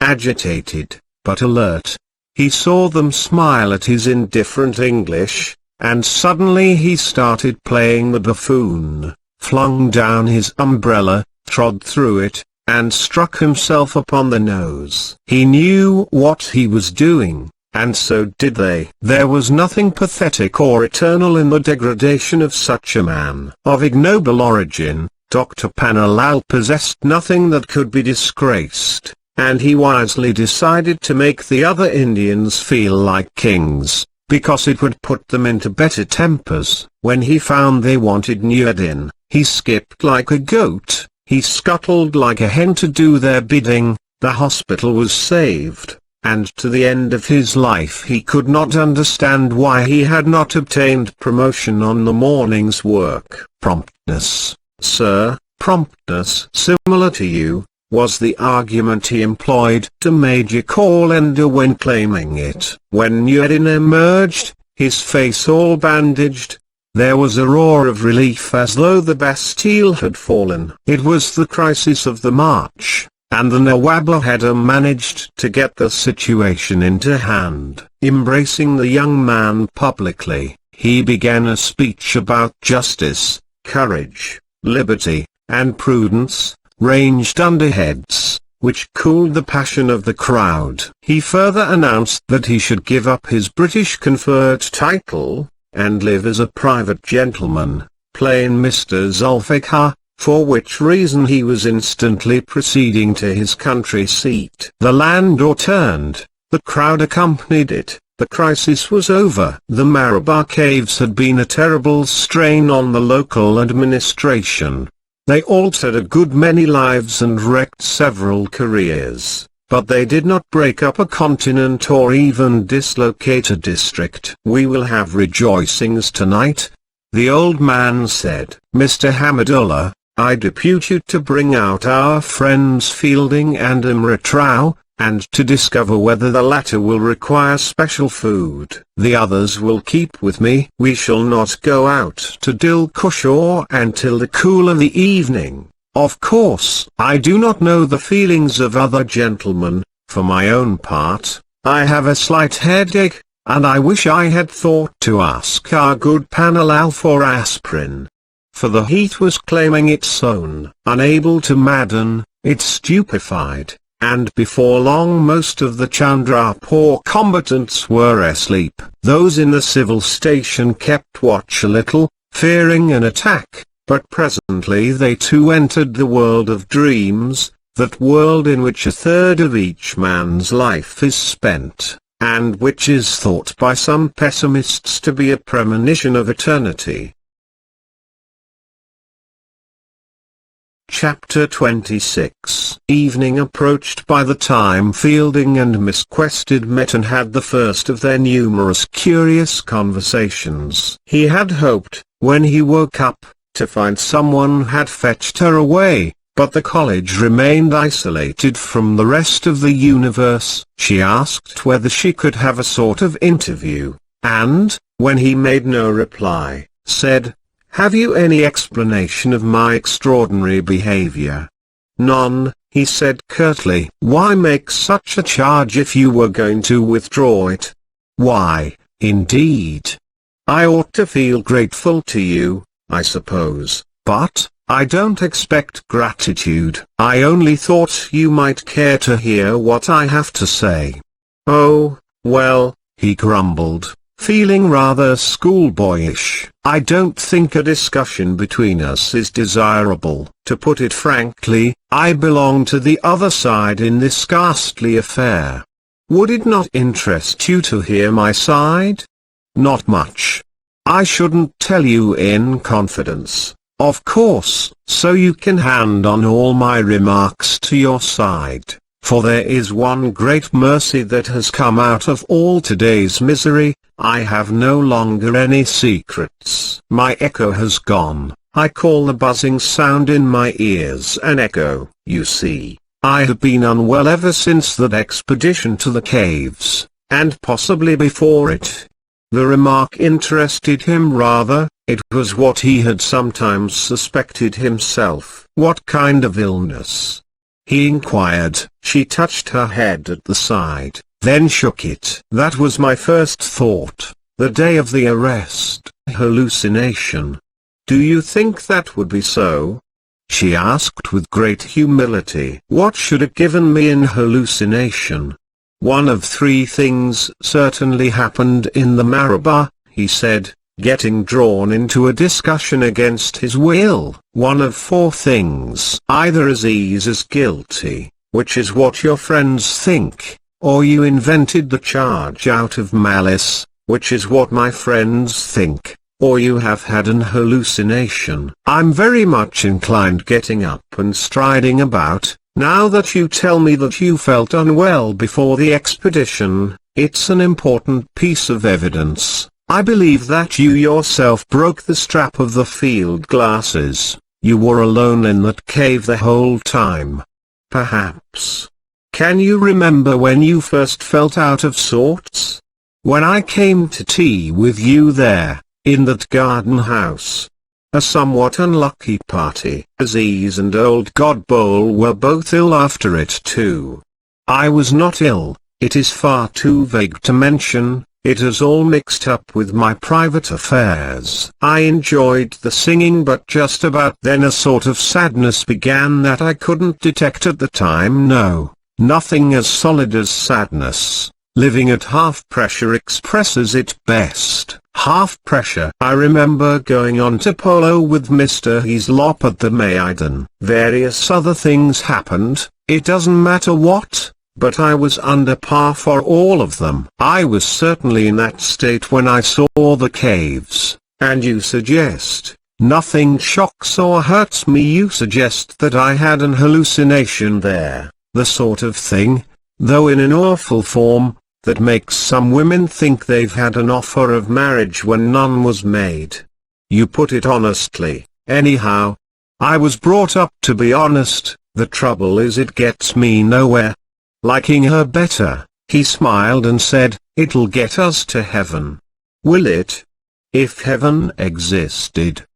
Agitated, but alert, he saw them smile at his indifferent English, and suddenly he started playing the buffoon, flung down his umbrella, trod through it, and struck himself upon the nose. He knew what he was doing, and so did they. There was nothing pathetic or eternal in the degradation of such a man. Of ignoble origin, Dr. Panalal possessed nothing that could be disgraced, and he wisely decided to make the other Indians feel like kings, because it would put them into better tempers. When he found they wanted Nureddin, he skipped like a goat, he scuttled like a hen to do their bidding. The hospital was saved, and to the end of his life he could not understand why he had not obtained promotion on the morning's work. Promptness, sir, promptness. Similar to you, was the argument he employed to Major Callender when claiming it. When Nureddin emerged, his face all bandaged, there was a roar of relief as though the Bastille had fallen. It was the crisis of the march, and the Nawab had managed to get the situation into hand. Embracing the young man publicly, he began a speech about justice, courage, liberty, and prudence, ranged under heads which cooled the passion of the crowd. He further announced that he should give up his British conferred title, and live as a private gentleman, plain Mr. Zulfikar, for which reason he was instantly proceeding to his country seat. The landau turned, the crowd accompanied it, the crisis was over. The Marabar caves had been a terrible strain on the local administration. They altered a good many lives and wrecked several careers, but they did not break up a continent or even dislocate a district. "We will have rejoicings tonight," the old man said. "Mr. Hamidullah, I depute you to bring out our friends Fielding and Imrat Rao, and to discover whether the latter will require special food. The others will keep with me. We shall not go out to Dilkushore until the cool of the evening. Of course, I do not know the feelings of other gentlemen. For my own part, I have a slight headache, and I wish I had thought to ask our good Panalal for aspirin." For the heat was claiming its own. Unable to madden, it stupefied, and before long most of the Chandrapur combatants were asleep. Those in the civil station kept watch a little, fearing an attack, but presently they too entered the world of dreams, that world in which a third of each man's life is spent, and which is thought by some pessimists to be a premonition of eternity. Chapter 26. Evening approached by the time Fielding and Miss Quested met and had the first of their numerous curious conversations. He had hoped, when he woke up, to find someone had fetched her away, but the college remained isolated from the rest of the universe. She asked whether she could have a sort of interview, and, when he made no reply, said, "Have you any explanation of my extraordinary behavior?" "None," he said curtly. "Why make such a charge if you were going to withdraw it?" "Why, indeed? I ought to feel grateful to you, I suppose, but I don't expect gratitude. I only thought you might care to hear what I have to say." "Oh, well," he grumbled, feeling rather schoolboyish, "I don't think a discussion between us is desirable. To put it frankly, I belong to the other side in this ghastly affair. Would it not interest you to hear my side?" "Not much. I shouldn't tell you in confidence, of course, so you can hand on all my remarks to your side. For there is one great mercy that has come out of all today's misery. I have no longer any secrets. My echo has gone. I call the buzzing sound in my ears an echo. You see, I have been unwell ever since that expedition to the caves, and possibly before it." The remark interested him rather. It was what he had sometimes suspected himself. "What kind of illness?" he inquired. She touched her head at the side, then shook it. "That was my first thought, the day of the arrest. Hallucination." "Do you think that would be so?" she asked with great humility. "What should have given me an hallucination?" "One of three things certainly happened in the Marabar," he said, getting drawn into a discussion against his will. "One of four things. Either Aziz is guilty, which is what your friends think, or you invented the charge out of malice, which is what my friends think. or you have had an hallucination. I'm very much inclined getting up and striding about. Now that you tell me that you felt unwell before the expedition, it's an important piece of evidence. I believe that you yourself broke the strap of the field glasses. You were alone in that cave the whole time. Perhaps. Can you remember when you first felt out of sorts? When I came to tea with you there, in that garden house. A somewhat unlucky party. Aziz and old Godbowl were both ill after it too. I was not ill, it is far too vague to mention, it is all mixed up with my private affairs. I enjoyed the singing, but just about then a sort of sadness began that I couldn't detect at the time. No, nothing as solid as sadness. Living at half pressure expresses it best. Half pressure. I remember going on to polo with Mr. Heaslop at the Maidan. Various other things happened, it doesn't matter what, but I was under par for all of them. I was certainly in that state when I saw the caves, and you suggest, nothing shocks or hurts me. You suggest that I had an hallucination there, the sort of thing, though in an awful form, that makes some women think they've had an offer of marriage when none was made. You put it honestly, anyhow. I was brought up to be honest, the trouble is it gets me nowhere. Liking her better, he smiled and said, it'll get us to heaven. Will it? If heaven existed.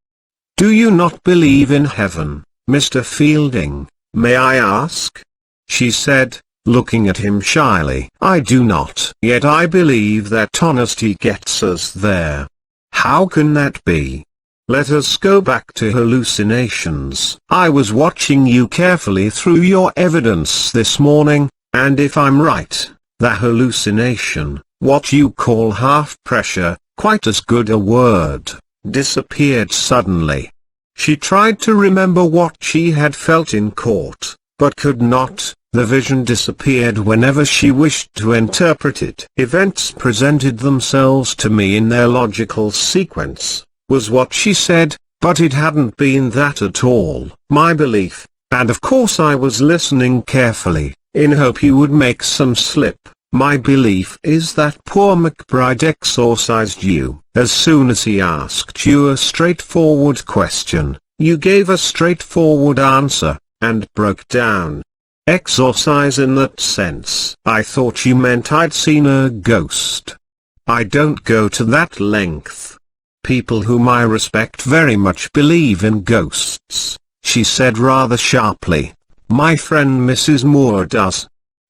Do you not believe in heaven, Mr. Fielding, may I ask? She said, looking at him shyly. I do not. Yet I believe that honesty gets us there. How can that be? Let us go back to hallucinations. I was watching you carefully through your evidence this morning, and if I'm right, the hallucination, what you call half pressure, quite as good a word, disappeared suddenly. She tried to remember what she had felt in court, but could not. The vision disappeared whenever she wished to interpret it. Events presented themselves to me in their logical sequence, was what she said, but it hadn't been that at all. My belief, and of course I was listening carefully, in hope you would make some slip, my belief is that poor McBride exorcised you. As soon as he asked you a straightforward question, you gave a straightforward answer, and broke down. Exorcise in that sense. I thought you meant I'd seen a ghost. I don't go to that length. People whom I respect very much believe in ghosts, she said rather sharply. My friend Mrs. Moore does.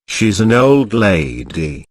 She's an old lady.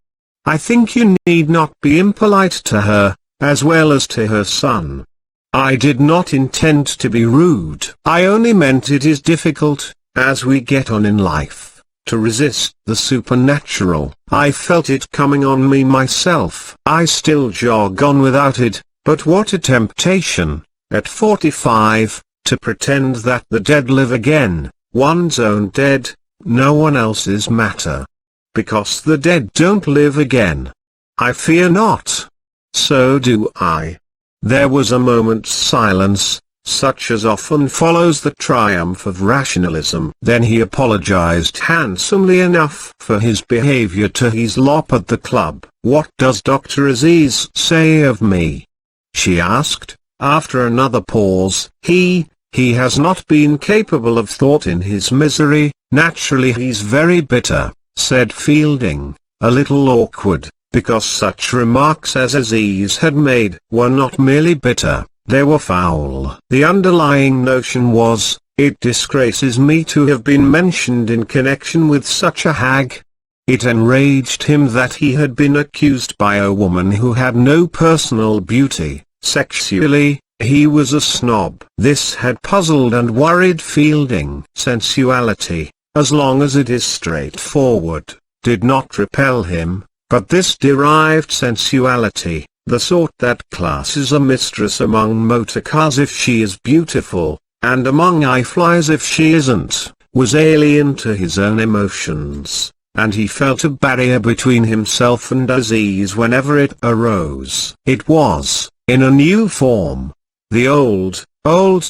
I think you need not be impolite to her, as well as to her son. I did not intend to be rude. I only meant it is difficult, as we get on in life, to resist the supernatural. I felt it coming on me myself. I still jog on without it, but what a temptation, at 45, to pretend that the dead live again, one's own dead, no one else's matter. Because the dead don't live again. I fear not. So do I. There was a moment's silence, such as often follows the triumph of rationalism. Then he apologized handsomely enough for his behavior to Heaslop at the club. What does Dr. Aziz say of me? She asked, after another pause. He has not been capable of thought in his misery. Naturally he's very bitter, said Fielding, a little awkward, because such remarks as Aziz had made were not merely bitter. They were foul. The underlying notion was, it disgraces me to have been mentioned in connection with such a hag. It enraged him that he had been accused by a woman who had no personal beauty. Sexually, he was a snob. This had puzzled and worried Fielding. Sensuality, as long as it is straightforward, did not repel him, but this derived sensuality, the sort that classes a mistress among motor cars if she is beautiful, and among flies if she isn't, was alien to his own emotions, and he felt a barrier between himself and Aziz whenever it arose. It was, in a new form. The old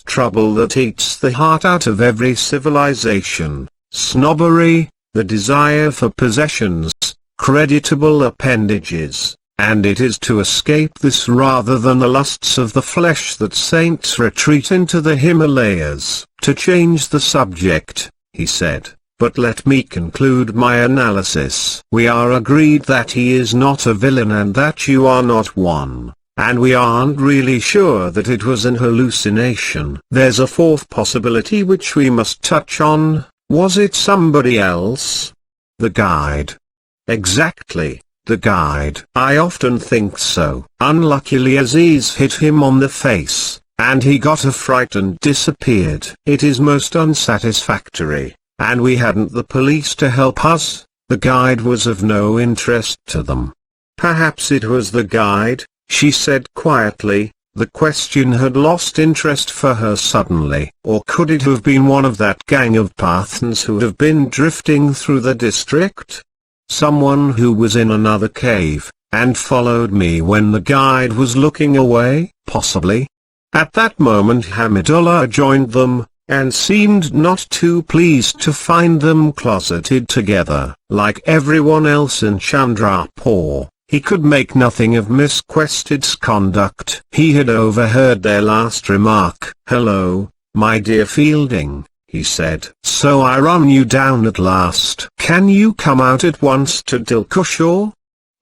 trouble that eats the heart out of every civilization, snobbery, the desire for possessions, creditable appendages, and it is to escape this rather than the lusts of the flesh that saints retreat into the Himalayas. To change the subject, he said, but let me conclude my analysis. We are agreed that he is not a villain and that you are not one, and we aren't really sure that it was an hallucination. There's a fourth possibility which we must touch on. Was it somebody else? The guide. Exactly, the guide. I often think so. Unluckily Aziz hit him on the face, and he got a fright and disappeared. It is most unsatisfactory, and we hadn't the police to help us. The guide was of no interest to them. Perhaps it was the guide, she said quietly. The question had lost interest for her suddenly. Or could it have been one of that gang of Pathans who have been drifting through the district? Someone who was in another cave, and followed me when the guide was looking away? Possibly. At that moment Hamidullah joined them, and seemed not too pleased to find them closeted together. Like everyone else in Chandrapur, he could make nothing of Miss Quested's conduct. He had overheard their last remark. "Hello, my dear Fielding," he said. "So I run you down at last. Can you come out at once to Dilkushore?"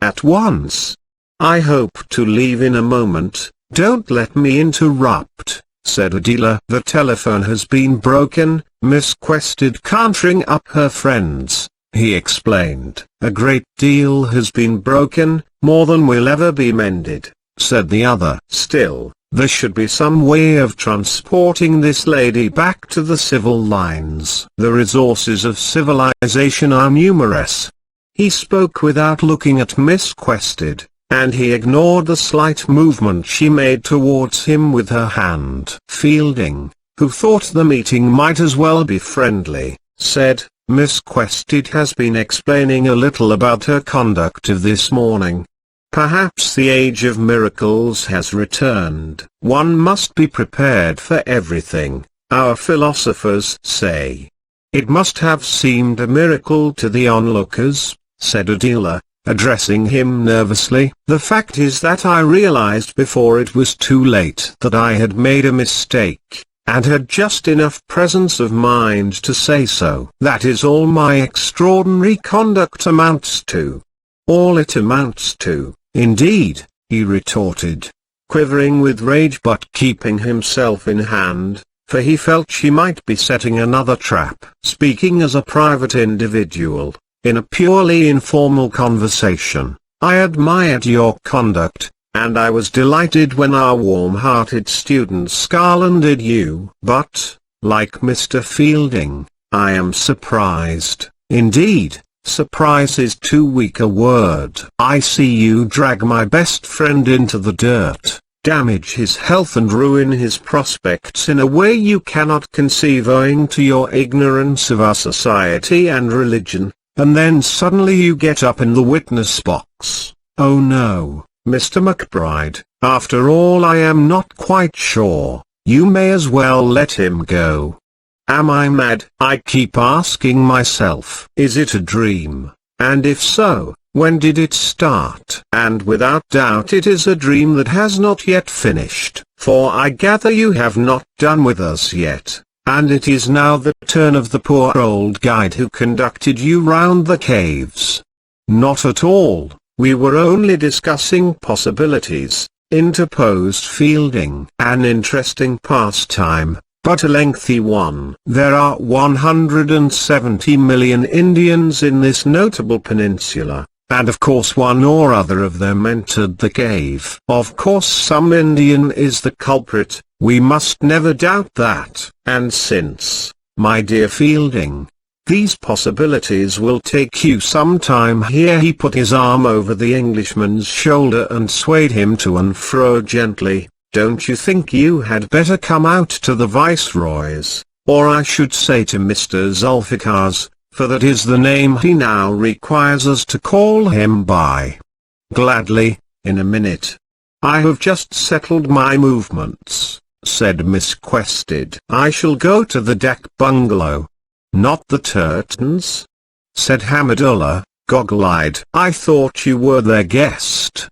"At once? I hope to leave in a moment. Don't let me interrupt," said Adila. "The telephone has been broken, Miss Quested can't ring up her friends," he explained. "A great deal has been broken, more than will ever be mended," said the other. "Still, there should be some way of transporting this lady back to the civil lines. The resources of civilization are numerous." He spoke without looking at Miss Quested, and he ignored the slight movement she made towards him with her hand. Fielding, who thought the meeting might as well be friendly, said, "Miss Quested has been explaining a little about her conduct of this morning. Perhaps the age of miracles has returned. One must be prepared for everything, our philosophers say." "It must have seemed a miracle to the onlookers," said Adila, addressing him nervously. "The fact is that I realized before it was too late that I had made a mistake, and had just enough presence of mind to say so. That is all my extraordinary conduct amounts to." "All it amounts to, indeed," he retorted, quivering with rage but keeping himself in hand, for he felt she might be setting another trap. "Speaking as a private individual, in a purely informal conversation, I admired your conduct, and I was delighted when our warm-hearted students garlanded you. But, like Mr. Fielding, I am surprised. Indeed, surprise is too weak a word. I see you drag my best friend into the dirt, damage his health and ruin his prospects in a way you cannot conceive owing to your ignorance of our society and religion. And then suddenly you get up in the witness box. Oh no, Mr. McBride, after all I am not quite sure. You may as well let him go." Am I mad? I keep asking myself. Is it a dream? And if so, when did it start? And without doubt it is a dream that has not yet finished. For I gather you have not done with us yet. And it is now the turn of the poor old guide who conducted you round the caves. Not at all, we were only discussing possibilities, interposed Fielding. An interesting pastime, but a lengthy one. There are 170 million Indians in this notable peninsula, and of course one or other of them entered the cave. Of course some Indian is the culprit. We must never doubt that. And since, my dear Fielding, these possibilities will take you some time. Here he put his arm over the Englishman's shoulder and swayed him to and fro gently. Don't you think you had better come out to the Viceroy's, or I should say to Mr. Zulfikar's, for that is the name he now requires us to call him by? Gladly, in a minute. I have just settled my movements, said Miss Quested. I shall go to the Dak bungalow. Not the Turtons? Said Hamidullah, goggle-eyed. I thought you were their guest.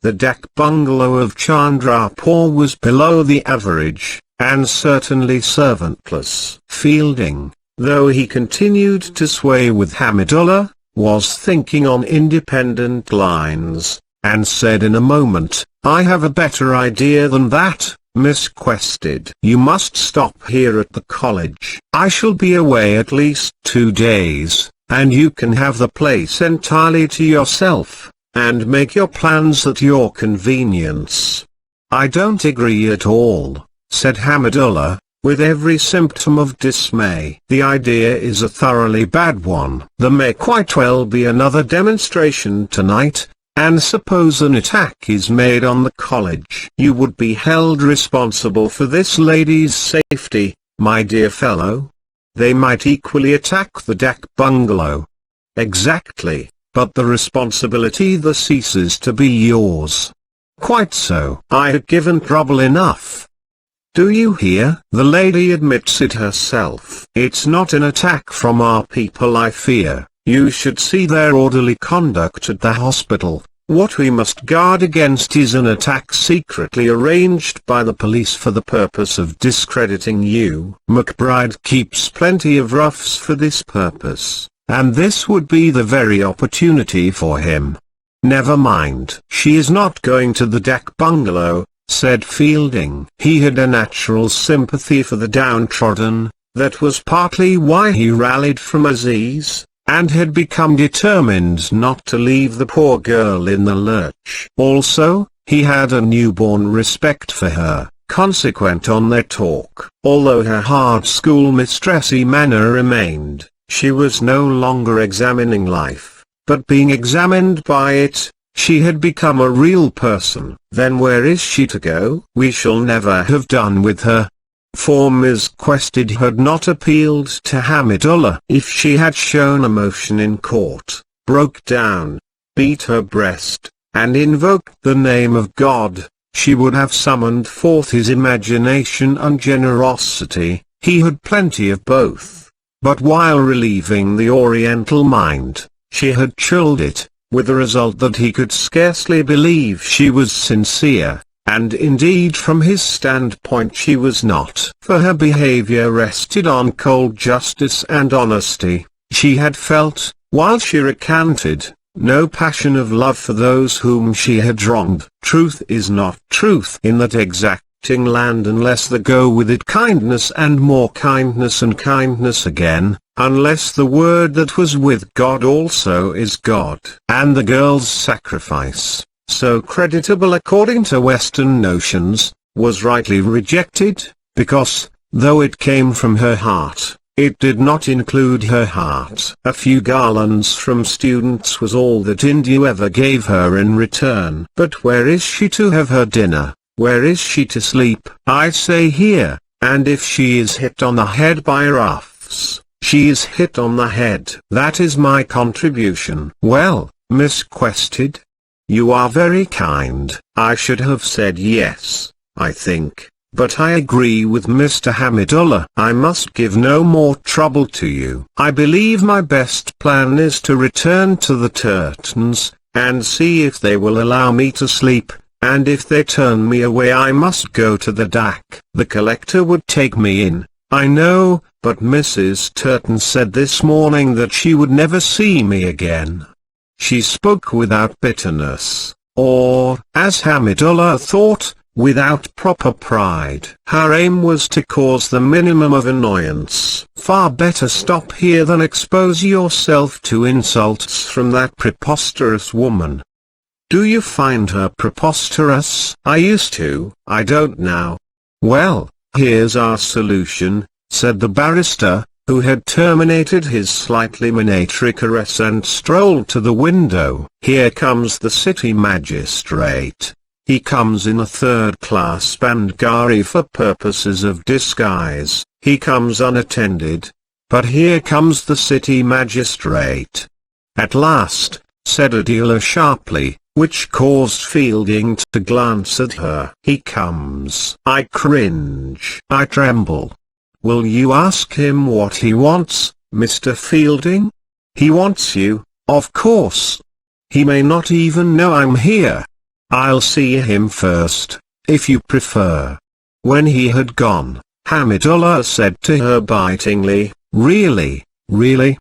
The Dak bungalow of Chandrapur was below the average, and certainly servantless. Fielding, though he continued to sway with Hamidullah, was thinking on independent lines, and said in a moment, I have a better idea than that, Miss Quested. You must stop here at the college. I shall be away at least 2 days, and you can have the place entirely to yourself, and make your plans at your convenience. I don't agree at all, said Hamidullah, with every symptom of dismay. The idea is a thoroughly bad one. There may quite well be another demonstration tonight, and suppose an attack is made on the college. You would be held responsible for this lady's safety, my dear fellow. They might equally attack the Dak bungalow. Exactly, but the responsibility thus ceases to be yours. Quite so. I had given trouble enough. Do you hear? The lady admits it herself. It's not an attack from our people I fear. You should see their orderly conduct at the hospital. What we must guard against is an attack secretly arranged by the police for the purpose of discrediting you. McBride keeps plenty of roughs for this purpose, and this would be the very opportunity for him. Never mind. She is not going to the Dak bungalow, said Fielding. He had a natural sympathy for the downtrodden. That was partly why he rallied from Aziz, and had become determined not to leave the poor girl in the lurch. Also, he had a newborn respect for her, consequent on their talk. Although her hard schoolmistressy manner remained, she was no longer examining life, but being examined by it. She had become a real person. Then where is she to go? We shall never have done with her. For Miss Quested had not appealed to Hamidullah. If she had shown emotion in court, broke down, beat her breast, and invoked the name of God, she would have summoned forth his imagination and generosity. He had plenty of both. But while relieving the Oriental mind, she had chilled it, with the result that he could scarcely believe she was sincere. And indeed from his standpoint she was not. For her behavior rested on cold justice and honesty. She had felt, while she recanted, no passion of love for those whom she had wronged. Truth is not truth in that exacting land unless there go with it kindness and more kindness and kindness again, unless the word that was with God also is God. And the girl's sacrifice, so creditable according to Western notions, was rightly rejected, because, though it came from her heart, it did not include her heart. A few garlands from students was all that India ever gave her in return. But where is she to have her dinner? Where is she to sleep? I say here, and if she is hit on the head by roughs, she is hit on the head. That is my contribution. Well, Miss Quested, you are very kind. I should have said yes, I think, but I agree with Mr. Hamidullah. I must give no more trouble to you. I believe my best plan is to return to the Turtons, and see if they will allow me to sleep, and if they turn me away I must go to the Dak. The collector would take me in, I know, but Mrs. Turton said this morning that she would never see me again. She spoke without bitterness, or, as Hamidullah thought, without proper pride. Her aim was to cause the minimum of annoyance. Far better stop here than expose yourself to insults from that preposterous woman. Do you find her preposterous? I used to. I don't now. Well, here's our solution, said the barrister, who had terminated his slightly minatory caress and strolled to the window. Here comes the city magistrate. He comes in a third-class bandgari for purposes of disguise. He comes unattended. But here comes the city magistrate. At last, said Adela sharply, which caused Fielding to glance at her. He comes. I cringe. I tremble. Will you ask him what he wants, Mr. Fielding? He wants you, of course. He may not even know I'm here. I'll see him first, if you prefer. When he had gone, Hamidullah said to her bitingly, Really,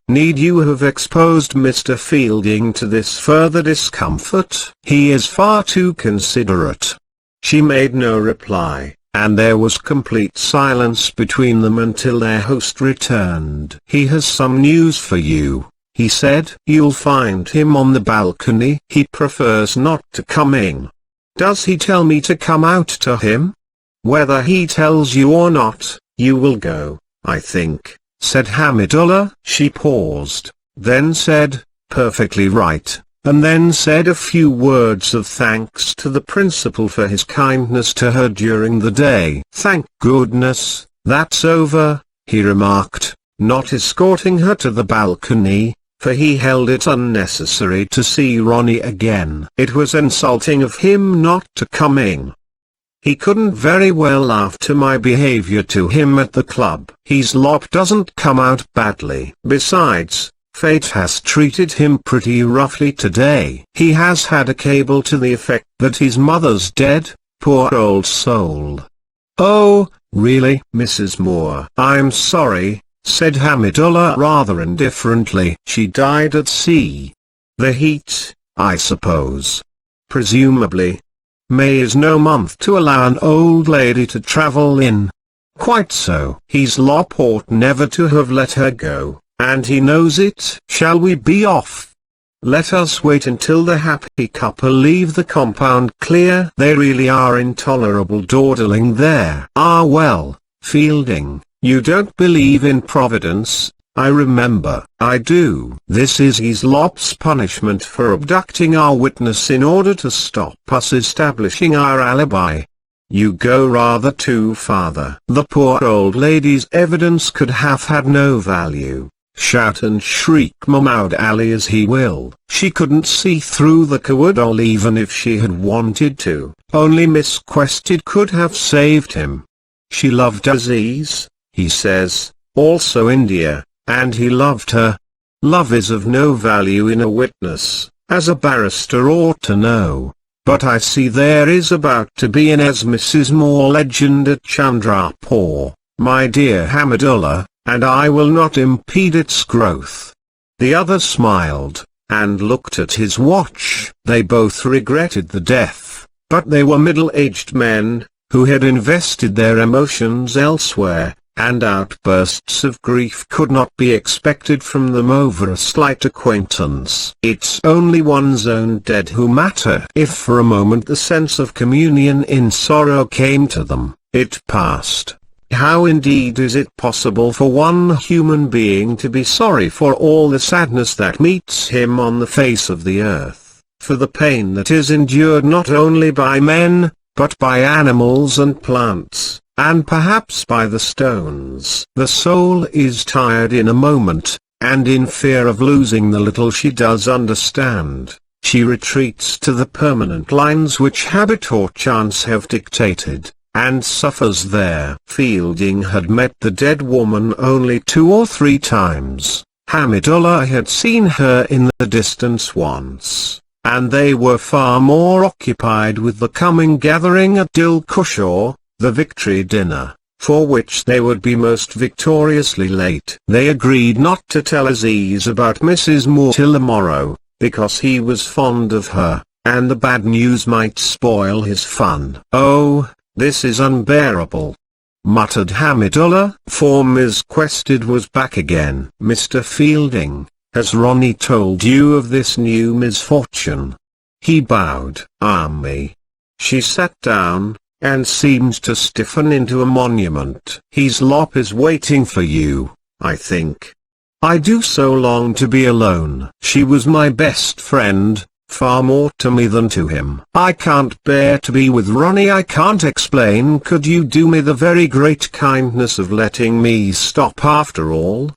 need you have exposed Mr. Fielding to this further discomfort? He is far too considerate. She made no reply, and there was complete silence between them until their host returned. He has some news for you, he said. You'll find him on the balcony. He prefers not to come in. Does he tell me to come out to him? Whether he tells you or not, you will go, I think, said Hamidullah. She paused, then said, Perfectly right, and then said a few words of thanks to the principal for his kindness to her during the day. Thank goodness, that's over, he remarked, not escorting her to the balcony, for he held it unnecessary to see Ronnie again. It was insulting of him not to come in. He couldn't very well after my behavior to him at the club. His lop doesn't come out badly. Besides, fate has treated him pretty roughly today. He has had a cable to the effect that his mother's dead, poor old soul. Oh, really, Mrs. Moore? I'm sorry, said Hamidullah rather indifferently. She died at sea. The heat, I suppose. Presumably. May is no month to allow an old lady to travel in. Quite so. His lop ought never to have let her go, and he knows it. Shall we be off? Let us wait until the happy couple leave the compound clear. They really are intolerable dawdling there. Ah well, Fielding, you don't believe in Providence, I remember. I do. This is his lop's punishment for abducting our witness in order to stop us establishing our alibi. You go rather too far. The poor old lady's evidence could have had no value. Shout and shriek Mahmoud Ali as he will. She couldn't see through the cowardle even if she had wanted to. Only Miss Quested could have saved him. She loved Aziz, he says, also India. And he loved her. Love is of no value in a witness, as a barrister ought to know. But I see there is about to be an as Mrs. Moore legend at Chandrapur, my dear Hamidullah, and I will not impede its growth. The other smiled, and looked at his watch. They both regretted the death, but they were middle-aged men, who had invested their emotions elsewhere, and outbursts of grief could not be expected from them over a slight acquaintance. It's only one's own dead who matter. If for a moment the sense of communion in sorrow came to them, it passed. How indeed is it possible for one human being to be sorry for all the sadness that meets him on the face of the earth, for the pain that is endured not only by men, but by animals and plants, and perhaps by the stones. The soul is tired in a moment, and in fear of losing the little she does understand, she retreats to the permanent lines which habit or chance have dictated, and suffers there. Fielding had met the dead woman only 2 or 3 times. Hamidullah had seen her in the distance once, and they were far more occupied with the coming gathering at Dilkushaw, the victory dinner, for which they would be most victoriously late. They agreed not to tell Aziz about Mrs. Moore till the morrow, because he was fond of her, and the bad news might spoil his fun. Oh, this is unbearable, muttered Hamidullah, for Miss Quested was back again. Mr. Fielding, has Ronnie told you of this new misfortune? He bowed. Me. She sat down, and seemed to stiffen into a monument. His lop is waiting for you, I think. I do so long to be alone. She was my best friend, far more to me than to him. I can't bear to be with Ronnie. I can't explain. Could you do me the very great kindness of letting me stop after all?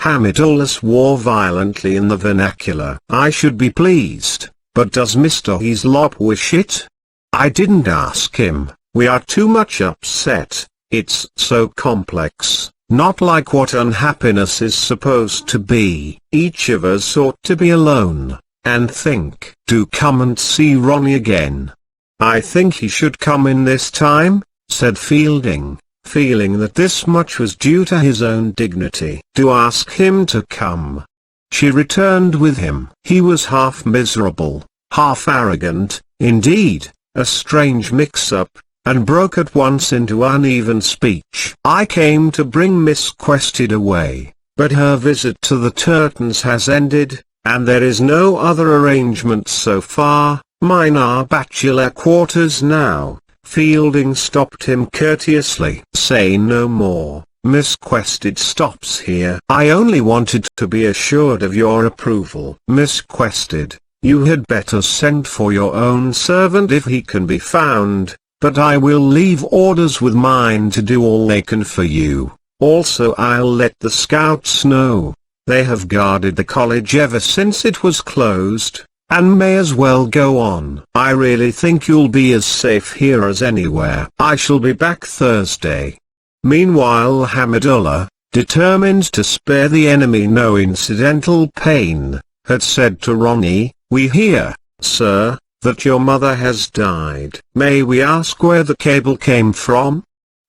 Hamidullah swore violently in the vernacular. I should be pleased, but does Mr. Hislop wish it? I didn't ask him. We are too much upset. It's so complex, not like what unhappiness is supposed to be. Each of us ought to be alone, and think. Do come and see Ronnie again. I think he should come in this time, said Fielding, feeling that this much was due to his own dignity. Do ask him to come. She returned with him. He was half miserable, half arrogant, indeed, a strange mix-up, and broke at once into uneven speech. I came to bring Miss Quested away, but her visit to the Turtons has ended, and there is no other arrangement so far. Mine are bachelor quarters now. Fielding stopped him courteously. Say no more, Miss Quested stops here. I only wanted to be assured of your approval. Miss Quested, you had better send for your own servant if he can be found, but I will leave orders with mine to do all they can for you. Also I'll let the scouts know. They have guarded the college ever since it was closed, and may as well go on. I really think you'll be as safe here as anywhere. I shall be back Thursday. Meanwhile Hamidullah, determined to spare the enemy no incidental pain, had said to Ronnie, we hear, sir, that your mother has died. May we ask where the cable came from?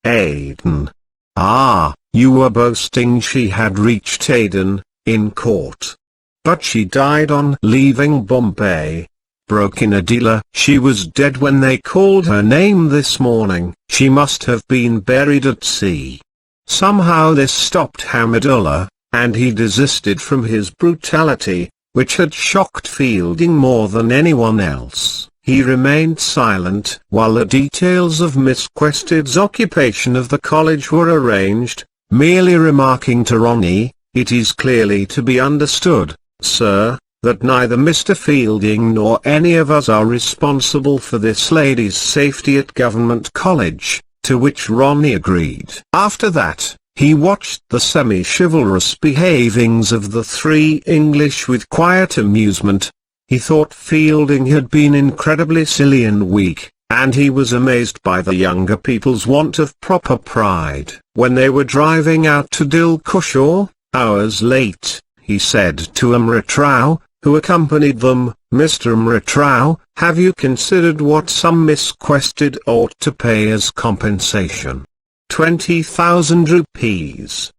Aden. Ah, you were boasting she had reached Aden, in court. But she died on leaving Bombay. Broke in Adela. She was dead when they called her name this morning. She must have been buried at sea. Somehow this stopped Hamidullah, and he desisted from his brutality, which had shocked Fielding more than anyone else. He remained silent while the details of Miss Quested's occupation of the college were arranged, merely remarking to Ronnie, it is clearly to be understood, sir, that neither Mr. Fielding nor any of us are responsible for this lady's safety at Government College, to which Ronnie agreed. After that, he watched the semi-chivalrous behavings of the three English with quiet amusement. He thought Fielding had been incredibly silly and weak, and he was amazed by the younger people's want of proper pride. When they were driving out to Dilkushaw, hours late, he said to Amritrao, who accompanied them, Mr. Amritrao, have you considered what some Miss Quested ought to pay as compensation? 20,000 rupees.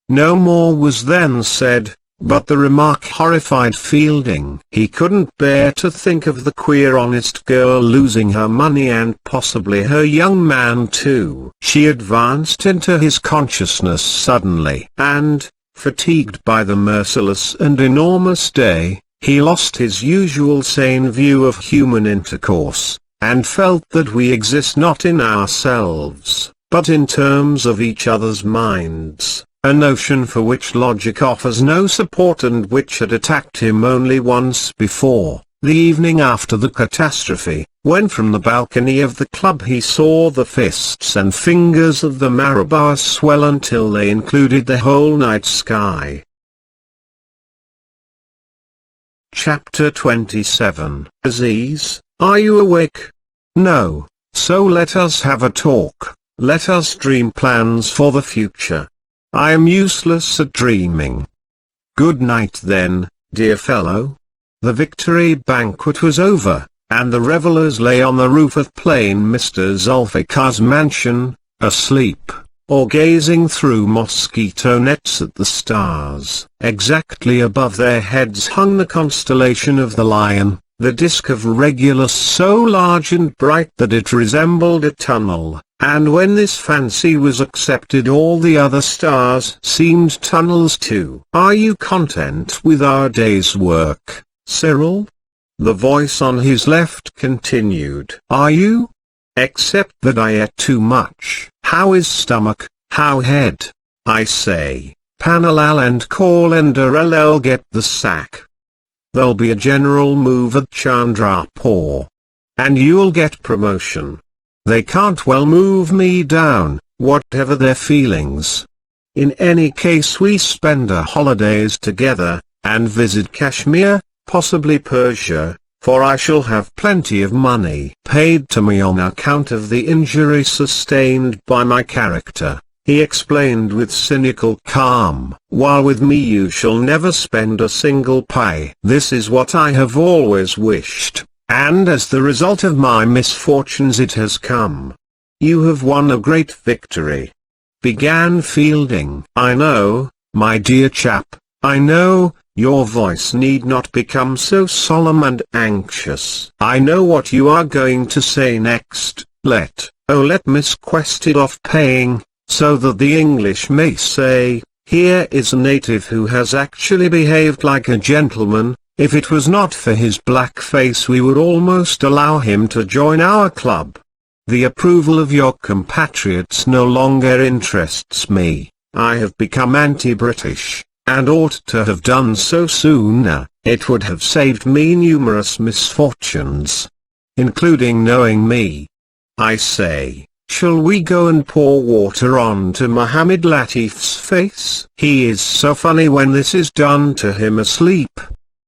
No more was then said, but the remark horrified Fielding. He couldn't bear to think of the queer honest girl losing her money and possibly her young man too. She advanced into his consciousness suddenly, and, fatigued by the merciless and enormous day, he lost his usual sane view of human intercourse, and felt that we exist not in ourselves, but in terms of each other's minds, a notion for which logic offers no support and which had attacked him only once before, the evening after the catastrophe, when from the balcony of the club he saw the fists and fingers of the Marabar swell until they included the whole night sky. Chapter 27. Aziz, are you awake? No, so let us have a talk. Let us dream plans for the future. I am useless at dreaming. Good night then, dear fellow. The victory banquet was over, and the revellers lay on the roof of plain Mr. Zulfikar's mansion, asleep, or gazing through mosquito nets at the stars. Exactly above their heads hung the constellation of the Lion, the disk of Regulus so large and bright that it resembled a tunnel. And when this fancy was accepted, all the other stars seemed tunnels too. Are you content with our day's work, Cyril? The voice on his left continued. Are you? Except that I ate too much. How is stomach, how head? I say, Panalal and Kaulendaralel get the sack. There'll be a general move at Chandrapur. And you'll get promotion. They can't well move me down, whatever their feelings. In any case, we spend our holidays together, and visit Kashmir, possibly Persia, for I shall have plenty of money paid to me on account of the injury sustained by my character," he explained with cynical calm. "While with me you shall never spend a single pie. This is what I have always wished, and as the result of my misfortunes it has come. You have won a great victory," began Fielding. "I know, my dear chap, I know. Your voice need not become so solemn and anxious. I know what you are going to say next. Let Miss Quested off paying, so that the English may say, 'Here is a native who has actually behaved like a gentleman.' If it was not for his black face we would almost allow him to join our club. The approval of your compatriots no longer interests me. I have become anti-British, and ought to have done so sooner. It would have saved me numerous misfortunes, including knowing me. I say, shall we go and pour water on to Mohammed Latif's face? He is so funny when this is done to him asleep."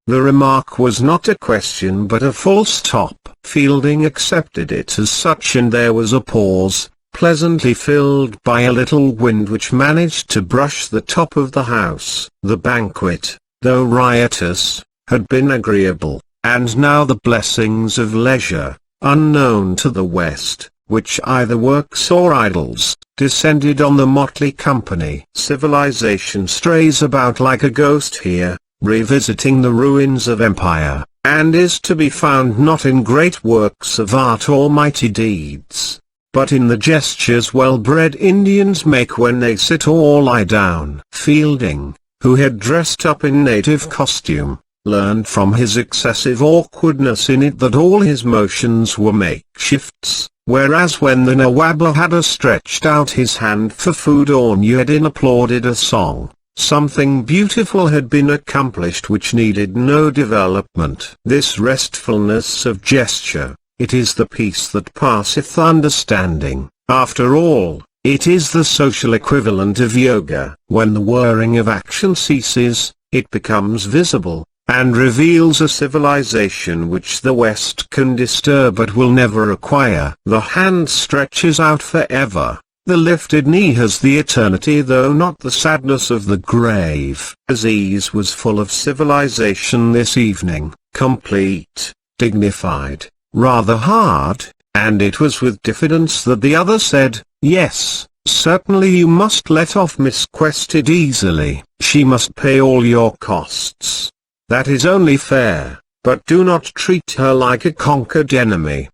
The remark was not a question but a full stop. Fielding accepted it as such, and there was a pause, pleasantly filled by a little wind which managed to brush the top of the house. The banquet, though riotous, had been agreeable, and now the blessings of leisure, unknown to the West, which either works or idles, descended on the motley company. Civilization strays about like a ghost here, revisiting the ruins of empire, and is to be found not in great works of art or mighty deeds, but in the gestures well-bred Indians make when they sit or lie down. Fielding, who had dressed up in native costume, learned from his excessive awkwardness in it that all his motions were makeshifts, whereas when the Nawab had stretched out his hand for food or Nureddin applauded a song, something beautiful had been accomplished which needed no development. This restfulness of gesture, it is the peace that passeth understanding. After all, it is the social equivalent of yoga. When the whirring of action ceases, it becomes visible, and reveals a civilization which the West can disturb but will never acquire. The hand stretches out forever. The lifted knee has the eternity though not the sadness of the grave. Aziz was full of civilization this evening, complete, dignified, rather hard, and it was with diffidence that the other said, "Yes, certainly you must let off Miss Quested easily. She must pay all your costs. That is only fair, but do not treat her like a conquered enemy.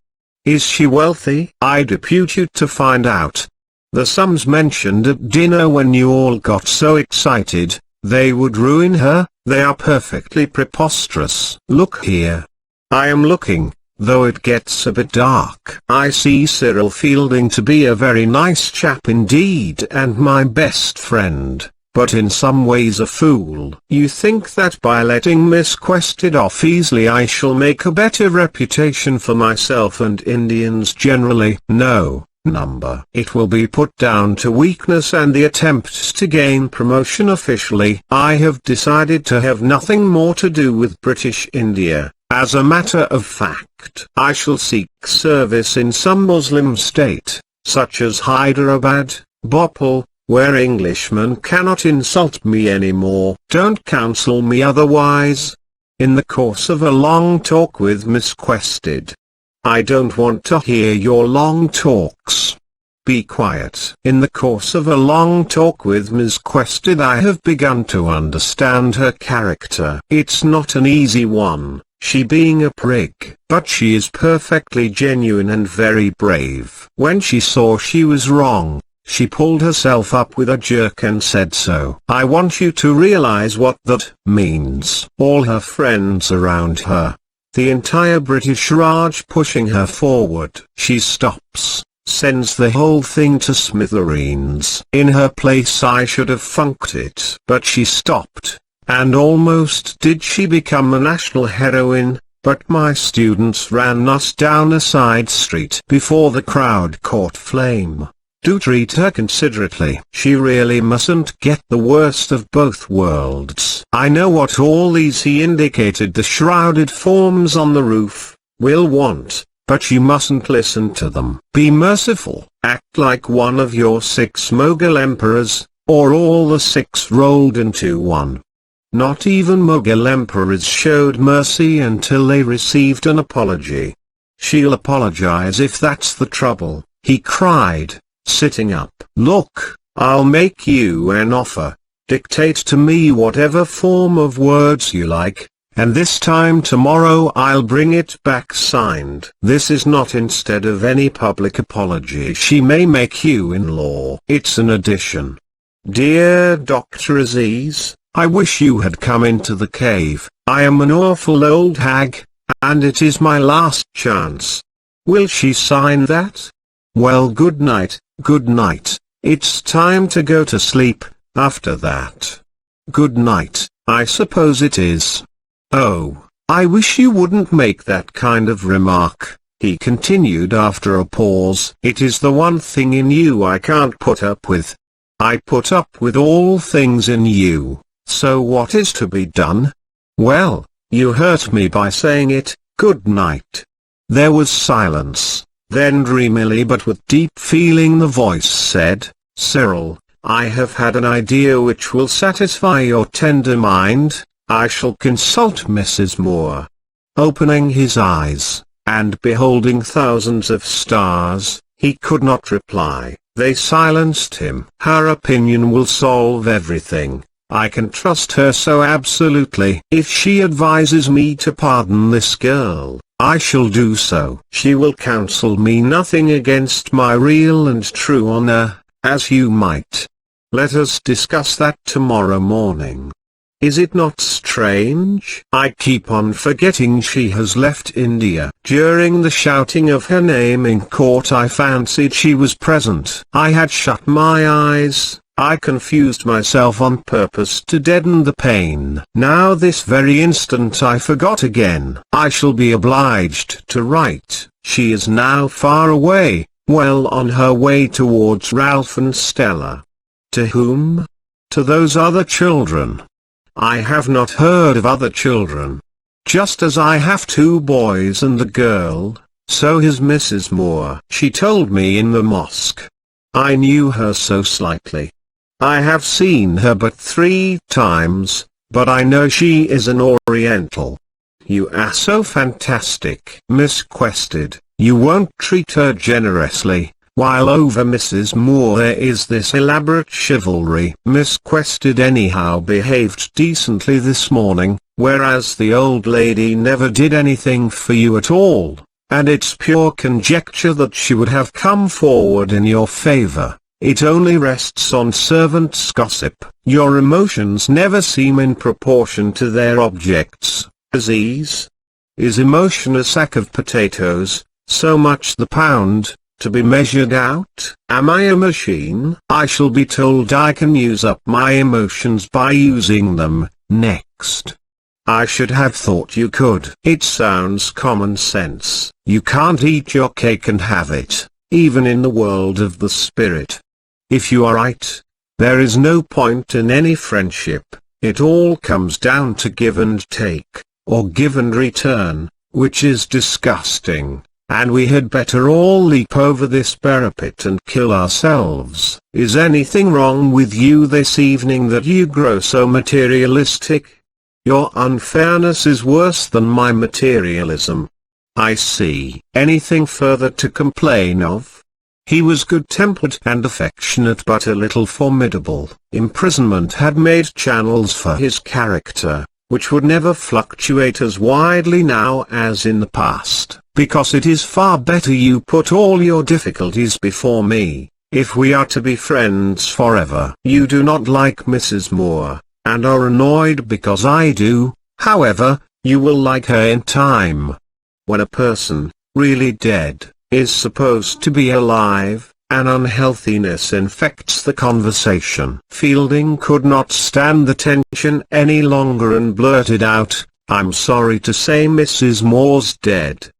Is she wealthy? I depute you to find out. The sums mentioned at dinner when you all got so excited, they would ruin her, they are perfectly preposterous. Look here. I am looking, though it gets a bit dark. I see Cyril Fielding to be a very nice chap indeed and my best friend, but in some ways a fool. You think that by letting Miss Quested off easily I shall make a better reputation for myself and Indians generally? No. Number. It will be put down to weakness and the attempts to gain promotion officially. I have decided to have nothing more to do with British India. As a matter of fact, I shall seek service in some Muslim state, such as Hyderabad, Bhopal, where Englishmen cannot insult me anymore. Don't counsel me otherwise. In the course of a long talk with Miss Quested. I don't want to hear your long talks. Be quiet. In the course of a long talk with Miss Quested I have begun to understand her character. It's not an easy one, she being a prig, but she is perfectly genuine and very brave. When she saw she was wrong, she pulled herself up with a jerk and said so. I want you to realize what that means. All her friends around her, the entire British Raj pushing her forward. She stops, sends the whole thing to smithereens. In her place I should have funked it. But she stopped, and almost did she become a national heroine, but my students ran us down a side street before the crowd caught flame. Do treat her considerately. She really mustn't get the worst of both worlds. I know what all these," he indicated the shrouded forms on the roof, "will want, but you mustn't listen to them. Be merciful, act like one of your 6 Mughal emperors, or all the 6 rolled into one." Not even Mughal emperors showed mercy until they received an apology. "She'll apologize if that's the trouble," he cried, sitting up. "Look, I'll make you an offer. Dictate to me whatever form of words you like, and this time tomorrow I'll bring it back signed." This is not instead of any public apology she may make you in law. It's an addition. "Dear Dr. Aziz, I wish you had come into the cave. I am an awful old hag, and it is my last chance." Will she sign that? Well, good night, good night. It's time to go to sleep, after that. Good night, I suppose it is. "Oh, I wish you wouldn't make that kind of remark," he continued after a pause. "It is the one thing in you I can't put up with. I put up with all things in you, so what is to be done? Well, you hurt me by saying it. Good night." There was silence. Then dreamily but with deep feeling the voice said, "Cyril, I have had an idea which will satisfy your tender mind. I shall consult Mrs. Moore." Opening his eyes, and beholding thousands of stars, he could not reply. They silenced him. "Her opinion will solve everything. I can trust her so absolutely. If she advises me to pardon this girl, I shall do so. She will counsel me nothing against my real and true honor, as you might. Let us discuss that tomorrow morning. Is it not strange? I keep on forgetting she has left India." During the shouting of her name in court I fancied she was present. I had shut my eyes. I confused myself on purpose to deaden the pain. Now this very instant I forgot again. I shall be obliged to write. She is now far away, well on her way towards Ralph and Stella. To whom? To those other children. I have not heard of other children. Just as I have 2 boys and a girl, so has Mrs. Moore. She told me in the mosque. I knew her so slightly. I have seen her but 3 times, but I know she is an Oriental. You are so fantastic. Miss Quested, you won't treat her generously, while over Mrs. Moore there is this elaborate chivalry. Miss Quested anyhow behaved decently this morning, whereas the old lady never did anything for you at all, and it's pure conjecture that she would have come forward in your favor. It only rests on servants' gossip. Your emotions never seem in proportion to their objects. Aziz? Is emotion a sack of potatoes, so much the pound, to be measured out? Am I a machine? I shall be told I can use up my emotions by using them, next. I should have thought you could. It sounds common sense. You can't eat your cake and have it, even in the world of the spirit. If you are right, there is no point in any friendship. It all comes down to give and take, or give and return, which is disgusting, and we had better all leap over this parapet and kill ourselves. Is anything wrong with you this evening that you grow so materialistic? Your unfairness is worse than my materialism. I see. Anything further to complain of? He was good-tempered and affectionate but a little formidable. Imprisonment had made channels for his character, which would never fluctuate as widely now as in the past. Because it is far better you put all your difficulties before me, if we are to be friends forever. You do not like Mrs. Moore, and are annoyed because I do. However, you will like her in time. When a person, really dead, is supposed to be alive, an unhealthiness infects the conversation. Fielding could not stand the tension any longer and blurted out, "I'm sorry to say Mrs. Moore's dead."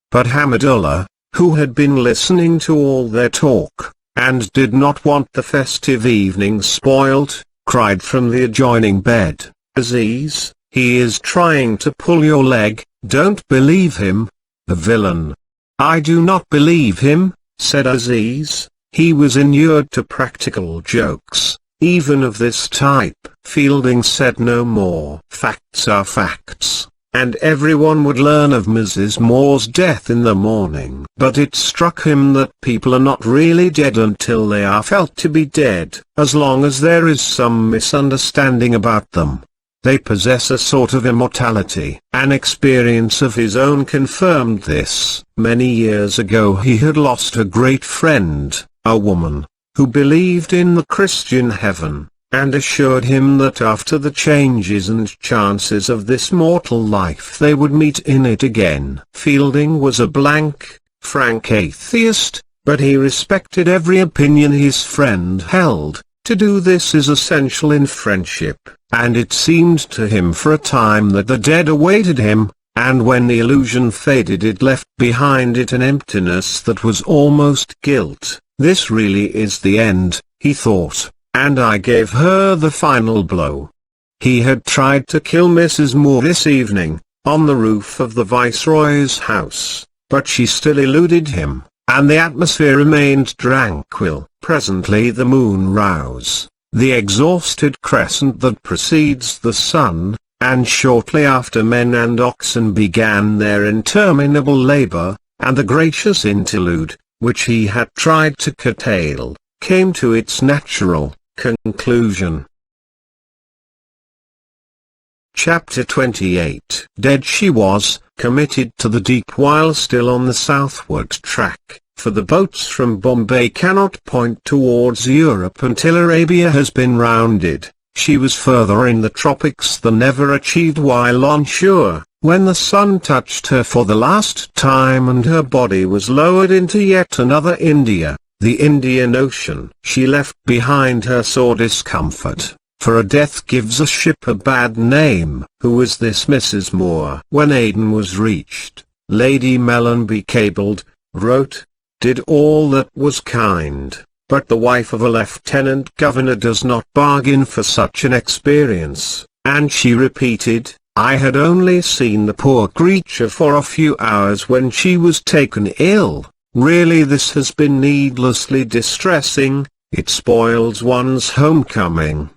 But Hamidullah, who had been listening to all their talk, and did not want the festive evening spoilt, cried from the adjoining bed, "Aziz, he is trying to pull your leg, don't believe him." The villain. "I do not believe him," said Aziz. He was inured to practical jokes, even of this type. Fielding said no more. Facts are facts, and everyone would learn of Mrs. Moore's death in the morning. But it struck him that people are not really dead until they are felt to be dead, as long as there is some misunderstanding about them. They possess a sort of immortality. An experience of his own confirmed this. Many years ago he had lost a great friend, a woman, who believed in the Christian heaven, and assured him that after the changes and chances of this mortal life they would meet in it again. Fielding was a blank, frank atheist, but he respected every opinion his friend held. To do this is essential in friendship, and it seemed to him for a time that the dead awaited him, and when the illusion faded it left behind it an emptiness that was almost guilt. This really is the end, he thought, and I gave her the final blow. He had tried to kill Mrs. Moore this evening, on the roof of the Viceroy's house, but she still eluded him, and the atmosphere remained tranquil. Presently the moon rose, the exhausted crescent that precedes the sun, and shortly after men and oxen began their interminable labor, and the gracious interlude, which he had tried to curtail, came to its natural conclusion. Chapter 28. Dead she was, committed to the deep while still on the southward track, for the boats from Bombay cannot point towards Europe until Arabia has been rounded. She was further in the tropics than ever achieved while on shore, when the sun touched her for the last time and her body was lowered into yet another India, the Indian Ocean. She left behind her sore discomfort, for a death gives a ship a bad name. Who was this Mrs. Moore? When Aden was reached, Lady Mellanby cabled, wrote, did all that was kind, but the wife of a lieutenant governor does not bargain for such an experience, and she repeated, I had only seen the poor creature for a few hours when she was taken ill. Really this has been needlessly distressing, it spoils one's homecoming.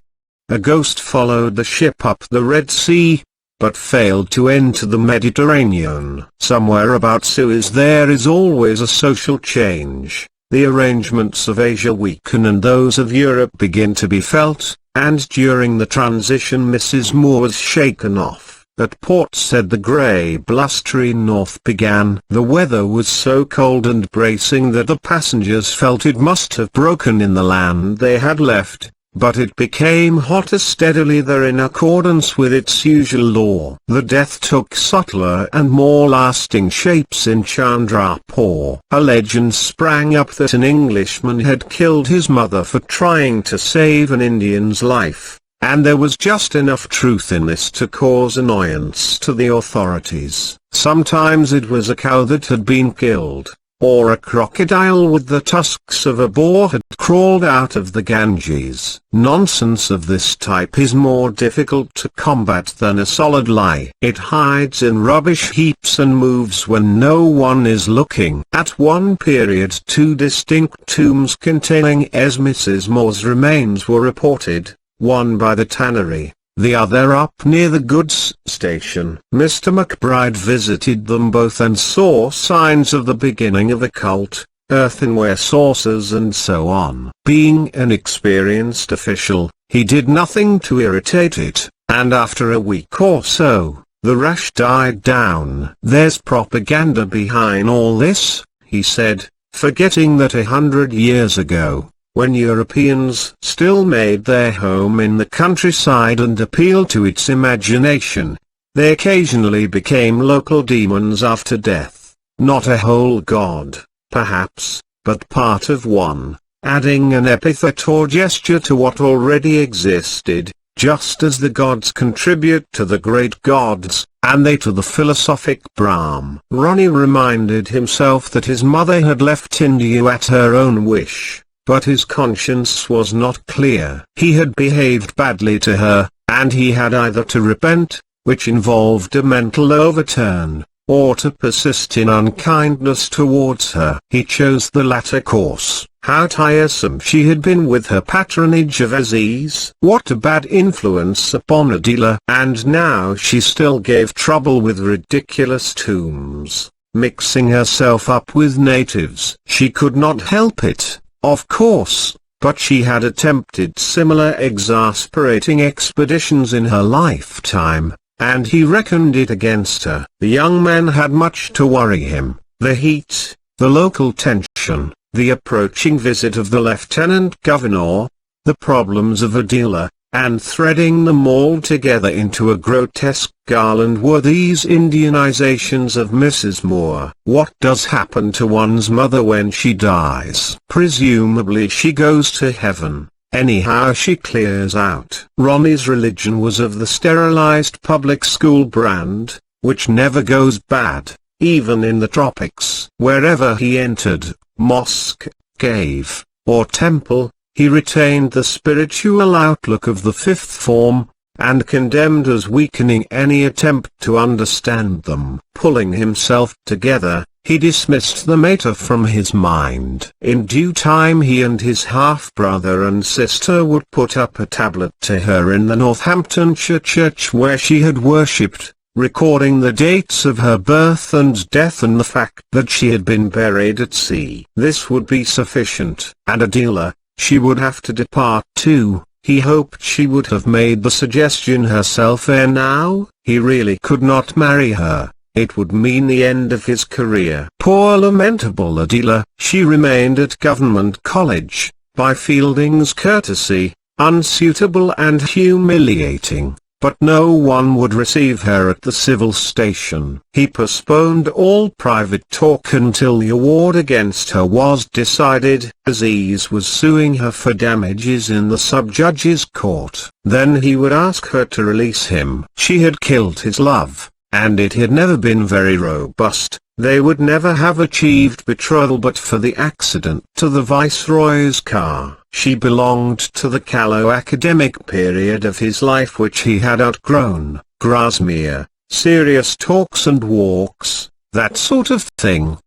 A ghost followed the ship up the Red Sea, but failed to enter the Mediterranean. Somewhere about Suez there is always a social change. The arrangements of Asia weaken and those of Europe begin to be felt, and during the transition Mrs. Moore was shaken off. At Port Said the grey blustery north began. The weather was so cold and bracing that the passengers felt it must have broken in the land they had left. But it became hotter steadily there in accordance with its usual law. The death took subtler and more lasting shapes in Chandrapur. A legend sprang up that an Englishman had killed his mother for trying to save an Indian's life, and there was just enough truth in this to cause annoyance to the authorities. Sometimes it was a cow that had been killed, or a crocodile with the tusks of a boar had crawled out of the Ganges. Nonsense of this type is more difficult to combat than a solid lie. It hides in rubbish heaps and moves when no one is looking. At one period 2 distinct tombs containing Mrs. Moore's remains were reported, one by the tannery, the other up near the goods station. Mr. McBride visited them both and saw signs of the beginning of a cult, earthenware saucers and so on. Being an experienced official, he did nothing to irritate it, and after a week or so, the rash died down. There's propaganda behind all this, he said, forgetting that 100 years ago, when Europeans still made their home in the countryside and appealed to its imagination, they occasionally became local demons after death, not a whole god, perhaps, but part of one, adding an epithet or gesture to what already existed, just as the gods contribute to the great gods, and they to the philosophic Brahm. Ronnie reminded himself that his mother had left India at her own wish. but his conscience was not clear. He had behaved badly to her, and he had either to repent, which involved a mental overturn, or to persist in unkindness towards her. He chose the latter course. How tiresome she had been with her patronage of Aziz. What a bad influence upon Adila. And now she still gave trouble with ridiculous tombs, mixing herself up with natives. She could not help it, of course, but she had attempted similar exasperating expeditions in her lifetime, and he reckoned it against her. The young man had much to worry him: the heat, the local tension, the approaching visit of the lieutenant governor, the problems of Adila, and threading them all together into a grotesque garland were these Indianizations of Mrs. Moore. What does happen to one's mother when she dies? Presumably she goes to heaven. Anyhow she clears out. Ronnie's religion was of the sterilized public school brand, which never goes bad, even in the tropics. Wherever he entered, mosque, cave, or temple, he retained the spiritual outlook of the fifth form, and condemned as weakening any attempt to understand them. Pulling himself together, he dismissed the matter from his mind. In due time he and his half-brother and sister would put up a tablet to her in the Northamptonshire church where she had worshipped, recording the dates of her birth and death and the fact that she had been buried at sea. This would be sufficient. And Adila, she would have to depart too. He hoped she would have made the suggestion herself ere now. He really could not marry her. It would mean the end of his career. Poor lamentable Adila. She remained at Government College, by Fielding's courtesy, unsuitable and humiliating, but no one would receive her at the civil station. He postponed all private talk until the award against her was decided. Aziz was suing her for damages in the sub-judge's court. Then he would ask her to release him. She had killed his love, and it had never been very robust. They would never have achieved betrothal but for the accident to the Viceroy's car. She belonged to the callow academic period of his life which he had outgrown. Grasmere, serious talks and walks, that sort of thing.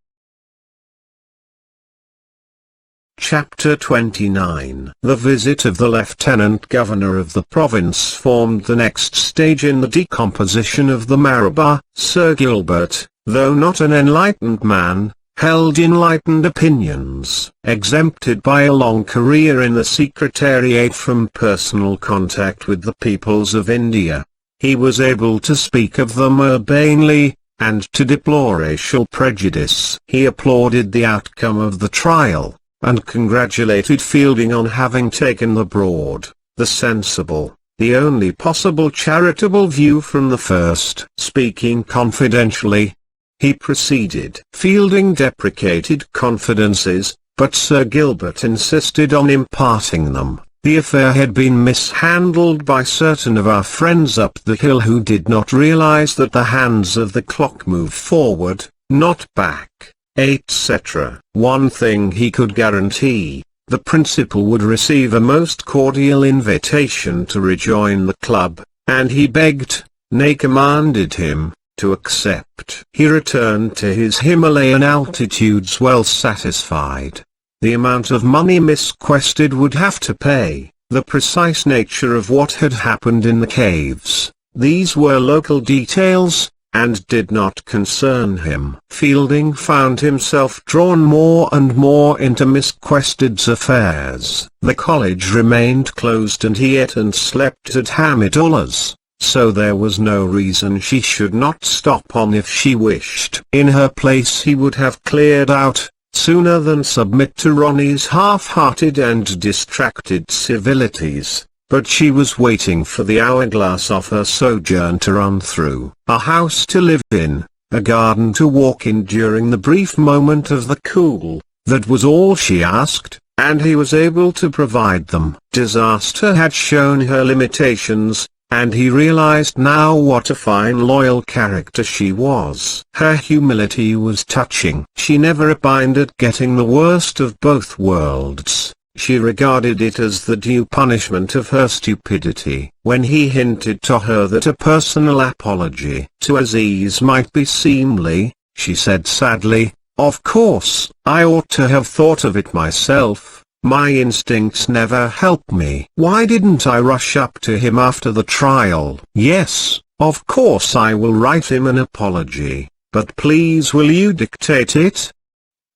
Chapter 29. The visit of the Lieutenant Governor of the province formed the next stage in the decomposition of the Marabah. Sir Gilbert, though not an enlightened man, held enlightened opinions. Exempted by a long career in the Secretariat from personal contact with the peoples of India, he was able to speak of them urbanely, and to deplore racial prejudice. He applauded the outcome of the trial, and congratulated Fielding on having taken the broad, the sensible, the only possible charitable view from the first. Speaking confidentially, he proceeded. Fielding deprecated confidences, but Sir Gilbert insisted on imparting them. The affair had been mishandled by certain of our friends up the hill who did not realize that the hands of the clock move forward, not back, etc. One thing he could guarantee: the principal would receive a most cordial invitation to rejoin the club, and he begged, nay commanded him, to accept. He returned to his Himalayan altitudes well satisfied. The amount of money Miss Quested would have to pay, the precise nature of what had happened in the caves, these were local details, and did not concern him. Fielding found himself drawn more and more into Miss Quested's affairs. The college remained closed and he ate and slept at Hamidullah's, so there was no reason she should not stop on if she wished. In her place he would have cleared out, sooner than submit to Ronnie's half-hearted and distracted civilities. But she was waiting for the hourglass of her sojourn to run through. A house to live in, a garden to walk in during the brief moment of the cool, that was all she asked, and he was able to provide them. Disaster had shown her limitations, and he realized now what a fine loyal character she was. Her humility was touching. She never repined at getting the worst of both worlds. She regarded it as the due punishment of her stupidity. When he hinted to her that a personal apology to Aziz might be seemly, she said sadly, "Of course, I ought to have thought of it myself. My instincts never help me. Why didn't I rush up to him after the trial? Yes, of course I will write him an apology, but please will you dictate it?"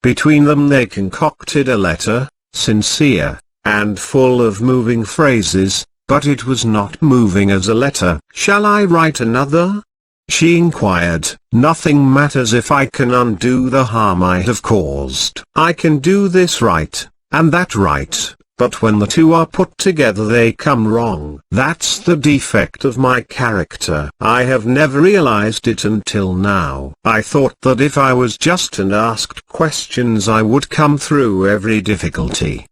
Between them they concocted a letter, sincere, and full of moving phrases, but it was not moving as a letter. "Shall I write another?" she inquired. "Nothing matters if I can undo the harm I have caused. I can do this right, and that right, but when the two are put together they come wrong. That's the defect of my character. I have never realized it until now. I thought that if I was just and asked questions I would come through every difficulty."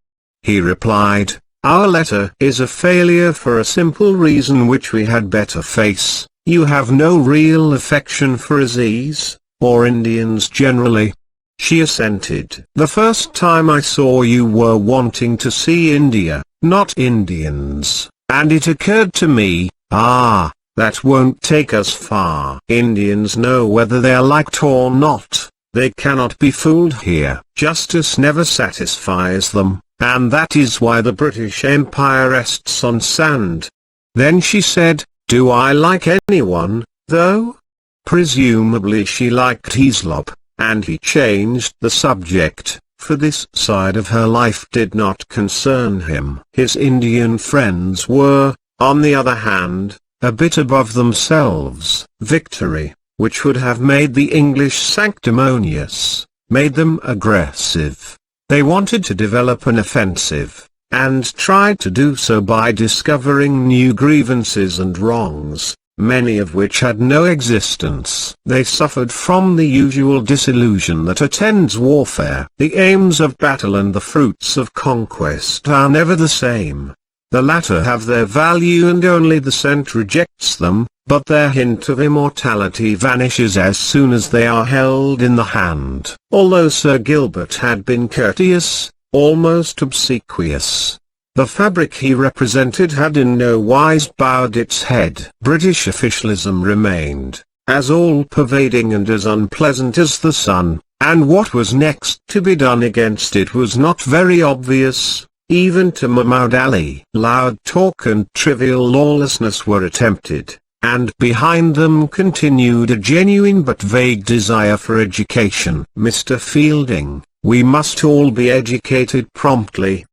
He replied, "Our letter is a failure for a simple reason which we had better face. You have no real affection for Aziz, or Indians generally." She assented. "The first time I saw you were wanting to see India, not Indians, and it occurred to me, that won't take us far. Indians know whether they are liked or not. They cannot be fooled here. Justice never satisfies them, and that is why the British Empire rests on sand." Then she said, "Do I like anyone, though?" Presumably she liked Hislop, and he changed the subject, for this side of her life did not concern him. His Indian friends were, on the other hand, a bit above themselves. Victory, which would have made the English sanctimonious, made them aggressive. They wanted to develop an offensive, and tried to do so by discovering new grievances and wrongs, many of which had no existence. They suffered from the usual disillusion that attends warfare. The aims of battle and the fruits of conquest are never the same. The latter have their value and only the scent rejects them, but their hint of immortality vanishes as soon as they are held in the hand. Although Sir Gilbert had been courteous, almost obsequious, the fabric he represented had in no wise bowed its head. British officialism remained, as all-pervading and as unpleasant as the sun, and what was next to be done against it was not very obvious, even to Mahmoud Ali. Loud talk and trivial lawlessness were attempted, and behind them continued a genuine but vague desire for education. "Mr. Fielding, we must all be educated promptly."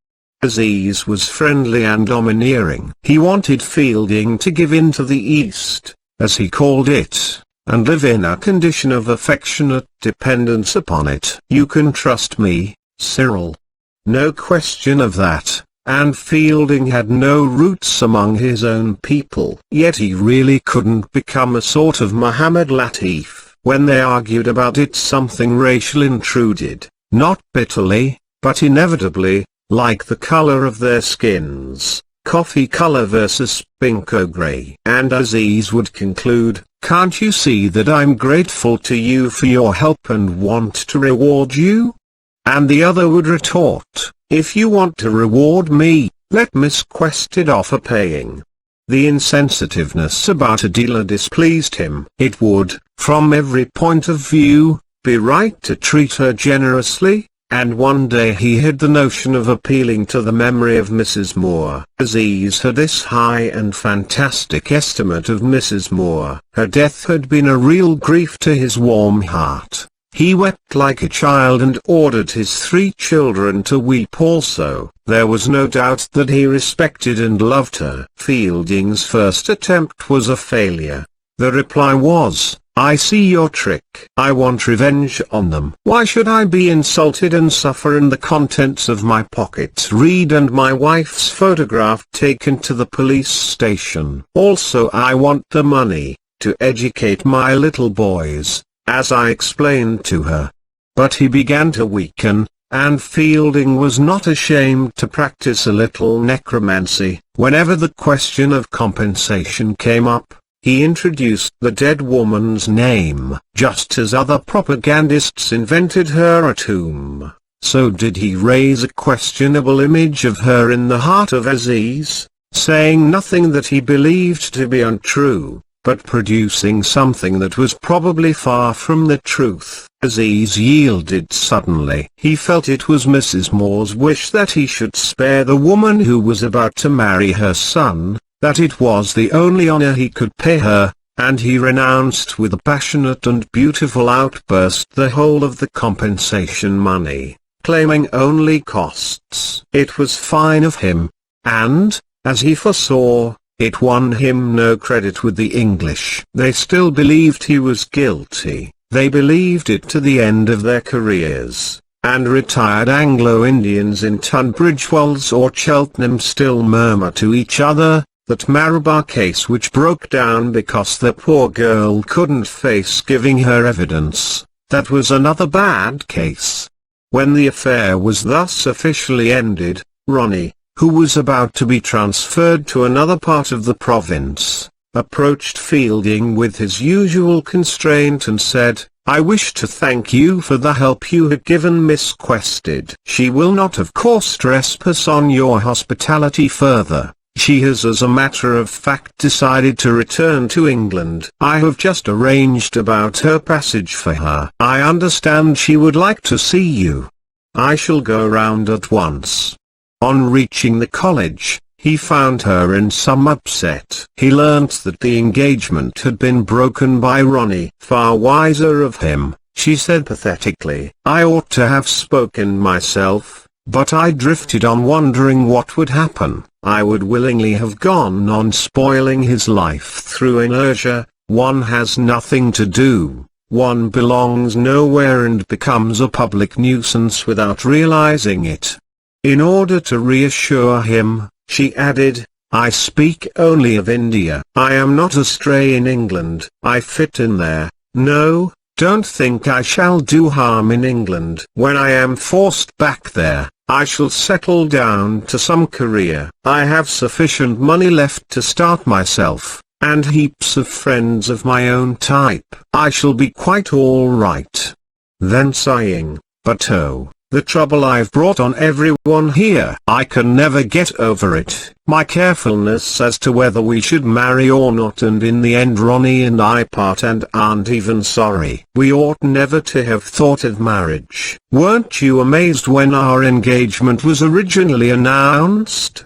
Aziz was friendly and domineering. He wanted Fielding to give in to the East, as he called it, and live in a condition of affectionate dependence upon it. "You can trust me, Cyril." No question of that, and Fielding had no roots among his own people. Yet he really couldn't become a sort of Muhammad Latif. When they argued about it, something racial intruded, not bitterly, but inevitably, like the color of their skins, coffee color versus pinko gray. And Aziz would conclude, "Can't you see that I'm grateful to you for your help and want to reward you?" And the other would retort, "If you want to reward me, let Miss Quested offer paying." The insensitiveness about Adela displeased him. It would, from every point of view, be right to treat her generously, and one day he had the notion of appealing to the memory of Mrs. Moore. Aziz had this high and fantastic estimate of Mrs. Moore. Her death had been a real grief to his warm heart. He wept like a child and ordered his 3 children to weep also. There was no doubt that he respected and loved her. Fielding's first attempt was a failure. The reply was, "I see your trick. I want revenge on them. Why should I be insulted and suffer and the contents of my pockets read and my wife's photograph taken to the police station? Also I want the money, to educate my little boys, as I explained to her." But he began to weaken, and Fielding was not ashamed to practice a little necromancy. Whenever the question of compensation came up, he introduced the dead woman's name, just as other propagandists invented her tomb. So did he raise a questionable image of her in the heart of Aziz, saying nothing that he believed to be untrue, but producing something that was probably far from the truth. Aziz yielded suddenly. He felt it was Mrs. Moore's wish that he should spare the woman who was about to marry her son, that it was the only honor he could pay her, and he renounced with a passionate and beautiful outburst the whole of the compensation money, claiming only costs. It was fine of him, and, as he foresaw, it won him no credit with the English. They still believed he was guilty. They believed it to the end of their careers, and retired Anglo-Indians in Tunbridge Wells or Cheltenham still murmur to each other, that Marrowbar case which broke down because the poor girl couldn't face giving her evidence, that was another bad case. When the affair was thus officially ended, Ronnie, who was about to be transferred to another part of the province, approached Fielding with his usual constraint and said, "I wish to thank you for the help you have given Miss Quested. She will not of course trespass on your hospitality further. She has as a matter of fact decided to return to England. I have just arranged about her passage for her. I understand she would like to see you. I shall go round at once." On reaching the college, he found her in some upset. He learnt that the engagement had been broken by Ronnie. "Far wiser of him," she said pathetically. "I ought to have spoken myself, but I drifted on wondering what would happen. I would willingly have gone on spoiling his life through inertia. One has nothing to do, one belongs nowhere and becomes a public nuisance without realizing it." In order to reassure him, she added, "I speak only of India. I am not astray in England. I fit in there. No, don't think I shall do harm in England. When I am forced back there, I shall settle down to some career. I have sufficient money left to start myself, and heaps of friends of my own type. I shall be quite all right." Then sighing, "But oh, the trouble I've brought on everyone here. I can never get over it. My carefulness as to whether we should marry or not, and in the end Ronnie and I part and aren't even sorry. We ought never to have thought of marriage. Weren't you amazed when our engagement was originally announced?"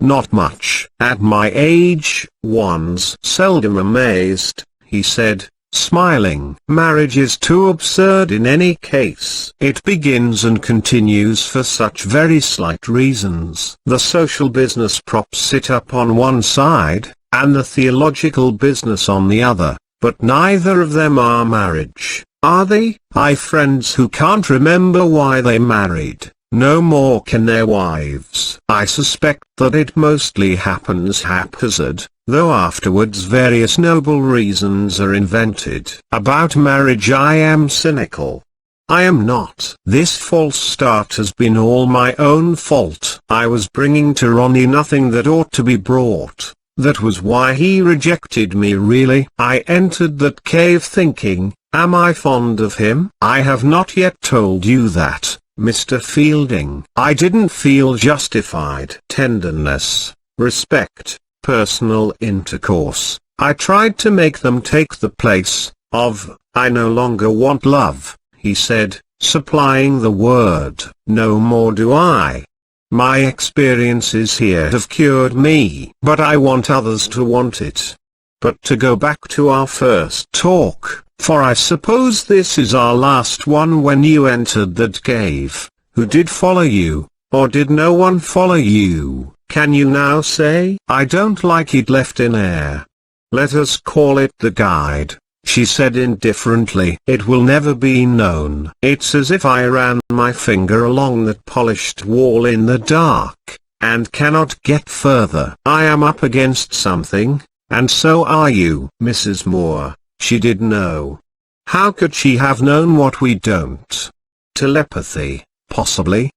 "Not much. At my age, one's seldom amazed," he said, smiling. "Marriage is too absurd in any case. It begins and continues for such very slight reasons. The social business props it up on one side, and the theological business on the other, but neither of them are marriage, are they? I've friends who can't remember why they married. No more can their wives. I suspect that it mostly happens haphazard, though afterwards various noble reasons are invented. About marriage I am cynical. I am not. This false start has been all my own fault. I was bringing to Ronnie nothing that ought to be brought. That was why he rejected me really. I entered that cave thinking, am I fond of him? I have not yet told you that, Mr. Fielding. I didn't feel justified. Tenderness, respect, personal intercourse, I tried to make them take the place of, I no longer want love, he said, supplying the word. No more do I. My experiences here have cured me, but I want others to want it. But to go back to our first talk, for I suppose this is our last one. When you entered that cave, who did follow you, or did no one follow you? Can you now say? I don't like it left in air. Let us call it the guide, she said indifferently. It will never be known. It's as if I ran my finger along that polished wall in the dark, and cannot get further. I am up against something, and so are you. Mrs. Moore, she did know. How could she have known what we don't? Telepathy, possibly.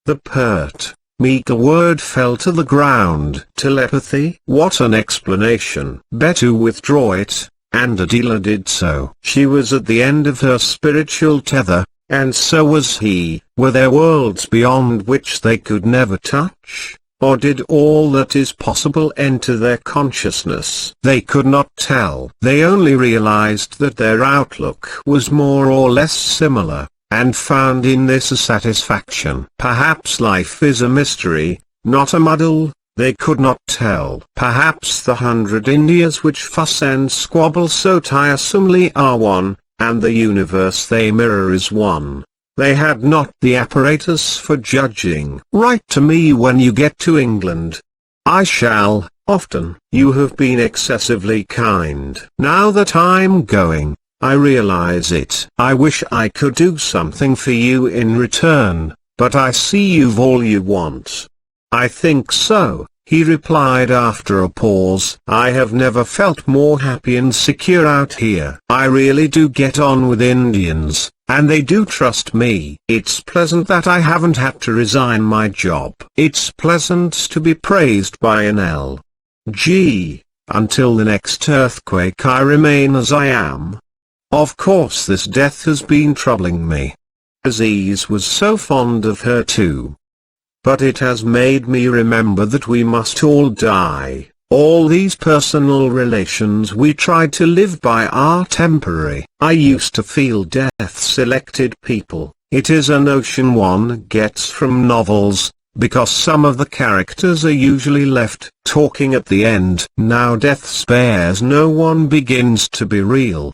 The pert, meager word fell to the ground. Telepathy? What an explanation. Better withdraw it, and Adela did so. She was at the end of her spiritual tether, and so was he. Were there worlds beyond which they could never touch? Or did all that is possible enter their consciousness? They could not tell. They only realized that their outlook was more or less similar, and found in this a satisfaction. Perhaps life is a mystery, not a muddle. They could not tell. Perhaps the 100 Indias which fuss and squabble so tiresomely are one, and the universe they mirror is one. They had not the apparatus for judging. Write to me when you get to England. I shall, often. You have been excessively kind. Now that I'm going, I realize it. I wish I could do something for you in return, but I see you've all you want. I think so, he replied after a pause. I have never felt more happy and secure out here. I really do get on with Indians, and they do trust me. It's pleasant that I haven't had to resign my job. It's pleasant to be praised by an L.G. Until the next earthquake I remain as I am. Of course this death has been troubling me. Aziz was so fond of her too. But it has made me remember that we must all die. All these personal relations we try to live by are temporary. I used to feel death selected people. It is a notion one gets from novels, because some of the characters are usually left talking at the end. Now death spares no one begins to be real.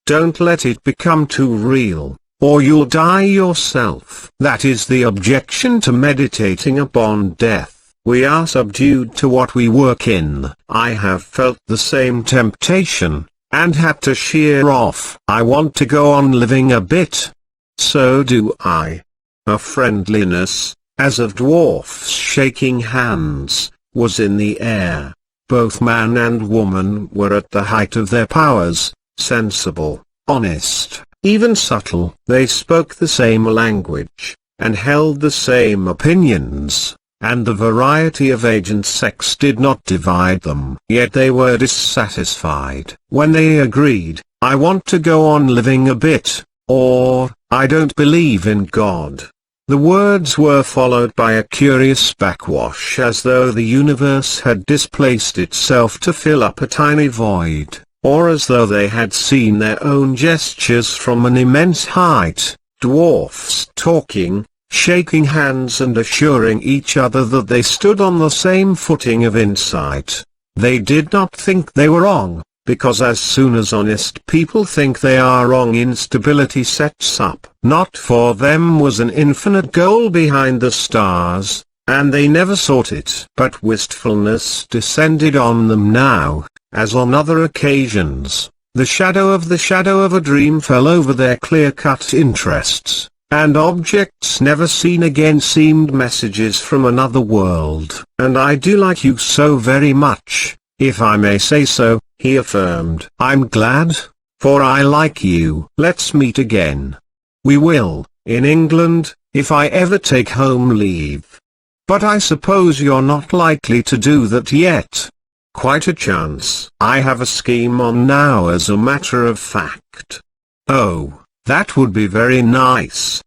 Don't let it become too real, or you'll die yourself. That is the objection to meditating upon death. We are subdued to what we work in. I have felt the same temptation, and had to sheer off. I want to go on living a bit. So do I. A friendliness, as of dwarfs shaking hands, was in the air. Both man and woman were at the height of their powers, sensible, honest, even subtle. They spoke the same language, and held the same opinions, and the variety of age and sex did not divide them. Yet they were dissatisfied. When they agreed, I want to go on living a bit, or, I don't believe in God, the words were followed by a curious backwash, as though the universe had displaced itself to fill up a tiny void, or as though they had seen their own gestures from an immense height. Dwarfs talking, shaking hands and assuring each other that they stood on the same footing of insight. They did not think they were wrong, because as soon as honest people think they are wrong, instability sets up. Not for them was an infinite goal behind the stars, and they never sought it. But wistfulness descended on them now, as on other occasions. The shadow of a dream fell over their clear-cut interests, and objects never seen again seemed messages from another world. And I do like you so very much, if I may say so, he affirmed. I'm glad, for I like you. Let's meet again. We will, in England, if I ever take home leave. But I suppose you're not likely to do that yet. Quite a chance. I have a scheme on now, as a matter of fact. Oh, that would be very nice.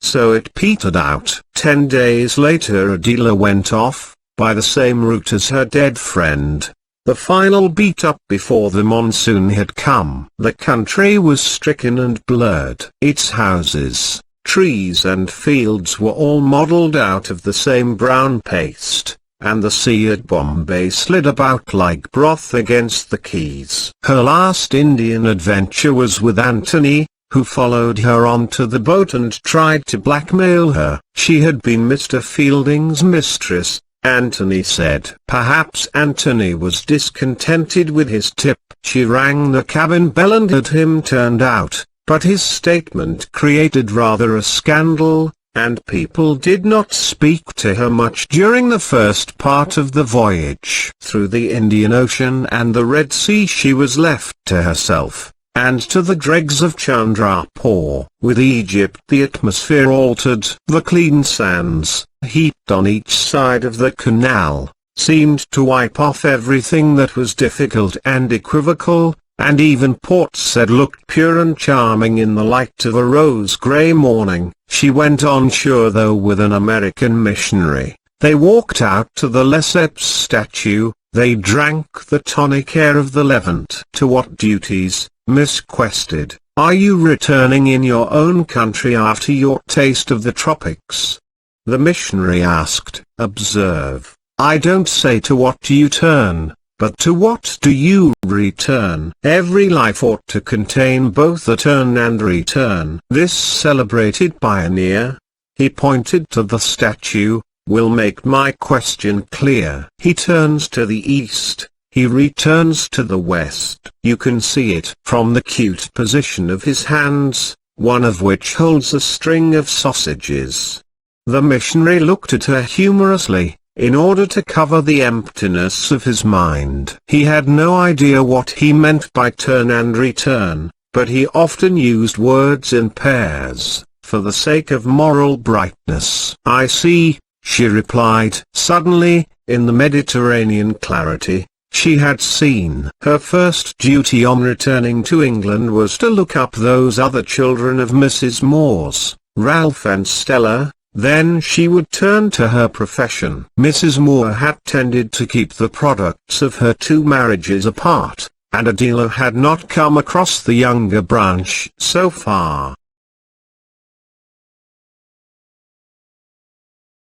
So it petered out. 10 days later Adela went off, by the same route as her dead friend. The final beat up before the monsoon had come. The country was stricken and blurred. Its houses, trees and fields were all modelled out of the same brown paste, and the sea at Bombay slid about like broth against the quays. Her last Indian adventure was with Anthony, who followed her onto the boat and tried to blackmail her. She had been Mr. Fielding's mistress, Anthony said. Perhaps Anthony was discontented with his tip. She rang the cabin bell and had him turned out, but his statement created rather a scandal, and people did not speak to her much during the first part of the voyage. Through the Indian Ocean and the Red Sea she was left to herself, and to the dregs of Chandrapur. With Egypt the atmosphere altered. The clean sands, heaped on each side of the canal, seemed to wipe off everything that was difficult and equivocal, and even Port said looked pure and charming in the light of a rose-grey morning. She went on shore though with an American missionary. They walked out to the Lesseps statue, they drank the tonic air of the Levant. To what duties, Miss Quested, are you returning in your own country after your taste of the tropics? The missionary asked. Observe, I don't say to what you turn, but to what do you return? Every life ought to contain both a turn and return. This celebrated pioneer, he pointed to the statue, will make my question clear. He turns to the east, he returns to the west. You can see it from the cute position of his hands, one of which holds a string of sausages. The missionary looked at her humorously, in order to cover the emptiness of his mind. He had no idea what he meant by turn and return, but he often used words in pairs, for the sake of moral brightness. I see, she replied. Suddenly, in the Mediterranean clarity, she had seen. Her first duty on returning to England was to look up those other children of Mrs. Moore's, Ralph and Stella. Then she would turn to her profession. Mrs. Moore had tended to keep the products of her two marriages apart, and a dealer had not come across the younger branch so far.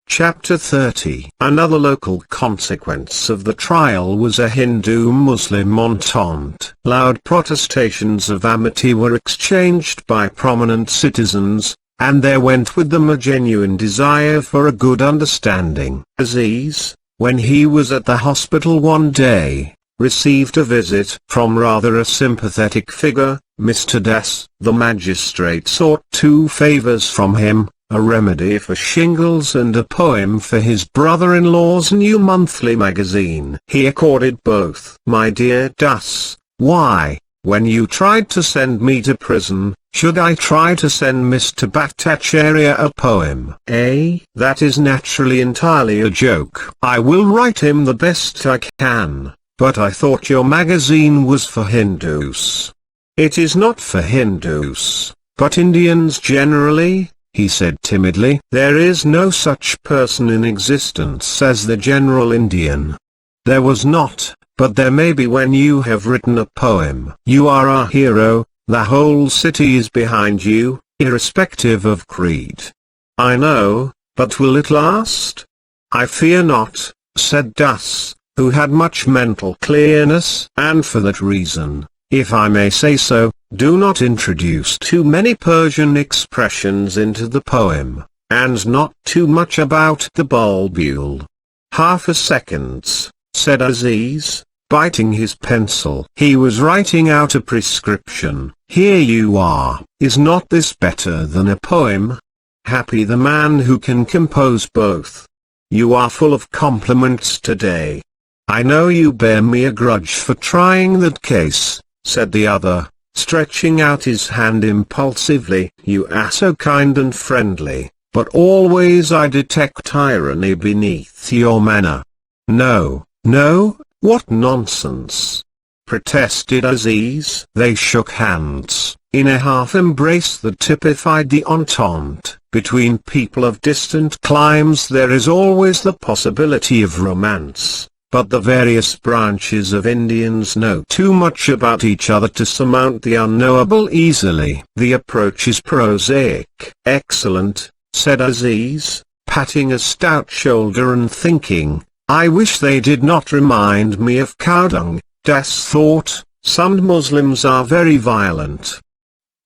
Chapter 30. Another local consequence of the trial was a Hindu-Muslim entente. Loud protestations of amity were exchanged by prominent citizens, and there went with them a genuine desire for a good understanding. Aziz, when he was at the hospital one day, received a visit from rather a sympathetic figure, Mr. Das. The magistrate sought two favors from him, a remedy for shingles and a poem for his brother-in-law's new monthly magazine. He accorded both. My dear Das, why, when you tried to send me to prison, should I try to send Mr. Bhattacharya a poem? That is naturally entirely a joke. I will write him the best I can, but I thought your magazine was for Hindus. It is not for Hindus, but Indians generally, he said timidly. There is no such person in existence as the general Indian. There was not, but there may be when you have written a poem. You are our hero. The whole city is behind you, irrespective of creed. I know, but will it last? I fear not, said Das, who had much mental clearness. And for that reason, if I may say so, do not introduce too many Persian expressions into the poem, and not too much about the bulbule. Half a second, said Aziz, biting his pencil. He was writing out a prescription. Here you are. Is not this better than a poem? Happy the man who can compose both. You are full of compliments today. I know you bear me a grudge for trying that case, said the other, stretching out his hand impulsively. You are so kind and friendly, but always I detect tyranny beneath your manner. No, no, what nonsense! Protested Aziz. They shook hands, in a half-embrace that typified the entente. Between people of distant climes there is always the possibility of romance, but the various branches of Indians know too much about each other to surmount the unknowable easily. The approach is prosaic. Excellent, said Aziz, patting a stout shoulder and thinking, I wish they did not remind me of cow dung. Das thought, some Muslims are very violent.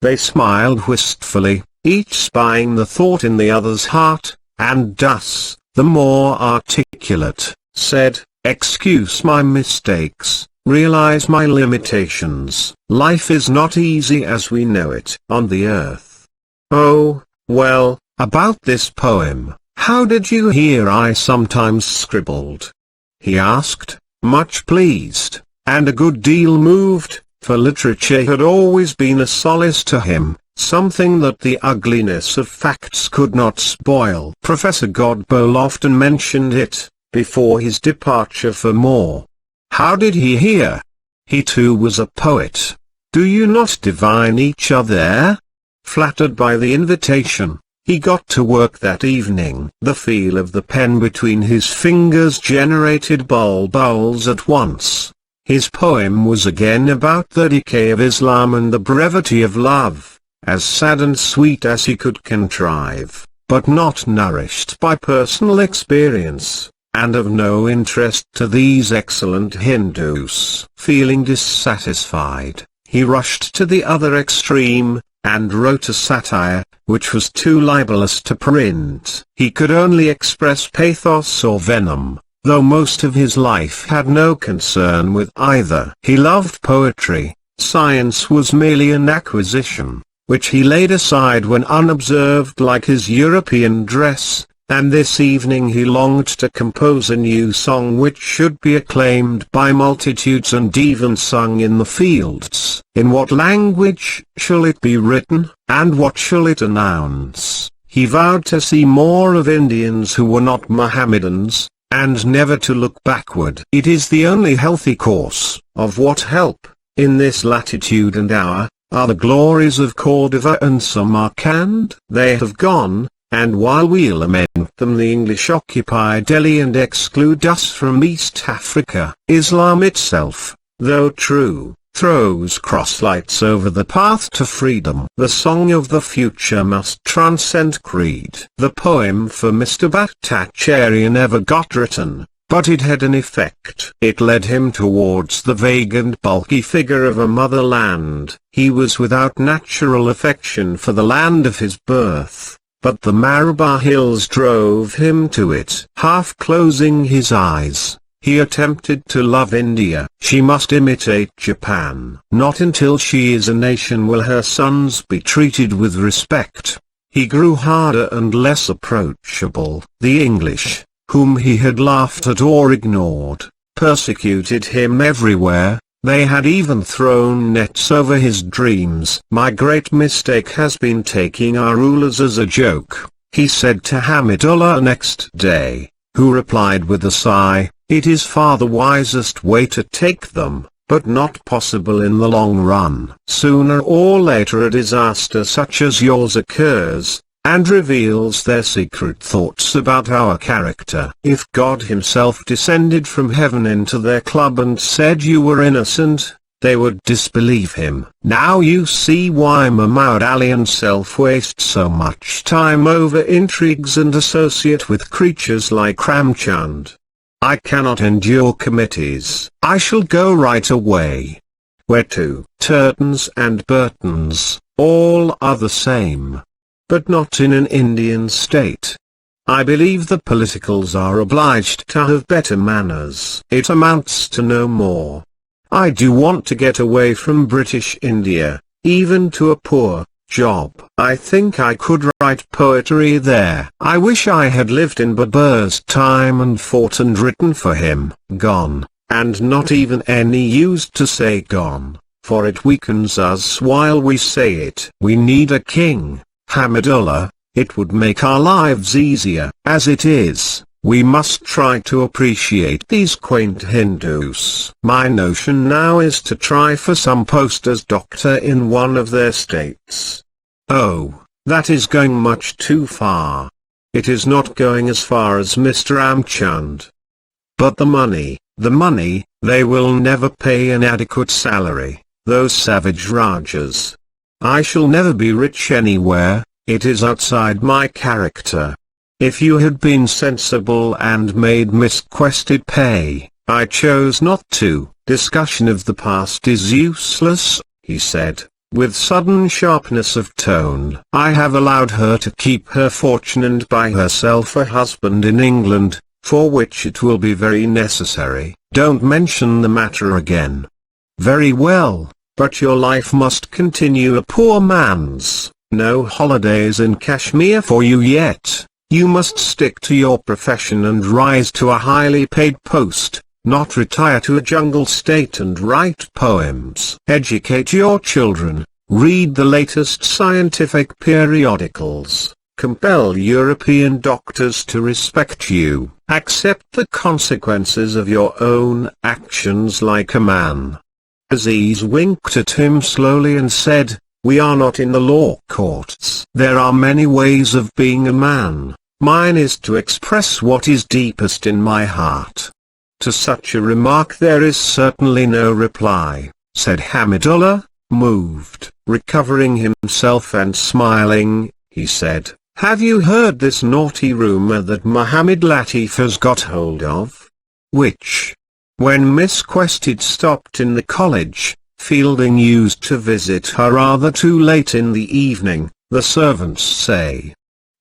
They smiled wistfully, each spying the thought in the other's heart, and Das, the more articulate, said, excuse my mistakes, realize my limitations. Life is not easy as we know it on the earth. Oh, well, about this poem, how did you hear I sometimes scribbled? He asked, much pleased, and a good deal moved, for literature had always been a solace to him, something that the ugliness of facts could not spoil. Professor Godboll often mentioned it, before his departure for more. How did he hear? He too was a poet. Do you not divine each other? Flattered by the invitation, he got to work that evening. The feel of the pen between his fingers generated bulbils at once. His poem was again about the decay of Islam and the brevity of love, as sad and sweet as he could contrive, but not nourished by personal experience, and of no interest to these excellent Hindus. Feeling dissatisfied, he rushed to the other extreme, and wrote a satire, which was too libelous to print. He could only express pathos or venom, though most of his life had no concern with either. He loved poetry. Science was merely an acquisition, which he laid aside when unobserved like his European dress, and this evening he longed to compose a new song which should be acclaimed by multitudes and even sung in the fields. In what language shall it be written, and what shall it announce? He vowed to see more of Indians who were not Mohammedans, and never to look backward. It is the only healthy course. Of what help, in this latitude and hour, are the glories of Cordova and Samarkand? They have gone, and while we lament them the English occupy Delhi and exclude us from East Africa. Islam itself, though true, throws crosslights over the path to freedom. The song of the future must transcend creed. The poem for Mr. Bhattacharya never got written, but it had an effect. It led him towards the vague and bulky figure of a motherland. He was without natural affection for the land of his birth, but the Malabar hills drove him to it. Half closing his eyes, he attempted to love India. She must imitate Japan. Not until she is a nation will her sons be treated with respect. He grew harder and less approachable. The English, whom he had laughed at or ignored, persecuted him everywhere. They had even thrown nets over his dreams. My great mistake has been taking our rulers as a joke, he said to Hamidullah next day, who replied with a sigh, "It is far the wisest way to take them, but not possible in the long run. Sooner or later a disaster such as yours occurs, and reveals their secret thoughts about our character. If God himself descended from heaven into their club and said you were innocent, they would disbelieve him. Now you see why Muhammad Ali and self waste so much time over intrigues and associate with creatures like Ramchand. I cannot endure committees. I shall go right away." Where to? Turtons and Burtons, all are the same. But not in an Indian state. I believe the politicals are obliged to have better manners. It amounts to no more. I do want to get away from British India, even to a poor job. I think I could write poetry there. I wish I had lived in Babur's time and fought and written for him. Gone, and not even any use to say gone, for it weakens us while we say it. We need a king, Hamidullah. It would make our lives easier. As it is, we must try to appreciate these quaint Hindus. My notion now is to try for some post as doctor in one of their states. Oh, that is going much too far. It is not going as far as Mr. Amchand. But the money, they will never pay an adequate salary, those savage Rajas. I shall never be rich anywhere, it is outside my character. If you had been sensible and made Miss Quested pay, I chose not to. Discussion of the past is useless, he said, with sudden sharpness of tone. I have allowed her to keep her fortune and buy herself a husband in England, for which it will be very necessary. Don't mention the matter again. Very well, but your life must continue a poor man's. No holidays in Kashmir for you yet. You must stick to your profession and rise to a highly paid post, not retire to a jungle state and write poems. Educate your children, read the latest scientific periodicals, compel European doctors to respect you, accept the consequences of your own actions like a man. Aziz winked at him slowly and said, "We are not in the law courts. There are many ways of being a man. Mine is to express what is deepest in my heart." "To such a remark there is certainly no reply," said Hamidullah, moved. Recovering himself and smiling, he said, "Have you heard this naughty rumor that Mohammed Latif has got hold of?" "Which?" "When Miss Quested stopped in the college, Fielding used to visit her rather too late in the evening, the servants say."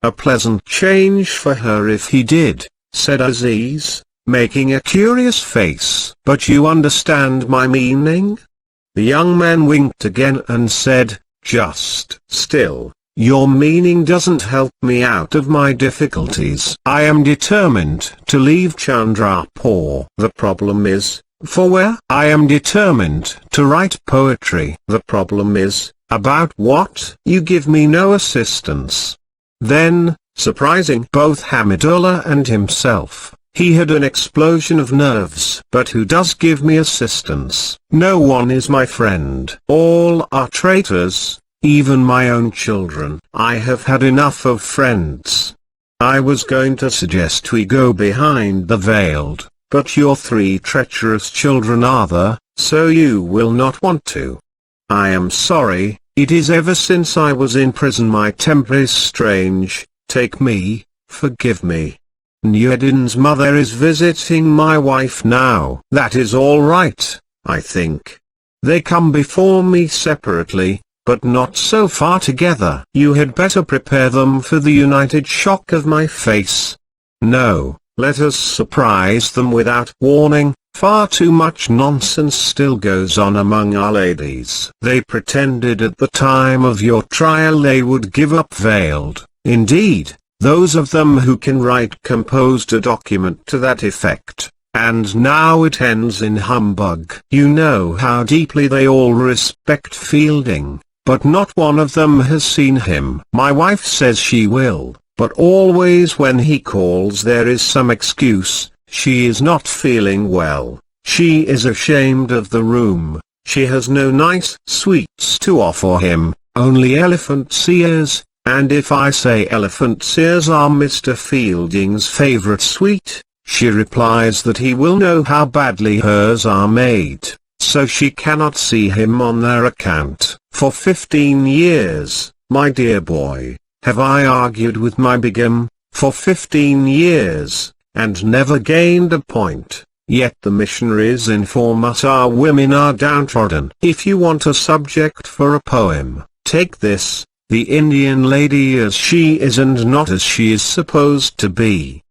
"A pleasant change for her if he did," said Aziz, making a curious face. "But you understand my meaning?" The young man winked again and said, "Just still, your meaning doesn't help me out of my difficulties. I am determined to leave Chandrapur. The problem is, for where? I am determined to write poetry. The problem is, about what? You give me no assistance." Then, surprising both Hamidullah and himself, he had an explosion of nerves. "But who does give me assistance? No one is my friend. All are traitors, even my own children. I have had enough of friends. I was going to suggest we go behind the veiled, but your 3 treacherous children are there, so you will not want to. I am sorry, it is ever since I was in prison my temper is strange. Take me, forgive me. Nureddin's mother is visiting my wife now. That is all right, I think. They come before me separately, but not so far together. You had better prepare them for the united shock of my face. No, let us surprise them without warning. Far too much nonsense still goes on among our ladies. They pretended at the time of your trial they would give up veiled. Indeed, those of them who can write composed a document to that effect, and now it ends in humbug. You know how deeply they all respect Fielding, but not one of them has seen him. My wife says she will, but always when he calls there is some excuse. She is not feeling well, she is ashamed of the room, she has no nice sweets to offer him, only elephant's ears. And if I say elephant's ears are Mr. Fielding's favorite sweet, she replies that he will know how badly hers are made, so she cannot see him on their account. For 15 years, my dear boy, have I argued with my Begum, for 15 years, and never gained a point, yet the missionaries inform us our women are downtrodden. If you want a subject for a poem, take this. The Indian lady as she is and not as she is supposed to be.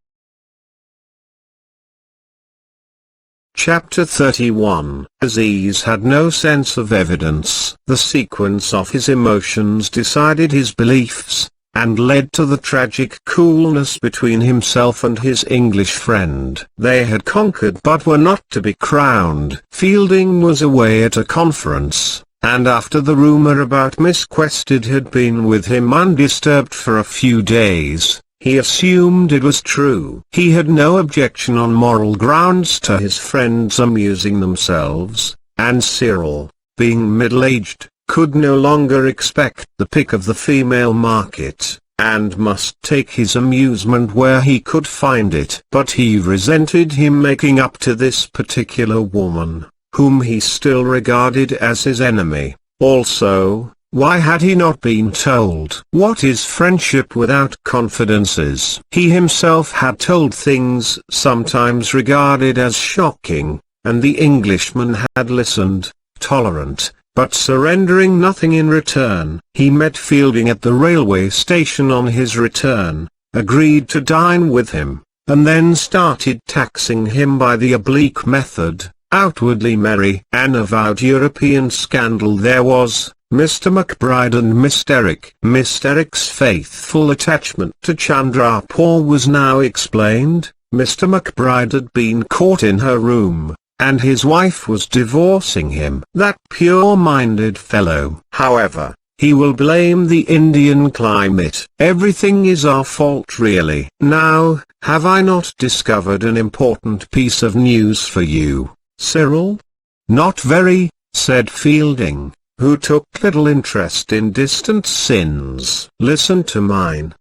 Chapter 31. Aziz had no sense of evidence. The sequence of his emotions decided his beliefs, and led to the tragic coolness between himself and his English friend. They had conquered but were not to be crowned. Fielding was away at a conference, and after the rumor about Miss Quested had been with him undisturbed for a few days, he assumed it was true. He had no objection on moral grounds to his friends amusing themselves, and Cyril, being middle-aged, could no longer expect the pick of the female market, and must take his amusement where he could find it. But he resented him making up to this particular woman, whom he still regarded as his enemy. Also, why had he not been told? What is friendship without confidences? He himself had told things sometimes regarded as shocking, and the Englishman had listened, tolerant, but surrendering nothing in return. He met Fielding at the railway station on his return, agreed to dine with him, and then started taxing him by the oblique method. Outwardly merry. An avowed European scandal there was. Mr. McBride and Miss Derrick. Miss Derrick's faithful attachment to Chandrapur was now explained. Mr. McBride had been caught in her room, and his wife was divorcing him. That pure-minded fellow. However, he will blame the Indian climate. Everything is our fault really. Now, have I not discovered an important piece of news for you, Cyril? Not very, said Fielding, who took little interest in distant sins. Listen to mine.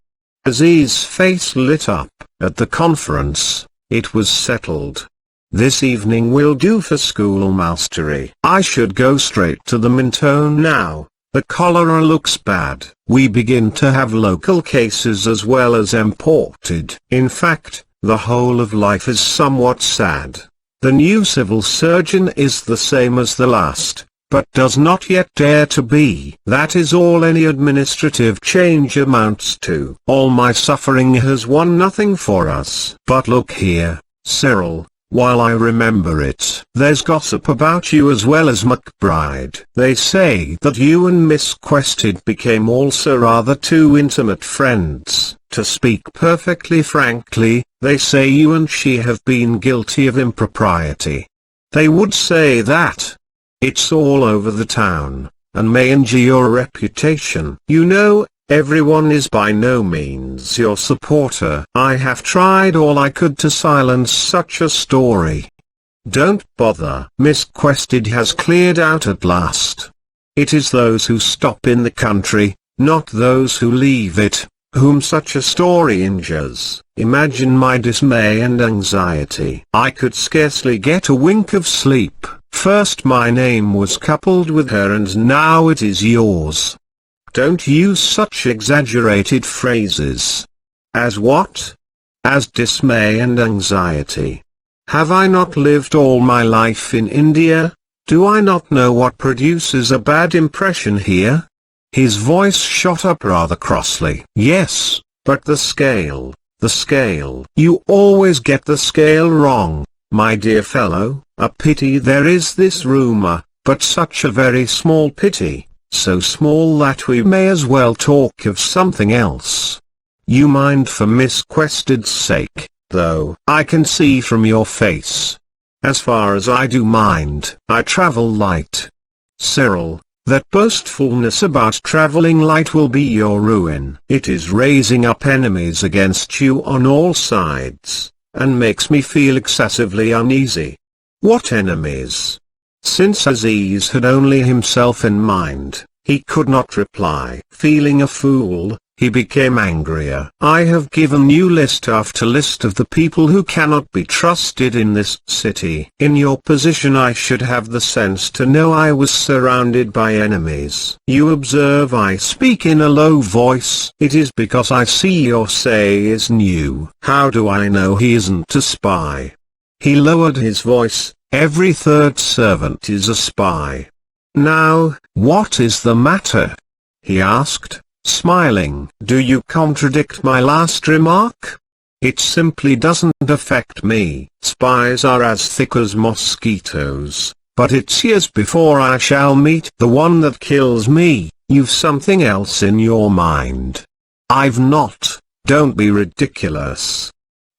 Aziz's face lit up. At the conference, it was settled. This evening will do for schoolmastery. I should go straight to the Mentone now. The cholera looks bad. We begin to have local cases as well as imported. In fact, the whole of life is somewhat sad. The new civil surgeon is the same as the last, but does not yet dare to be. That is all any administrative change amounts to. All my suffering has won nothing for us. But look here, Cyril, while I remember it, there's gossip about you as well as McBride. They say that you and Miss Quested became also rather too intimate friends. To speak perfectly frankly, they say you and she have been guilty of impropriety. They would say that. It's all over the town, and may injure your reputation. You know, everyone is by no means your supporter. I have tried all I could to silence such a story. Don't bother. Miss Quested has cleared out at last. It is those who stop in the country, not those who leave it, whom such a story injures. Imagine my dismay and anxiety. I could scarcely get a wink of sleep. First my name was coupled with her and now it is yours. Don't use such exaggerated phrases. As what? As dismay and anxiety. Have I not lived all my life in India? Do I not know what produces a bad impression here? His voice shot up rather crossly. Yes, but the scale. You always get the scale wrong, my dear fellow. A pity there is this rumor, but such a very small pity, so small that we may as well talk of something else. You mind for Miss Quested's sake, though. I can see from your face. As far as I do mind, I travel light. Cyril, that boastfulness about traveling light will be your ruin. It is raising up enemies against you on all sides, and makes me feel excessively uneasy. What enemies? Since Aziz had only himself in mind, he could not reply. Feeling a fool, he became angrier. I have given you list after list of the people who cannot be trusted in this city. In your position I should have the sense to know I was surrounded by enemies. You observe I speak in a low voice. It is because I see your say is new. How do I know he isn't a spy? He lowered his voice. Every third servant is a spy. Now, what is the matter? He asked, smiling. Do you contradict my last remark? It simply doesn't affect me. Spies are as thick as mosquitoes, but it's years before I shall meet the one that kills me. You've something else in your mind. I've not. Don't be ridiculous.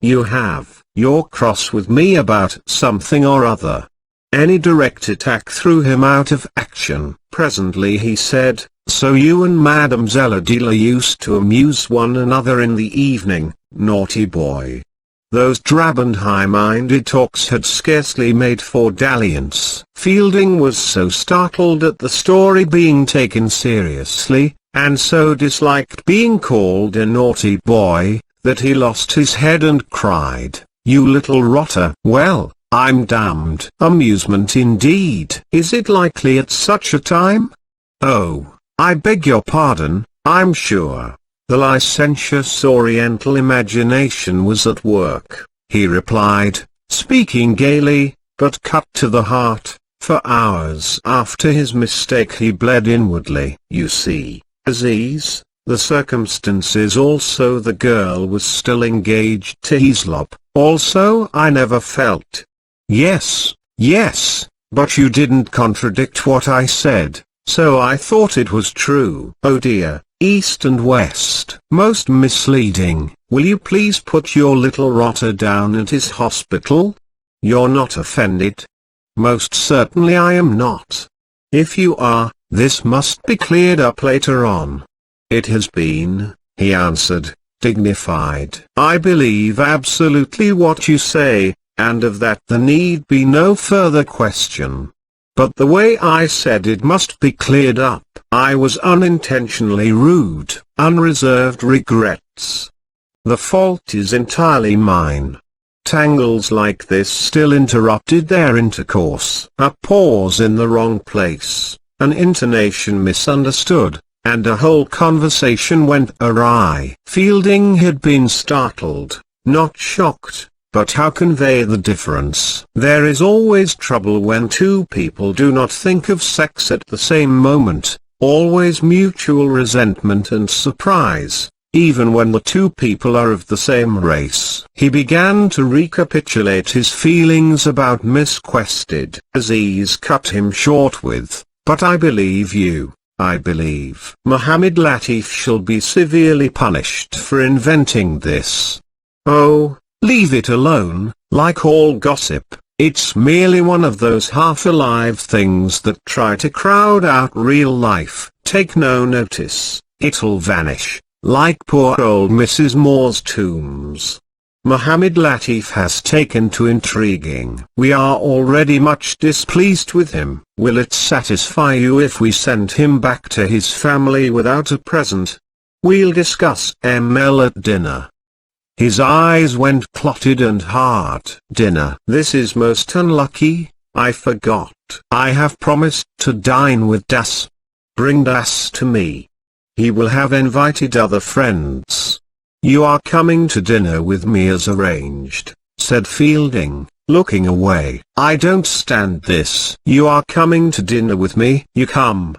You have. You're cross with me about something or other. Any direct attack threw him out of action. Presently he said, so you and Madame Zeladila used to amuse one another in the evening, naughty boy. Those drab and high-minded talks had scarcely made for dalliance. Fielding was so startled at the story being taken seriously, and so disliked being called a naughty boy, that he lost his head and cried, you little rotter. Well, I'm damned. Amusement indeed. Is it likely at such a time? Oh, I beg your pardon, I'm sure. The licentious Oriental imagination was at work, he replied, speaking gaily, but cut to the heart. For hours after his mistake he bled inwardly. You see, Aziz, the circumstances also the girl was still engaged to Hislop, also I never felt. Yes, but you didn't contradict what I said, so I thought it was true. Oh dear, east and west. Most misleading. Will you please put your little rotter down at his hospital? You're not offended? Most certainly I am not. If you are, this must be cleared up later on. It has been, he answered, dignified. I believe absolutely what you say, and of that there need be no further question. but the way I said it must be cleared up. I was unintentionally rude. Unreserved regrets. The fault is entirely mine. Tangles like this still interrupted their intercourse. A pause in the wrong place, an intonation misunderstood, and a whole conversation went awry. Fielding had been startled, not shocked, but how convey the difference? There is always trouble when two people do not think of sex at the same moment, always mutual resentment and surprise, even when the two people are of the same race. He began to recapitulate his feelings about Miss Quested. Aziz cut him short with, "But I believe you. I believe Mohammed Latif shall be severely punished for inventing this." "Oh, leave it alone. Like all gossip, it's merely one of those half-alive things that try to crowd out real life. Take no notice, it'll vanish, like poor old Mrs. Moore's tombs. Mohammed Latif has taken to intriguing. We are already much displeased with him. Will it satisfy you if we send him back to his family without a present? We'll discuss ML at dinner." His eyes went clotted and hard. "Dinner? This is most unlucky. I forgot. I have promised to dine with Das. Bring Das to me. He will have invited other friends." "You are coming to dinner with me as arranged," said Fielding, looking away. "I don't stand this." "You are coming to dinner with me." "You come."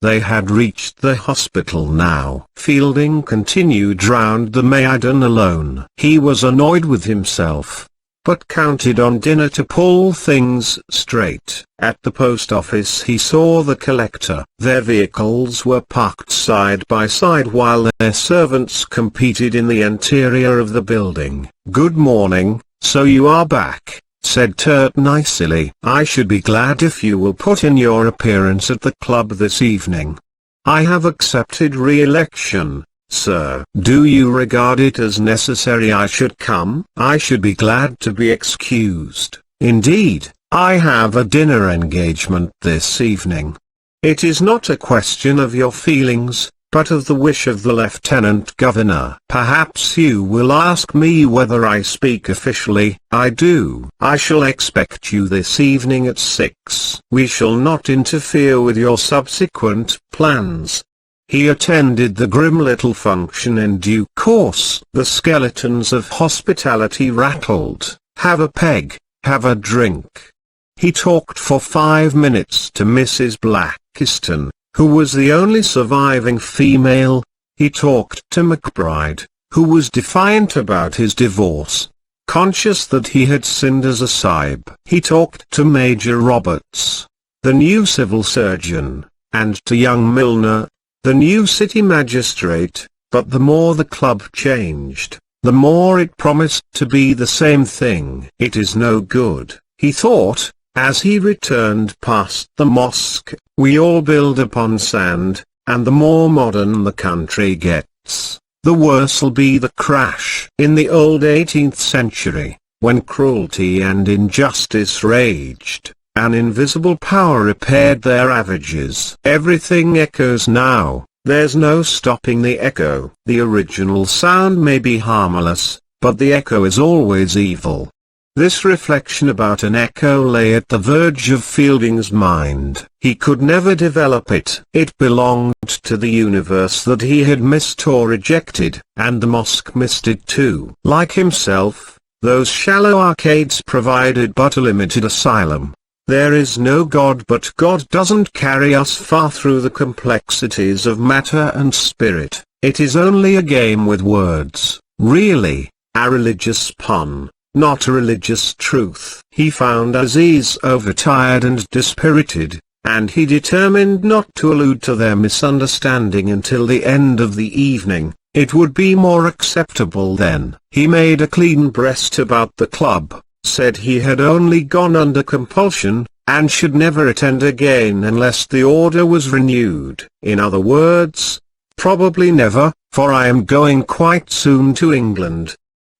They had reached the hospital now. Fielding continued round the Maidan alone. He was annoyed with himself, but counted on dinner to pull things straight. At the post office he saw the collector. Their vehicles were parked side by side while their servants competed in the interior of the building. "Good morning, so you are back," said Tait nicely. "I should be glad if you will put in your appearance at the club this evening. I have accepted re-election, sir. Do you regard it as necessary I should come?" "I should be glad to be excused. Indeed, I have a dinner engagement this evening." "It is not a question of your feelings, but of the wish of the Lieutenant Governor. Perhaps you will ask me whether I speak officially." "I do." "I shall expect you this evening at 6. We shall not interfere with your subsequent plans." He attended the grim little function in due course. The skeletons of hospitality rattled. "Have a peg, have a drink." He talked for 5 minutes to Mrs. Blackiston, who was the only surviving female. He talked to McBride, who was defiant about his divorce, conscious that he had sinned as a sahib. He talked to Major Roberts, the new civil surgeon, and to young Milner, the new city magistrate, but the more the club changed, the more it promised to be the same thing. "It is no good," he thought, as he returned past the mosque. "We all build upon sand, and the more modern the country gets, the worse'll be the crash." In the old 18th century, when cruelty and injustice raged, an invisible power repaired their ravages. Everything echoes now, there's no stopping the echo. The original sound may be harmless, but the echo is always evil. This reflection about an echo lay at the verge of Fielding's mind. He could never develop it. It belonged to the universe that he had missed or rejected, and the mosque missed it too. Like himself, those shallow arcades provided but a limited asylum. There is no God, but God doesn't carry us far through the complexities of matter and spirit. It is only a game with words, really, a religious pun, not a religious truth. He found Aziz overtired and dispirited, and he determined not to allude to their misunderstanding until the end of the evening. It would be more acceptable then. He made a clean breast about the club, said he had only gone under compulsion, and should never attend again unless the order was renewed. In other words, probably never, for I am going quite soon to England.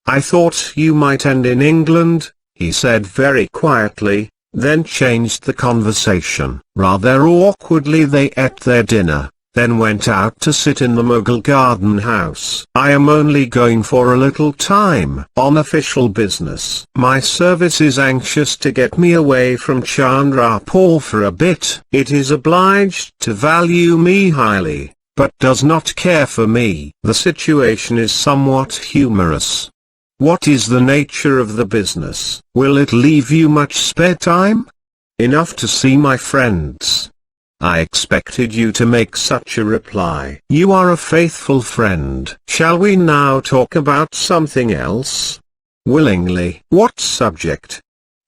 "I thought you might end in England," he said very quietly, then changed the conversation. Rather awkwardly they ate their dinner, then went out to sit in the Mughal garden house. I am only going for a little time on official business. My service is anxious to get me away from Chandrapur for a bit. It is obliged to value me highly, but does not care for me. The situation is somewhat humorous. What is the nature of the business? Will it leave you much spare time? Enough to see my friends. I expected you to make such a reply. You are a faithful friend. Shall we now talk about something else? Willingly. What subject?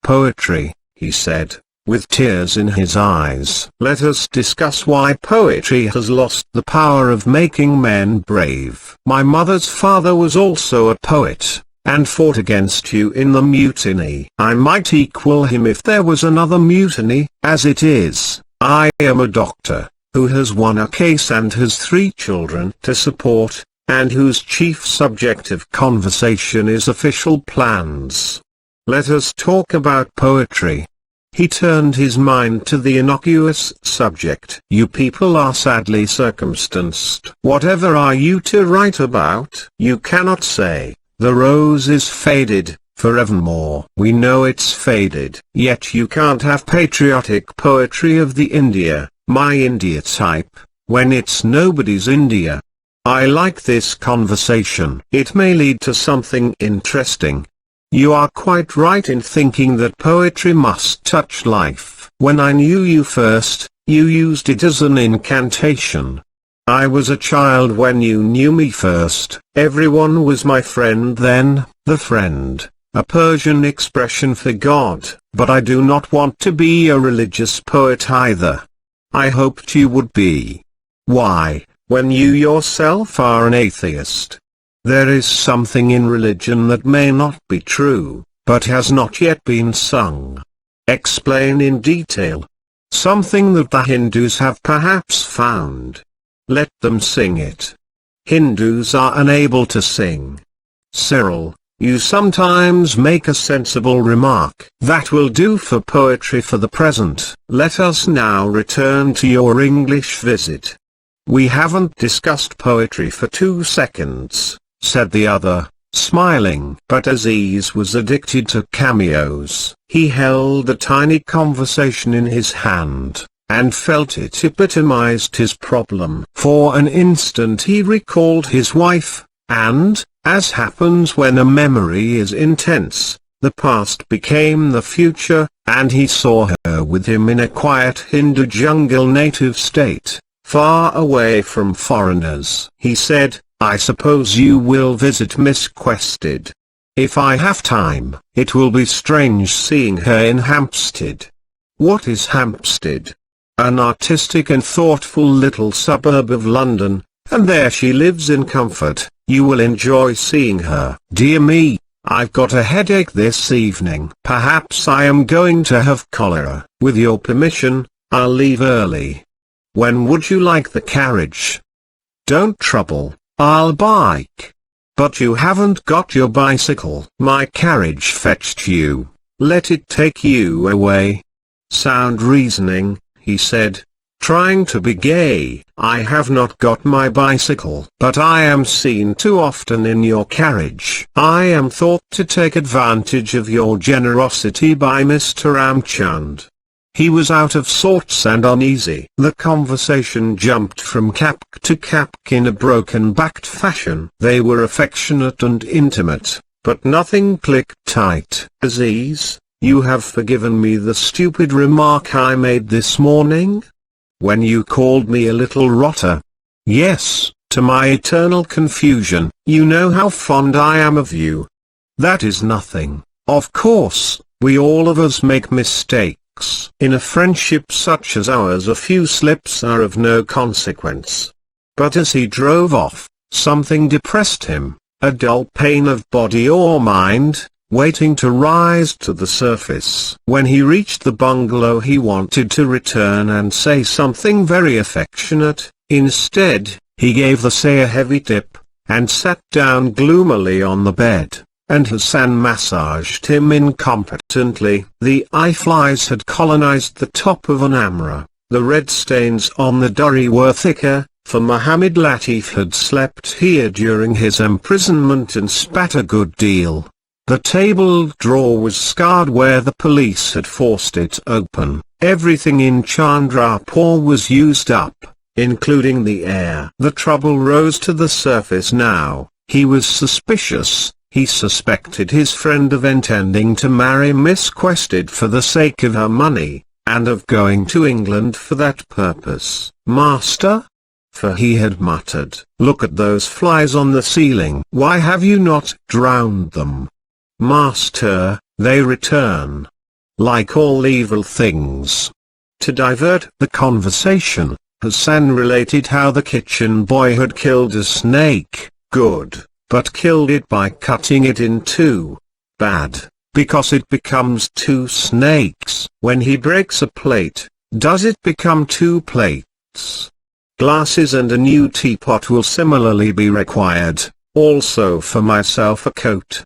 Poetry, he said, with tears in his eyes. Let us discuss why poetry has lost the power of making men brave. My mother's father was also a poet, and fought against you in the mutiny. I might equal him if there was another mutiny. As it is, I am a doctor, who has won a case and has 3 children to support, and whose chief subject of conversation is official plans. Let us talk about poetry. He turned his mind to the innocuous subject. You people are sadly circumstanced. Whatever are you to write about? You cannot say, the rose is faded, forevermore. We know it's faded. Yet you can't have patriotic poetry of the India, my India type, when it's nobody's India. I like this conversation. It may lead to something interesting. You are quite right in thinking that poetry must touch life. When I knew you first, you used it as an incantation. I was a child when you knew me first. Everyone was my friend then, the friend, a Persian expression for God. But I do not want to be a religious poet either. I hoped you would be. Why, when you yourself are an atheist? There is something in religion that may not be true, but has not yet been sung. Explain in detail. Something that the Hindus have perhaps found. Let them sing it. Hindus are unable to sing. Cyril, you sometimes make a sensible remark. That will do for poetry for the present. Let us now return to your English visit. We haven't discussed poetry for 2 seconds, said the other, smiling. But Aziz was addicted to cameos. He held a tiny conversation in his hand, and felt it epitomized his problem. For an instant he recalled his wife, and, as happens when a memory is intense, the past became the future, and he saw her with him in a quiet Hindu jungle native state, far away from foreigners. He said, I suppose you will visit Miss Quested. If I have time. It will be strange seeing her in Hampstead. What is Hampstead? An artistic and thoughtful little suburb of London, and there she lives in comfort. You will enjoy seeing her. Dear me, I've got a headache this evening. Perhaps I am going to have cholera. With your permission, I'll leave early. When would you like the carriage? Don't trouble, I'll bike. But you haven't got your bicycle. My carriage fetched you. Let it take you away. Sound reasoning, he said, trying to be gay. I have not got my bicycle, but I am seen too often in your carriage. I am thought to take advantage of your generosity by Mr. Ramchand. He was out of sorts and uneasy. The conversation jumped from cap to cap in a broken-backed fashion. They were affectionate and intimate, but nothing clicked tight. Aziz, you have forgiven me the stupid remark I made this morning? When you called me a little rotter? Yes, to my eternal confusion. You know how fond I am of you. That is nothing. Of course, we all of us make mistakes. In a friendship such as ours a few slips are of no consequence. But as he drove off, something depressed him, a dull pain of body or mind, waiting to rise to the surface. When he reached the bungalow he wanted to return and say something very affectionate. Instead, he gave the say a heavy tip, and sat down gloomily on the bed. and Hassan massaged him incompetently. The eye flies had colonized the top of an amra. The red stains on the durry were thicker, for Mohammed Latif had slept here during his imprisonment and spat a good deal. The table drawer was scarred where the police had forced it open. Everything in Chandrapur was used up, including the air. The trouble rose to the surface now. He was suspicious. He suspected his friend of intending to marry Miss Quested for the sake of her money, and of going to England for that purpose. "Master?" For he had muttered, "Look at those flies on the ceiling. Why have you not drowned them?" "Master, they return. Like all evil things." To divert the conversation, Hassan related how the kitchen boy had killed a snake. Good, but killed it by cutting it in two. Bad, because it becomes two snakes. When he breaks a plate, does it become two plates? Glasses and a new teapot will similarly be required, also for myself a coat.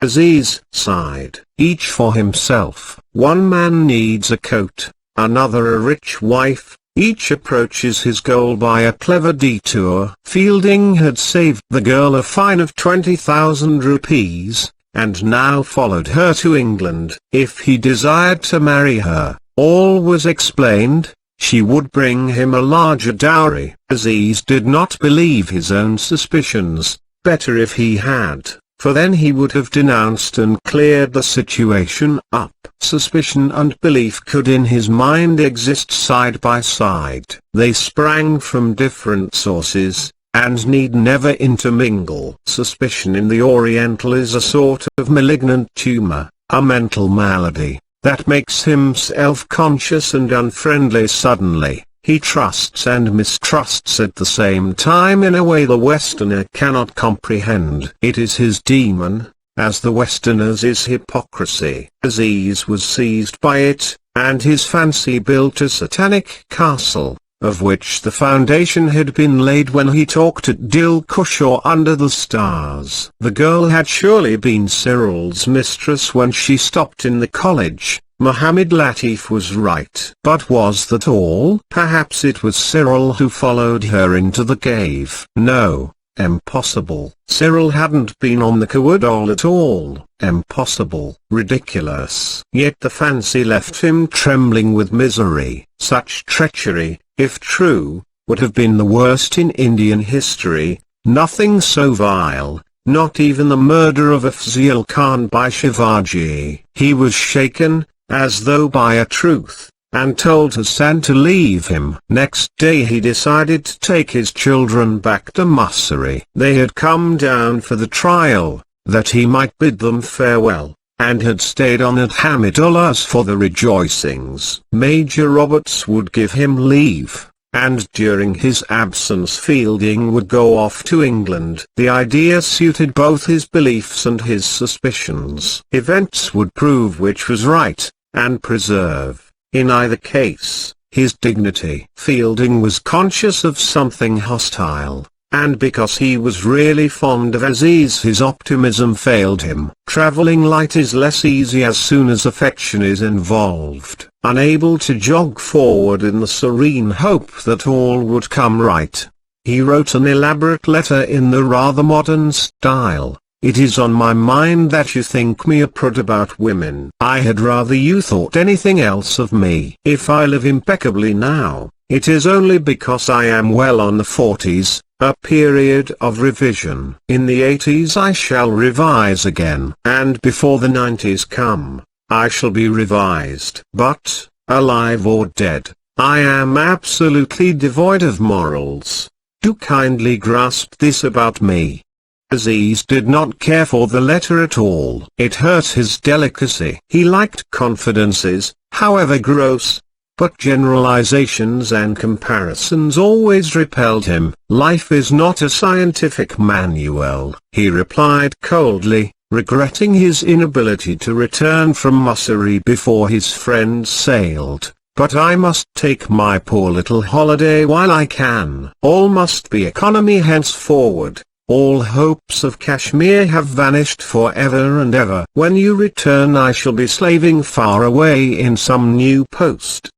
Aziz sighed. Each for himself. One man needs a coat, another a rich wife. Each approaches his goal by a clever detour. Fielding had saved the girl a fine of 20,000 rupees, and now followed her to England. If he desired to marry her, all was explained. She would bring him a larger dowry. Aziz did not believe his own suspicions. Better if he had, for then he would have denounced and cleared the situation up. Suspicion and belief could in his mind exist side by side. They sprang from different sources, and need never intermingle. Suspicion in the Oriental is a sort of malignant tumor, a mental malady, that makes him self-conscious and unfriendly suddenly. He trusts and mistrusts at the same time in a way the Westerner cannot comprehend. It is his demon, as the Westerner's is hypocrisy. Aziz was seized by it, and his fancy built a satanic castle, of which the foundation had been laid when he talked at Dilkush under the stars. The girl had surely been Cyril's mistress when she stopped in the college. Mohammed Latif was right. But was that all? Perhaps it was Cyril who followed her into the cave. No, impossible. Cyril hadn't been on the Kawadol at all. Impossible. Ridiculous. Yet the fancy left him trembling with misery. Such treachery, if true, would have been the worst in Indian history. Nothing so vile, not even the murder of Afzal Khan by Shivaji. He was shaken, as though by a truth, and told Hassan to leave him. Next day he decided to take his children back to Mussoorie. They had come down for the trial, that he might bid them farewell, and had stayed on at Hamidullah's for the rejoicings. Major Roberts would give him leave, and during his absence Fielding would go off to England. The idea suited both his beliefs and his suspicions. Events would prove which was right, and preserve, in either case, his dignity. Fielding was conscious of something hostile, and because he was really fond of Aziz his optimism failed him. Traveling light is less easy as soon as affection is involved. Unable to jog forward in the serene hope that all would come right, he wrote an elaborate letter in the rather modern style. It is on my mind that you think me a prude about women. I had rather you thought anything else of me. If I live impeccably now, it is only because I am well on the 40s, a period of revision. In the 80s I shall revise again. And before the 90s come, I shall be revised. But, alive or dead, I am absolutely devoid of morals. Do kindly grasp this about me. Aziz did not care for the letter at all. It hurt his delicacy. He liked confidences, however gross, but generalizations and comparisons always repelled him. Life is not a scientific manual, he replied coldly, regretting his inability to return from Mussoorie before his friends sailed. But I must take my poor little holiday while I can. All must be economy henceforward. All hopes of Kashmir have vanished forever and ever. When you return I shall be slaving far away in some new post."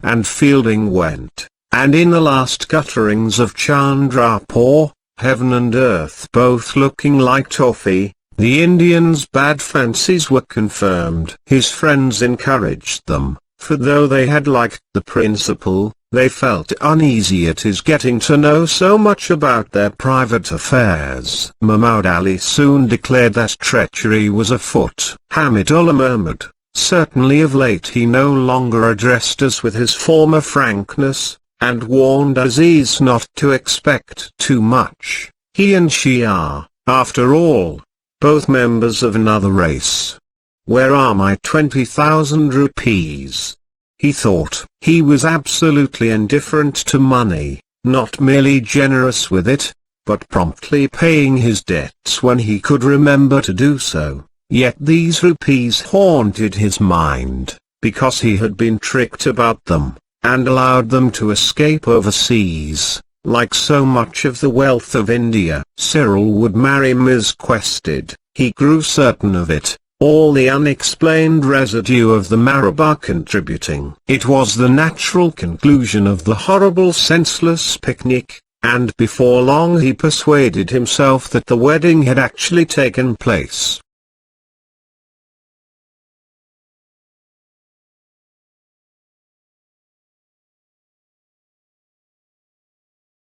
And Fielding went, and in the last gutterings of Chandrapur, heaven and earth both looking like toffee, the Indians' bad fancies were confirmed. His friends encouraged them, for though they had liked the principal, they felt uneasy at his getting to know so much about their private affairs. Mahmud Ali soon declared that treachery was afoot. Hamidullah murmured, certainly of late he no longer addressed us with his former frankness, and warned Aziz not to expect too much. He and she are, after all, both members of another race. Where are my 20,000 rupees? He thought. He was absolutely indifferent to money, not merely generous with it, but promptly paying his debts when he could remember to do so. Yet these rupees haunted his mind, because he had been tricked about them, and allowed them to escape overseas, like so much of the wealth of India. Cyril would marry Ms. Quested, he grew certain of it. All the unexplained residue of the Malabar contributing. It was the natural conclusion of the horrible senseless picnic, and before long he persuaded himself that the wedding had actually taken place.